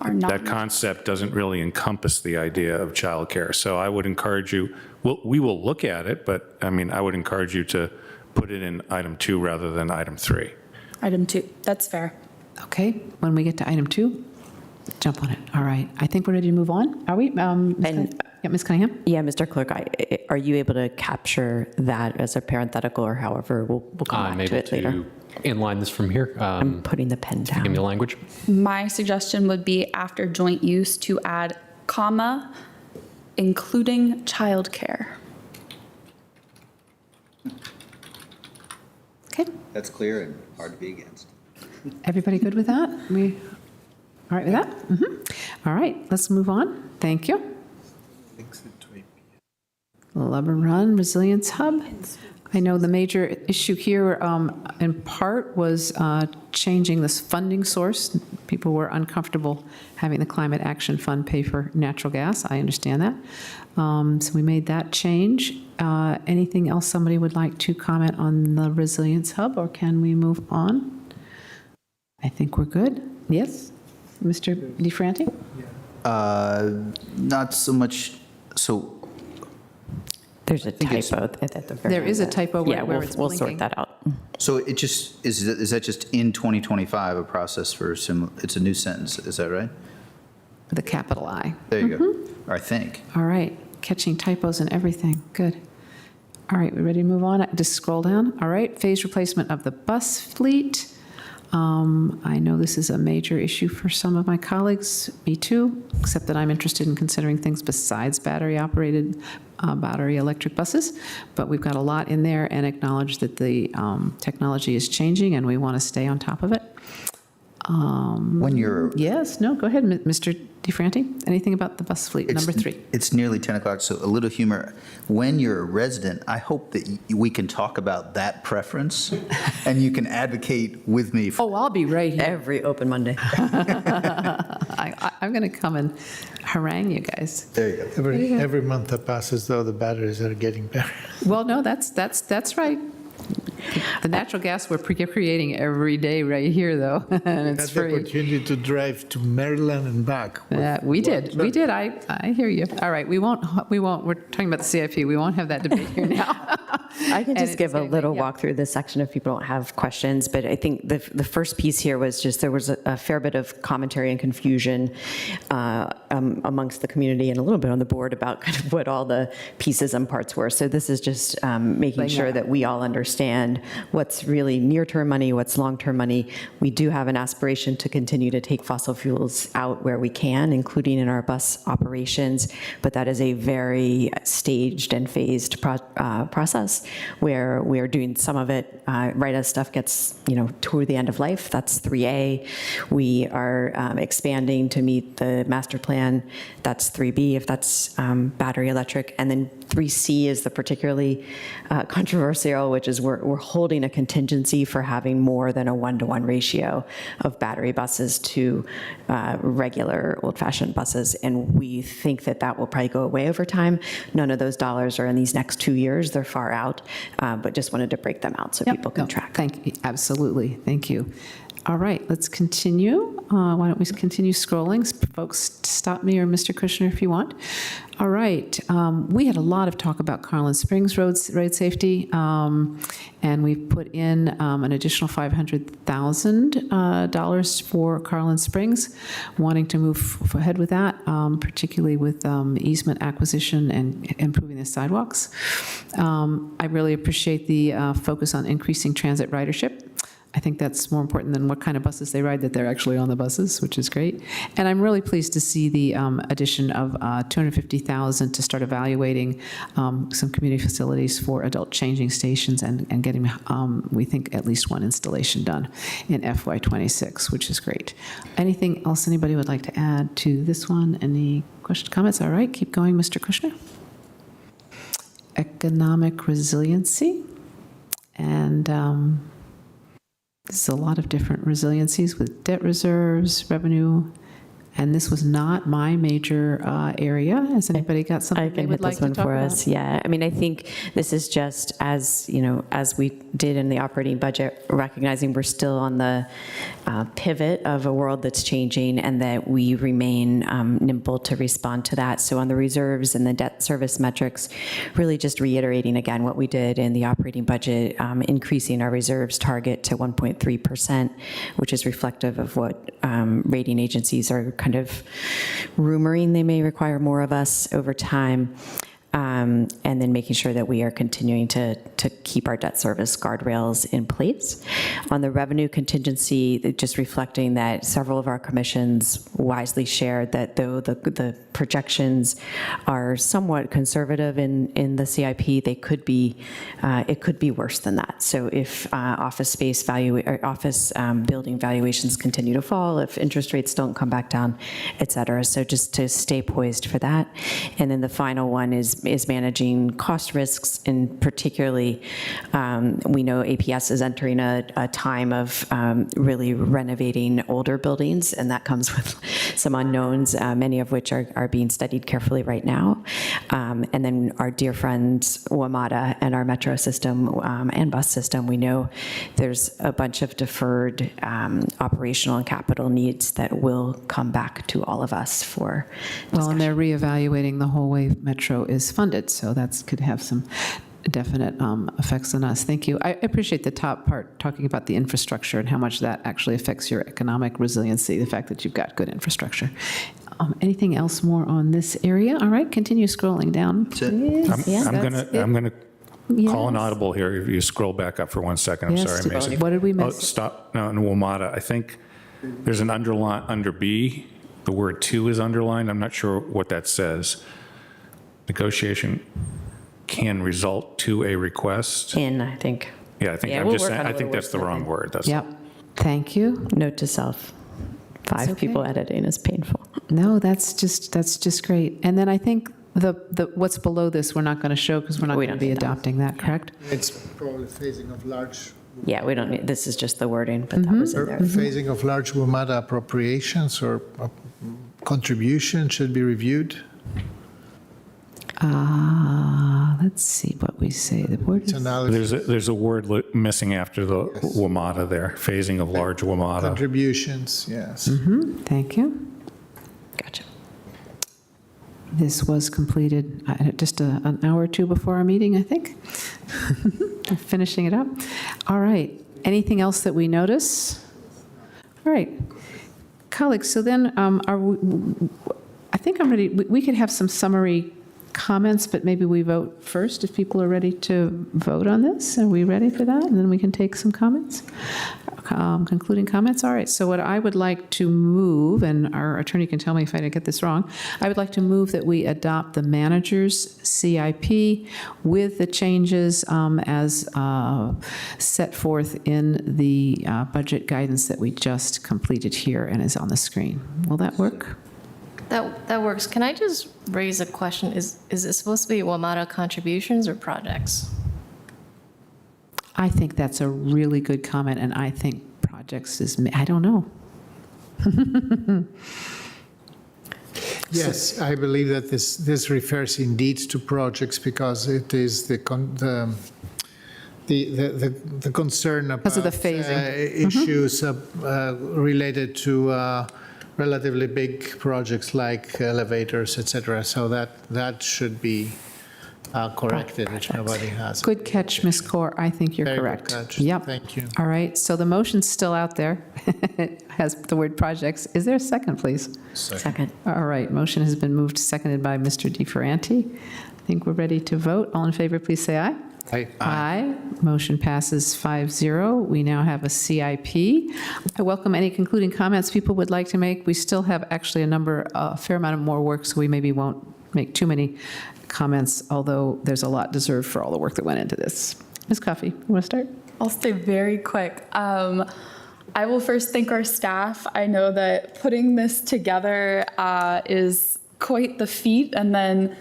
that concept doesn't really encompass the idea of childcare. So I would encourage you, we will look at it, but I mean, I would encourage you to put it in item 2 rather than item 3. Item 2, that's fair. Okay, when we get to item 2, jump on it. All right, I think we're ready to move on. Are we? Ms. Cunningham? Yeah, Mr. Clerk, are you able to capture that as a parenthetical, or however, we'll come back to it later? I'm able to inline this from here. I'm putting the pen down. Give me the language. My suggestion would be after joint use to add comma, including childcare. Okay. That's clear and hard to be against. Everybody good with that? We all right with that? All right, let's move on. Thank you. Lubber Run Resilience Hub. I know the major issue here in part was changing this funding source. People were uncomfortable having the Climate Action Fund pay for natural gas. I understand that. So we made that change. Anything else somebody would like to comment on the Resilience Hub, or can we move on? I think we're good. Yes? Mr. DiFranti? Not so much, so. There's a typo at the very There is a typo where it's we'll blinking. sort that out. So it just, is that just in 2025, a process for it's a new sentence, is that right? With a capital I. There you go, I think. All right, catching typos and everything, good. All right, we ready to move on? Just scroll down. All right, phase replacement of the bus fleet. I know this is a major issue for some of my colleagues, me too, except that I'm interested in considering things besides battery-operated, battery electric buses. But we've got a lot in there and acknowledge that the technology is changing and we want to stay on top of it. When you're... Yes, no, go ahead, Mr. DiFranti. Anything about the bus fleet, number 3? It's nearly 10 o'clock, so a little humor. When you're a resident, I hope that we can talk about that preference and you can advocate with me. Oh, I'll be right here. Every open Monday. I'm going to come and harangue you guys. There you go. Every month that passes, though, the batteries are getting better. Well, no, that's right. The natural gas we're creating every day right here, though, and it's Had the free. opportunity to drive to Maryland and back. We did. I hear you. All right, we won't, we're talking about the CIP. We won't have that debate here now. I can And just it's give a gonna be- little yeah. walk through this section if people don't have questions, but I think the first piece here was just there was a fair bit of commentary and confusion amongst the community and a little bit on the board about kind of what all the pieces and parts were. So this is just making sure that we all understand what's really near-term money, what's long-term money. We do have an aspiration to continue to take fossil fuels out where we can, including in our bus operations, but that is a very staged and phased process where we are doing some of it right as stuff gets, toward the end of life. That's 3A. We are expanding to meet the master plan. That's 3B if that's battery electric. And then 3C is the particularly controversial, which is we're holding a contingency for having more than a 1-to-1 ratio of battery buses to regular old-fashioned buses, and we think that that will probably go away over time. None of those dollars are in these next 2 years. They're far out, but just wanted to break them out so people can track. Thank you. Absolutely. Thank you. All right, let's continue. Why don't we continue scrolling? Folks, stop me or Mr. Kushner if you want. All right, we had a lot of talk about Carlin Springs road safety, and we've put in an additional $500,000 for Carlin Springs, wanting to move ahead with that, particularly with easement acquisition and improving the sidewalks. I really appreciate the focus on increasing transit ridership. I think that's more important than what kind of buses they ride, that they're actually on the buses, which is great. And I'm really pleased to see the addition of $250,000 to start evaluating some community facilities for adult changing stations and getting, we think, at least one installation done in FY26, which is great. Anything else anybody would like to add to this one? Any questions, comments? All right, keep going, Mr. Kushner. Economic resiliency. And there's a lot of different resiliencies with debt reserves, revenue, and this was not my major area. Has anybody got something they would like to talk about? I can hit this one for us. Yeah, I mean, I think this is just as, you know, as we did in the operating budget, recognizing we're still on the pivot of a world that's changing and that we remain nimble to respond to that. So on the reserves and the debt service metrics, really just reiterating again what we did in the operating budget, increasing our reserves target to 1.3%, which is reflective of what rating agencies are kind of rumoring they may require more of us over time. And then making sure that we are continuing to keep our debt service guardrails in place. On the revenue contingency, just reflecting that several of our commissions wisely shared that though the projections are somewhat conservative in the CIP, they could be, it could be worse than that. So if office space value, or office building valuations continue to fall, if interest rates don't come back down, et cetera. So just to stay poised for that. And then the final one is managing cost risks, and particularly we know APS is entering a time of really renovating older buildings, and that comes with some unknowns, many of which are being studied carefully right now. And then our dear friends WMATA and our metro system and bus system, we know there's a bunch of deferred operational and capital needs that will come back to all of us for discussion. Well, and they're reevaluating the whole way Metro is funded, so that could have some definite effects on us. Thank you. I appreciate the top part, talking about the infrastructure and how much that actually affects your economic resiliency, the fact that you've got good infrastructure. Anything else more on this area? All right, continue scrolling down, please. I'm going to call an audible here if you scroll back up for 1 second. I'm sorry, Mason. What did we miss? Oh, stop. No, in WMATA, I think there's an underline under B. The word "to" is underlined. I'm not sure what that says. Negotiation can result to a request. I think. Yeah, I think I'm just saying, I think that's the wrong word. That's Yep. Thank you. Note to self. 5 people editing is painful. No, that's just great. And then I think the what's below this we're not going to show because we're not going to be adopting that, correct? It's probably phasing of large. Yeah, we don't need, this is just the wording, but that was in there. Phasing of large WMATA appropriations or contribution should be reviewed. Let's see what we say. The board is, there's a word missing after the WMATA there, phasing of large WMATA. Contributions, yes. Thank you. Gotcha. This was completed just an hour or two before our meeting, I think. Finishing it up. All right. Anything else that we notice? All right. Colleagues, so then I think I'm ready. We could have some summary comments, but maybe we vote first if people are ready to vote on this. Are we ready for that? And then we can take some comments, concluding comments. All right, so what I would like to move, and our attorney can tell me if I get this wrong, I would like to move that we adopt the manager's CIP with the changes as set forth in the budget guidance that we just completed here and is on the screen. Will that work? That works. Can I just raise a question? Is it supposed to be WMATA contributions or projects? I think that's a really good comment, and I think projects is, I don't know. Yes, I believe that this refers indeed to projects because it is the concern about Because of the phasing. issues related to relatively big projects like elevators, etc. So that should be corrected if nobody has. Good catch, Ms. Kaur. I think you're Very good correct. catch. Yep. Thank you. All right, so the motion's still out there. It has the word projects. Is there a second, please? Second. All right, motion has been moved, seconded by Mr. DiFerranti. I think we're ready to vote. All in favor, please say aye. Aye. Aye. Motion passes 5-0. We now have a CIP. I welcome any concluding comments people would like to make. We still have actually a fair amount of more work, so we maybe won't make too many comments, although there's a lot deserved for all the work that went into this. Ms. Coffey, you want to start? I'll stay very quick. I will first thank our staff. I know that putting this together is quite the feat, and then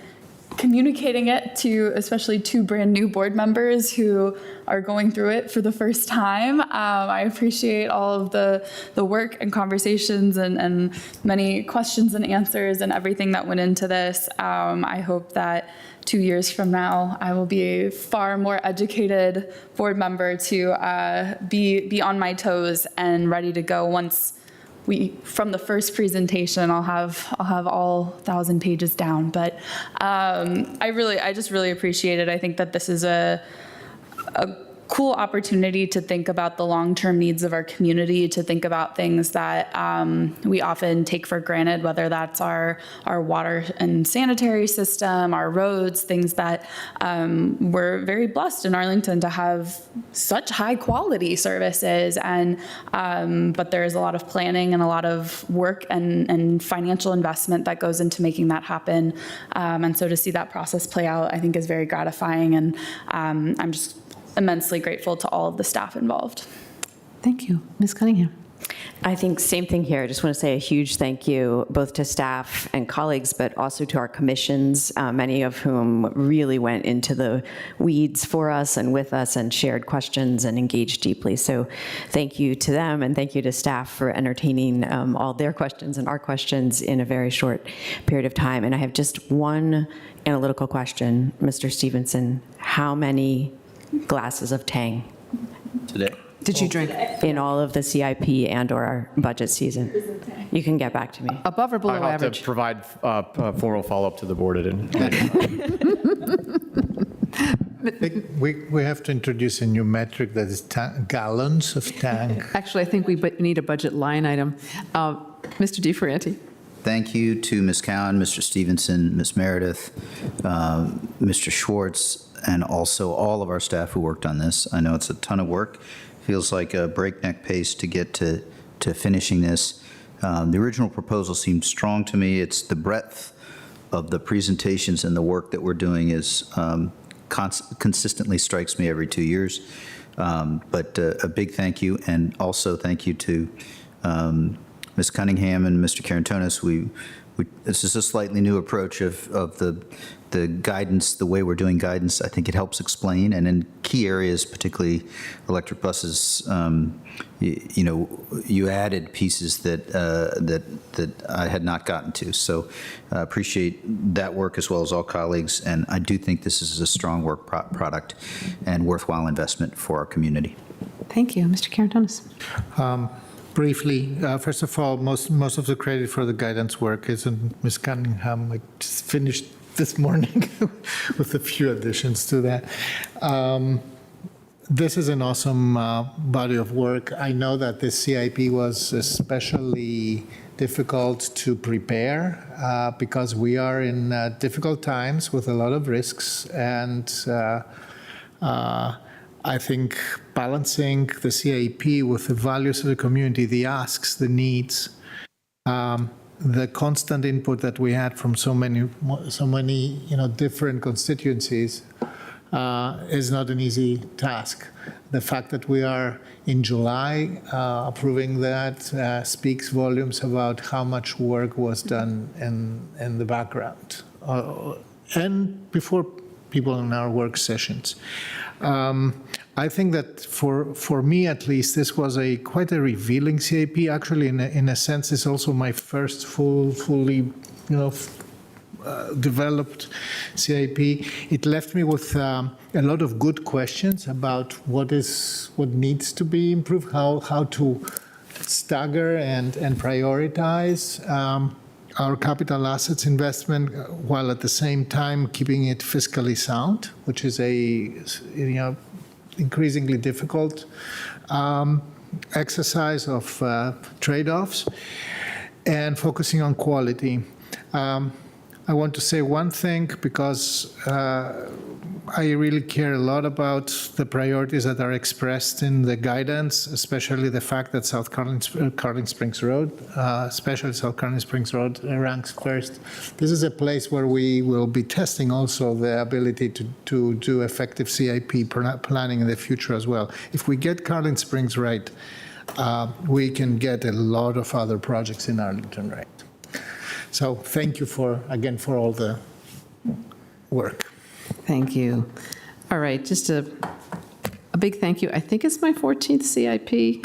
communicating it to especially two brand new board members who are going through it for the first time. I appreciate all of the work and conversations and many questions and answers and everything that went into this. I hope that 2 years from now, I will be a far more educated board member to be on my toes and ready to go once from the first presentation. I'll have all 1,000 pages down, but I just really appreciate it. I think that this is a cool opportunity to think about the long-term needs of our community, to think about things that we often take for granted, whether that's our water and sanitary system, our roads, things that we're very blessed in Arlington to have such high quality services, and but there's a lot of planning and a lot of work and financial investment that goes into making that happen. And so to see that process play out, I think is very gratifying, and I'm just immensely grateful to all of the staff involved. Thank you. Ms. Cunningham. I think same thing here. I just want to say a huge thank you both to staff and colleagues, but also to our commissions, many of whom really went into the weeds for us and with us and shared questions and engaged deeply. So thank you to them, and thank you to staff for entertaining all their questions and our questions in a very short period of time. And I have just one analytical question. Mr. Stevenson, how many glasses of Tang Today. Did you drink? In all of the CIP and or our budget season? You can get back to me. Above or below I'll have average? to provide formal follow-up to the board at an We have to introduce a new metric that is gallons of Tang. Actually, I think we need a budget line item. Mr. DiFerranti. Thank you to Ms. Cowan, Mr. Stevenson, Ms. Meredith, Mr. Schwartz, and also all of our staff who worked on this. I know it's a ton of work. Feels like a breakneck pace to get to finishing this. The original proposal seemed strong to me. It's the breadth of the presentations and the work that we're doing is consistently strikes me every 2 years. But a big thank you, and also thank you to Ms. Cunningham and Mr. Carantonis. This is a slightly new approach of the guidance, the way we're doing guidance. I think it helps explain, and in key areas, particularly electric buses, you added pieces that I had not gotten to. So I appreciate that work as well as all colleagues, and I do think this is a strong work product and worthwhile investment for our community. Thank you. Mr. Carantonis. Briefly, first of all, most of the credit for the guidance work is in Ms. Cunningham. I just finished this morning with a few additions to that. This is an awesome body of work. I know that this CIP was especially difficult to prepare because we are in difficult times with a lot of risks, and I think balancing the CIP with the values of the community, the asks, the needs, the constant input that we had from so many different constituencies is not an easy task. The fact that we are in July approving that speaks volumes about how much work was done in the background and before people in our work sessions. I think that for me at least, this was quite a revealing CIP. Actually, in a sense, it's also my first fully, developed CIP. It left me with a lot of good questions about what needs to be improved, how to stagger and prioritize our capital assets investment while at the same time keeping it fiscally sound, which is increasingly difficult exercise of trade-offs, and focusing on quality. I want to say one thing because I really care a lot about the priorities that are expressed in the guidance, especially the fact that South Carling Springs Road, especially South Carling Springs Road, ranks first. This is a place where we will be testing also the ability to do effective CIP planning in the future as well. If we get Carling Springs right, we can get a lot of other projects in Arlington right. So thank you again for all the work. Thank you. All right, just a big thank you. I think it's my 14th CIP,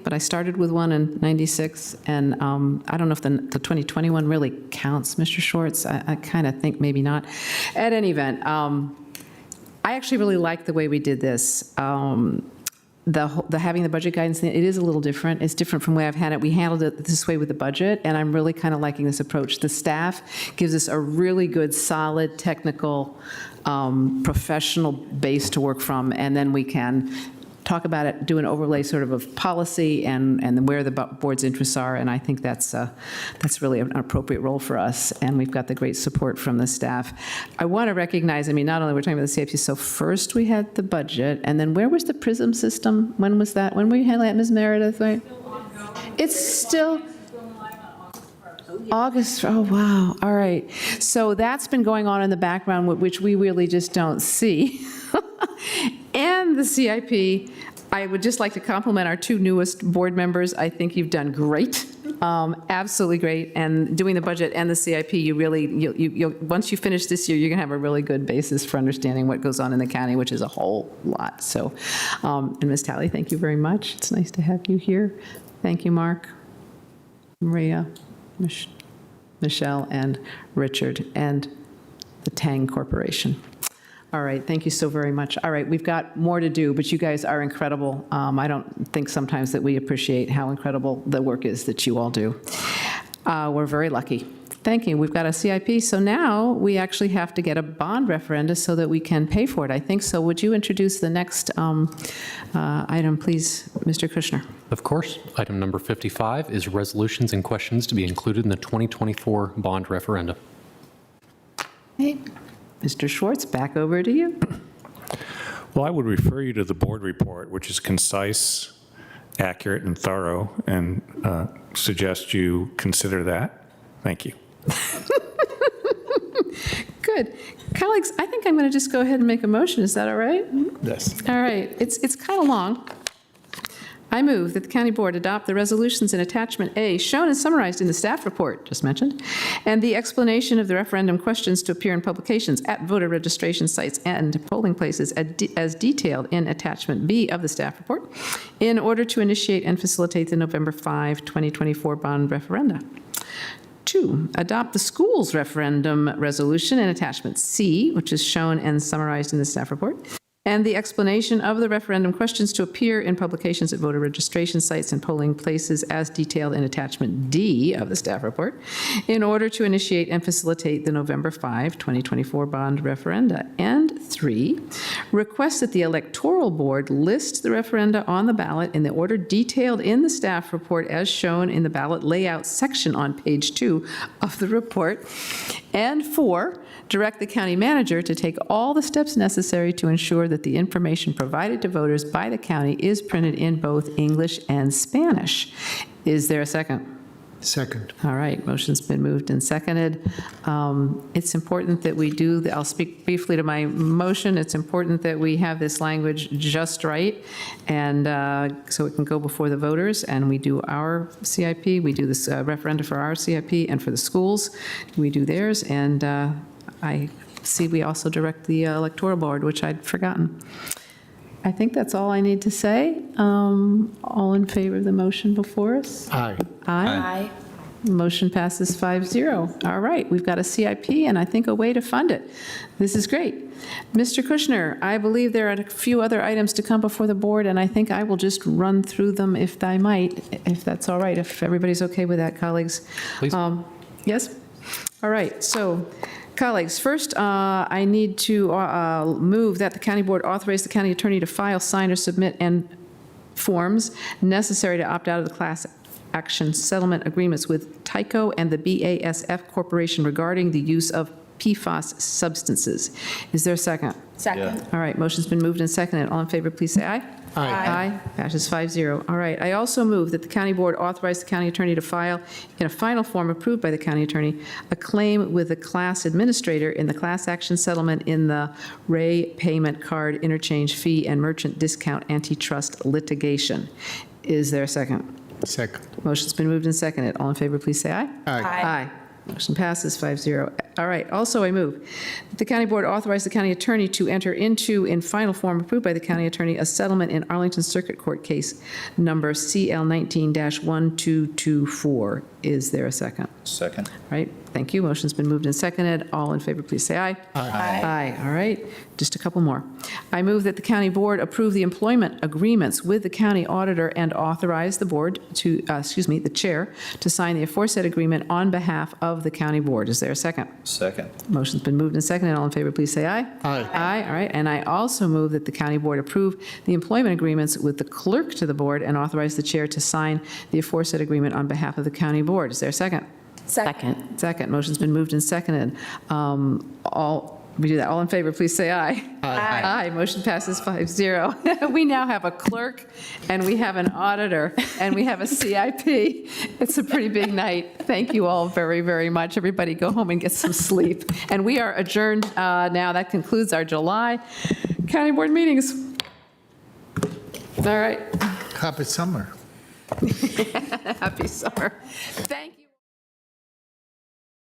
but I started with one in '96, and I don't know if the 2021 really counts, Mr. Schwartz. I kind of think maybe not. At any event, I actually really like the way we did this. The having the budget guidance, it is a little different. It's different from the way I've had it. We handled it this way with the budget, and I'm really kind of liking this approach. The staff gives us a really good, solid, technical, professional base to work from, and then we can talk about it, do an overlay sort of policy and where the board's interests are, and I think that's really an appropriate role for us, and we've got the great support from the staff. I want to recognize, not only we're talking about the CIP, so first we had the budget, and then where was the PRISM system? When was that? When were you handling that, Ms. Meredith? Right? It's still August. Oh, wow. All right. So that's been going on in the background, which we really just don't see. And the CIP, I would just like to compliment our two newest board members. I think you've done great, absolutely great. And doing the budget and the CIP, you really, once you finish this year, you're going to have a really good basis for understanding what goes on in the county, which is a whole lot. So, and Ms. Talley, thank you very much. It's nice to have you here. Thank you, Mark, Maria, Michelle, and Richard, and the Tang Corporation. All right, thank you so very much. All right, we've got more to do, but you guys are incredible. I don't think sometimes that we appreciate how incredible the work is that you all do. We're very lucky. Thank you. We've got a CIP, so now we actually have to get a bond referenda so that we can pay for it, I think. So would you introduce the next item, please, Mr. Kushner? Of course. Item number 55 is resolutions and questions to be included in the 2024 bond referendum. Hey. Mr. Schwartz, back over to you. Well, I would refer you to the board report, which is concise, accurate, and thorough, and suggest you consider that. Thank you. Good. Colleagues, I think I'm going to just go ahead and make a motion. Is that all right? Yes. All right. It's kind of long. I move that the county board adopt the resolutions in attachment A shown and summarized in the staff report just mentioned, and the explanation of the referendum questions to appear in publications at voter registration sites and polling places as detailed in attachment B of the staff report in order to initiate and facilitate the November 5, 2024 bond referenda. 2, adopt the schools referendum resolution in attachment C, which is shown and summarized in the staff report, and the explanation of the referendum questions to appear in publications at voter registration sites and polling places as detailed in attachment D of the staff report in order to initiate and facilitate the November 5, 2024 bond referenda. And 3, request that the electoral board list the referenda on the ballot in the order detailed in the staff report as shown in the ballot layout section on page 2 of the report. And 4, direct the county manager to take all the steps necessary to ensure that the information provided to voters by the county is printed in both English and Spanish. Is there a second? Second. All right, motion's been moved and seconded. It's important that we do, I'll speak briefly to my motion. It's important that we have this language just right, and so it can go before the voters, and we do our CIP, we do this referendum for our CIP, and for the schools, we do theirs, and I see we also direct the electoral board, which I'd forgotten. I think that's all I need to say. All in favor of the motion before us? Aye. Aye. Motion passes 5-0. All right, we've got a CIP and I think a way to fund it. This is great. Mr. Kushner, I believe there are a few other items to come before the board, and I think I will just run through them if I might, if that's all right, if everybody's okay with that, colleagues. Please. Yes? All right, so colleagues, first, I need to move that the county board authorize the county attorney to file, sign, or submit and forms necessary to opt out of the class action settlement agreements with Tyco and the BASF Corporation regarding the use of PFAS substances. Is there a second? Second. All right, motion's been moved and seconded. All in favor, please say aye. Aye. Aye. Passes 5-0. All right. I also move that the county board authorize the county attorney to file, in a final form approved by the county attorney, a claim with the class administrator in the class action settlement in the Ray payment card interchange fee and merchant discount antitrust litigation. Is there a second? Second. Motion's been moved and seconded. All in favor, please say aye. Aye. Aye. Motion passes 5-0. All right, also I move that the county board authorize the county attorney to enter into, in final form approved by the county attorney, a settlement in Arlington Circuit Court case number CL19-1224. Is there a second? Second. All right, thank you. Motion's been moved and seconded. All in favor, please say aye. Aye. Aye. All right, just a couple more. I move that the county board approve the employment agreements with the county auditor and authorize the board to, the chair, to sign the aforesaid agreement on behalf of the county board. Is there a second? Second. Motion's been moved and seconded. All in favor, please say aye. Aye. Aye, all right. And I also move that the county board approve the employment agreements with the clerk to the board and authorize the chair to sign the aforesaid agreement on behalf of the county board. Is there a second? Second. Second. Motion's been moved and seconded. We do that. All in favor, please say aye. Aye. Aye. Motion passes 5-0. We now have a clerk, and we have an auditor, and we have a CIP. It's a pretty big night. Thank you all very, very much. Everybody go home and get some sleep. And we are adjourned now. That concludes our July county board meetings. All right. Happy summer. Happy summer. Thank you.